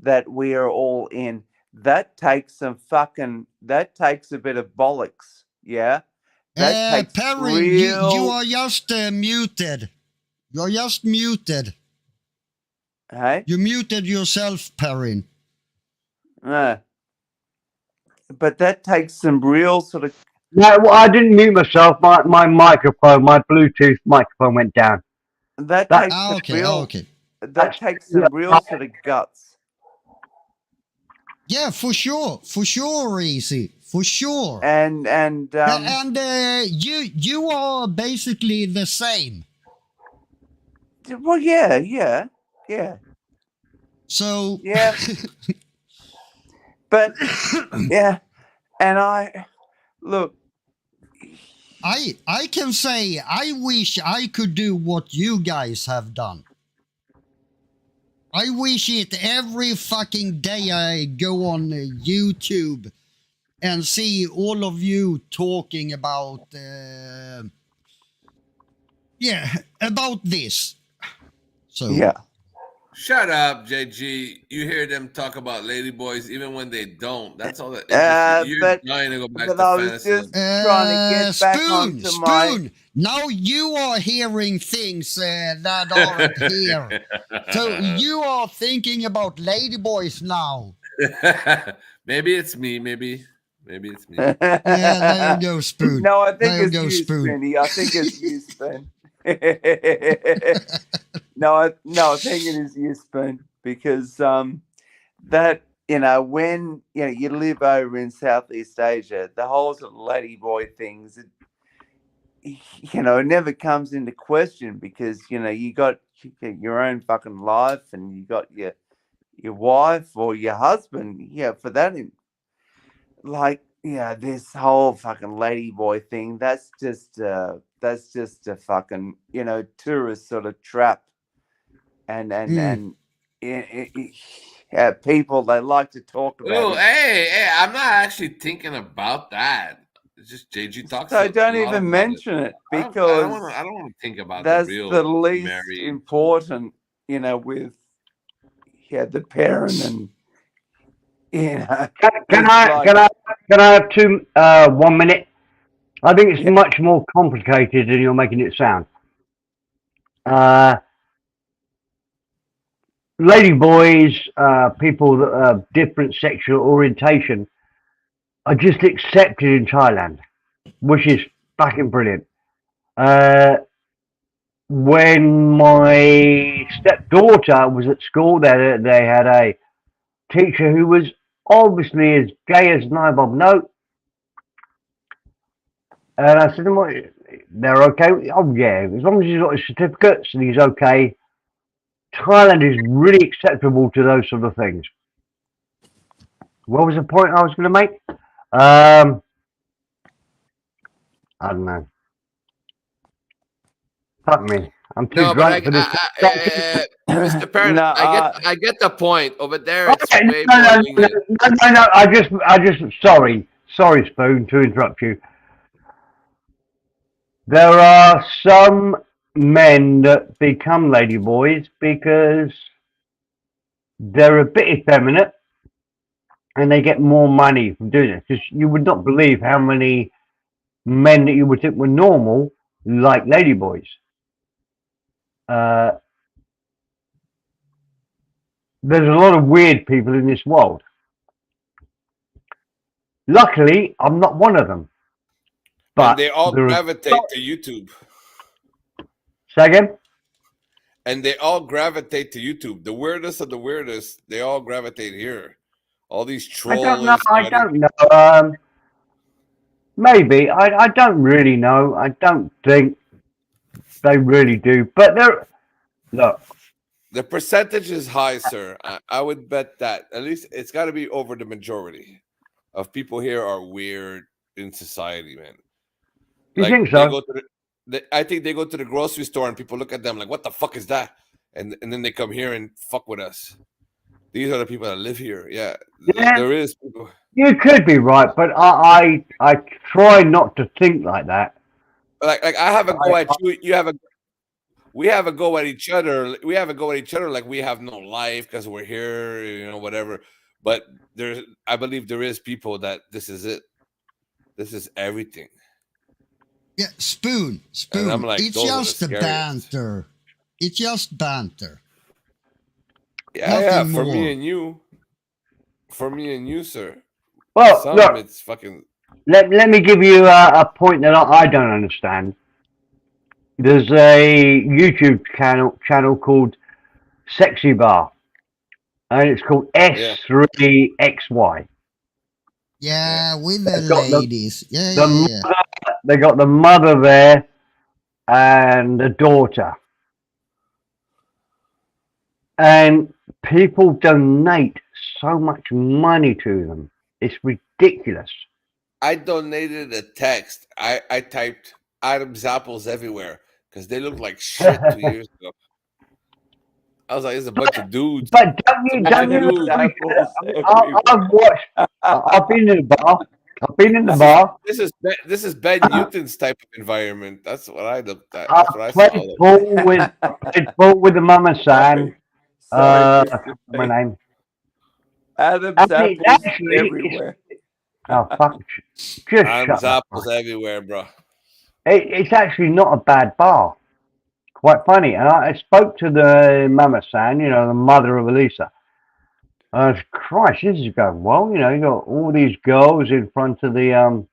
that we are all in. That takes a bit of bollocks. Yeah. That takes Perrin, you are just muted. You're just muted. Hey? You muted yourself, Perrin. But that takes some real sort of. No, well, I didn't mute myself. My microphone, my Bluetooth microphone went down. That takes some real sort of guts. Yeah, for sure, Easy, for sure. And you are basically the same. Well, yeah. So yeah, but yeah, and I can say I wish I could do what you guys have done. I wish it every fucking day I go on YouTube and see all of you talking about about this. So yeah. Shut up, JG. You hear them talk about ladyboys even when they don't. That's all that. You're dying to go back to I was fantasy. just trying to get back onto my. Now you are hearing things that aren't here. So you are thinking about ladyboys now. Maybe it's me. Maybe it's me. Yeah, there you go, Spoon. No, I think There you it's go, you, Spoon. Spinny. I think it's you, Spoon. No, I think it is you, Spoon, because that when you live over in Southeast Asia, the whole sort of ladyboy things, it never comes into question because you got your own fucking life and you got your wife or your husband. Yeah, for that, this whole fucking ladyboy thing. That's just a fucking tourist sort of trap, and people they like to talk about. Oh, it. hey, I'm not actually thinking about that. It's just JG talks. So don't a lot even about mention it because I don't want to think about that's the real the least married. important. With the parent and Can I have 1 minute? I think it's much more complicated than you're making it sound. Ladyboys, people that have different sexual orientation, are just accepted in Thailand, which is fucking brilliant. When my stepdaughter was at school, they had a teacher who was obviously as gay as Nabob Note. And I said, well, they're okay. Oh, yeah, as long as he's got his certificates and he's okay. Thailand is really acceptable to those sort of things. What was the point I was going to make? I don't know. Fuck me. I'm too drunk for this. Mr. Parent, No, I get the point. Over there, it's Okay, way no, more lenient. I just sorry, Spoon, to interrupt you. There are some men that become ladyboys because they're a bit effeminate and they get more money from doing it. Because you would not believe how many men that you would think were normal like ladyboys. There's a lot of weird people in this world. Luckily, I'm not one of them. But And they all gravitate to YouTube. Say again? And they all gravitate to YouTube. The weirdest of the weirdest, they all gravitate here. All these trolls. I don't know. Maybe. I don't really know. I don't think they really do. But look. The percentage is high, sir. I would bet that. At least it's got to be over the majority of people here are weird in society, man. You think so? I think they go to the grocery store and people look at them like, what the fuck is that? And then they come here and fuck with us. These are the people that live here. Yeah. There is people. You could be right, but I try not to think like that. Like I have a go at you. We have a go at each other. We have a go at each other like we have no life because we're here, whatever. But I believe there is people that this is it. This is everything. Yeah, Spoon. And I'm like, it's those are just the a scariest. banter. It's just banter. Yeah, Nothing for more. me and you. For me and you, sir. Well, Some look, it's fucking. let me give you a point that I don't understand. There's a YouTube channel called Sexy Bar, and it's called S3XY. Yeah, with the got the- ladies. Yeah. They got the mother there and the daughter. And people donate so much money to them. It's ridiculous. I donated a text. I typed Adam's apples everywhere because they look like shit 2 years ago. I was like, it's a bunch of dudes. But don't you I've watched. I've been in the bar. This is Ben Newton's type of environment. That's what I looked at. I That's what I played saw. played ball with the mama san. My name. Adam's I mean, apples actually, everywhere. Oh fuck! Just Adam's shut up. apples everywhere, bro. It's actually not a bad bar. Quite funny. And I spoke to the Mama San, the mother of Elisa. Christ, this is going well. You got all these girls in front of the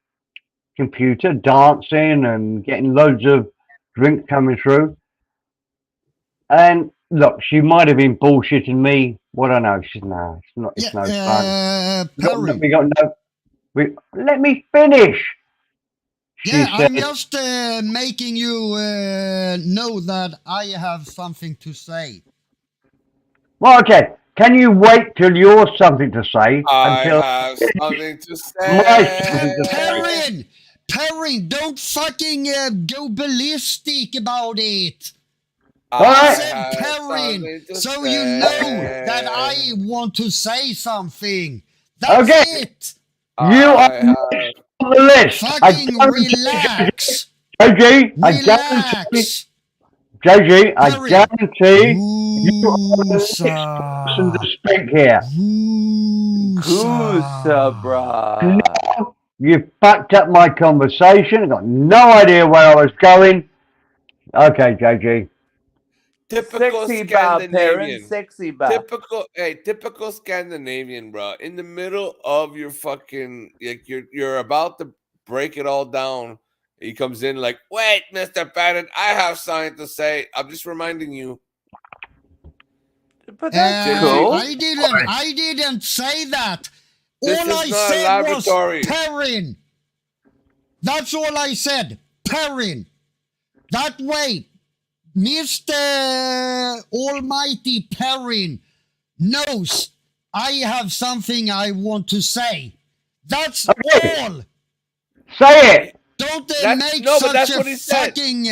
computer dancing and getting loads of drinks coming through. And look, she might have been bullshitting me. What I know, she's no, it's not. It's no fun. Let me finish. I'm just making you know that I have something to say. Well, okay. Can you wait till you're something to say? I have something to say. Perrin, don't fucking go ballistic about it. I said Perrin, so you know that I want to say something. That's it. You are on the list. Fucking relax. JG, I guarantee you are the next person to speak here. Kusa, bruh. No, you fucked up my conversation. I got no idea where I was going. Okay, JG. Typical Sexy Scandinavian. Sexy bar. Typical Scandinavian, bro. In the middle of your fucking, like you're about to break it all down. He comes in like, wait, Mr. Bannon, I have something to say. I'm just reminding you. But that's cool. I didn't say that. This All is I not a said laboratory. was Perrin. That's all I said. Perrin. That way, Mr. Almighty Perrin knows I have something I want to say. That's all. Say it. Don't make such a fucking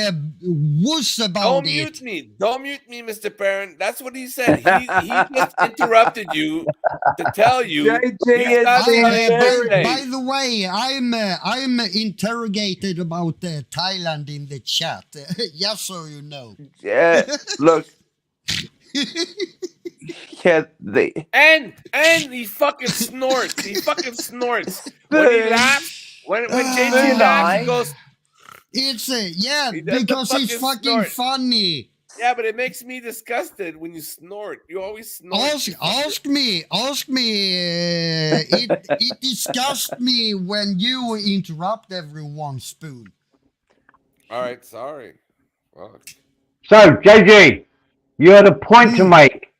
wuss about it. Don't mute me, Mr. Perrin. That's what he said. He just interrupted you to tell you. By the way, I'm interrogated about Thailand in the chat. Just so you know. Yeah, look. And he fucking snorts. He fucking snorts. When he laughs. When JG laughs, he goes. It's because it's fucking funny. Yeah, but it makes me disgusted when you snort. You always snort. Ask me. It disgusts me when you interrupt everyone, Spoon. All right, sorry. Fuck. So, JG, you had a point to make.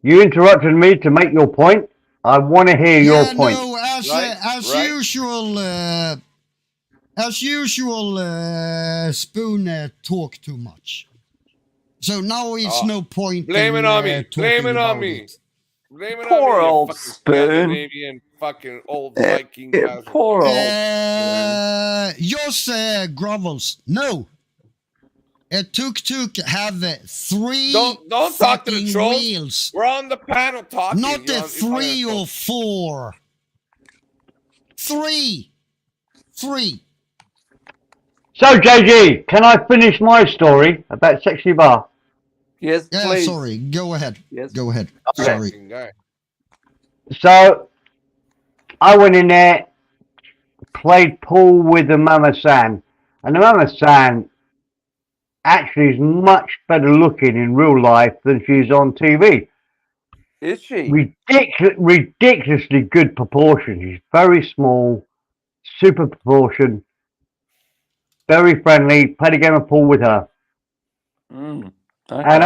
You interrupted me to make your point. I want to hear your point. No, as usual, Spoon talk too much. So now it's no point. Blame it on me. Blame it on me. Blame it on me. Poor old Spoon. Fucking old Viking. Poor old. Yours grovels. No. A tuk-tuk have 3 don't talk to the trolls. wheels. We're on the panel talking. Not 3 or 4. 3. So, JG, can I finish my story about Sexy Bar? Yes, please. Sorry. Go ahead. Yes. Go ahead. Okay. Sorry. So, I went in there, played pool with the Mama San, and the Mama San actually is much better looking in real life than she's on TV. Is she? Ridiculously good proportion. She's very small, super proportion, very friendly. Played a game of pool with her. Okay. And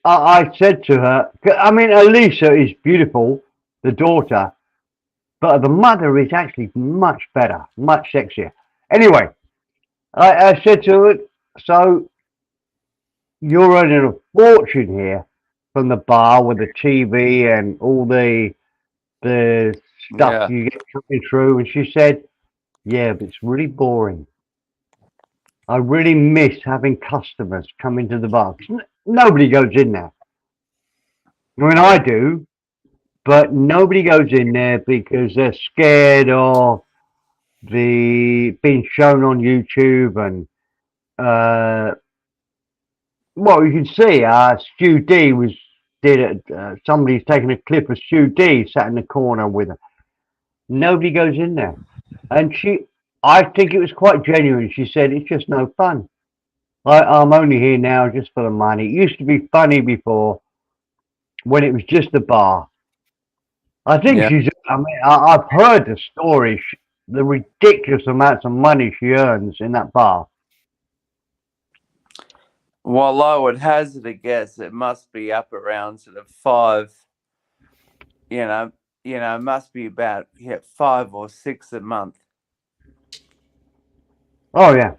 I said to her, I mean, Elisa is beautiful, the daughter, but the mother is actually much better, much sexier. Anyway, I said to her, so you're earning a fortune here from the bar with the TV and all the stuff you get coming through. And she said, yeah, but it's really boring. I really miss having customers come into the bar. Nobody goes in there. I mean, I do, but nobody goes in there because they're scared of being shown on YouTube and well, you can see Stu D somebody's taken a clip of Stu D sat in the corner with her. Nobody goes in there, and I think it was quite genuine. She said, it's just no fun. I'm only here now just for the money. It used to be funny before when it was just a bar. I think Yeah. I've heard the story, the ridiculous amounts of money she earns in that bar. Well, I would hazard a guess it must be up around sort of 5. It must be about 5 or 6 a month. Oh yeah.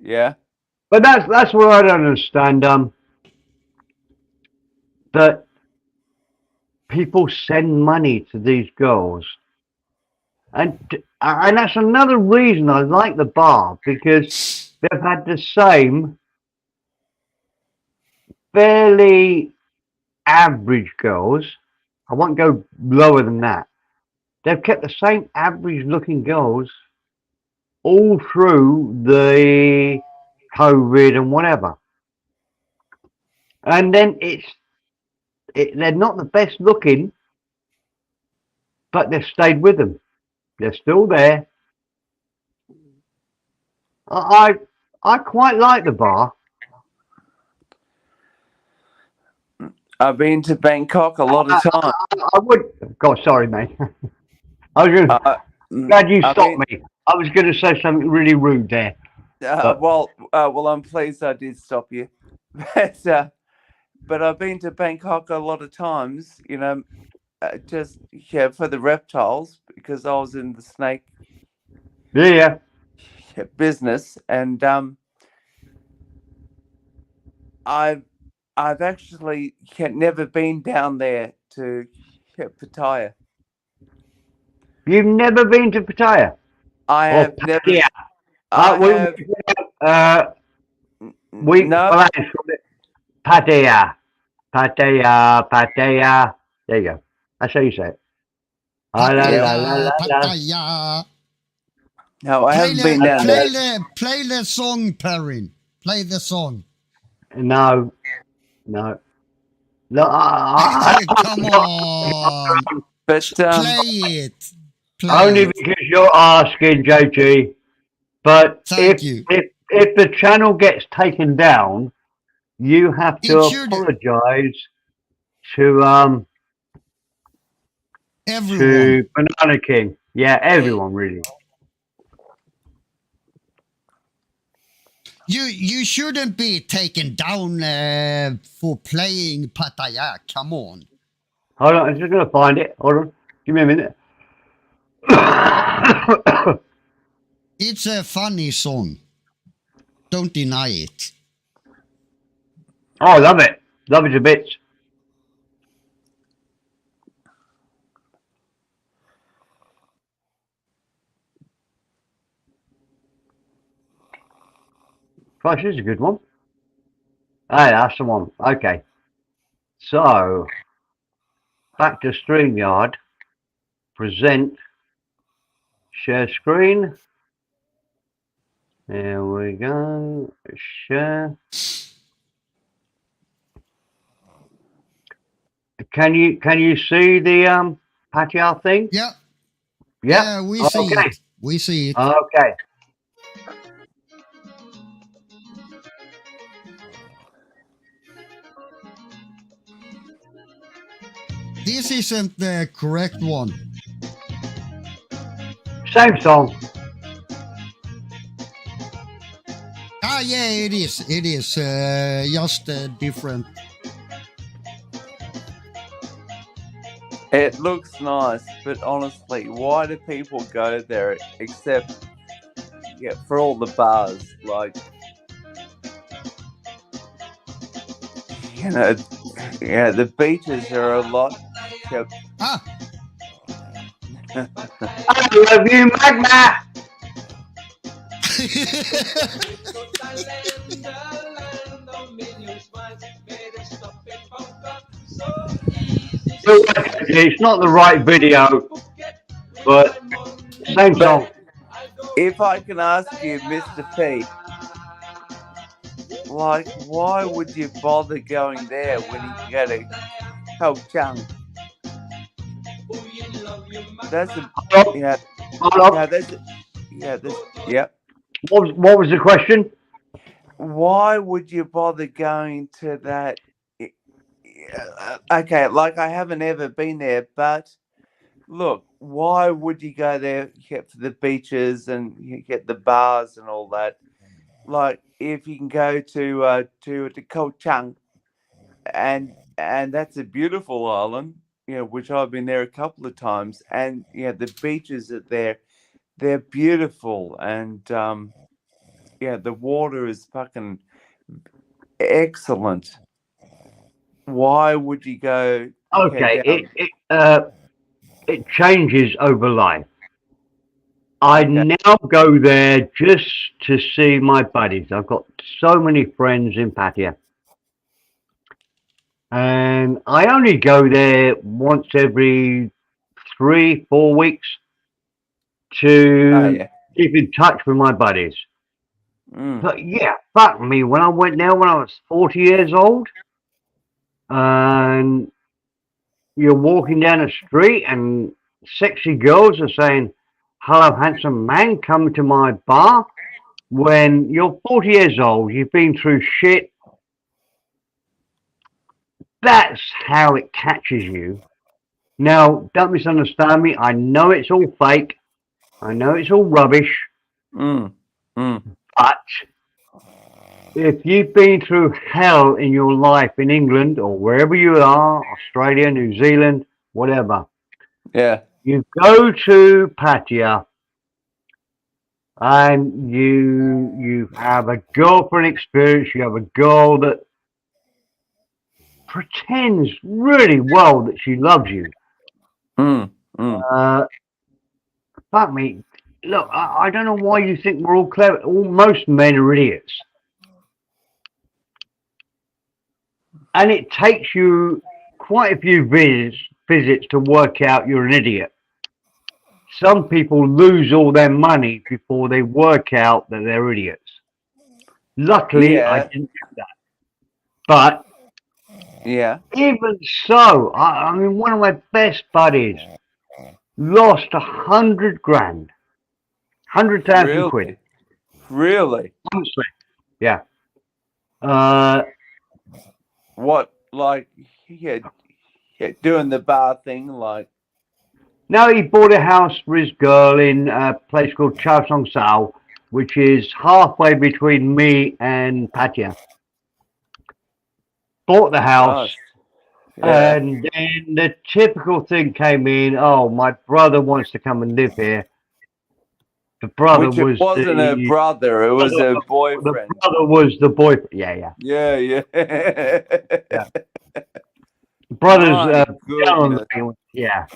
Yeah. But that's what I don't understand. That people send money to these girls, and that's another reason I like the bar, because they've had the same fairly average girls. I won't go lower than that. They've kept the same average looking girls all through the COVID and whatever. And then they're not the best looking, but they've stayed with them. They're still there. I quite like the bar. I've been to Bangkok a lot of times. I would. God, sorry, mate. I was going. Glad you stopped me. I was going to say something really rude there. Well, I'm pleased I did stop you. But I've been to Bangkok a lot of times. Just for the reptiles, because I was in the snake business, and I've actually never been down there to Pattaya. You've never been to Pattaya? I have never. Yeah. No. Pattaya. Pattaya. There you go. That's how you say it. Pattaya. No, I haven't been down there. Play the song, Perrin. Play the song. No. Come on. But play it. Only because you're asking, JG. But if the channel gets taken down, you have to apologise to everyone. To Banana King. Yeah, everyone really. You shouldn't be taken down for playing Pattaya. Come on. Hold on, I'm just going to find it. Hold on. Give me a minute. It's a funny song. Don't deny it. Oh, I love it. Love it to bits. Gosh, this is a good one. Hey, that's the one. Okay. So, back to StreamYard. Present. Share screen. There we go. Share. Can you see the Pattaya thing? Yeah. Yeah, we see it. We see it. Okay. This isn't the correct one. Same song. Ah, yeah, it is. It is just different. It looks nice, but honestly, why do people go there except for all the bars? Like, the beaches are a lot. Ah. I love you, Magma. It's not the right video, but same song. If I can ask you, Mr. P, like, why would you bother going there when you can go to Khao Chang? Yeah, yep. What was the question? Why would you bother going to that? Okay, like I haven't ever been there, but look, why would you go there for the beaches and you get the bars and all that? Like, if you can go to Koh Chang, and that's a beautiful island, which I've been there a couple of times, and the beaches are there, they're beautiful, and the water is fucking excellent. Why would you go? Okay, it changes over life. I now go there just to see my buddies. I've got so many friends in Pattaya. And I only go there once every 3-4 weeks to keep in touch with my buddies. But yeah, fuck me. When I went there when I was 40 years old, and you're walking down the street and sexy girls are saying, "Hello, handsome man, come to my bar." When you're 40 years old, you've been through shit. That's how it catches you. Now, don't misunderstand me. I know it's all fake. I know it's all rubbish. But if you've been through hell in your life in England or wherever you are, Australia, New Zealand, whatever, you go to Pattaya and you have a girlfriend experience. You have a girl that pretends really well that she loves you. Fuck me. Look, I don't know why you think we're all clever. Most men are idiots. And it takes you quite a few visits to work out you're an idiot. Some people lose all their money before they work out that they're idiots. Luckily, I didn't do that. But even so, I mean, one of my best buddies lost 100 grand, 100,000 quid. Really? Honestly, yeah. What, like, doing the bar thing, like? No, he bought a house for his girl in a place called Chao Song Sao, which is halfway between me and Pattaya. Bought the house, and then the typical thing came in. Oh, my brother wants to come and live here. The brother Which wasn't a brother; it was a boyfriend. The brother was the boyfriend. Yeah. Brothers, yeah.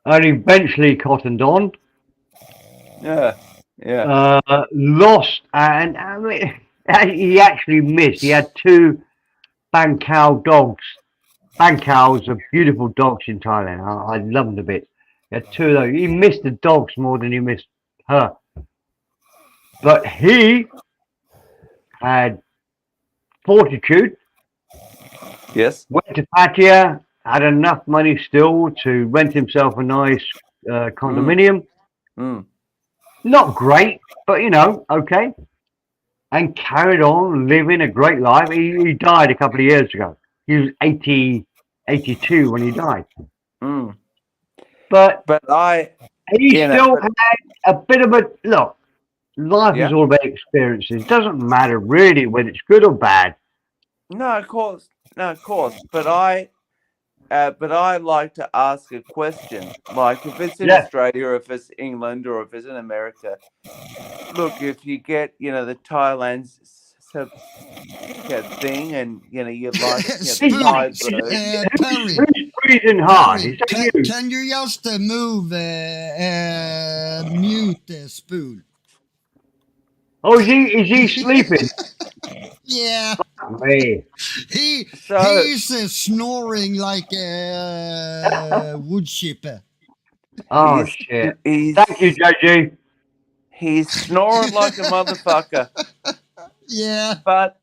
And eventually cottoned on. Lost, and I mean, he actually missed. He had 2 Bangkok dogs. Bangkoks are beautiful dogs in Thailand. I love them a bit. He had 2 of those. He missed the dogs more than he missed her. But he had fortitude. Yes. Went to Pattaya, had enough money still to rent himself a nice condominium. Not great, but okay. And carried on living a great life. He died a couple of years ago. He was 82 when he died. But he still had a bit of a look. Life is all about experiences. It doesn't matter really whether it's good or bad. No, of course. But I like to ask a question. Like, if it's in Australia, or if it's England, or if it's in America. Look, if you get the Thailand thing, and you like Perry, breathing hard. Can you just move mute the spoon? Oh, is he sleeping? Yeah. Me. He's snoring like a wood chipper. Oh shit! Thank you, JG. He's snoring like a motherfucker. Yeah. But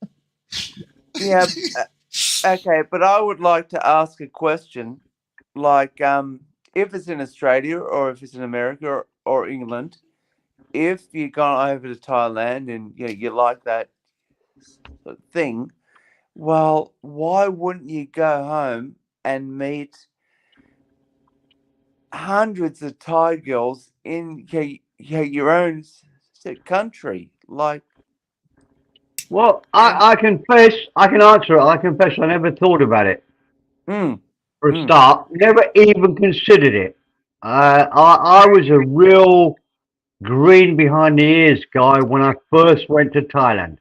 okay. But I would like to ask a question, like, if it's in Australia or if it's in America or England, if you gone over to Thailand and you like that sort of thing, well, why wouldn't you go home and meet hundreds of Thai girls in your own country? Like, well, I confess, I can answer it. I confess, I never thought about it. For a start, never even considered it. I was a real green behind the ears guy when I first went to Thailand.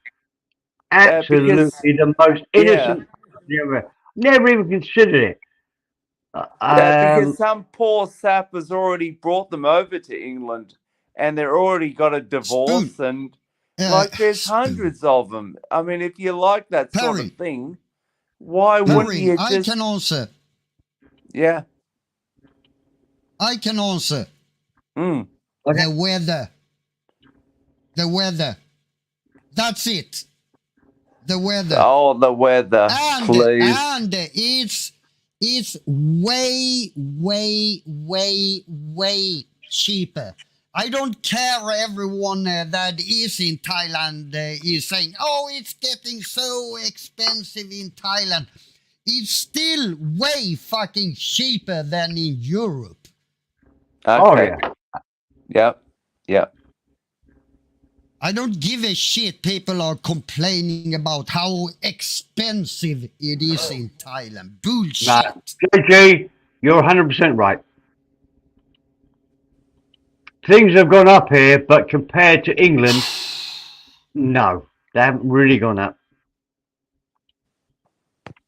Absolutely the most innocent country ever. Never even considered it. Because some poor sap has already brought them over to England, and they're already got a divorce, and like there's hundreds of them. I mean, if you like that sort of thing, why wouldn't you just? I can answer. Yeah. I can answer. Okay. The weather. The weather. That's it. The weather. Oh, the weather. Please. And it's way, way, way, way cheaper. I don't care everyone that is in Thailand is saying, oh, it's getting so expensive in Thailand. It's still way fucking cheaper than in Europe. Okay. Oh, yeah. Yep. I don't give a shit. People are complaining about how expensive it is in Thailand. Bullshit. Nah, JJ, you're 100% right. Things have gone up here, but compared to England, no, they haven't really gone up.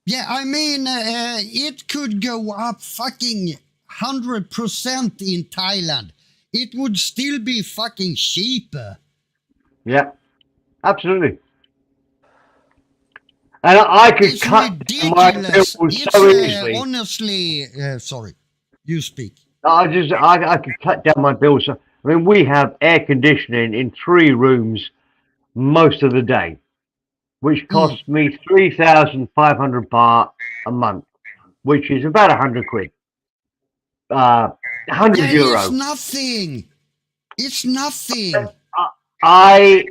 Yeah, I mean, it could go up fucking 100% in Thailand. It would still be fucking cheaper. Yeah, absolutely. And I could cut my bills so easily. Honestly, sorry, you speak. I could cut down my bills. I mean, we have air conditioning in 3 rooms most of the day, which costs me 3,500 baht a month, which is about 100 quid. 100 euro. It's nothing. It's nothing. I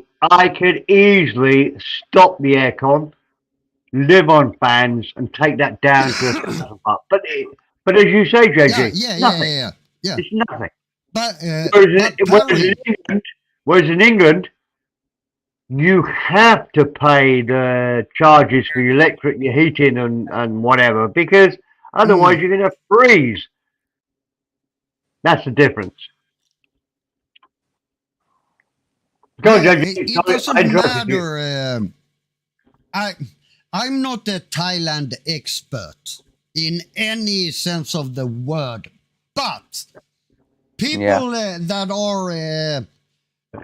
could easily stop the aircon, live on fans, and take that down to 1,000 baht. But as you say, JJ, nothing. Yeah. It's nothing. But, whereas in England, you have to pay the charges for your electric, your heating, and whatever, because otherwise you're going to freeze. That's the difference. Go on, JJ. It doesn't matter. I'm not a Thailand expert in any sense of the word, but people that are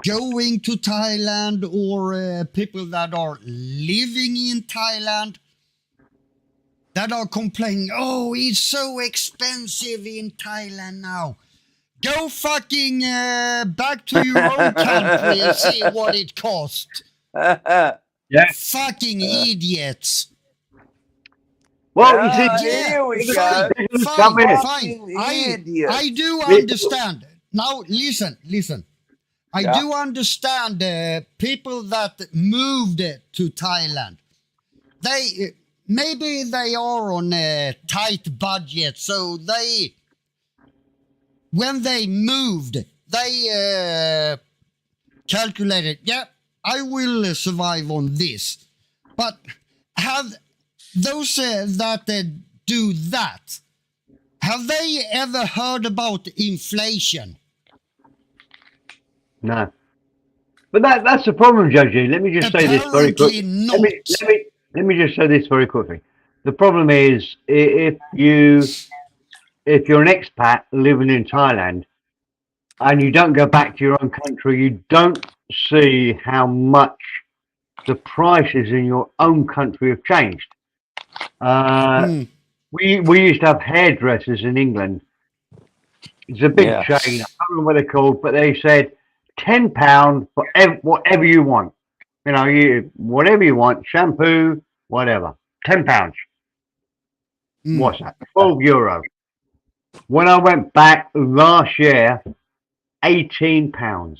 going to Thailand or people that are living in Thailand that are complaining, oh, it's so expensive in Thailand now. Go fucking back to your own country and see what it costs. Fucking idiots. Well, you see, here we go. Fine. I do understand. Now, listen. I do understand people that moved to Thailand. Maybe they are on a tight budget, so when they moved, they calculated, I will survive on this. But have those that do that, have they ever heard about inflation? No. But that's the problem, Joji. Let me just say this very quickly. Let me just say this very quickly. The problem is if you're an expat living in Thailand and you don't go back to your own country, you don't see how much the prices in your own country have changed. We used to have hairdressers in England. It's a big chain. I don't remember what they're called, but they said £10 for whatever you want. You know, whatever you want, shampoo, whatever. £10. What's that? €12. When I went back last year, £18.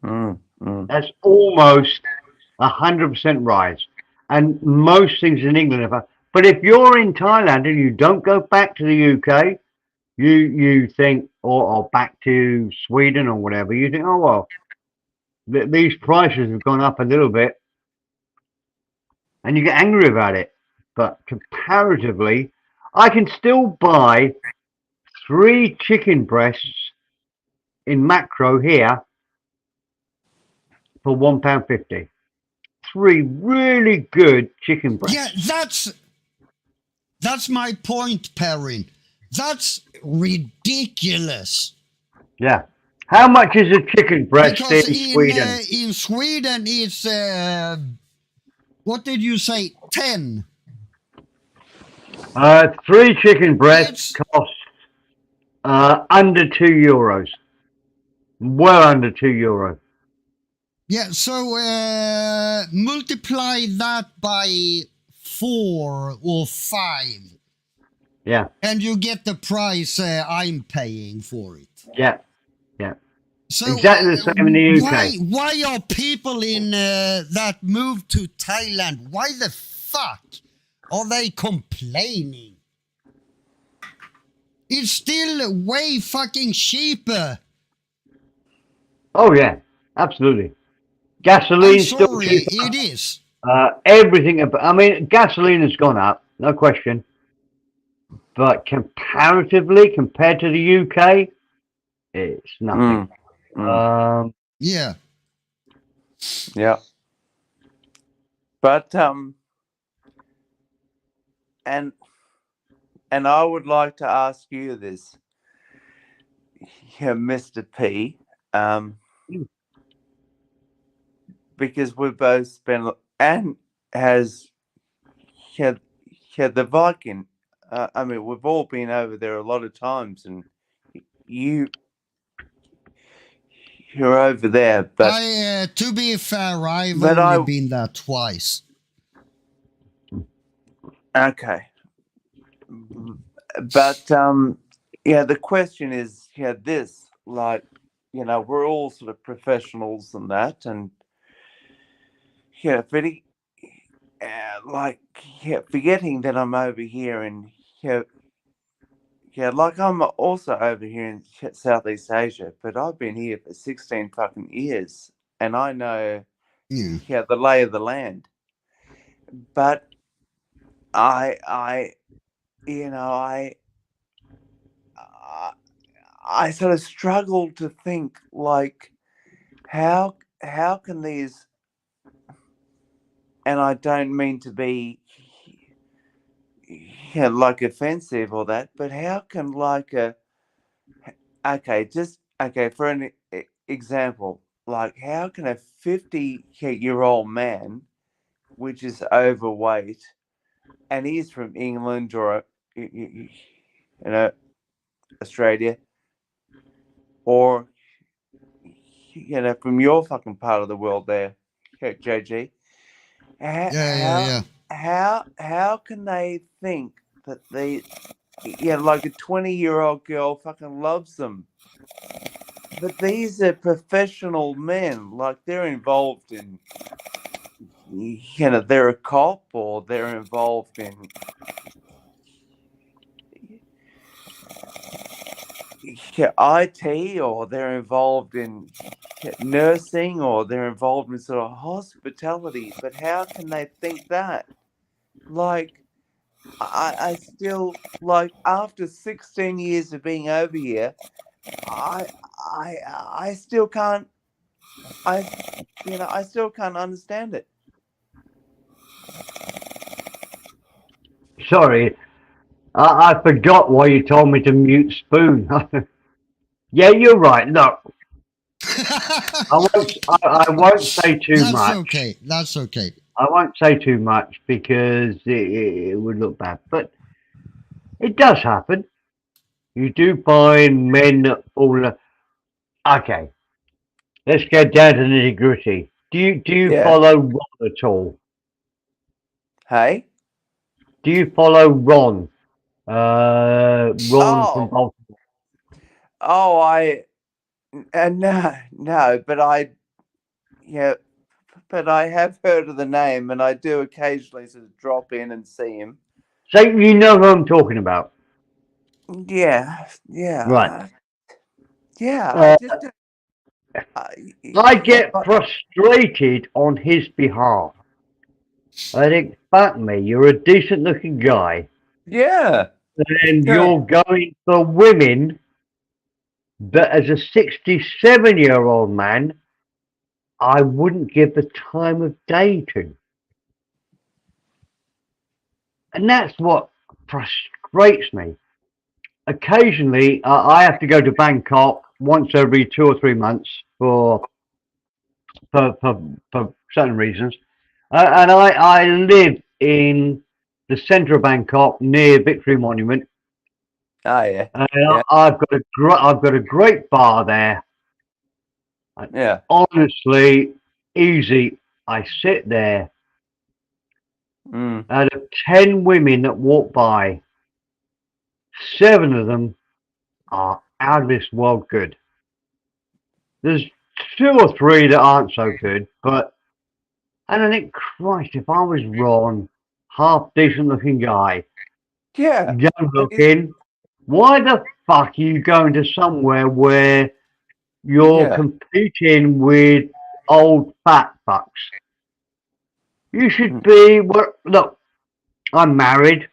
That's almost 100% rise. And most things in England are. But if you're in Thailand and you don't go back to the UK, you think, or back to Sweden or whatever, you think, oh, well, these prices have gone up a little bit, and you get angry about it. But comparatively, I can still buy 3 chicken breasts in Macro here for £1.50. 3 really good chicken breasts. Yeah, that's my point, Perrin. That's ridiculous. Yeah. How much is a chicken breast Because in Sweden? In Sweden, it's what did you say? 10. 3 chicken breasts cost under €2. Well under €2. Yeah, so multiply that by 4 or 5. Yeah. And you get the price I'm paying for it. Yeah. Yeah. So exactly the same in the UK. Why are people in that move to Thailand? Why the fuck are they complaining? It's still way fucking cheaper. Oh yeah, absolutely. Gasoline still cheaper. It is. Everything. I mean, gasoline has gone up, no question. But comparatively, compared to the UK, it's nothing. Yeah. Yeah. But and I would like to ask you this, Mr. P, because we've both spent and has the Viking. I mean, we've all been over there a lot of times, and you're over there. But to be fair, I've only been there twice. Okay. But the question is, this, like, we're all sort of professionals and that, and forgetting that I'm over here and like I'm also over here in Southeast Asia, but I've been here for 16 fucking years, and I know the lay of the land. But I sort of struggle to think, like, how can these, and I don't mean to be like offensive or that, but how can for an example, like, how can a 50-year-old man, which is overweight, and he's from England or Australia, or from your fucking part of the world there, JG, how can they think that like a 20-year-old girl fucking loves them? But these are professional men, like, they're involved in, they're a cop, or they're involved in IT, or they're involved in nursing, or they're involved in sort of hospitality. But how can they think that? Like, I still, like, after 16 years of being over here, I still can't, I still can't understand it. Sorry, I forgot why you told me to mute Spoon. Yeah, you're right. Look, I won't say too much. That's okay. I won't say too much because it would look bad. But it does happen. You do find men that fall. Okay, let's get down to the nitty gritty. Do you follow Ron at all? Hey? Do you follow Ron? Ron from Baltimore. Oh, no, but I Yeah, but I have heard of the name, and I do occasionally sort of drop in and see him. So you know who I'm talking about, Yeah, right? yeah. Uh, I just, I get frustrated on his behalf. I think, fuck me, you're a decent looking guy, yeah, and yeah. you're going for women that as a 67-year-old man, I wouldn't give the time of day to. And that's what frustrates me. Occasionally, I have to go to Bangkok once every 2 or 3 months for certain reasons. And I live in the centre of Bangkok near Victory Monument. Oh yeah, And yeah. I've got a great bar there. Yeah. Honestly, easy. I sit there. Out of 10 women that walk by, 7 of them are out of this world good. There's 2 or 3 that aren't so good, but and I think, Christ, if I was Ron, half decent looking guy, Yeah. young looking, why the fuck are you going to somewhere where you're competing with old fat fucks? You should be, well, look, I'm married.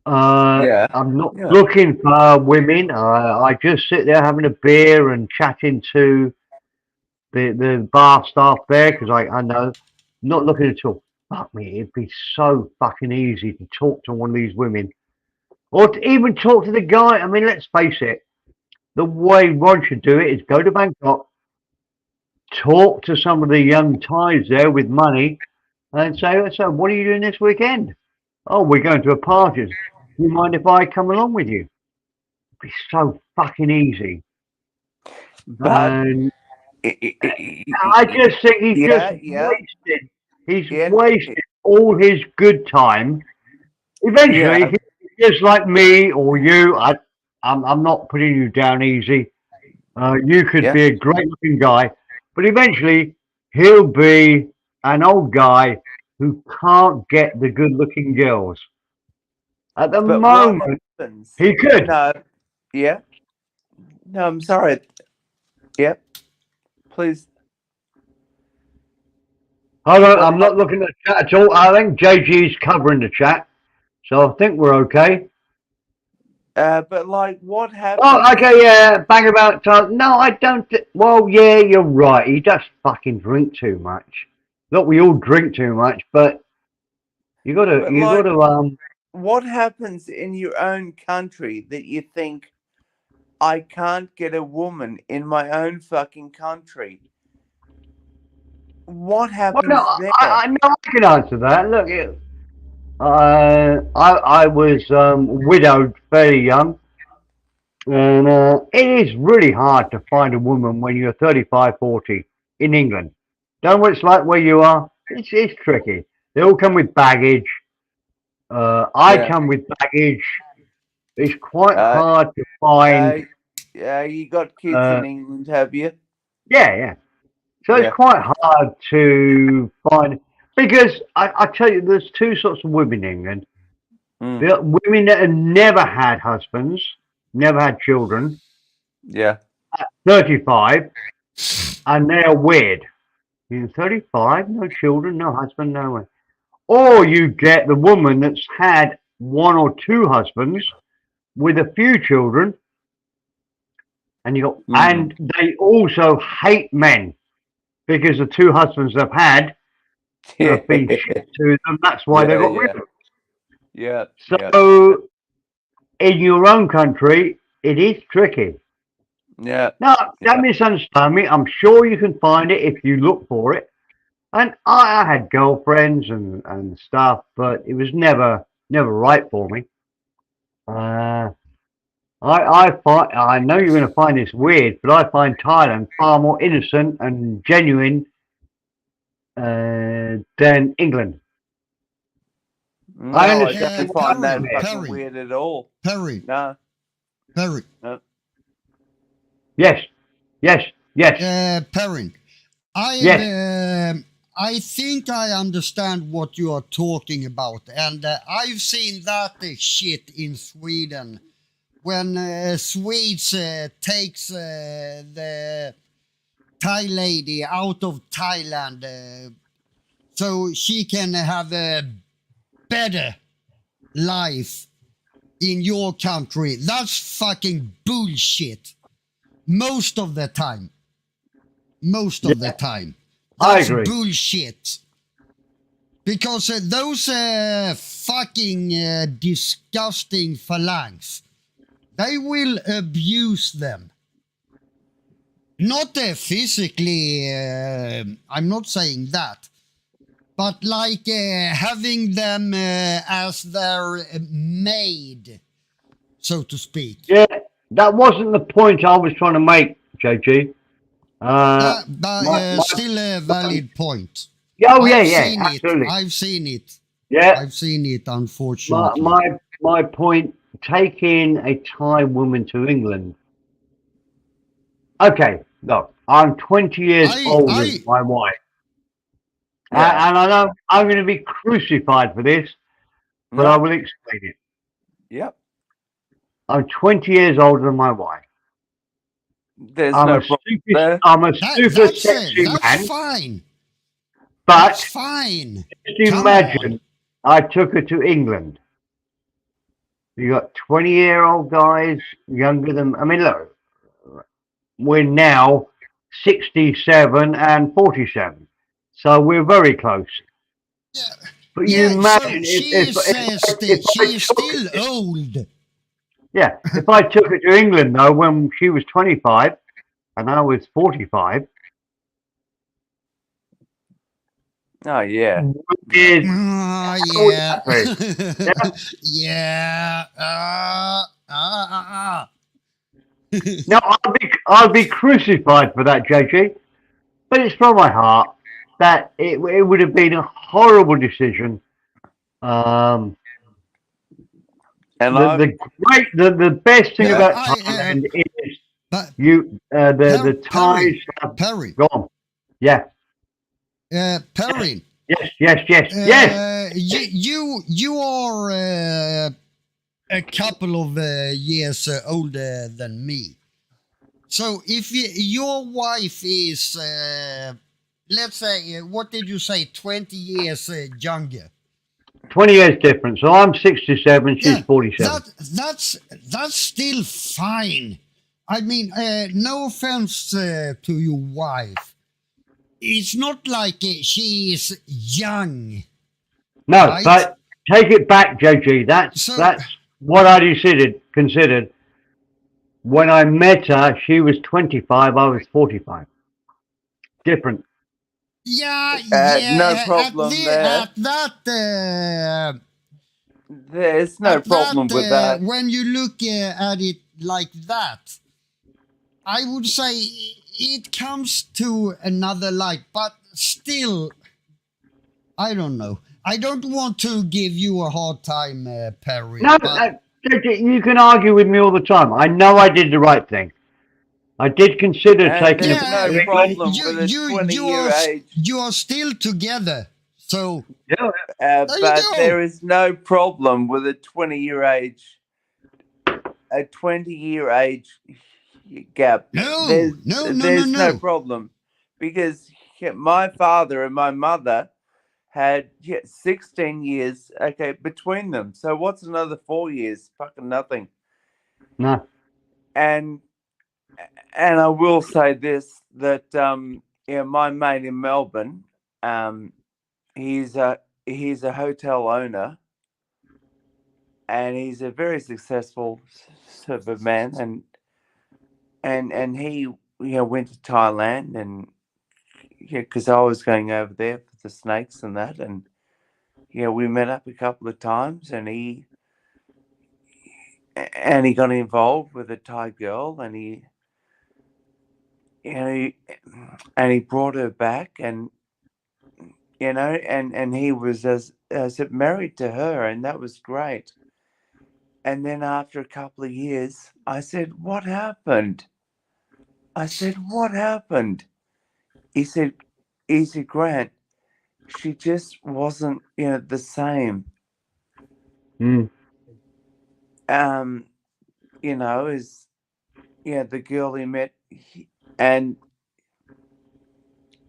I'm not looking for women. I just sit there having a beer and chatting to the bar staff there because I know, not looking at all. Fuck me, it'd be so fucking easy to talk to one of these women, or to even talk to the guy. I mean, let's face it, the way Rod should do it is go to Bangkok, talk to some of the young Thais there with money, and say, so what are you doing this weekend? Oh, we're going to a party. Do you mind if I come along with you? It'd be so fucking easy. But and I just think he's wasted. He's wasted all his good time. Eventually, he's just like me or you. I'm not putting you down easy. You could be a great-looking guy, but eventually he'll be an old guy who can't get the good-looking girls. At the moment, he could. No, no, I'm sorry. Yep. Please. Hold on, I'm not looking at the chat at all. I think JG's covering the chat, so I think we're okay. But like, what happened? Oh, okay, yeah, bang about time. No, I don't. Well, yeah, you're right. He does fucking drink too much. Look, we all drink too much, but you gotta. What happens in your own country that you think I can't get a woman in my own fucking country? What happens there? I know I can answer that. Look, I was widowed fairly young, and it is really hard to find a woman when you're 35, 40 in England. Don't know what it's like where you are. It's tricky. They all come with baggage. I come with baggage. It's quite hard to find. You got kids in England, have you? Yeah. So it's quite hard to find, because I tell you, there's 2 sorts of women in England. There are women that have never had husbands, never had children. Yeah. At 35, and they're weird. You're 35, no children, no husband, no one. Or you get the woman that's had 1 or 2 husbands with a few children, and and they also hate men. Because the 2 husbands they've had have been shit to them. That's why they got rid of them. Yeah. So, in your own country, it is tricky. Yeah. Now, don't misunderstand me. I'm sure you can find it if you look for it. And I had girlfriends and stuff, but it was never right for me. I know you're going to find this weird, but I find Thailand far more innocent and genuine than England. No, I don't find that fucking weird at all. Perry. No. Perry. No. Yes. Perry. I think I understand what you are talking about, and I've seen that shit in Sweden when Swedes takes the Thai lady out of Thailand so she can have a better life in your country. That's fucking bullshit. Most of the time. I That's agree. bullshit. Because those fucking disgusting phalanx, they will abuse them. Not physically, I'm not saying that. But like having them as their maid, so to speak. Yeah, that wasn't the point I was trying to make, JG. Still a valid point. Oh, I've yeah, seen absolutely. I've seen it. Yeah. I've seen it, unfortunately. My point, taking a Thai woman to England. Okay, look, I'm 20 years older than my wife. Yeah. And I know I'm going to be crucified for this, but I will explain it. Yep. I'm 20 years older than my wife. There's no problem there. I'm a super sexy man. That's fine. But That's fine. just imagine I took her to England. You got 20-year-old guys younger than, I mean, look, we're now 67 and 47. So we're very close. Yeah. But you imagine so if she's still old. Yeah, if I took her to England though when she was 25 and I was 45. Oh yeah. No, I'll be crucified for that, JG. But it's from my heart that it would have been a horrible decision. And the best thing about Thailand is the Thais. Perry. Go on. Yeah. Perry. Yes. You are a couple of years older than me. So if your wife is, let's say, what did you say, 20 years younger? 20 years difference. So I'm 67, she's 47. That's still fine. I mean, no offense to your wife. It's not like she is young. No, right? but take it back, JG. That's what I considered. When I met her, she was 25, I was 45. Different. No problem there. There's no problem with that. When you look at it like that, I would say it comes to another light, but still, I don't know. I don't want to give you a hard time, Perry. No, you can argue with me all the time. I know I did the right thing. I did consider taking no problem with a 20-year age. You are still together, so. But there is no problem with a 20-year age. A 20-year age gap. There's no problem, because my father and my mother had 16 years between them. So what's another 4 years? Fucking nothing. No. And I will say this, that my mate in Melbourne, he's a hotel owner, and he's a very successful sort of a man, and he went to Thailand, and because I was going over there for the snakes and that, and we met up a couple of times, and he got involved with a Thai girl, and he brought her back, and and he was as married to her, and that was great. And then after a couple of years, I said, "What happened?" he said, Grant, she just wasn't, the same. As the girl he met, and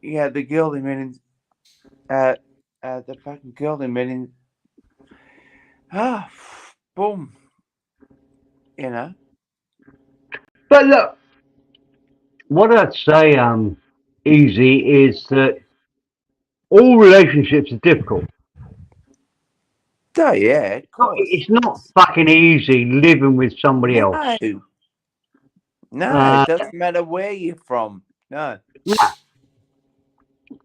the girl he met in, the fucking girl he met in, boom, But look, what I'd say, Easy, is that all relationships are difficult. Oh yeah, of course. It's not fucking easy living with somebody else. No, it doesn't matter where you're from. No. Yeah.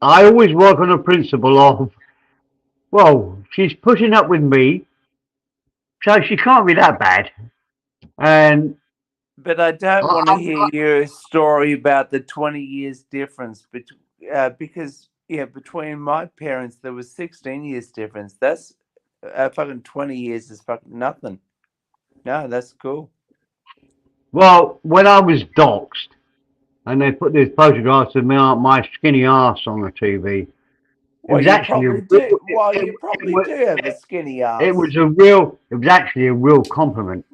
I always work on the principle of, well, she's putting up with me, so she can't be that bad. But I don't want to hear your story about the 20 years difference because between my parents there was 16 years difference. That's fucking 20 years is fucking nothing. No, that's cool. Well, when I was doxxed and they put these photographs of my skinny ass on the TV, Well, you probably do. Well, you probably do have a skinny ass. It was actually a real compliment,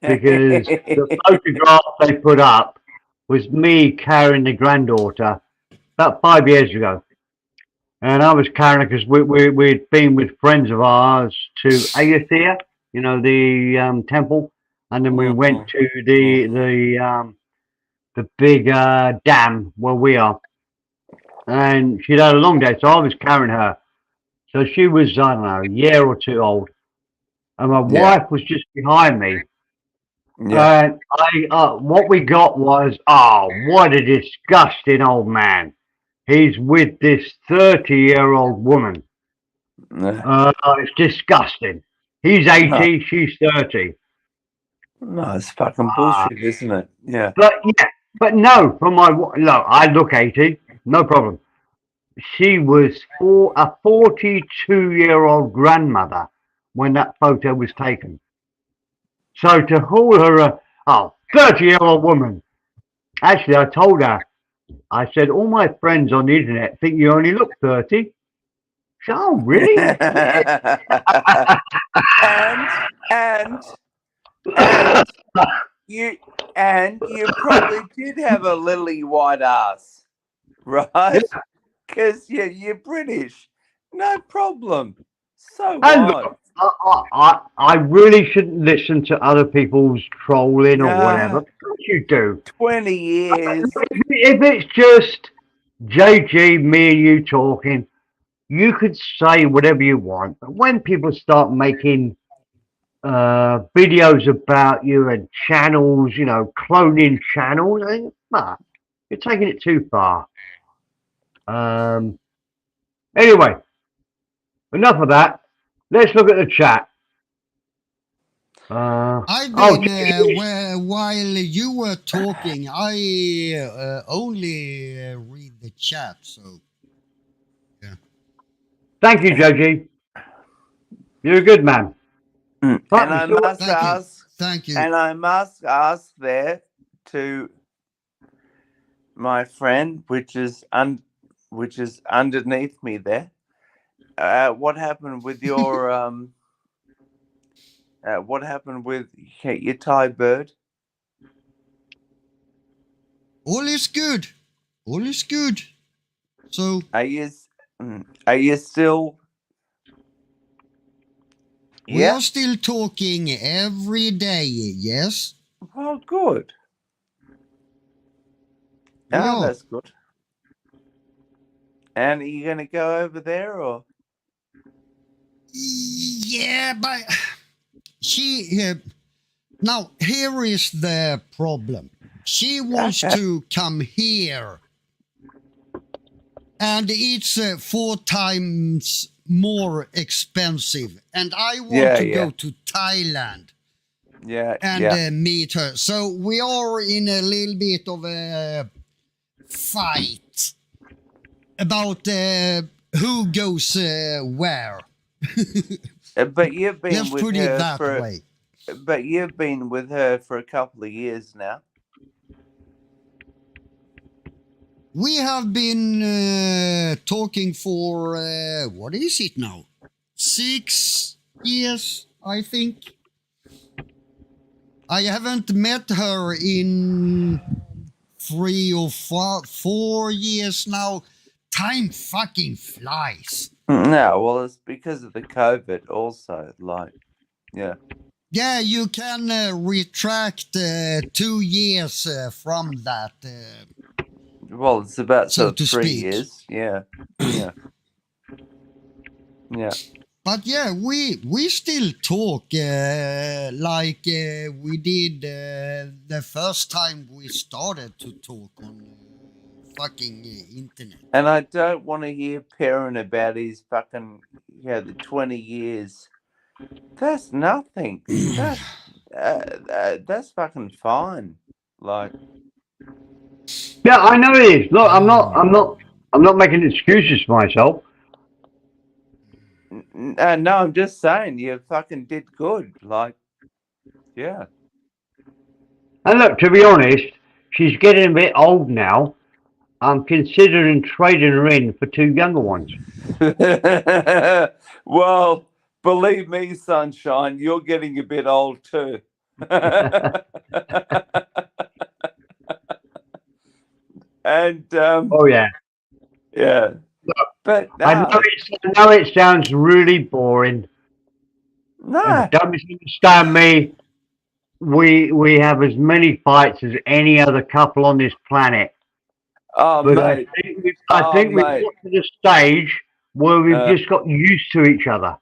because the photograph they put up was me carrying the granddaughter about 5 years ago. And I was carrying her because we'd been with friends of ours to Ayutthaya, the temple. And then we went to the big dam where we are. And she'd had a long day, so I was carrying her. So she was, I don't know, a year or two old. And my wife was just behind me. Yeah. And what we got was, what a disgusting old man. He's with this 30-year-old woman. It's disgusting. He's 80, she's 30. No, it's fucking bullshit, isn't it? Yeah. But no, look, I look 80, no problem. She was a 42-year-old grandmother when that photo was taken. So to call her a 30-year-old woman. Actually, I told her, I said, all my friends on the internet think you only look 30. So, oh, really? and you probably did have a lily white ass, right? Because you're British. No problem. So what? I really shouldn't listen to other people's trolling or whatever. Of course you do. 20 years. If it's just JG, me and you talking, you could say whatever you want. But when people start making videos about you and channels, cloning channels, I think, you're taking it too far. Anyway, enough of that. Let's look at the chat. I've been while you were talking, I only read the chat. So, yeah. Thank you, Joji. You're a good man. And I must ask. Thank you. And I must ask there to my friend, which is underneath me there. What happened with your what happened with your Thai bird? All is good. All is good. So are you still? We are still talking every day. Yes. Oh, good. Oh, that's good. And are you going to go over there or? Yeah, but now here is the problem. She wants to come here, and it's 4 times more expensive, and I want to go to Thailand. And meet her. So we are in a little bit of a fight about who goes where. But you've been Let's with put her it that way. But you've been with her for a couple of years now. we have been talking for, what is it now? 6 years, I think. I haven't met her in 3 or 4 years now. Time fucking flies. No, well, it's because of the COVID also. Like, yeah. Yeah, you can retract 2 years from that. Well, it's about So sort to of 3 speak. years. Yeah. Yeah. Yeah. But yeah, we still talk like we did the first time we started to talk on fucking internet. And I don't want to hear Perrin about his fucking, the 20 years. That's nothing. That's fucking fine. Like, Yeah, I know it is. Look, I'm not making excuses for myself. no, I'm just saying you fucking did good. Like, yeah. And look, to be honest, she's getting a bit old now. I'm considering trading her in for 2 younger ones. Well, believe me, Sunshine, you're getting a bit old too. And oh yeah, yeah. But I know it sounds really boring. No. And don't misunderstand me. We have as many fights as any other couple on this planet. Oh, but mate. I think we've got to the stage where we've just got used to each other.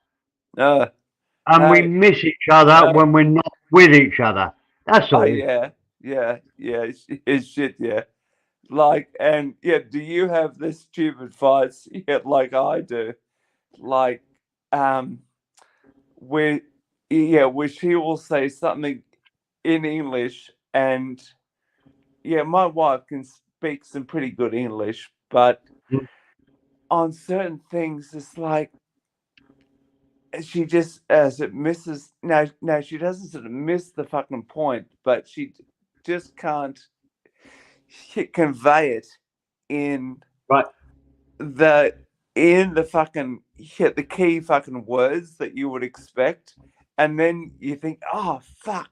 And we miss each other when we're not with each other. That's all. Oh, yeah. It's shit, yeah. Like, and yeah, do you have the stupid fights like I do? Like, where she will say something in English, and my wife can speak some pretty good English, but on certain things, it's like she just misses. Now she doesn't sort of miss the fucking point, but she just can't convey it in the fucking the key fucking words that you would expect, and then you think, oh fuck,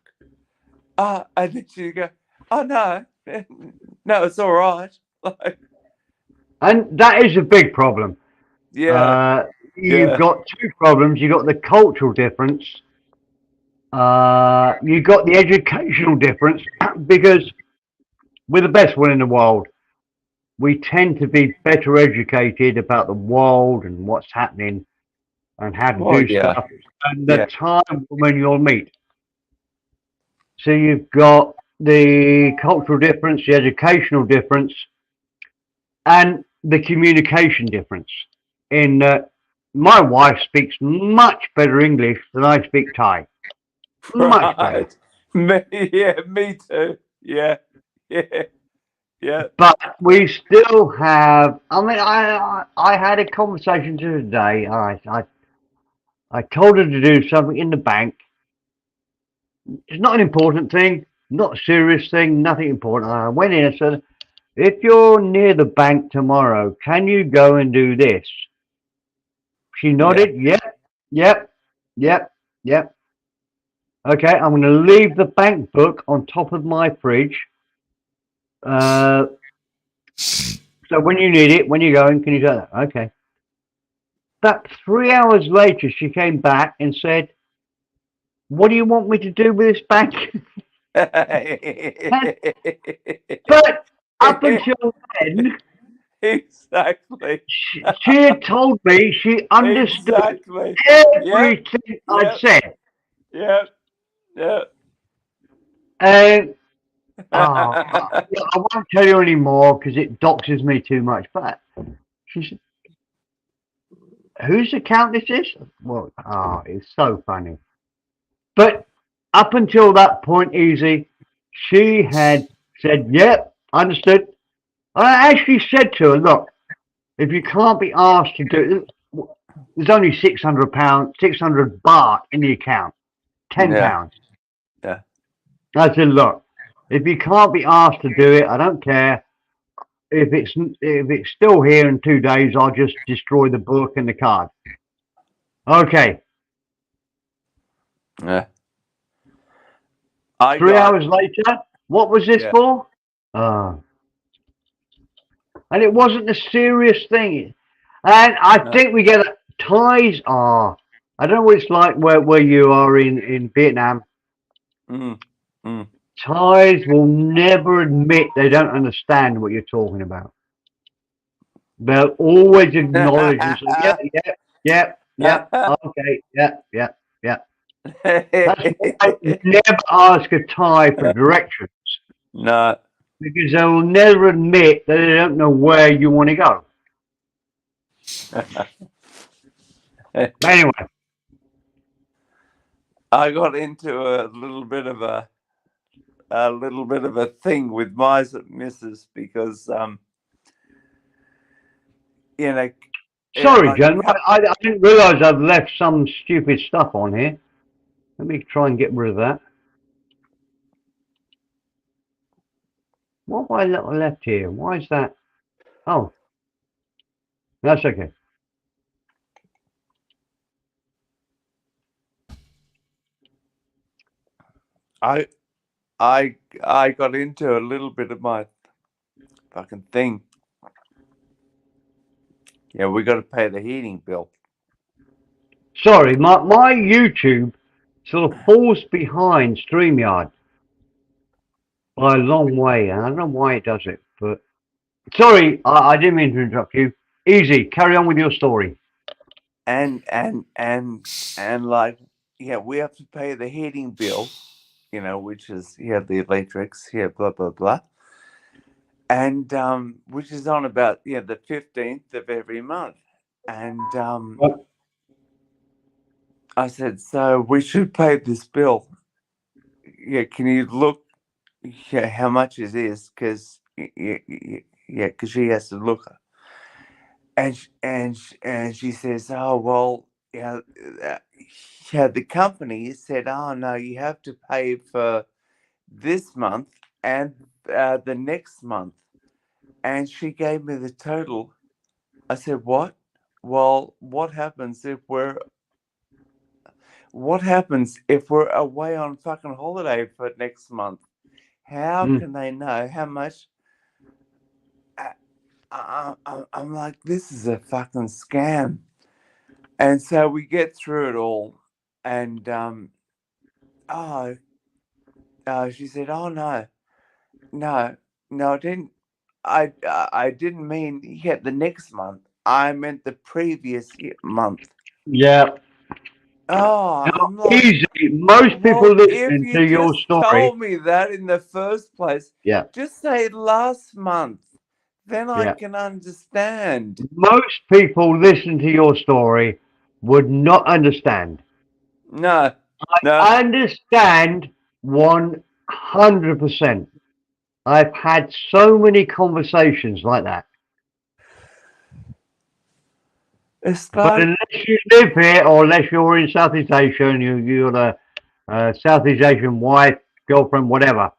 and then you go, oh no, it's all right. Like, and that is a big problem. Yeah. You've got 2 problems. You've got the cultural difference. You've got the educational difference, because we're the best one in the world. We tend to be better educated about the world and what's happening and how to do stuff and the time when you'll meet. So you've got the cultural difference, the educational difference, and the communication difference. In my wife speaks much better English than I speak Thai. Much better. Me too. Yeah. But we still have. I mean, I had a conversation today. I told her to do something in the bank. It's not an important thing, not a serious thing, nothing important. I went in and said, if you're near the bank tomorrow, can you go and do this? She nodded. Yep. Okay, I'm going to leave the bank book on top of my fridge. So when you need it, when you're going, can you do that? Okay. But 3 hours later, she came back and said, what do you want me to do with this bank? But up until then, exactly, she had told me she understood everything I'd said. Yeah. And I won't tell you anymore because it doxes me too much. But she said, whose account is this? Well, it's so funny. But up until that point, Easy, she had said, yep, understood. I actually said to her, look, if you can't be asked to do it, there's only £600, 600 baht in the account, £10. Yeah. I said, look, if you can't be asked to do it, I don't care. if it's still here in 2 days, I'll just destroy the book and the card. Okay. Yeah. 3 hours later, what was this for? And it wasn't a serious thing. And I think we get ties are. I don't know what it's like where you are in Vietnam. Ties will never admit they don't understand what you're talking about. They'll always acknowledge and say, yeah, okay, yeah. That's why I never ask a Thai for directions. No. Because they will never admit that they don't know where you want to go. Anyway. I got into a little bit of a thing with my missus because you know. Sorry, John. I didn't realise I've left some stupid stuff on here. Let me try and get rid of that. What have I left here? Why is that? Oh, that's okay. I got into a little bit of my fucking thing. Yeah, we got to pay the heating bill. Sorry, my YouTube sort of falls behind StreamYard by a long way. I don't know why it does it, but sorry, I didn't mean to interrupt you. Easy, carry on with your story. And like, yeah, we have to pay the heating bill, you know, which is the electrics, blah blah blah, and which is on about the 15th of every month, and I said, so we should pay this bill. Yeah, can you look? Yeah, how much it is? Because because she has to look. And she says, oh well, the company said, oh no, you have to pay for this month and the next month. And she gave me the total. I said, what? Well, what happens if we're away on fucking holiday for next month? How can they know how much? I'm like, this is a fucking scam. And so we get through it all, and she said, oh no, I didn't mean the next month. I meant the previous month. Yeah. Oh, I'm like, easy. Most people listening to your story told me that in the first place. Yeah. Just say last month. Then I can understand. Most people listening to your story would not understand. No. I understand 100%. I've had so many conversations like that. But unless you live here, or unless you're in Southeast Asia and you're a Southeast Asian wife, girlfriend, whatever,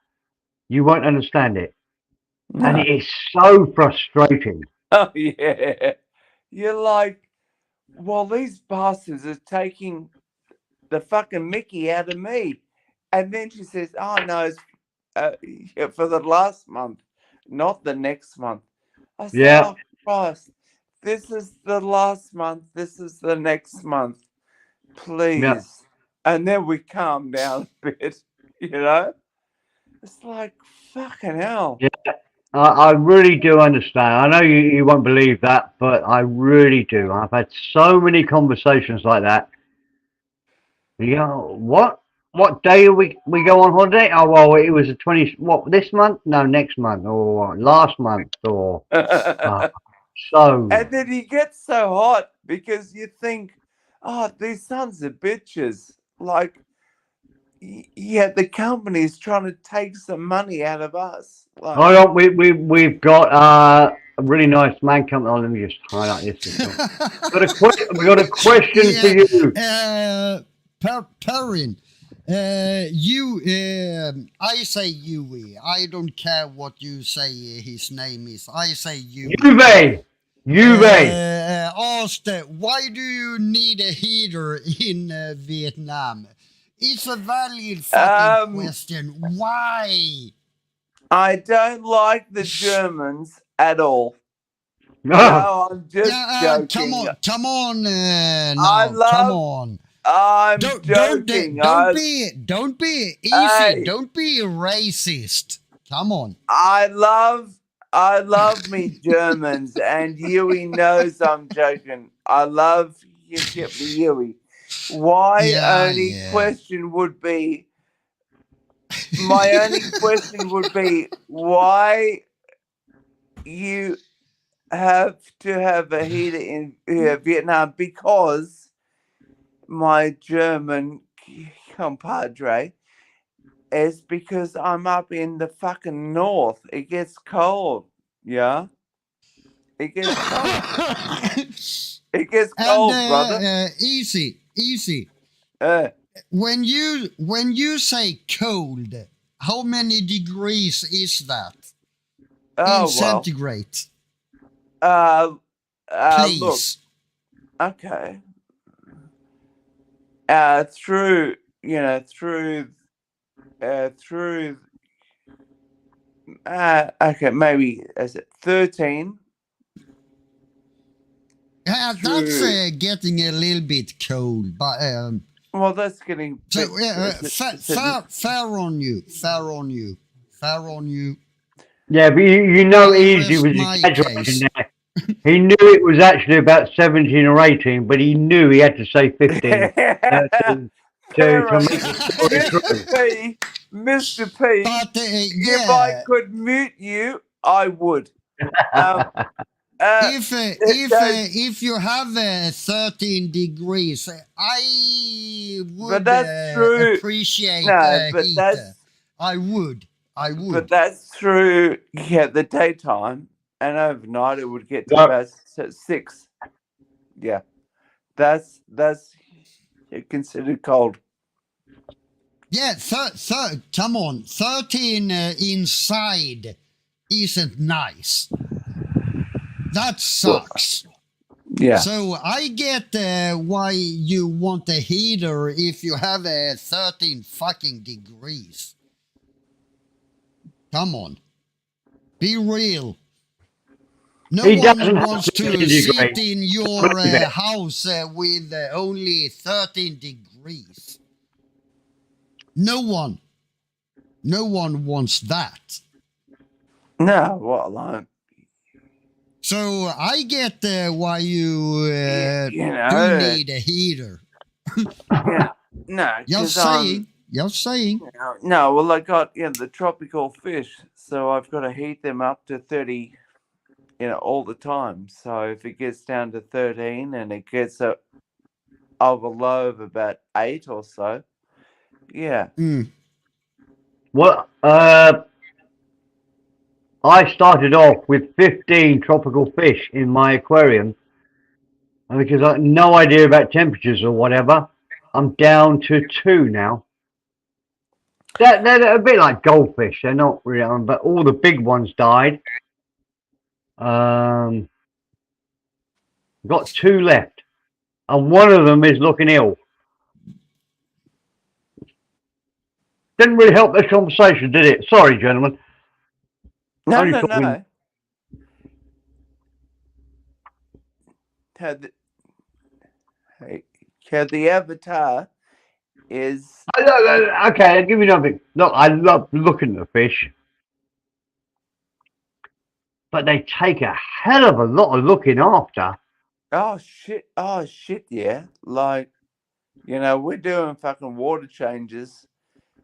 you won't understand it. No. And it is so frustrating. Oh, yeah. You're like, well, these bastards are taking the fucking Mickey out of me. And then she says, oh, no, it's for the last month, not the next month. I said, oh, Christ, this is the last month. This is the next month. Please. Yeah. And then we calm down a bit, you know? It's like, fucking hell. Yeah. I really do understand. I know you won't believe that, but I really do. I've had so many conversations like that. You know, what day do we go on holiday? Oh, well, it was the 20, what, this month? No, next month, or last month, or so. And then he gets so hot because you think, oh, these sons of bitches, like, yeah, the company's trying to take some money out of us. Like, hold on, we've got a really nice man coming on. Let me just highlight this. We got a question for you. Perrin, I say Yui. I don't care what you say his name is. I say Yui. Juve. Asked, why do you need a heater in Vietnam? It's a valid fucking question. Why? I don't like the Germans at all. No, I'm just joking. Come on, now. come on. I'm Don't joking. Don't be easy. Hey. Don't be racist. Come on. I love me Germans, and Yui knows I'm joking. I love Yui. Question would be, my only question would be, why you have to have a heater in Vietnam? Because my German compadre is because I'm up in the fucking north. It gets cold. Yeah. It gets cold. It gets cold, brother. Easy. When you say cold, how many degrees is that? In centigrade. Please. Look. Okay. Through okay, maybe is it 13? That's getting a little bit cold, but well, that's getting so fair on you. Yeah, but you know, Easy was exaggerating there. He knew it was actually about 17 or 18, but he knew he had to say 15 to make the story true. Mr. P, but, if I could mute you, I would. If you have 13 degrees, I would appreciate heater. I would. But that's through the daytime, and overnight it would get to about 6. Yeah, that's considered cold. Yeah, come on, 13 inside isn't nice. That sucks. Yeah. So I get why you want a heater if you have 13 fucking degrees. Come on. Be real. No one wants to sit in your house with only 13 degrees. No one wants that. No, well, so I get why you do need a heater. Yeah, no, You're saying. No, well, I got the tropical fish, so I've got to heat them up to 30, all the time. So if it gets down to 13 and it gets of a low of about 8 or so, yeah. Well, I started off with 15 tropical fish in my aquarium, and because I had no idea about temperatures or whatever, I'm down to 2 now. They're a bit like goldfish. They're not really, but all the big ones died. Got 2 left, and one of them is looking ill. Didn't really help this conversation, did it? Sorry, gentlemen. No. The avatar is... Okay, I'll give you nothing. Look, I love looking at the fish. But they take a hell of a lot of looking after. Oh, shit, yeah. Like, we're doing fucking water changes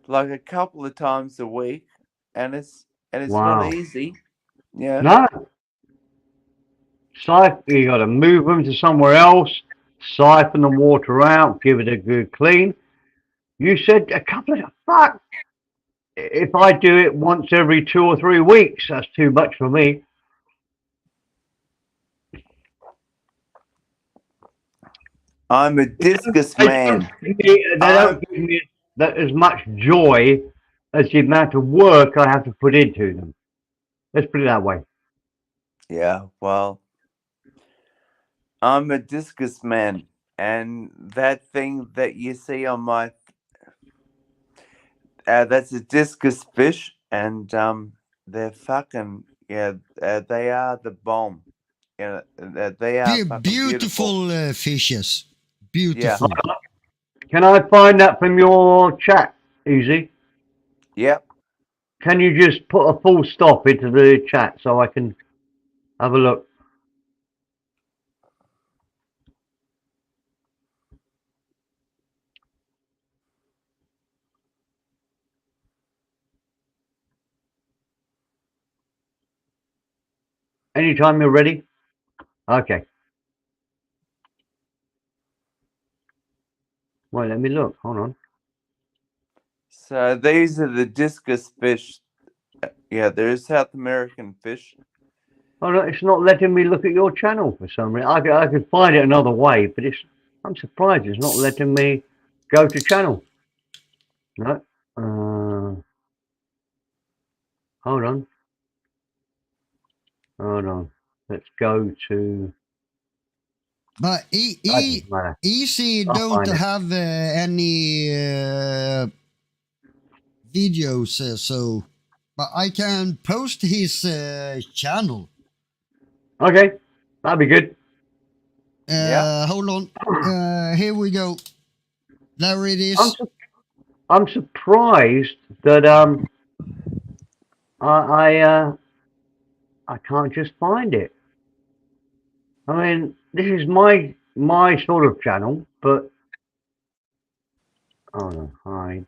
like a couple of times a week, and it's not easy. Yeah. No. You got to move them to somewhere else, siphon the water out, give it a good clean. You said a couple of... Fuck. If I do it once every 2 or 3 weeks, that's too much for me. I'm a discus man. They don't give me as much joy as the amount of work I have to put into them. Let's put it that way. Yeah, well, I'm a discus man, and that thing that you see on my that's a discus fish, and they're fucking they are the bomb. Yeah, they are fucking beautiful fishes. Beautiful. Yeah. Can I find that from your chat, Easy? Yep. Can you just put a full stop into the chat so I can have a look? Anytime you're ready. Okay. Well, let me look. Hold on. So these are the discus fish. Yeah, they're South American fish. Oh no, it's not letting me look at your channel for some reason. I could find it another way, but I'm surprised it's not letting me go to channel. No. Hold on. Hold on. Let's go to. But Easy don't have any videos, so but I can post his channel. Okay, that'd be good. Hold on. Here we go. There it is. I'm surprised that I can't just find it. I mean, this is my sort of channel, but oh no, hide.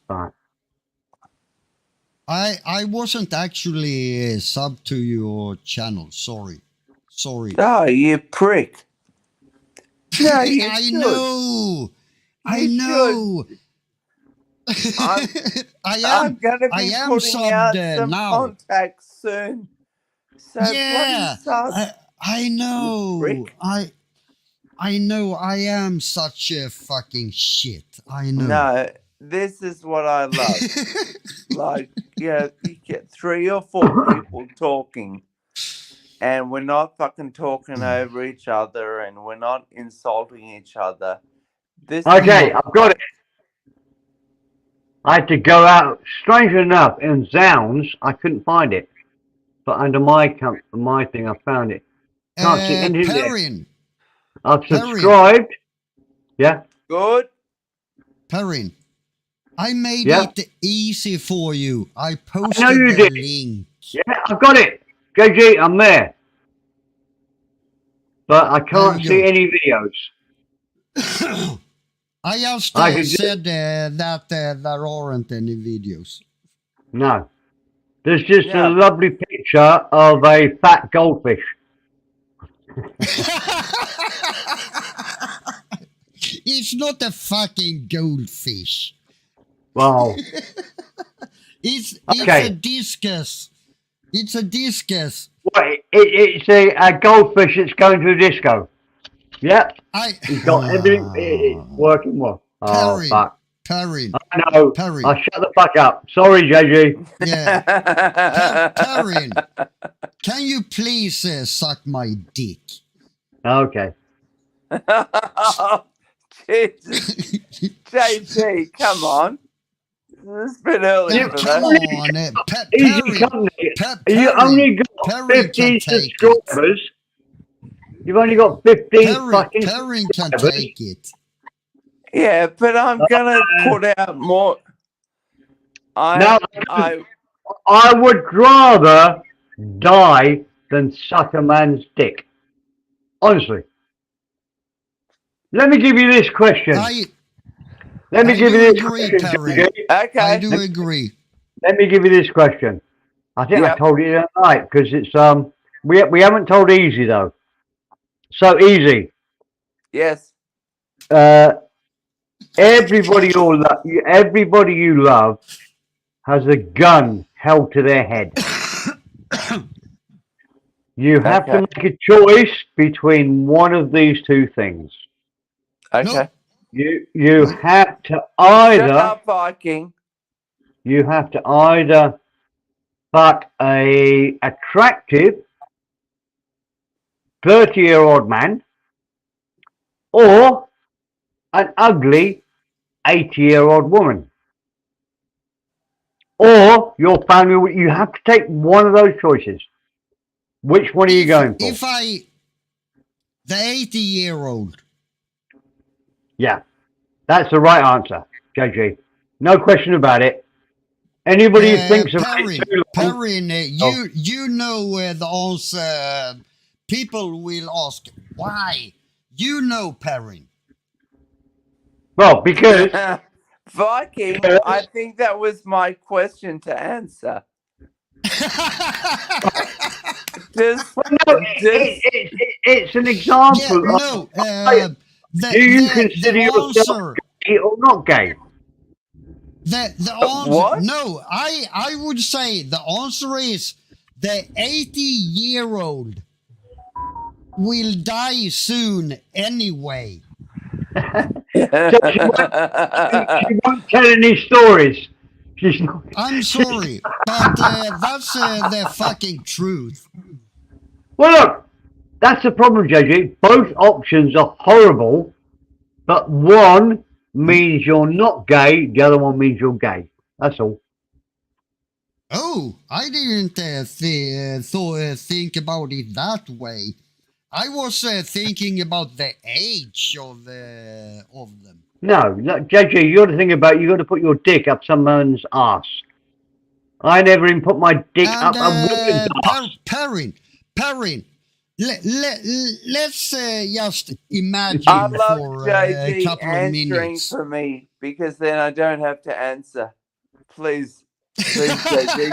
Right. I wasn't actually sub to your channel. Sorry. Oh, you prick. No, you I should. know. I know. I'm going to be putting out some now. contacts soon. So Yeah, bloody sub. I know. Prick. I know. I am such a fucking shit. I know. No, this is what I love. Like, you get 3 or 4 people talking, and we're not fucking talking over each other, and we're not insulting each other. Okay, I've got it. I had to go out. Strange enough, in Zounds, I couldn't find it, but under my thing, I found it. Can't see anything there. I've subscribed. Yeah. Good. Perrin, I made it easy for you. I posted I know you the did. link. Yeah, I've got it. JG, I'm there. But I can't see any videos. I just said that there aren't any videos. No. There's just a lovely picture of a fat goldfish. It's not a fucking goldfish. Wow. It's a discus. It's a discus. Wait, it's a goldfish that's going to a disco. Yep. He's got everything it's working well. Oh, fuck. Perrin. I know. Perrin. I shut the fuck up. Sorry, JG. Yeah. Perrin, can you please suck my dick? Okay. Jesus. JG, come on. It's a bit early for that. You only got 15 subscribers. You've only got 15 fucking Perrin can subscribers. take it. Yeah, but I'm gonna put out more. I would rather die than suck a man's dick. Honestly. Let me give you this question. Let me give you this question. Okay. I do agree. Let me give you this question. I think I told you that night because it's we haven't told Easy though. So Easy. Yes. Everybody you love has a gun held to their head. You have to make a choice between one of these two things. Okay. You have to Shut either up, Viking. fuck a attractive 30-year-old man or an ugly 80-year-old woman. Or your family, you have to take one of those choices. Which one are you going for? The 80-year-old. Yeah, that's the right answer, JG. No question about it. Anybody who thinks about it too long, Perrin, you know the answer. People will ask why. You know, Perrin. well, because Viking, I think that was my question to answer. It's an example. Do you consider yourself gay or not gay? The answer, what? No, I would say the answer is the 80-year-old will die soon anyway. She won't tell any stories. She's not. I'm sorry, but that's the fucking truth. Well, look, that's the problem, JG. Both options are horrible, but one means you're not gay, the other one means you're gay. That's all. Oh, I didn't think about it that way. I was thinking about the age of them. No, JJ, you got to think about you got to put your dick up someone's ass. I never even put my dick up a woman's ass. Perrin, let's just imagine I love for a JG couple of answering minutes. for me because then I don't have to answer. Please, JG,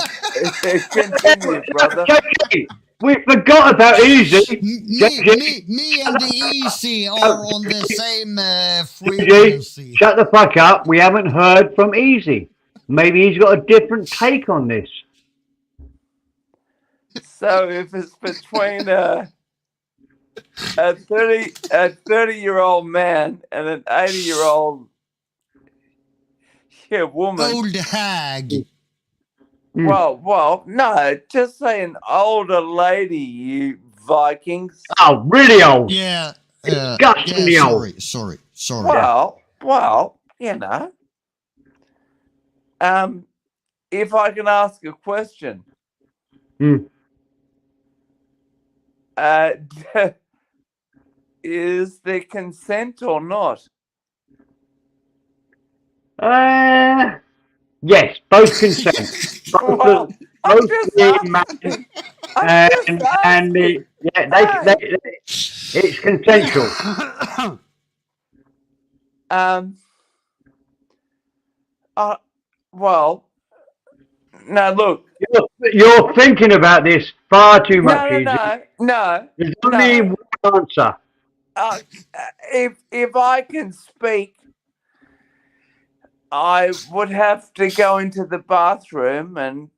continue, brother. JJ, we forgot about Easy. Me and the Easy are on the same frequency. JJ, shut the fuck up. We haven't heard from Easy. Maybe he's got a different take on this. So if it's between a 30-year-old man and an 80-year-old woman, old hag. Well, no, just say an older lady, you Vikings. Oh, really old? Yeah. Disgustingly old. Sorry. Well, you know. If I can ask a question. Is there consent or not? Yes, both consent. Both the and the it's consensual. Well, now look. You're thinking about this far too much. No. There's only one answer. If I can speak, I would have to go into the bathroom and,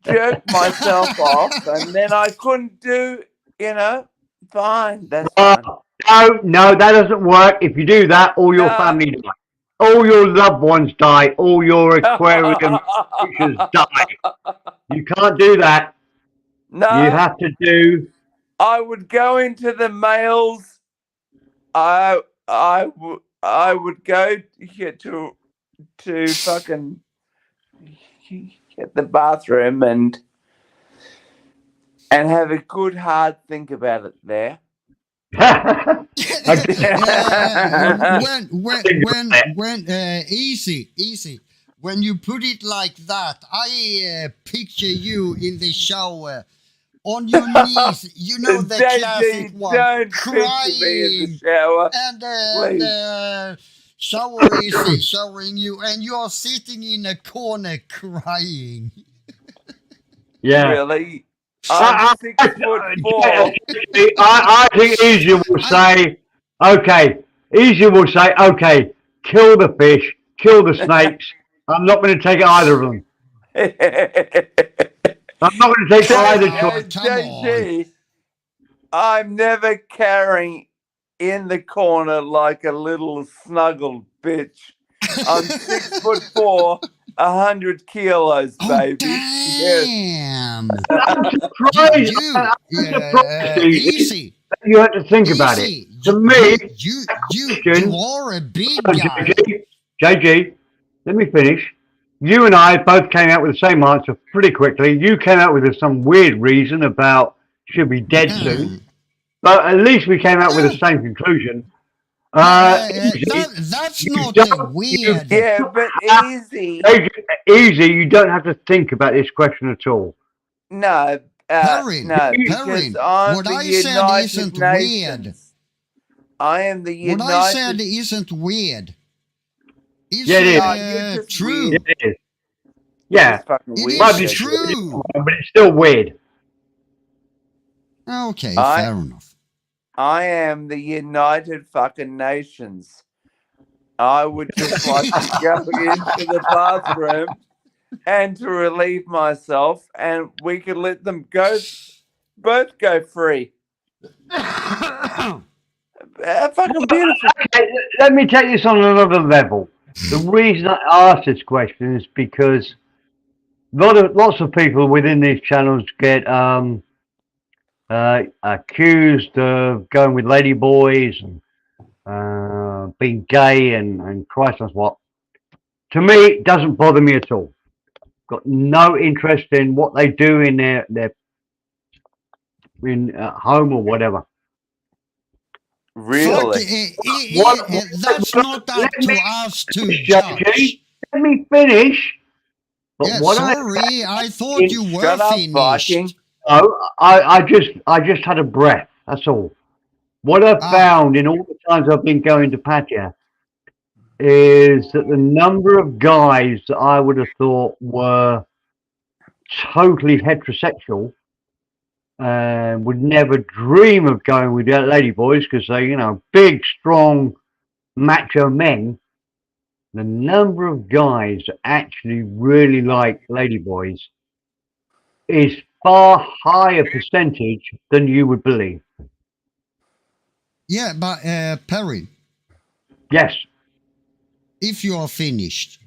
jerk myself off, and then I couldn't do, fine. That's fine. No, that doesn't work. If you do that, all your family die. All your loved ones die. All your aquarium creatures die. You can't do that. No. You have to do. I would go into the males. I would go to fucking get the bathroom and have a good hard think about it there. When easy. When you put it like that, I picture you in the shower on your knees. You know the classic one, don't crying, me in the shower, and the shower is showering you, and you are sitting in a corner crying. Yeah, really. I'm 6'4". I think Easy will say, okay. Kill the fish, kill the snakes. I'm not going to take either of them. I'm not going to take either choice. JG, I'm never carrying in the corner like a little snuggled bitch. I'm 6'4", 100 kilos, baby. Damn. I'm surprised. Easy. You have to think about it. Easy. To me, You are a big guy. JG, let me finish. You and I both came out with the same answer pretty quickly. You came out with some weird reason about should be dead soon. But at least we came out with the same conclusion. That's not weird. Yeah, but easy. Easy, you don't have to think about this question at all. No, Perrin, no, Perrin, because I'm what the I said United isn't Nations. weird. I am the United. What I said isn't weird. It's Yeah, it is. you're just true. weird. It is. Yeah, It's fucking It weird. is true. but it's still weird. Okay, fair enough. I am the United fucking Nations. I would just like to go into the bathroom and to relieve myself, and we could let them both go free. Fucking beautiful. Okay, let me take this on another level. The reason I asked this question is because lots of people within these channels get accused of going with ladyboys and being gay and Christ knows what. To me, it doesn't bother me at all. Got no interest in what they do in their home or whatever. Really? That's not up to us to judge. Let me finish. But Yeah, what sorry, I thought you were Shut up, finished. Viking. No, I just had a breath. That's all. What I've found in all the times I've been going to Pattaya is that the number of guys that I would have thought were totally heterosexual and would never dream of going with ladyboys because they, big, strong, macho men. The number of guys that actually really like ladyboys is far higher percentage than you would believe. Yeah, but Perry, Yes, if you are finished,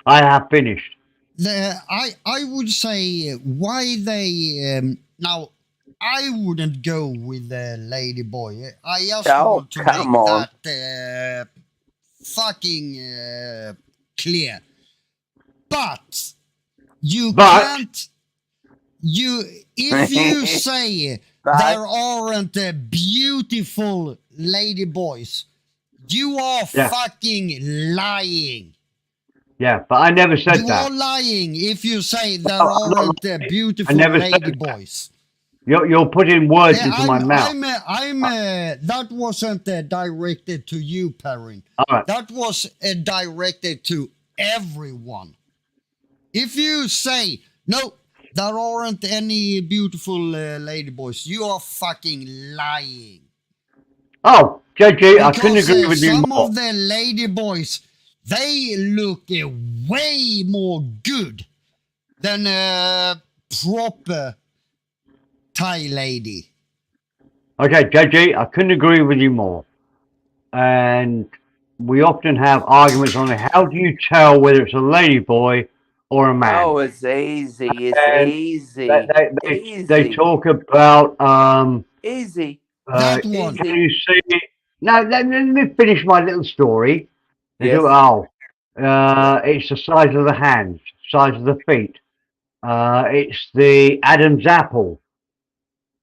I have finished. I would say why they now I wouldn't go with the lady boy. I just want to make that fucking clear. But you can't. If you say there aren't beautiful lady boys, you are fucking lying. Yeah, but I never said You that. are lying if you say there aren't beautiful lady boys. You're putting words into my mouth. That wasn't directed to you, Perrin. Right. That was directed to everyone. If you say, no, there aren't any beautiful lady boys, you are fucking lying. Oh, JG, I couldn't agree with you Some more. of the lady boys, they look way more good than a proper Thai lady. Okay, JG, I couldn't agree with you more. And we often have arguments on it. How do you tell whether it's a lady boy or a man? Oh, it's easy. It's easy. They talk about easy. That one. Can you see? Now let me finish my little story. They Yes. go, it's the size of the hands, size of the feet. It's the Adam's apple.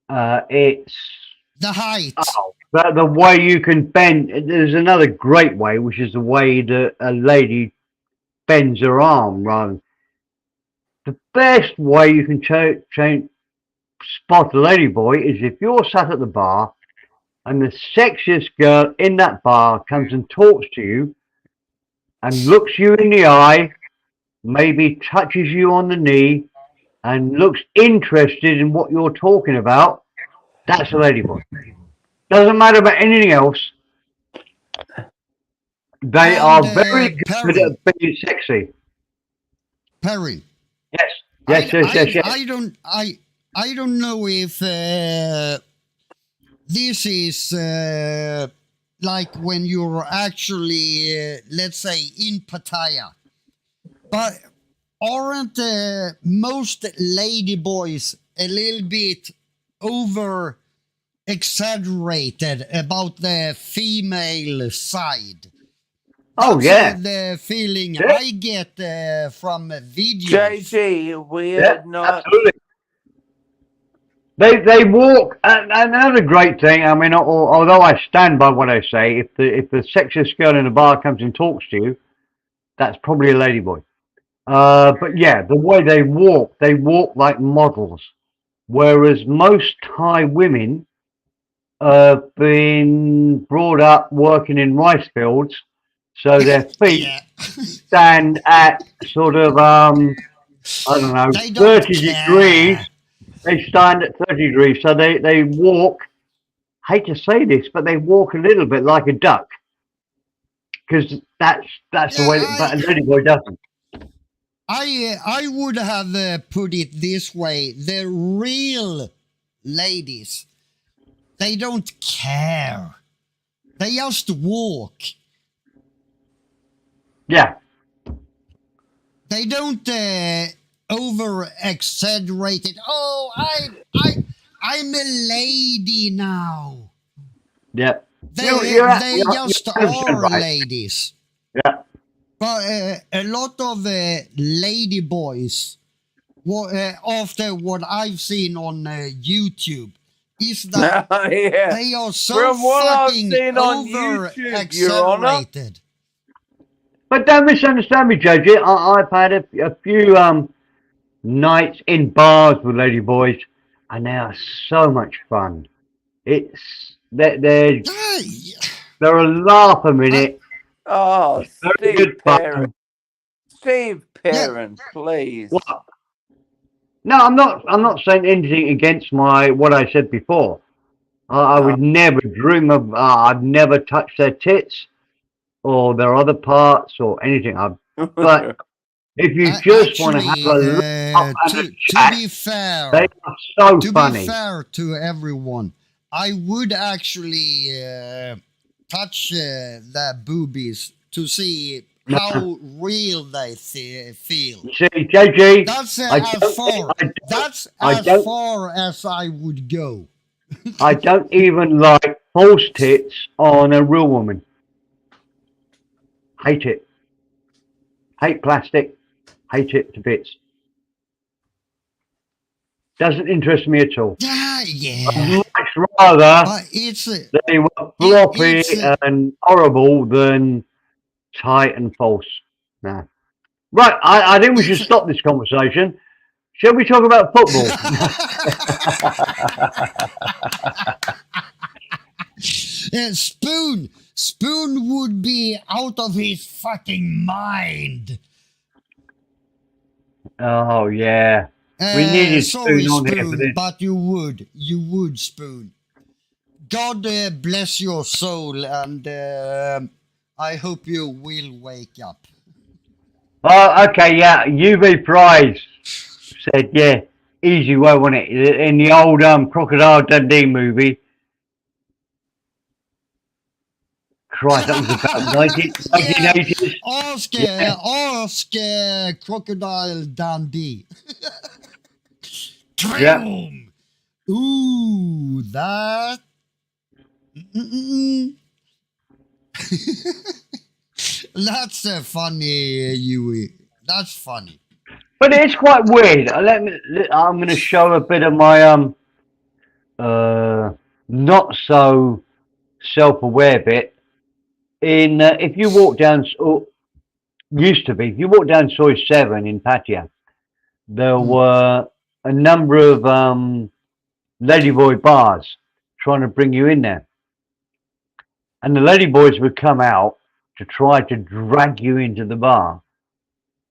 It's the height. The way you can bend. There's another great way, which is the way that a lady bends her arm. Rather, the best way you can spot a ladyboy is if you're sat at the bar and the sexiest girl in that bar comes and talks to you and looks you in the eye, maybe touches you on the knee and looks interested in what you're talking about. That's a ladyboy. Doesn't matter about anything else. They are very good at being sexy. Perry. Yes. Yes. I don't know if this is like when you're actually, let's say, in Pattaya. But aren't most ladyboys a little bit over exaggerated about the female side? Oh, That's, yeah. the feeling Yeah. I get from videos. JG, we're Yeah, not. absolutely. They walk, and another great thing. I mean, although I stand by what I say, if the sexiest girl in the bar comes and talks to you, that's probably a ladyboy. But yeah, the way they walk like models, whereas most Thai women have been brought up working in rice fields, so their feet Yeah. stand at sort of I don't know, They don't 30 care. degrees. They stand at 30 degrees, so they walk. Hate to say this, but they walk a little bit like a duck, because that's the way. But a ladyboy doesn't. I would have put it this way: the real ladies, they don't care. They just walk. Yeah. They don't over exaggerate it. Oh, I'm a lady now. Yeah. They You're just 100% are right. ladies. Yeah. But a lot of lady boys, after what I've seen on YouTube, is that Yeah. they are so From what I've fucking seen on over YouTube, Your Honor. exaggerated. But don't misunderstand me, JJ. I've had a few nights in bars with ladyboys, and they are so much fun. It's they're a laugh a minute. Oh, Very Steve good fun. Perrin. Steve Perrin, please. What? No, I'm not saying anything against what I said before. I would never dream of. I'd never touch their tits or their other parts or anything. But if you just want to have a laugh and a to chat, be fair, they are so to funny. be fair to everyone, I would actually touch their boobies to see how real they feel. See, JG, That's I as don't- far. I don't- That's I as don't- far as I would go. I don't even like false tits on a real woman. Hate it. Hate plastic. Hate it to bits. Doesn't interest me at all. Yeah. I'd much rather But it's they were floppy it's- and horrible than tight and false. Nah. Right, I think we should stop this conversation. Shall we talk about football? Spoon would be out of his fucking mind. Oh yeah, we needed Sorry, Spoon on here for Spoon, this. but you would, Spoon. God bless your soul, and I hope you will wake up. Oh, okay, yeah. UV Prize said, yeah, easy way, wasn't it? In the old Crocodile Dundee movie. Christ, that was about 1980s. Ask Crocodile Dundee. Yeah. Boom. Ooh, that. Mm-mm-mm. That's funny, Yui. That's funny. But it's quite weird. I'm going to show a bit of my not so self-aware bit. In if you walk down, used to be, if you walk down Soy 7 in Pattaya, there were a number of ladyboy bars trying to bring you in there, and the ladyboys would come out to try to drag you into the bar,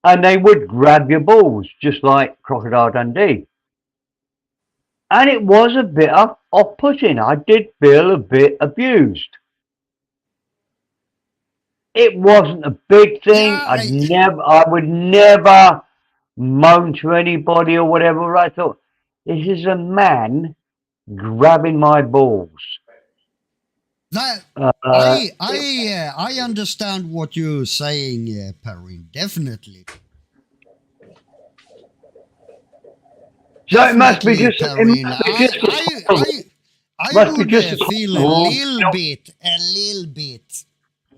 and they would grab your balls just like Crocodile Dundee, and it was a bit off-putting. I did feel a bit abused. It wasn't a big thing. Yeah, I would never moan to anybody or whatever. I thought, this is a man grabbing my balls. That Uh, I understand what you're saying, Perrin. Definitely. So it must be Definitely, just. It Perrin. must be just. I Must be would just a feel a song. little bit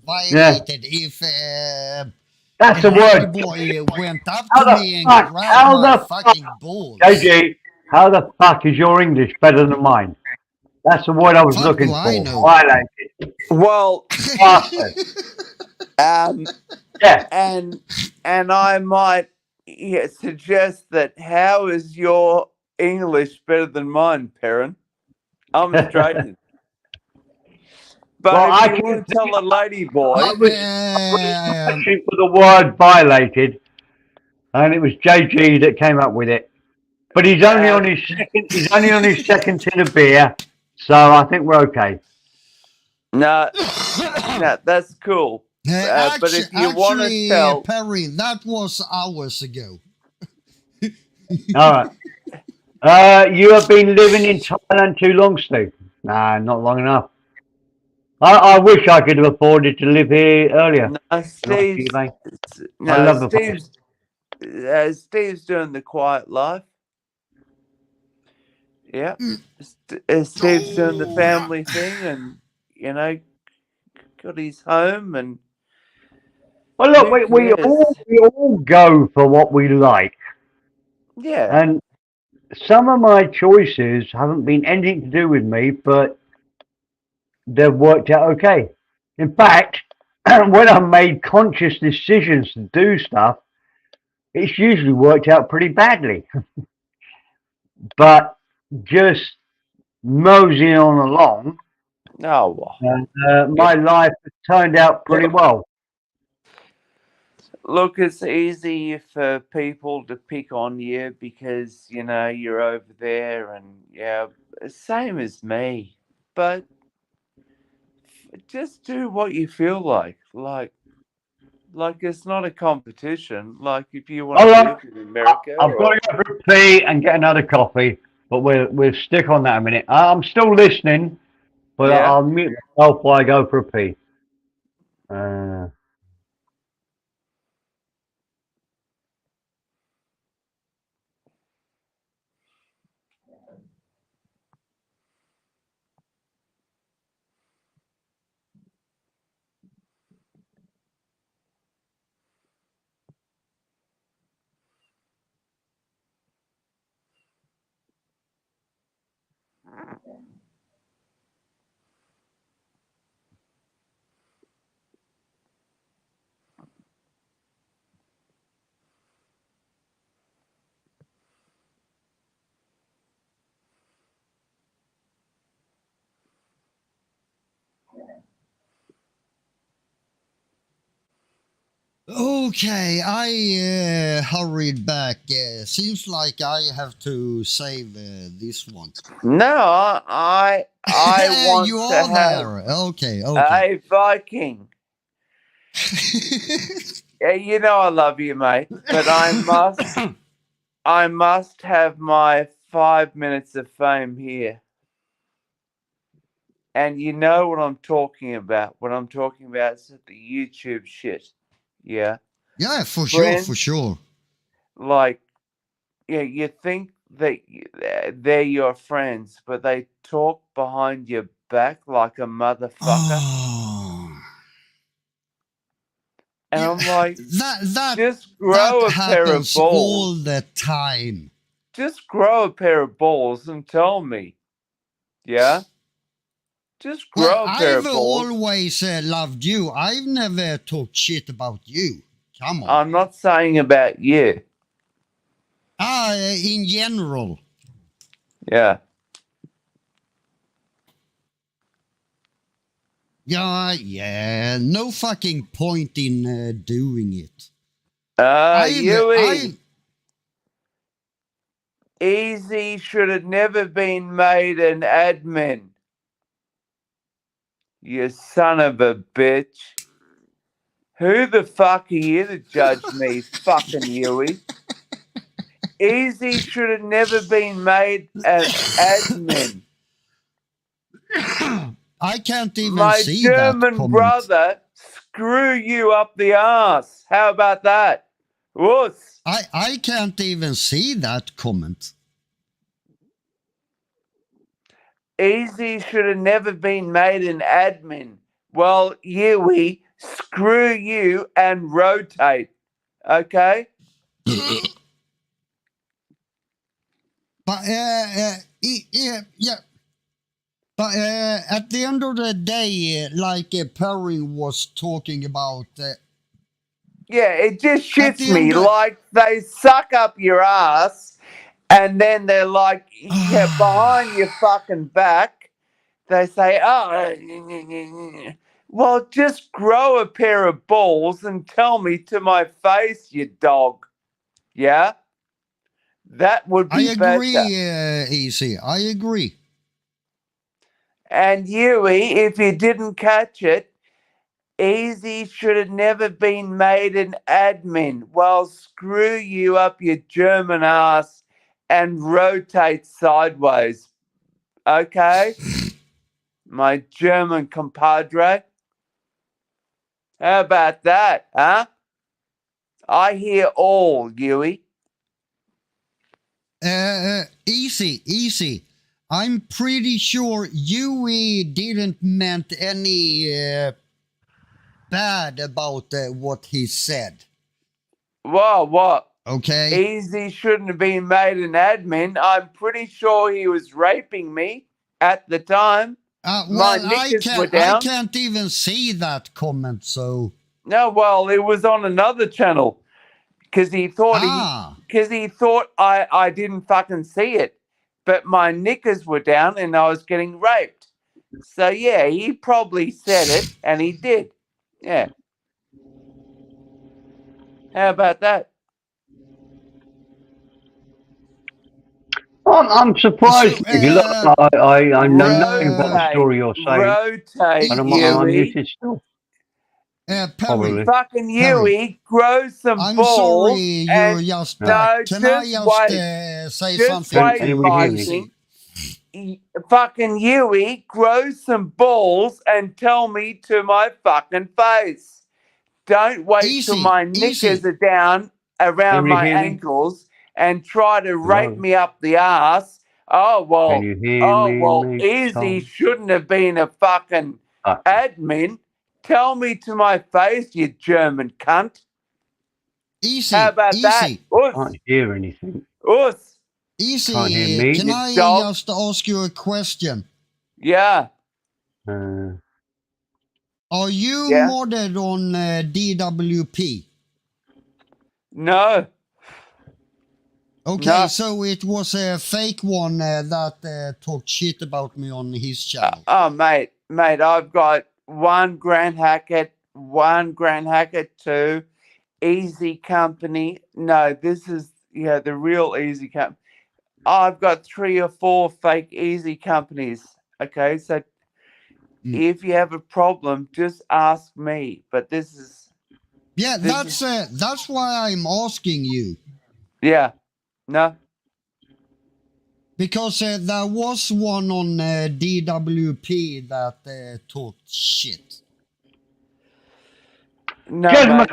violated if That's a a lady word. boy went up How to the me and fuck? grabbed How my the fucking balls. JG, how the fuck is your English better than mine? That's the word I was Fuck looking do I for. know? Violated. Well, Bastard. Yeah. and I might suggest that how is your English better than mine, Perrin? I'm Australian. But Well, I if you can want to tell a lady boy, I was searching for the word violated, and it was JG that came up with it. But he's only on his second. He's only on his second tin of beer, so I think we're okay. no, that's cool. But if you want to actually, tell, Perry, that was hours ago. All right. You have been living in Thailand too long, Steve. Nah, not long enough. I wish I could have afforded to live here earlier. Steve's I love the place. Steve's doing the quiet life. Yeah, Steve's doing the family thing, and got his home and. Well, look, we all go for what we like. Yeah. And some of my choices haven't been anything to do with me, but they've worked out okay. In fact, when I've made conscious decisions to do stuff, it's usually worked out pretty badly. But just moseying on along, my life has turned out pretty well. Look, it's easy for people to pick on you because you're over there, and same as me. But just do what you feel like. Like it's not a competition. Like if you want to live in America, I've got to go for a pee and get another coffee, but we'll stick on that a minute. I'm still listening, but I'll mute myself while I go for a pee. Okay, I hurried back. Seems like I have to save this one. No, I want you to are have there. Okay. a Viking. Yeah, I love you, mate, but I must have my 5 minutes of fame here. And you know what I'm talking about. What I'm talking about is the YouTube shit. Yeah. Yeah, for Friends, sure. Like, you think that they're your friends, but they talk behind your back like a motherfucker. And I'm like, just grow a pair of happens balls. all the time. Just grow a pair of balls and tell me. Yeah? Just grow a pair of balls. I've always loved you. I've never talked shit about you. Come on. I'm not saying about you. In general. Yeah. Yeah. No fucking point in doing it. Easy should have never been made an admin. You son of a bitch. Who the fuck are you to judge me, fucking Huey? Easy should have never been made an admin. I can't even My see that German comment. brother, screw you up the ass. How about that? Wuss. I can't even see that comment. Easy should have never been made an admin. Well, Yui, screw you and rotate. Okay? But yeah. But at the end of the day, like Perry was talking about, Yeah, it just At shits the me. end of- Like, they suck up your ass, and then they're like, yeah, behind your fucking back, they say, oh, well, just grow a pair of balls and tell me to my face, you dog. Yeah? That would I be agree, better. Easy. I agree. And Yui, if you didn't catch it, Easy should have never been made an admin. Well, screw you up your German ass and rotate sideways. Okay? My German compadre. How about that, huh? I hear all, Yui. Easy. I'm pretty sure Yui didn't meant any bad about what he said. What? Okay. Easy shouldn't have been made an admin. I'm pretty sure he was raping me at the time. My knickers were down. I can't even see that comment, so... No, well, it was on another channel. Because he thought I didn't fucking see it. But my knickers were down and I was getting raped. So yeah, he probably said it and he did. Yeah. How about that? I'm surprised. If you look, I know nothing about the story you're saying. Rotate, And I'm Yui. muted still. Probably. Fucking Yui, grow some I'm balls. sorry, you're just... No, can just I just say something? wait, fucking Yui, grow some balls and tell me to my fucking face. Don't wait till my knickers are down around my ankles and try to rape me up the ass. Oh well, Easy shouldn't have been a fucking admin. Tell me to my face, you German cunt. Easy. How about that? I can't hear anything. Easy. Can't hear me. Can I just ask you a question? Yeah. Are you modded on DWP? No. Okay, so it was a fake one that talked shit about me on his channel. Oh, mate, I've got one Grand Hackett, 2, Easy Company. No, this is the real Easy Company. I've got 3 or 4 fake Easy companies. Okay, so if you have a problem, just ask me. But this is that's why I'm asking you. Yeah, no. Because there was one on DWP that talked shit. No, gentlemen,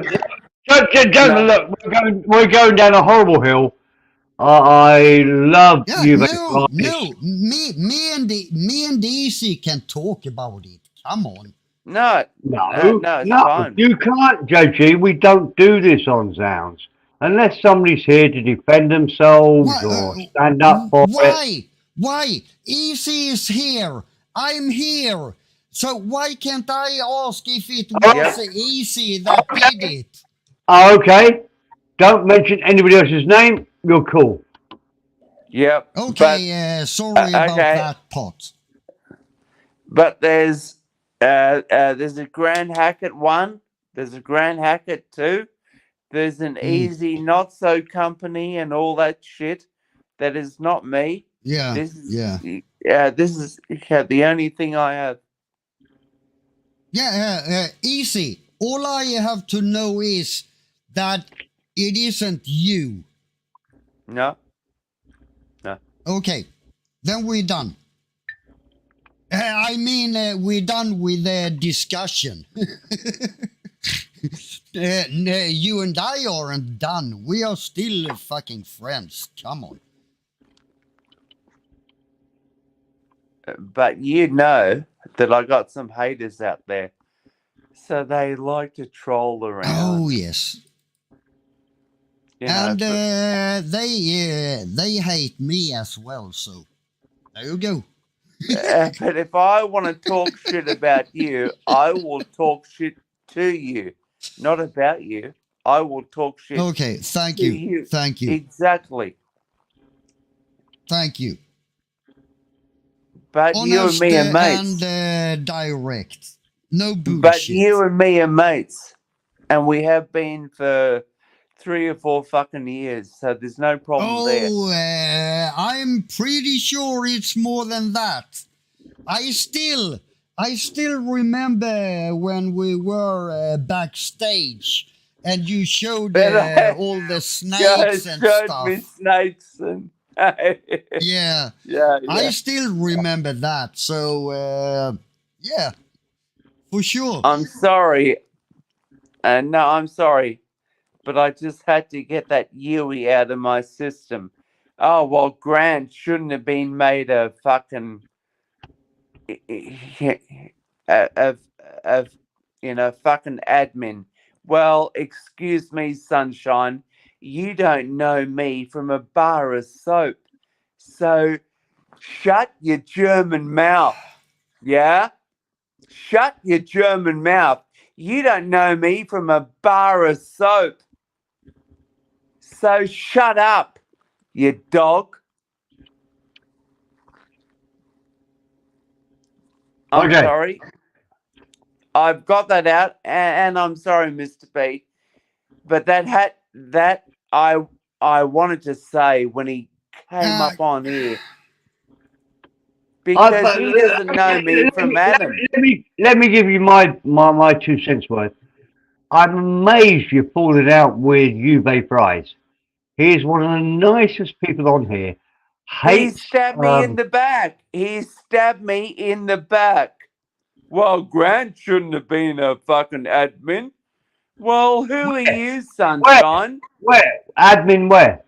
look, we're going down a horrible hill. I love you. No, me and Easy can talk about it. Come on. No, it's fine. You can't, JG. We don't do this on Zounds. Unless somebody's here to defend themselves or stand up for it. Why? Easy is here. I'm here. So why can't I ask if it was Easy that did it? Oh, okay. Don't mention anybody else's name. You're cool. Yep. Okay, sorry about that part. But there's a Grand Hackett 1. There's a Grand Hackett 2. There's an Easy Not So Company and all that shit. That is not me. Yeah. This is the only thing I have. Yeah, Easy. All I have to know is that it isn't you. No. Okay, then we're done. I mean, we're done with the discussion. You and I aren't done. We are still fucking friends. Come on. But you know that I got some haters out there. So they like to troll around. Oh, yes. You know, And they hate me as well, so there you go. but if I want to talk shit about you, I will talk shit to you, not about you. I will talk shit. Okay, thank to you. Thank you. Exactly. Thank you. But Honest you and me are mates. and direct. No bullshit. But you and me are mates, and we have been for 3 or 4 fucking years. So there's no problem there. Oh, I'm pretty sure it's more than that. I still remember when we were backstage and you showed all the snakes and showed stuff. me snakes and Yeah. yeah. I still remember that. So, yeah, for sure. I'm sorry. No, I'm sorry. But I just had to get that Yui out of my system. Oh, well, Grant shouldn't have been made a fucking fucking admin. Well, excuse me, sunshine. You don't know me from a bar of soap. So shut your German mouth. Yeah? Shut your German mouth. You don't know me from a bar of soap. So shut up, you dog. I'm Okay. sorry. I've got that out, and I'm sorry, Mr. B. But that I wanted to say when he came up on here. Because he doesn't know me from Adam. Let me give you my 2 cents worth. I'm amazed you've fallen out with Uwe Fries. He is one of the nicest people on here. He stabbed me in the back. He stabbed me in the back. Well, Grant shouldn't have been a fucking admin. Well, who are you, sunshine? Where? Admin where?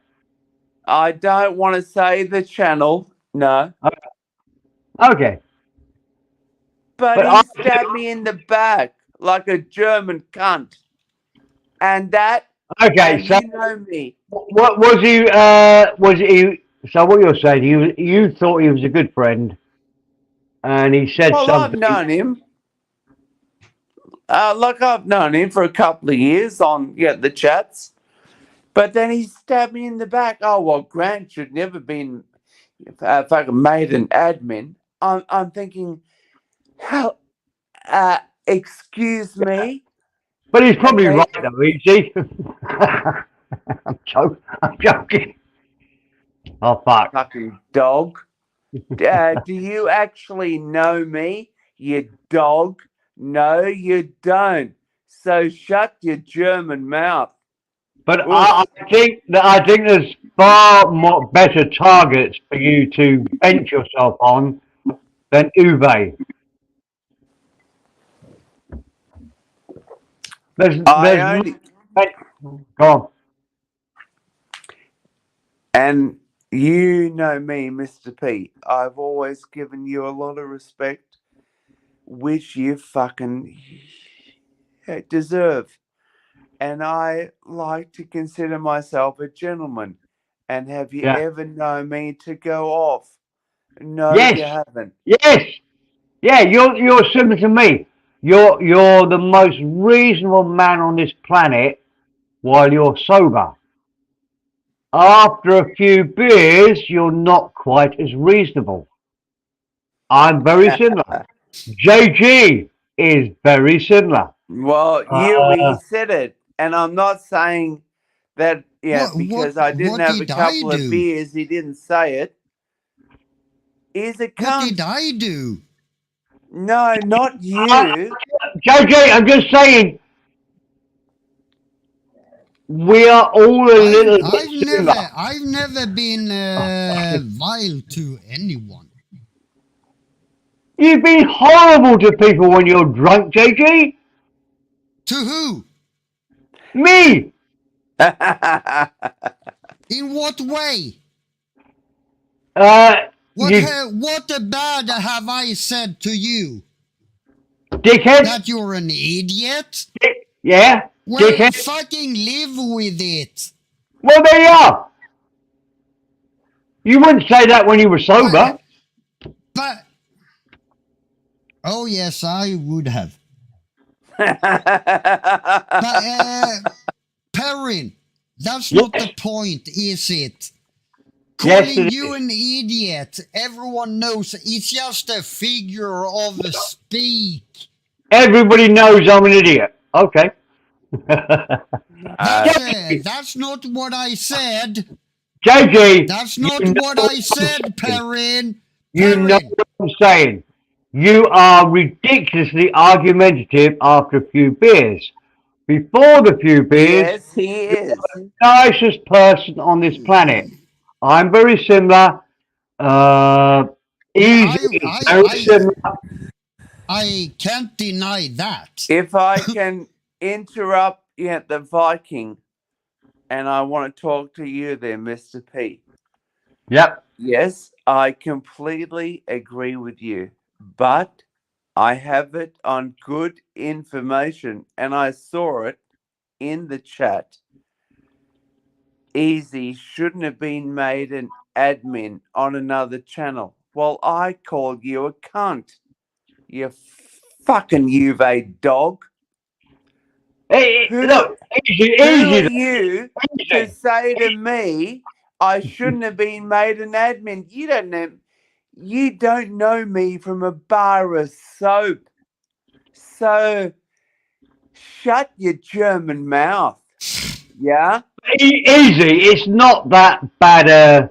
I don't want to say the channel. No. Okay. But he stabbed me in the back like a German cunt. And that. Okay, and so you know me. What was he? Was he? So what you're saying? You thought he was a good friend, and he said Well, something. I've known him. I've known him for a couple of years on the chats. But then he stabbed me in the back. Oh, well, Grant should never been fucking made an admin. I'm thinking, how? Excuse me? But he's probably right, though, is he? I'm joking. Oh, fuck. Fucking dog. Do you actually know me, you dog? No, you don't. So shut your German mouth. But I think there's far more better targets for you to bench yourself on than Uwe. Go on. And you know me, Mr. P. I've always given you a lot of respect, which you fucking deserve. And I like to consider myself a gentleman. And have you ever known me to go off? No, you haven't. Yes. Yeah, you're similar to me. You're the most reasonable man on this planet while you're sober. After a few beers, you're not quite as reasonable. I'm very similar. JG is very similar. Well, you said it, and I'm not saying that because I didn't have a couple of beers. He didn't say it. He's a cunt. What did I do? No, not you. JJ, I'm just saying. We are all a little bit similar. I've never been vile to anyone. You've been horrible to people when you're drunk, JG. To who? Me. In what way? What bad have I said to you? Dickhead. That you're an idiot? Yeah. Well, Dickhead. fucking live with it. Well, there you are. You wouldn't say that when you were sober. But oh yes, I would have. But Perrin, that's not the point, is it? Calling you an idiot, everyone knows it's just a figure of speak. Everybody knows I'm an idiot. Okay. That's not what I said. JG. That's not what I said, Perrin. You know what I'm saying. You are ridiculously argumentative after a few beers. Before the few beers, Yes, he is. you're the nicest person on this planet. I'm very similar. Easy, very similar. I can't deny that. If I can interrupt the Viking, and I want to talk to you there, Mr. P. Yep. Yes, I completely agree with you, but I have it on good information, and I saw it in the chat. Easy shouldn't have been made an admin on another channel. Well, I called you a cunt. You fucking Juve dog. Who are you to say to me I shouldn't have been made an admin? You don't know me from a bar of soap. So shut your German mouth. Yeah? Easy. It's not that bad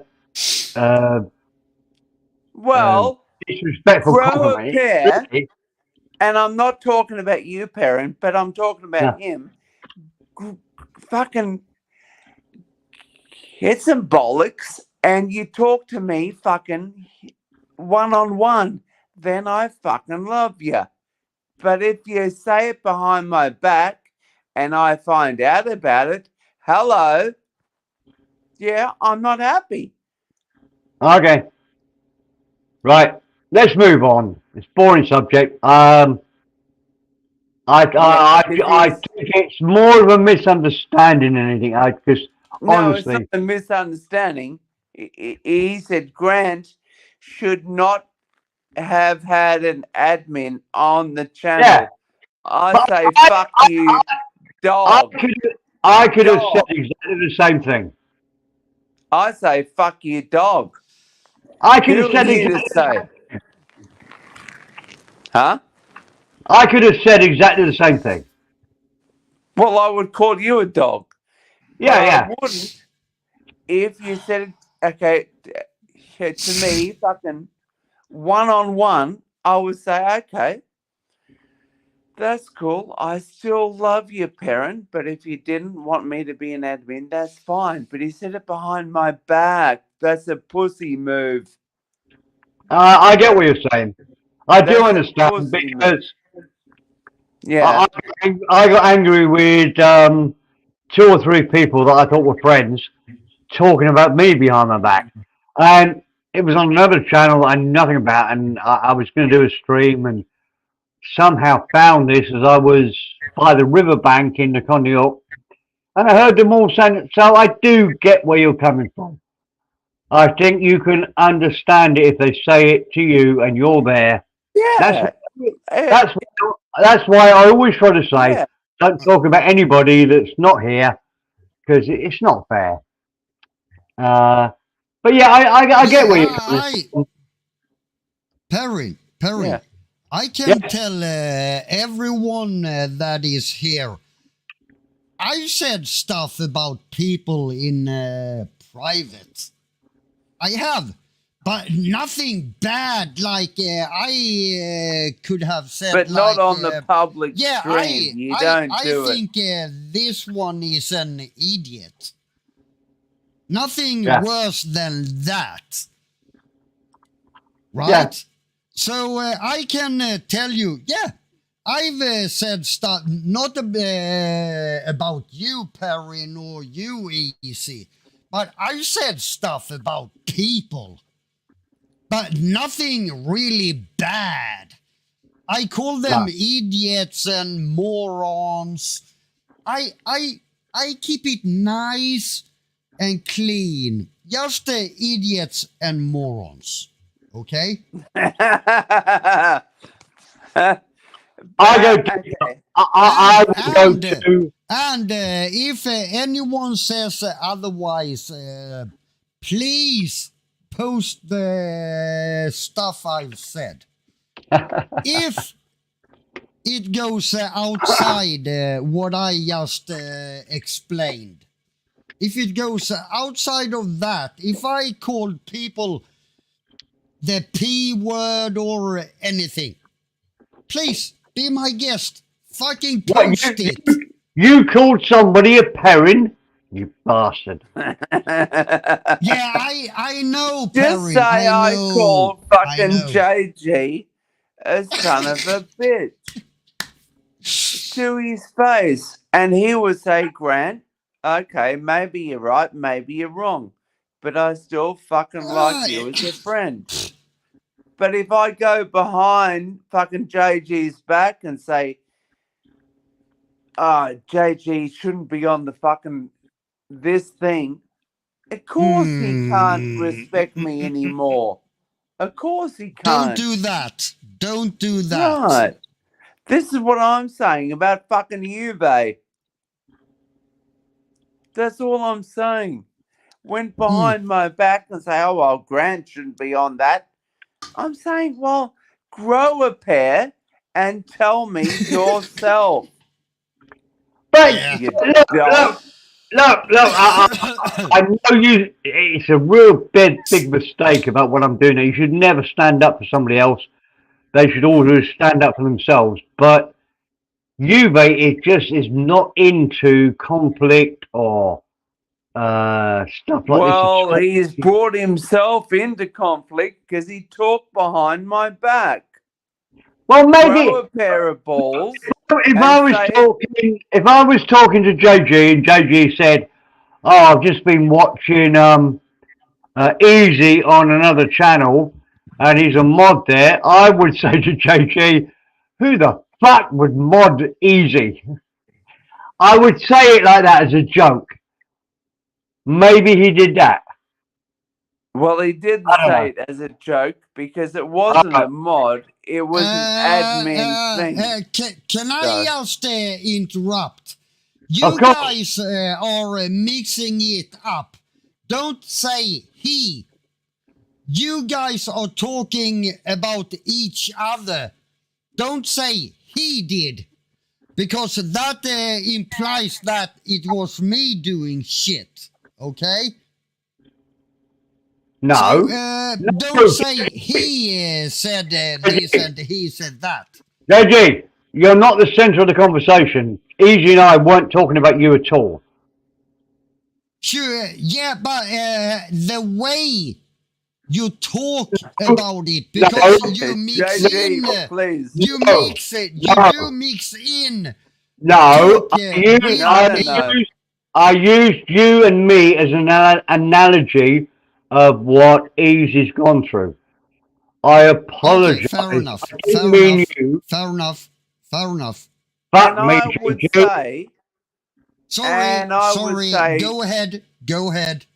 disrespectful grow comment. a pair, and I'm not talking about you, Perrin, but I'm talking about him. Fucking hit some bollocks, and you talk to me fucking one-on-one. Then I fucking love you. But if you say it behind my back and I find out about it, hello, yeah, I'm not happy. Okay. Right. Let's move on. It's a boring subject. I think it's more of a misunderstanding than anything. Because No, it's honestly, not a misunderstanding. He said Grant should not have had an admin on the channel. Yeah. I say fuck you, dog. I could have said exactly the same thing. I say fuck you, dog. I could have said exactly the same. Huh? I could have said exactly the same thing. Well, I would call you a dog. Yeah, but yeah. I wouldn't if you said it, to me, fucking one-on-one, I would say, okay, that's cool. I still love you, Perrin, but if you didn't want me to be an admin, that's fine. But he said it behind my back. That's a pussy move. I get what you're saying. I do understand because I got angry with 2 or 3 people that I thought were friends talking about me behind my back. And it was on another channel that I knew nothing about, and I was going to do a stream and somehow found this as I was by the riverbank in the Conneaut, and I heard them all saying it. So I do get where you're coming from. I think you can understand it if they say it to you and you're there. Yeah. That's why I always try to say, don't talk about anybody that's not here, because it's not fair. But yeah, I get where you're coming from. Perrin, I can tell everyone that is here. I've said stuff about people in private. I have, but nothing bad. Like I could have said, but not on the public stream. I think this one is an idiot. Nothing worse than that, right? Yeah. So I can tell you, yeah, I've said stuff not about you, Perry, nor you, Easy, but I've said stuff about people, but nothing really bad. I call them idiots and morons. I keep it nice and clean. Just the idiots and morons. Okay? I would go to. And if anyone says otherwise, please post the stuff I've said. If it goes outside what I just explained, if it goes outside of that, if I called people the P word or anything, please be my guest. Fucking post it. You called somebody a Perrin, you bastard. Yeah, I know, Perry. Just say I called fucking JG a son of a bitch to his face. And he would say, Grant, okay, maybe you're right, maybe you're wrong, but I still fucking like you as a friend. But if I go behind fucking JG's back and say, JG shouldn't be on the fucking this thing, of course he can't respect me anymore. Of course he can't. Don't do that. Don't do that. Right. This is what I'm saying about fucking Juve. That's all I'm saying. Went behind my back and say, oh, well, Grant shouldn't be on that. I'm saying, well, grow a pair and tell me yourself. But look, I know you. It's a real big mistake about what I'm doing. You should never stand up for somebody else. They should always stand up for themselves. But Juve, it just is not into conflict or stuff like this. Well, he's brought himself into conflict because he talked behind my back. Well, maybe grow a pair of balls. If I was talking to JG and JG said, "Oh, I've just been watching Easy on another channel, and he's a mod there," I would say to JG, "Who the fuck would mod Easy?" I would say it like that as a joke. Maybe he did that. Well, he didn't say it as a joke because it wasn't a mod. It was an admin thing. Can I just interrupt? You guys are mixing it up. Don't say he. You guys are talking about each other. Don't say he did. Because that implies that it was me doing shit. Okay? No. So, don't say he said this and he said that. JG, you're not the centre of the conversation. Easy and I weren't talking about you at all. Sure, yeah, but the way you talk about it, because you mix in, you mix it, you do mix in. No, I used you and me as an analogy of what Easy's gone through. I apologize. Okay, fair enough. Fair enough. Fuck and me, I would say, sorry. Go ahead.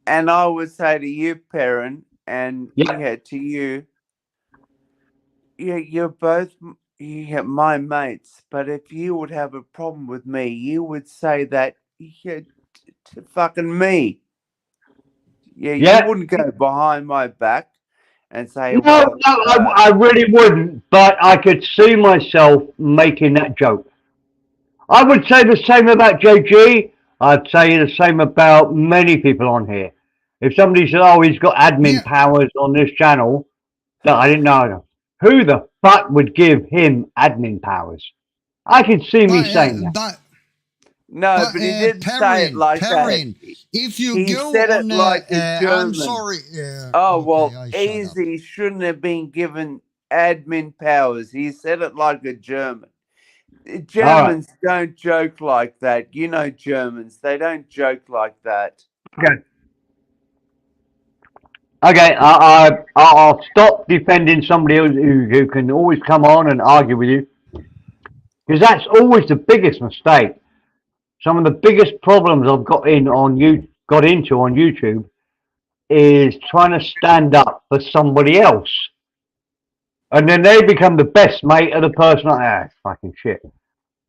And I would say to you, Perrin, and to you, you're both my mates. But if you would have a problem with me, you would say that to fucking me. Yeah, you wouldn't go behind my back and say, I really wouldn't, but I could see myself making that joke. I would say the same about JG. I'd say the same about many people on here. If somebody said, oh, he's got admin powers on this channel, that I didn't know. Who the fuck would give him admin powers? I could see me saying that. No, but he didn't say it like Perrin, that. if you He go said it on, like a German. I'm sorry. Oh, okay, well, I shut up. Easy shouldn't have been given admin powers. He said it like a German. Germans don't joke like that. You know Germans. They don't joke like that. Okay, I'll stop defending somebody else who can always come on and argue with you. Because that's always the biggest mistake. Some of the biggest problems I've got into on YouTube is trying to stand up for somebody else. And then they become the best mate of the person like, fucking shit.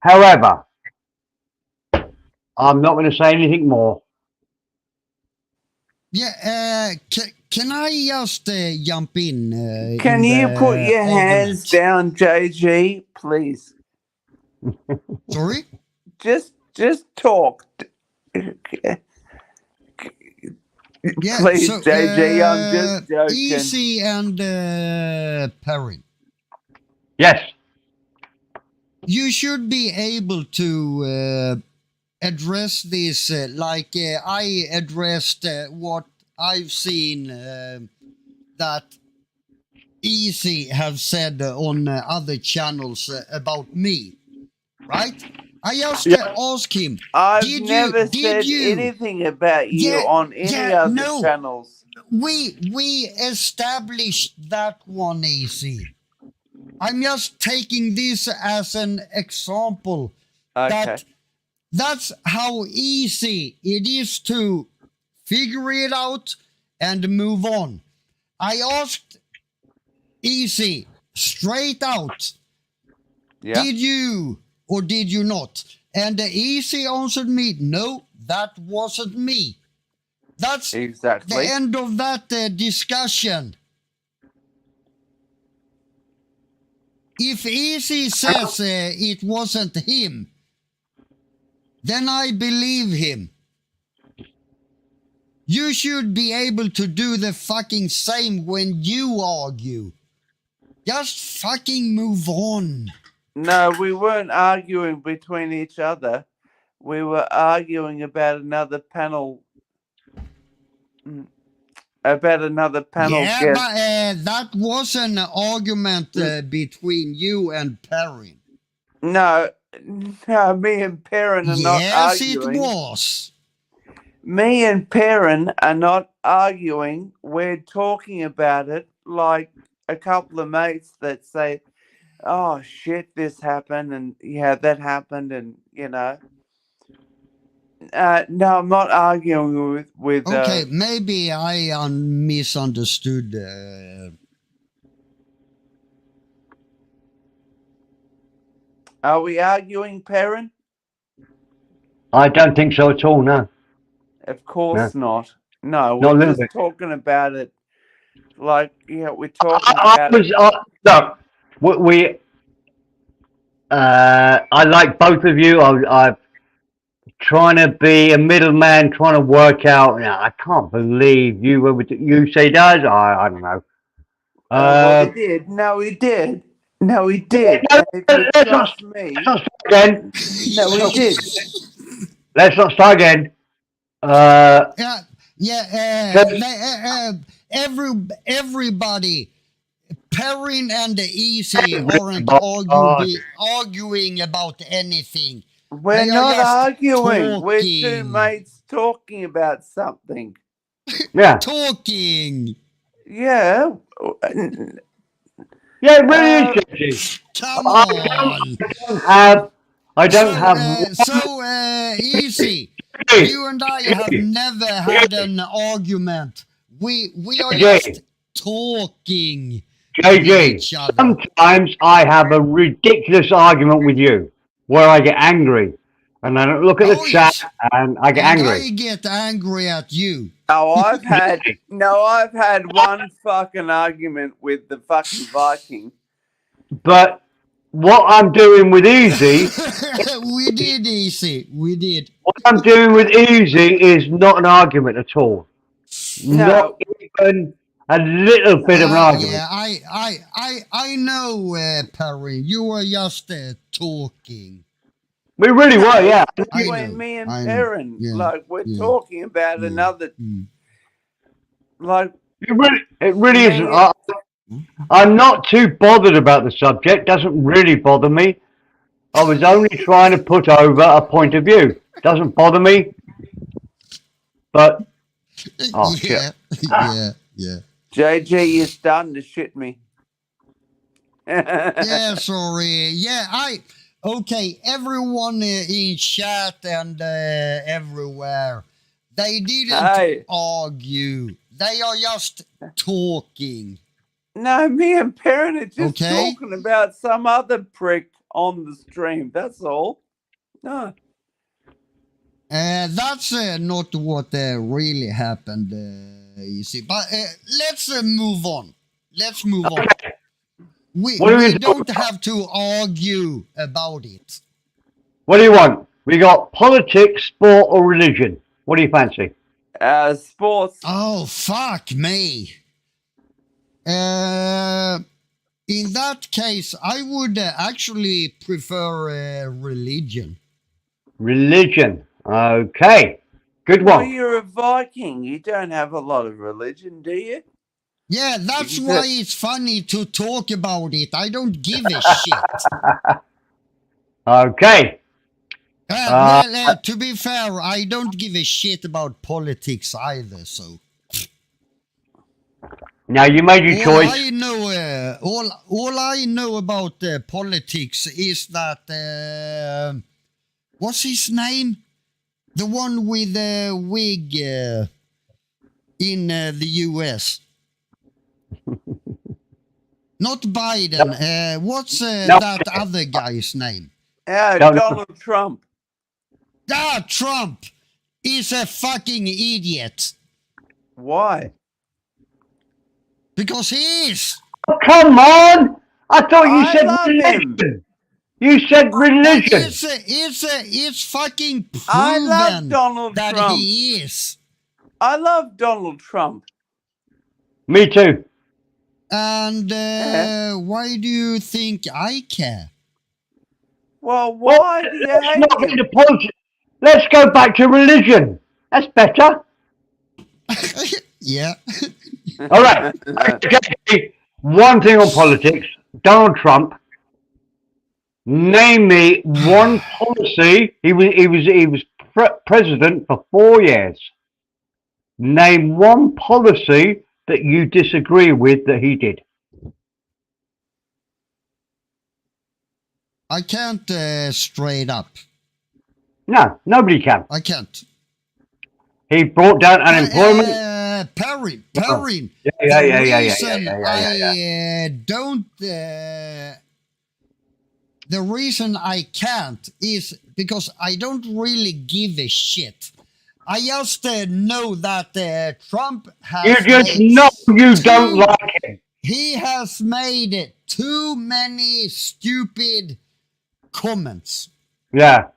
However, I'm not going to say anything more. Yeah, can I just jump in? Can you put your hands down, JG, please? Sorry? Just talk. Yeah, please, so, JG, I'm just joking. Easy and Perrin. Yes. You should be able to address this like I addressed what I've seen that Easy have said on other channels about me, right? I just asked him. I've never said anything about you on any other channels. We established that one, Easy. I'm just taking this as an example. Okay. That's how easy it is to figure it out and move on. I asked Easy straight out, did you or did you not? And Easy answered me, no, that wasn't me. That's exactly the end of that discussion. If Easy says it wasn't him, then I believe him. You should be able to do the fucking same when you argue. Just fucking move on. No, we weren't arguing between each other. We were arguing about another panel. About another panel. Yeah, but that was an argument between you and Perrin. No, me and Perrin are not arguing. Yes, it was. Me and Perrin are not arguing. We're talking about it like a couple of mates that say, oh, shit, this happened, and yeah, that happened, and, you know. No, I'm not arguing with okay, maybe I misunderstood. Are we arguing, Perrin? I don't think so at all, no. Of course not. No, Not a we're little just bit. talking about it. Like, yeah, we're talking about it. Look, I like both of you. I'm trying to be a middleman, trying to work out. I can't believe you say does. I don't know. Well, he did. No, he did. No, he did. Let's not start again. No, he did. Let's not start again. Everybody, Perrin and Easy aren't arguing about anything. We're not arguing. We're two mates talking about something. Yeah. Talking. Yeah. Yeah, it really is, JG. Come on. I don't have. Easy. You and I have never had an argument. We are just talking. JG, sometimes I have a ridiculous argument with you where I get angry and I don't look at the chat and I get angry. I get angry at you. Oh, I've had one fucking argument with the fucking Viking. But what I'm doing with Easy, we did Easy. We did. What I'm doing with Easy is not an argument at all. No. Not even a little bit of an argument. Yeah, I know, Perry. You were just talking. We really were, yeah. Between me and I know, Perrin, yeah, like we're yeah, talking about yeah, another, mm. like It really isn't. me. I'm not too bothered about the subject. Doesn't really bother me. I was only trying to put over a point of view. Doesn't bother me. But oh Yeah, shit. yeah. JG, you're starting to shit me. Yeah, sorry. Yeah, okay, everyone in chat and everywhere, they didn't Hey. argue. They are just talking. No, me and Perrin are just Okay. talking about some other prick on the stream. That's all. No. That's not what really happened, you see. But let's move on. Let's move on. We don't have to argue about it. What do you want? We got politics, sport, or religion. What do you fancy? Sports. Oh, fuck me. In that case, I would actually prefer religion. Religion. Okay. Good Well, one. you're a Viking. You don't have a lot of religion, do you? Yeah, that's why it's funny to talk about it. I don't give a shit. Okay. Well, to be fair, I don't give a shit about politics either, so. Now you made your choice. I know, all I know about politics is that what's his name? The one with the wig in the U.S. Not Biden. What's that other guy's name? Donald Trump. Ah, Trump is a fucking idiot. Why? Because he is. Oh, come on! I thought you I said love religion. him. You said religion. It's fucking proven I love Donald that Trump. he is. I love Donald Trump. Me too. And why do you think I care? Well, why do you Let's hate not him? get into politics. Let's go back to religion. That's better. Yeah. All right. Okay. One thing on politics. Donald Trump. Name me one policy. He was president for 4 years. Name one policy that you disagree with that he did. I can't straight up. No, nobody can. I can't. He brought down unemployment. Perrin. The reason I can't is because I don't really give a shit. I just know that Trump has. You just know you don't like him. He has made too many stupid comments. Yeah.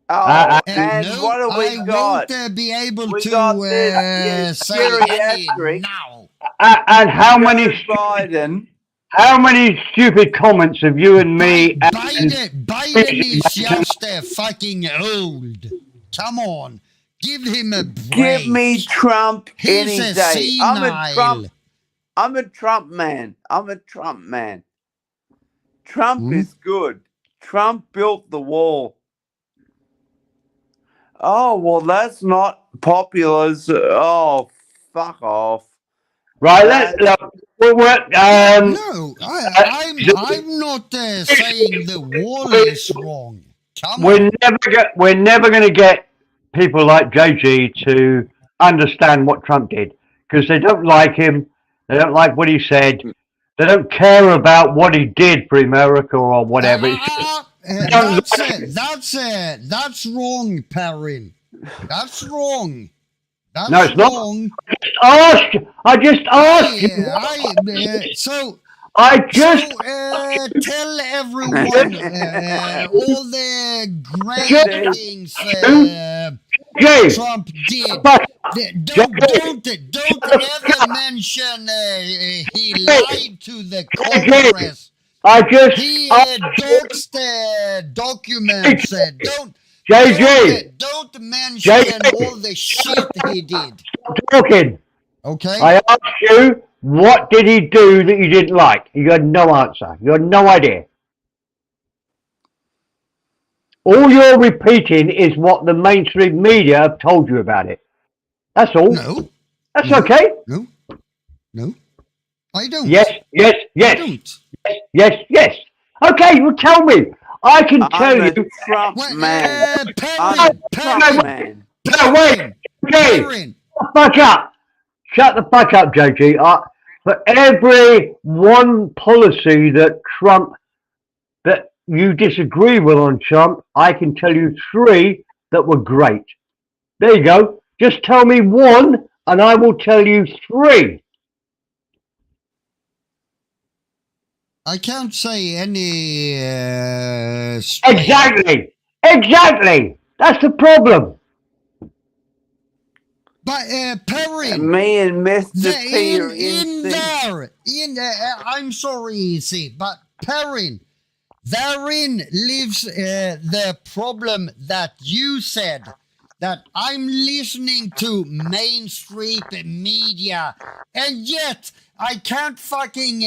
And what have we got? I won't be able We to got this say any geriatric. now. And how Joe many Biden? How many stupid comments have you and me? Biden is just fucking old. Come on, give him a break. Give me Trump any He's a day. senile. I'm a Trump man. I'm a Trump man. Trump is good. Trump built the wall. Oh, well, that's not popular. Oh, fuck off. Right, No, I'm not saying the wall is wrong. Come on. We're never going to get people like JG to understand what Trump did because they don't like him. They don't like what he said. They don't care about what he did for America or whatever. That's wrong, Perrin. That's wrong. That's No, it's not. wrong. I just asked you. Tell everyone all the great things Trump did. Don't ever mention he lied to the Congress. He doxed documents. JG. Don't mention JG. all the shit he did. Stop talking. Okay. I asked you, what did he do that you didn't like? You had no answer. You had no idea. All you're repeating is what the mainstream media have told you about it. That's all. No. That's okay. No. No. I don't. Yes, yes, yes. I don't. Yes, yes. Okay, well tell me. I can tell I'm a you. Trump man. I'm Perrin, a Trump man. No, wait. Okay. Perrin. Shut the fuck up. Shut the fuck up, JG. For every one policy that you disagree with on Trump, I can tell you 3 that were great. There you go. Just tell me 1 and I will tell you 3. I can't say any. Exactly. Exactly. That's the problem. But Perrin, Me and Mr. P are in there, I'm sorry, Easy, but Perrin, therein lives the problem that you said, that I'm listening to mainstream media, and yet I can't fucking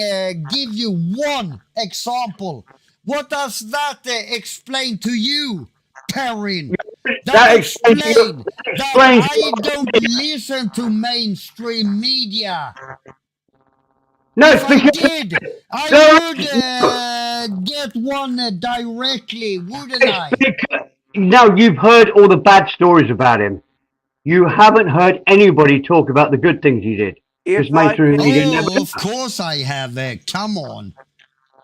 give you 1 example. What does that explain to you, Perrin? That explains that I don't listen to mainstream media. No, if I did, I would get 1 directly, wouldn't I? No, you've heard all the bad stories about him. You haven't heard anybody talk about the good things he did. Of course I have. Come on.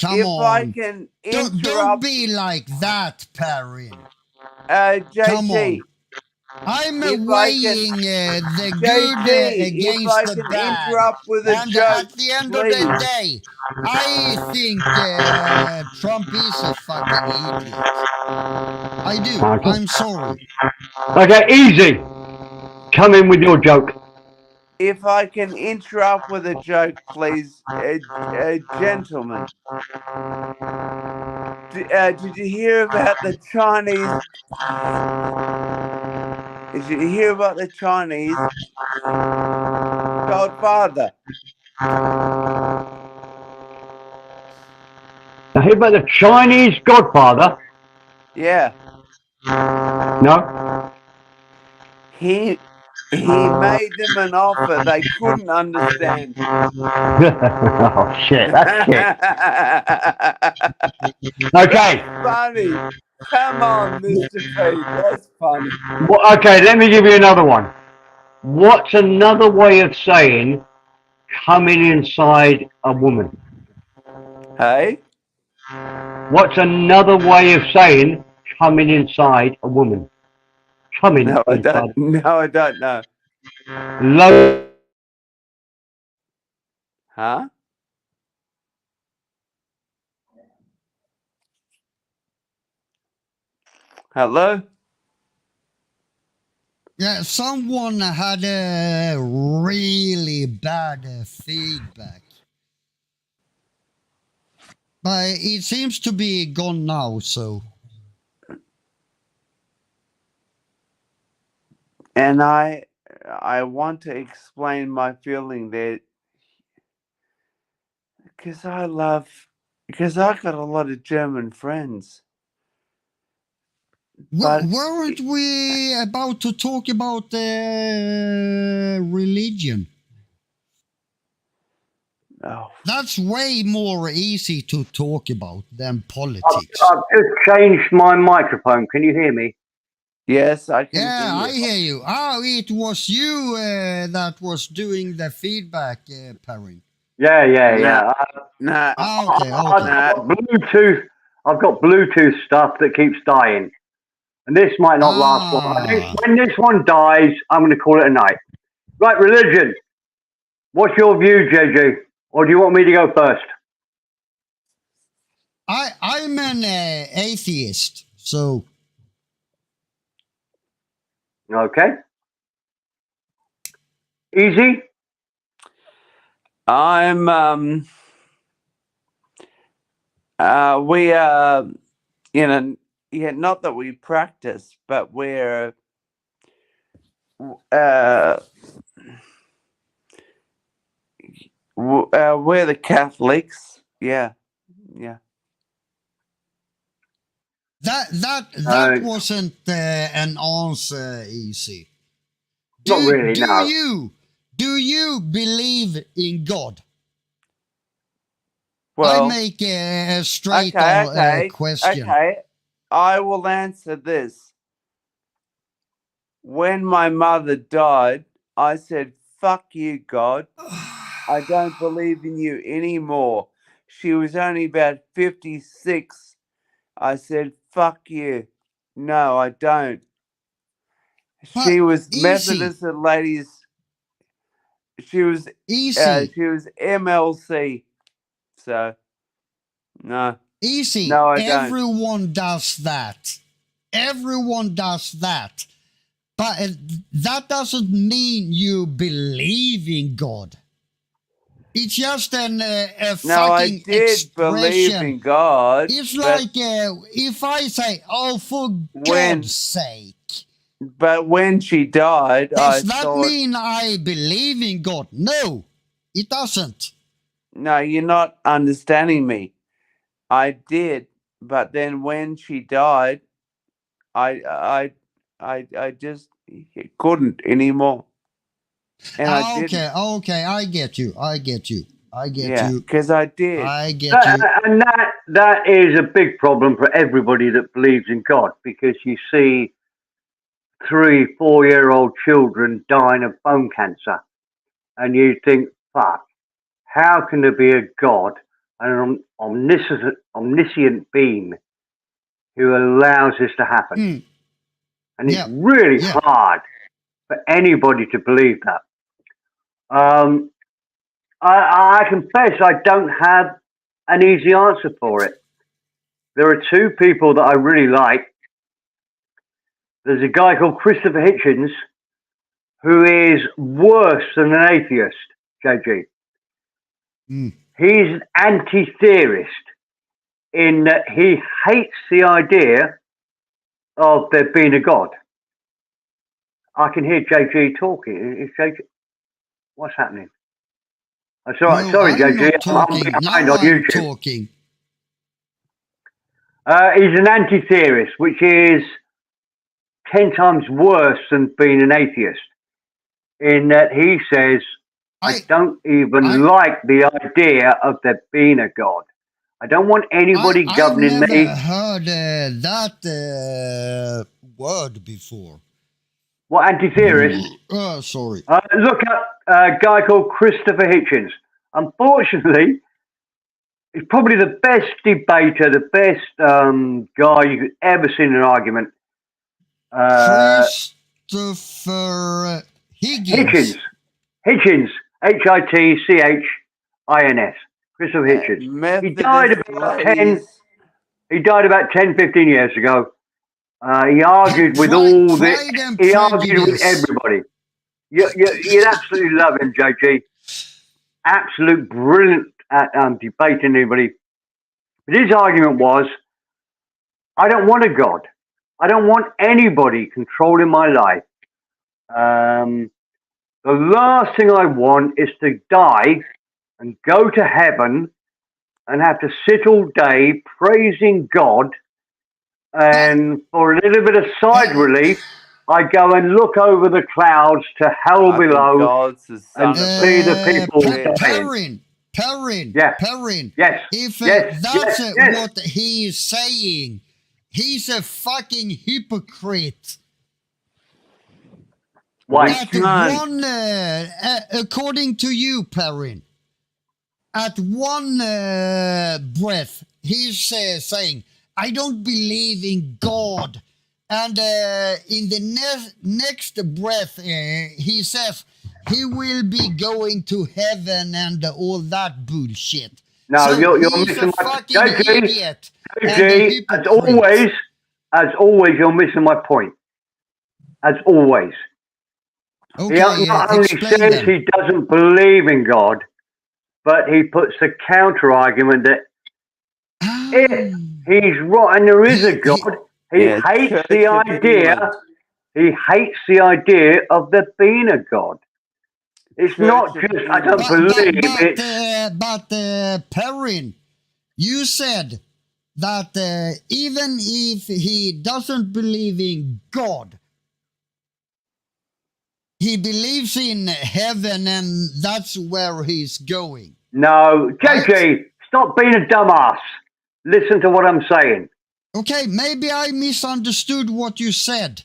Come on. I can don't be like that, Perrin. JG. Come on. I'm weighing the good against the bad. Interrupt with a and joke, at the end of the day, I think Trump is a fucking idiot. I do. I'm sorry. Okay, easy. Come in with your joke. If I can interrupt with a joke, please, gentlemen. Did you hear about the Chinese? Did you hear about the Chinese Godfather? Now, hear about the Chinese Godfather? Yeah. No. He made them an offer they couldn't understand. Oh shit! That's shit. Okay. Funny. Come on, Mr. P. That's funny. Well, okay, let me give you another one. What's another way of saying coming inside a woman? Hey? What's another way of saying coming inside a woman? Coming No, I inside. don't know. Low. Huh? Hello? Yeah, someone had a really bad feedback. But it seems to be gone now, so. And I want to explain my feeling that because I got a lot of German friends. Weren't we about to talk about religion? Oh. That's way more easy to talk about than politics. I've just changed my microphone. Can you hear me? Yes, I can. Yeah, I hear you. Oh, it was you that was doing the feedback, Perrin. Yeah. Nah. Okay. Bluetooth. I've got Bluetooth stuff that keeps dying, and this might not last long. When this one dies, I'm going to call it a night. Right, religion. What's your view, JJ? Or do you want me to go first? I'm an atheist, so. Okay. Easy. I'm we are in Yeah, not that we practice, but we're we're the Catholics. Yeah. That wasn't an answer, Easy. Not really, no. Do you believe in God? Well, I make a straight question. Okay, I will answer this. When my mother died, I said, "Fuck you, God. I don't believe in you anymore." She was only about 56. I said, "Fuck you. No, I don't." She was Methodist ladies. She was she was MLC. So no. Easy. No, I don't. Everyone does that. Everyone does that. But that doesn't mean you believe in God. It's just a fucking I did expression. believe in God. It's like if I say, "Oh, for God's sake." But when she died, Does that mean I believe in God? No, it doesn't. No, you're not understanding me. I did, but then when she died, I just couldn't anymore. And I didn't. Okay, I get you. Yeah, because I did. I get you. And that is a big problem for everybody that believes in God, because you see 3-4-year-old children dying of bone cancer, and you think, fuck, how can there be a God, an omniscient being who allows this to happen? And it's really hard for anybody to believe that. I confess I don't have an easy answer for it. There are two people that I really like. There's a guy called Christopher Hitchens, who is worse than an atheist, JG. He's an anti-theorist in that he hates the idea of there being a God. I can hear JG talking. Is JG... What's happening? Oh, sorry, JG. I'm behind on YouTube. Talking. He's an anti-theorist, which is 10 times worse than being an atheist, in that he says, I don't even like the idea of there being a God. I don't want anybody governing me. I've never heard that word before. What, anti-theorist? Sorry. Look up a guy called Christopher Hitchens. Unfortunately, he's probably the best debater, the best guy you could ever see in an argument. Christopher Higgins. Hitchens. Hitchins. Christopher Hitchens. He died about 10, 15 years ago. He argued with he argued with everybody. You'd absolutely love him, JG. Absolute brilliant at debating anybody. But his argument was, I don't want a God. I don't want anybody controlling my life. The last thing I want is to die and go to heaven and have to sit all day praising God, and for a little bit of side relief, I go and look over the clouds to hell below and see the people dying. Perrin. Yes. If that's what he's saying, he's a fucking hypocrite. Why? According to you, Perrin, at one breath, he's saying, I don't believe in God. And in the next breath, he says he will be going to heaven and all that bullshit. No, so you're missing my idiot. JG, as always, you're missing my point. As always. Okay, he not only says he doesn't believe in God, but he puts the counter argument that if he's right and there is a God, He Yeah, hates Church the of idea. England. He hates the idea of there being a God. It's Church not of just I don't England. believe it's. Perrin, you said that even if he doesn't believe in God, he believes in heaven and that's where he's going. No, JG, stop being a dumbass. Listen to what I'm saying. Okay, maybe I misunderstood what you said.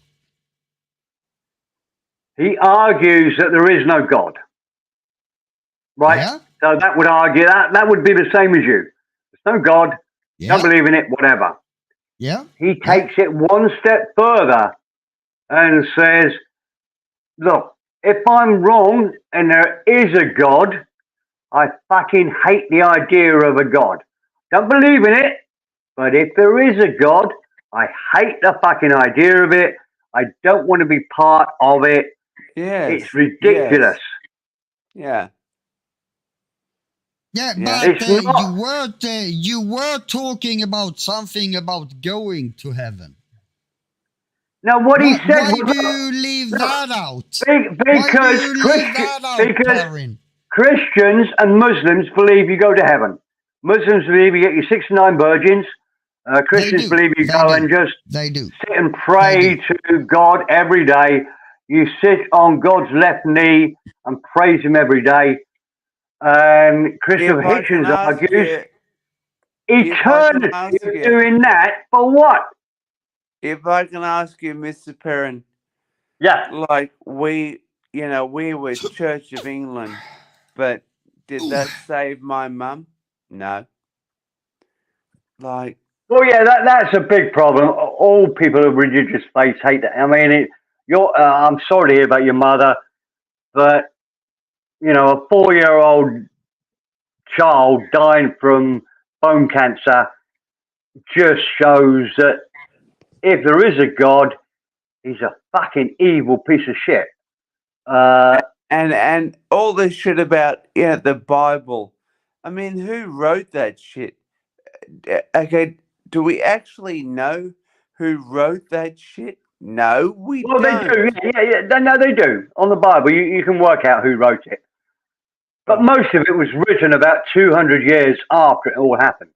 He argues that there is no God. Right? Yeah? So that would argue that would be the same as you. There's no God, Yeah. don't believe in it, whatever. Yeah. He takes it one step further and says, look, if I'm wrong and there is a God, I fucking hate the idea of a God. Don't believe in it, but if there is a God, I hate the fucking idea of it. I don't want to be part of it. Yes. It's ridiculous. Yeah. Yeah, Yeah. but It's not. you were talking about something about going to heaven. Now, what he said Why was, do you leave that out? because Why do you leave that out, Perrin? Christians and Muslims believe you go to heaven. Muslims believe you get your 69 virgins. Christians believe you go and just sit and pray to God every day. You sit on God's left knee and praise Him every day. And Christopher If I can Hitchens ask argues, you- if I can ask eternity of you- doing that for what? If I can ask you, Mr. Perrin. Yeah. Like we were Church of England, but did that save my mum? No. Like, Well, yeah, that's a big problem. All people of religious faith hate that. I mean, I'm sorry to hear about your mother, but you know, a 4-year-old child dying from bone cancer just shows that if there is a God, he's a fucking evil piece of shit. and all this shit about the Bible. I mean, who wrote that shit? Okay, do we actually know who wrote that shit? No, we Well, don't. they do. Yeah. No, they do. On the Bible, you can work out who wrote it. But most of it was written about 200 years after it all happened.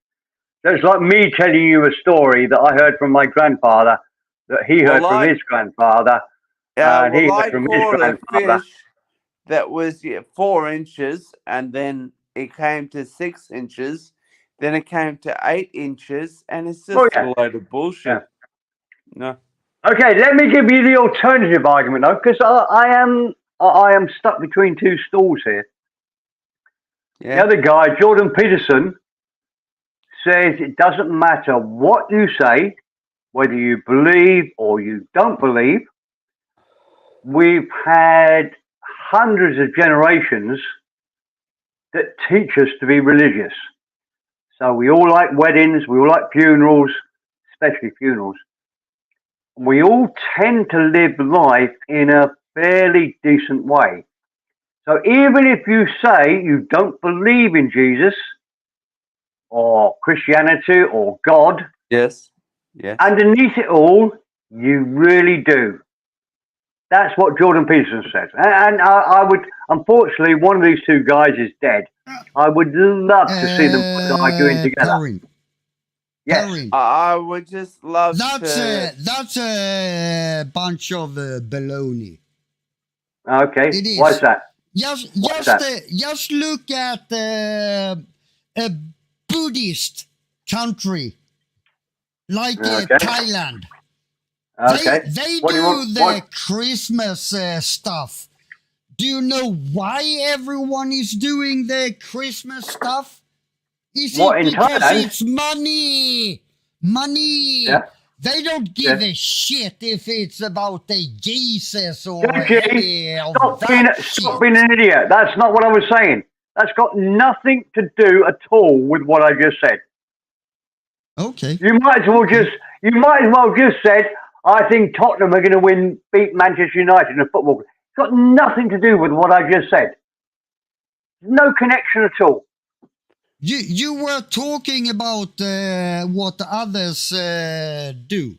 So it's like me telling you a story that I heard from my grandfather, that he heard from his grandfather, and he heard from his caught a grandfather. fish that was 4 inches, and then it came to 6 inches, then it came to 8 inches, and it's just a load of bullshit. No. Okay, let me give you the alternative argument though, because I am stuck between two stools here. Yeah. The other guy, Jordan Peterson, says it doesn't matter what you say, whether you believe or you don't believe. We've had hundreds of generations that teach us to be religious. So we all like weddings, we all like funerals, especially funerals. We all tend to live life in a fairly decent way. So even if you say you don't believe in Jesus or Christianity or God, yes, underneath it all, you really do. That's what Jordan Peterson says. And I would, unfortunately, one of these two guys is dead. I would love to see them arguing together. Perrin. Yes. Perrin. I would just love That's a bunch of baloney. Okay. It is. Why is that? Just look at a Buddhist country like Thailand. Okay. They What do you do want? the What? Christmas stuff. Do you know why everyone is doing the Christmas stuff? Is What, it in because Thailand? it's money? Money. Yeah. They don't give Yeah. a shit if it's about the Jesus or JG, any of stop that being an idiot. That's not what I was saying. That's got nothing to do at all with what I just said. Okay. You might as well just said, I think Tottenham are going to beat Manchester United in a football. It's got nothing to do with what I just said. No connection at all. You were talking about what others do.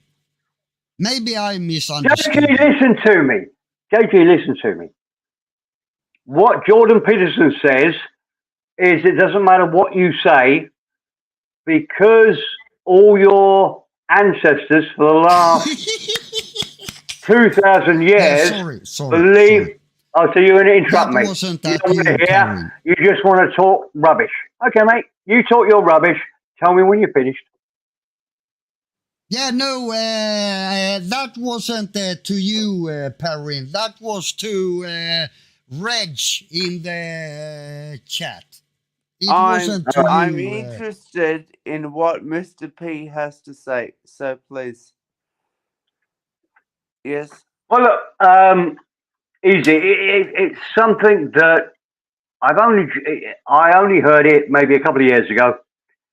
Maybe I misunderstood. JG, listen to me. JG, listen to me. What Jordan Peterson says is it doesn't matter what you say because all your ancestors for the last 2,000 years believe. Oh, so you're going to interrupt me. Wasn't You that don't want to you, hear. Perry? You just want to talk rubbish. Okay, mate. You talk your rubbish. Tell me when you're finished. Yeah, no, that wasn't to you, Perrin. That was to Reg in the chat. It wasn't to I'm you. interested in what Mr. P has to say. So please. Yes. Well, look, easy. It's something that I only heard it maybe a couple of years ago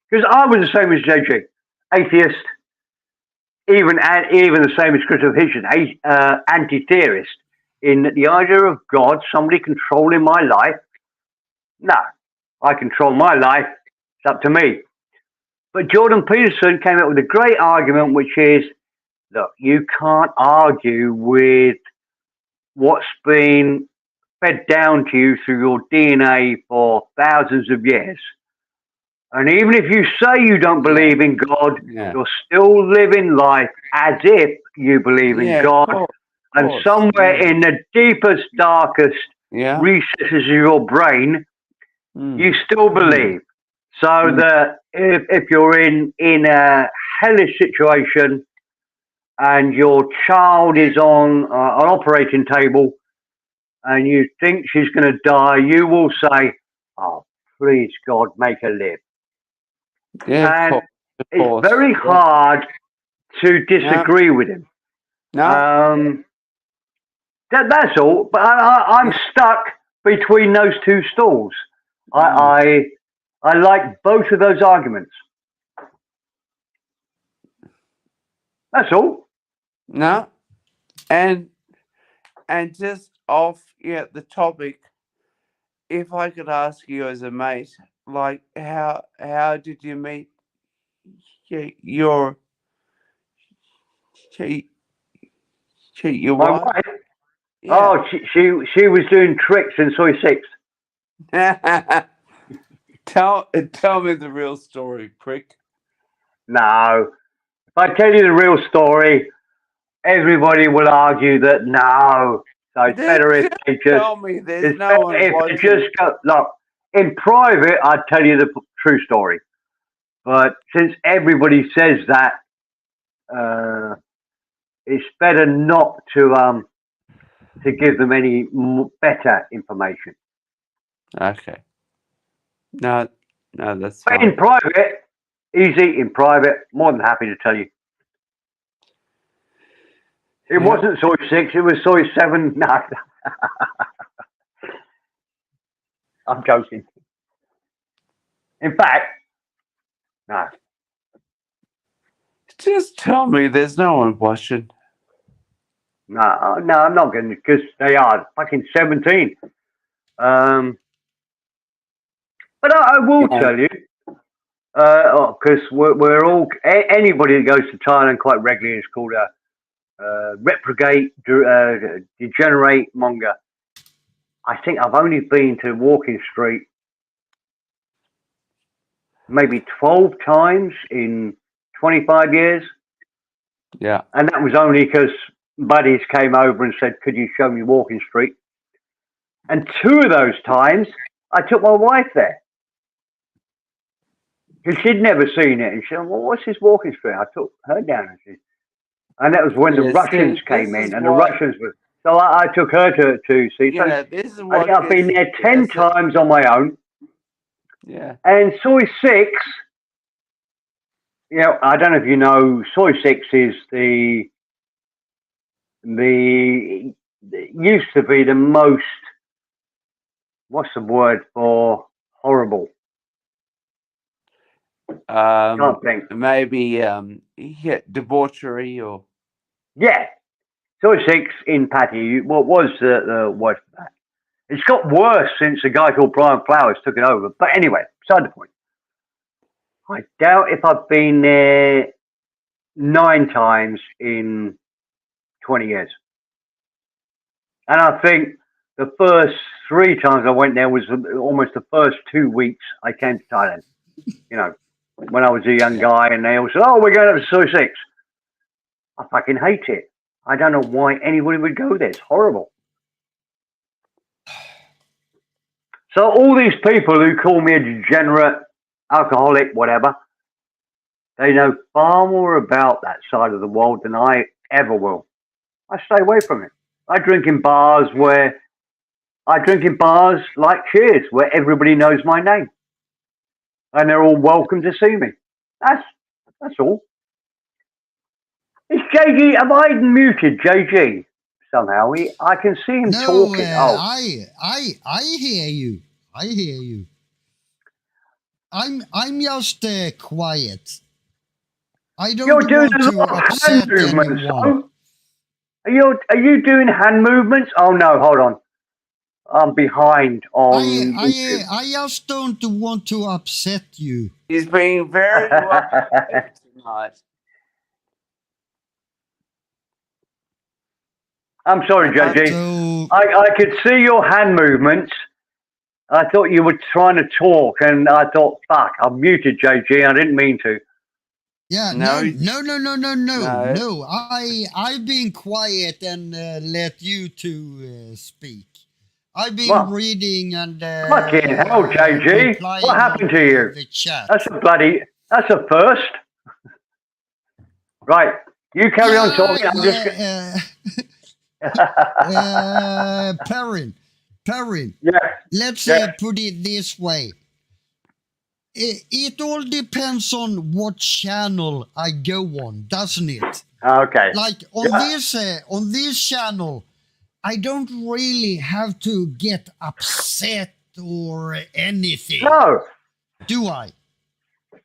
because I was the same as JG, atheist, even the same as Christopher Hitchens, anti-theorist. In the idea of God, somebody controlling my life. No, I control my life. It's up to me. But Jordan Peterson came up with a great argument, which is, look, you can't argue with what's been fed down to you through your DNA for thousands of years. And even if you say you don't believe in God, you're still living life as if you believe in God. And somewhere in the deepest, darkest recesses of your brain, you still believe. So that if you're in a hellish situation and your child is on an operating table and you think she's going to die, you will say, oh, please, God, make her live. Yeah, and it's very hard to disagree with him. That's all. But I'm stuck between those two stools. I like both of those arguments. That's all. No, and just off the topic, if I could ask you as a mate, like how did you meet your wife? Wife? Yeah. Oh, she was doing tricks in Soy 6. Tell me the real story, prick. No. If I tell you the real story, everybody will argue that no. So it's better if they just tell me there's no one if they just go, look, in private I'd tell you the true story. But since everybody says that, it's better not to give them any better information. Okay. No, that's but fine. in private, easy, in private, more than happy to tell you. It wasn't Soy 6, it was Soy 7. No. I'm joking. In fact, no. Just tell me there's no one watching. No, I'm not going to, because they are fucking 17. But I will tell you, because we're all, anybody that goes to Thailand quite regularly is called a reprobate, degenerate monger. I think I've only been to Walking Street maybe 12 times in 25 years. Yeah. And that was only because buddies came over and said, could you show me Walking Street? And 2 of those times, I took my wife there. Because she'd never seen it. And she said, well, what's this Walking Street? I took her down. And that was when the Russians came in. And the Russians were... So I took her to see. Yeah, so this is what I've been there 10 times on my own. Yeah. And Soy 6, you know, I don't know if you know, Soy 6 is the used to be the most, what's the word for horrible? Can't think. Maybe debauchery or... Yeah. Soy 6 in Patty, what was the word for that? It's got worse since a guy called Brian Flowers took it over. But anyway, beside the point. I doubt if I've been there 9 times in 20 years. And I think the first 3 times I went there was almost the first 2 weeks I came to Thailand. You know, when I was a young guy and they all said, oh, we're going up to Soi 6. I fucking hate it. I don't know why anybody would go there. It's horrible. So all these people who call me a degenerate, alcoholic, whatever, they know far more about that side of the world than I ever will. I stay away from it. I drink in bars like Cheers, where everybody knows my name. And they're all welcome to see me. That's all. Is JG, have I muted JG somehow? I can see him talking. I hear you. I hear you. I'm just quiet. I don't You're doing want a to lot of upset hand movements. anyone. Are you doing hand movements? Oh no, hold on. I'm behind on. I just don't want to upset you. He's being very well tonight. I'm sorry, JG. I could see your hand movements. I thought you were trying to talk, and I thought, fuck, I muted JG. I didn't mean to. Yeah, no. I've been quiet and let you two speak. I've been reading and fucking hell, JG. What happened to you? The chat. That's a first. Right, you carry on talking. I'm just. Perrin. Yeah. Let's put it this way. It all depends on what channel I go on, doesn't it? Okay. Like on this channel, I don't really have to get upset or anything. No. Do I?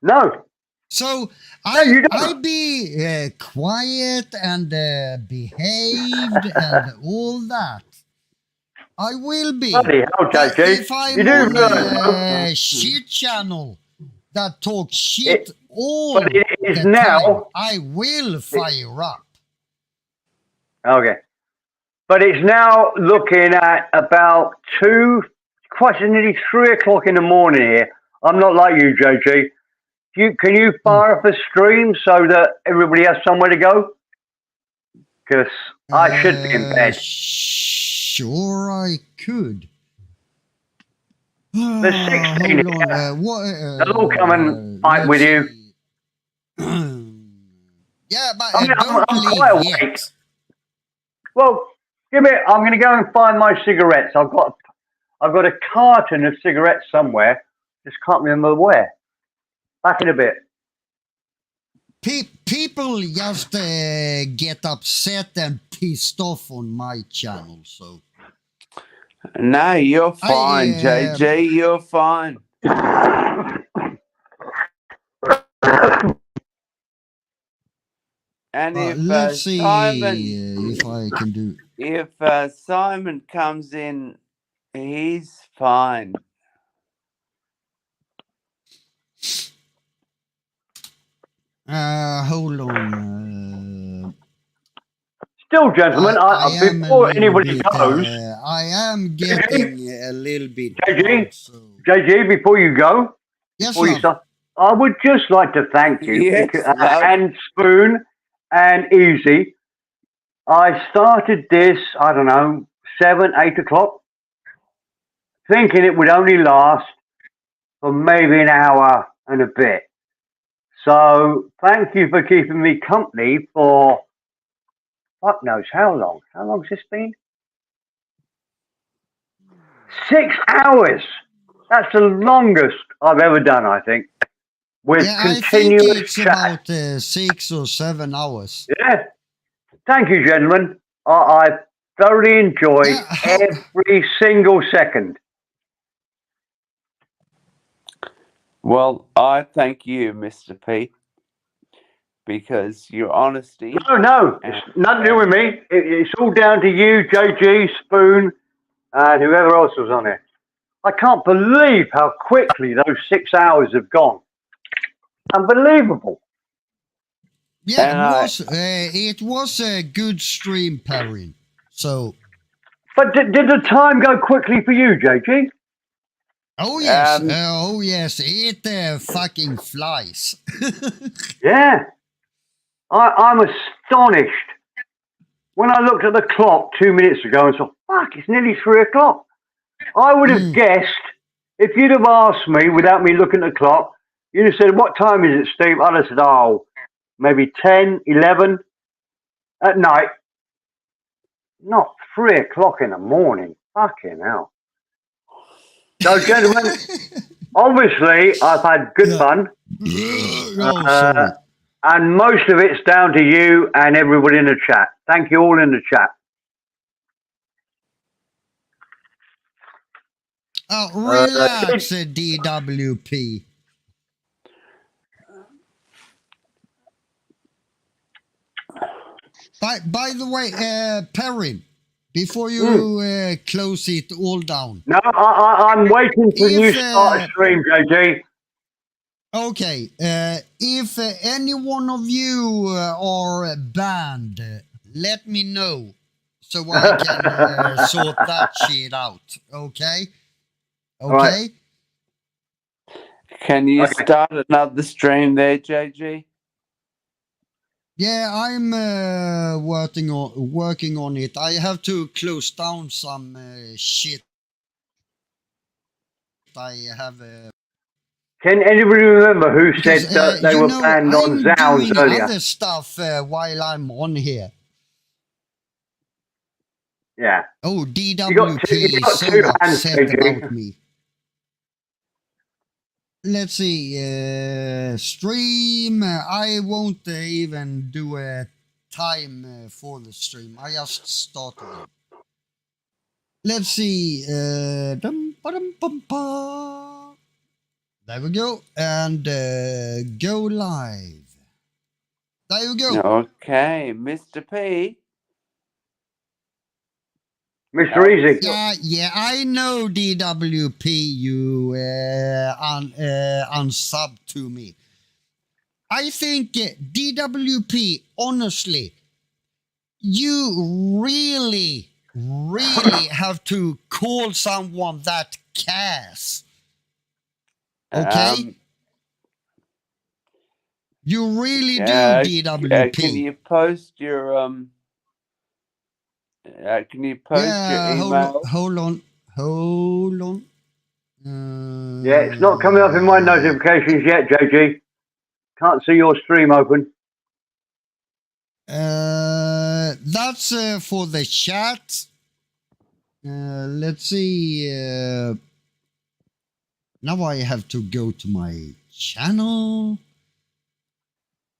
No. So I be quiet and behaved and all that. I will be. If I'm on a shit channel that talks shit all the time, I will fire up. Okay. But it's now looking at about nearly 3 o'clock in the morning here. I'm not like you, JG. Can you fire up a stream so that everybody has somewhere to go? Because I should be in bed. Sure, I could. There's 16 here. They'll all come and fight with you. Yeah, but I'm quite awake. Well, I'm going to go and find my cigarettes. I've got a carton of cigarettes somewhere. Just can't remember where. Back in a bit. People just get upset and pissed off on my channel, so. No, you're fine, JG. You're fine. And if let's see Simon, if I can do. If Simon comes in, he's fine. Hold on. Still, gentlemen, before anybody goes, I am getting a little bit. JG, before you go, I would just like to thank you, and Spoon and Easy. I started this, I don't know, 7, 8 o'clock, thinking it would only last for maybe an hour and a bit. So thank you for keeping me company for fuck knows how long. How long's this been? 6 hours. That's the longest I've ever done, I think. With continuous I think it's chat. about 6 or 7 hours. Yeah. Thank you, gentlemen. I thoroughly enjoyed every single second. Well, I thank you, Mr. P, because your honesty. No, it's nothing to do with me. It's all down to you, JG, Spoon, and whoever else was on there. I can't believe how quickly those 6 hours have gone. Unbelievable. Yeah, it was a good stream, Perrin. So. But did the time go quickly for you, JG? Oh yes, it fucking flies. Yeah, I'm astonished. When I looked at the clock 2 minutes ago and thought, fuck, it's nearly 3 o'clock. I would have guessed, if you'd have asked me without me looking at the clock, you'd have said, what time is it, Steve? I'd have said, oh, maybe 10, 11 at night. Not 3 o'clock in the morning. Fucking hell. So, gentlemen, obviously, I've had good fun. And most of it's down to you and everybody in the chat. Thank you all in the chat. Oh, relax, DWP. By the way, Perrin, before you close it all down. No, I'm waiting for you to start a stream, JG. Okay, if any one of you are banned, let me know so I can sort that shit out. Okay? Okay? Right. Can you start another stream there, JG? Yeah, I'm working on it. I have to close down some shit. I have. Can anybody remember who said that they were banned on Zounds earlier? Other stuff while I'm on here. Yeah. Oh, DWP is so upset about me. Let's see. Stream. I won't even do a time for the stream. I just started it. Let's see. There we go. And go live. There you go. Okay, Mr. P. Mr. Easy. Yeah, I know DWP, you unsub to me. I think DWP, honestly, you really have to call someone that cares. Okay? You really do, DWP. Can you post your can you post your email? Hold on. Yeah, it's not coming up in my notifications yet, JG. Can't see your stream open. That's for the chat. Let's see. Now I have to go to my channel.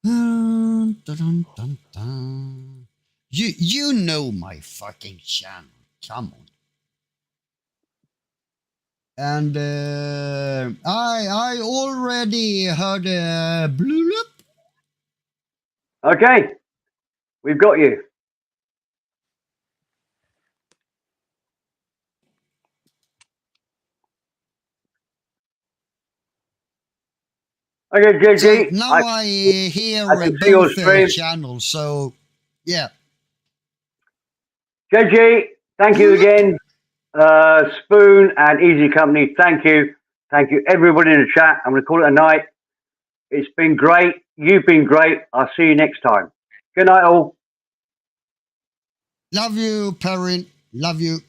Dun, dun, dun, dun. You know my fucking channel. Come on. And I already heard a blue loop. Okay, we've got you. Okay, JG. So now I hear both channels, so yeah. JG, thank you again. Spoon and Easy Company, thank you. Thank you, everybody in the chat. I'm going to call it a night. It's been great. You've been great. I'll see you next time. Good night, all. Love you, Perrin. Love you.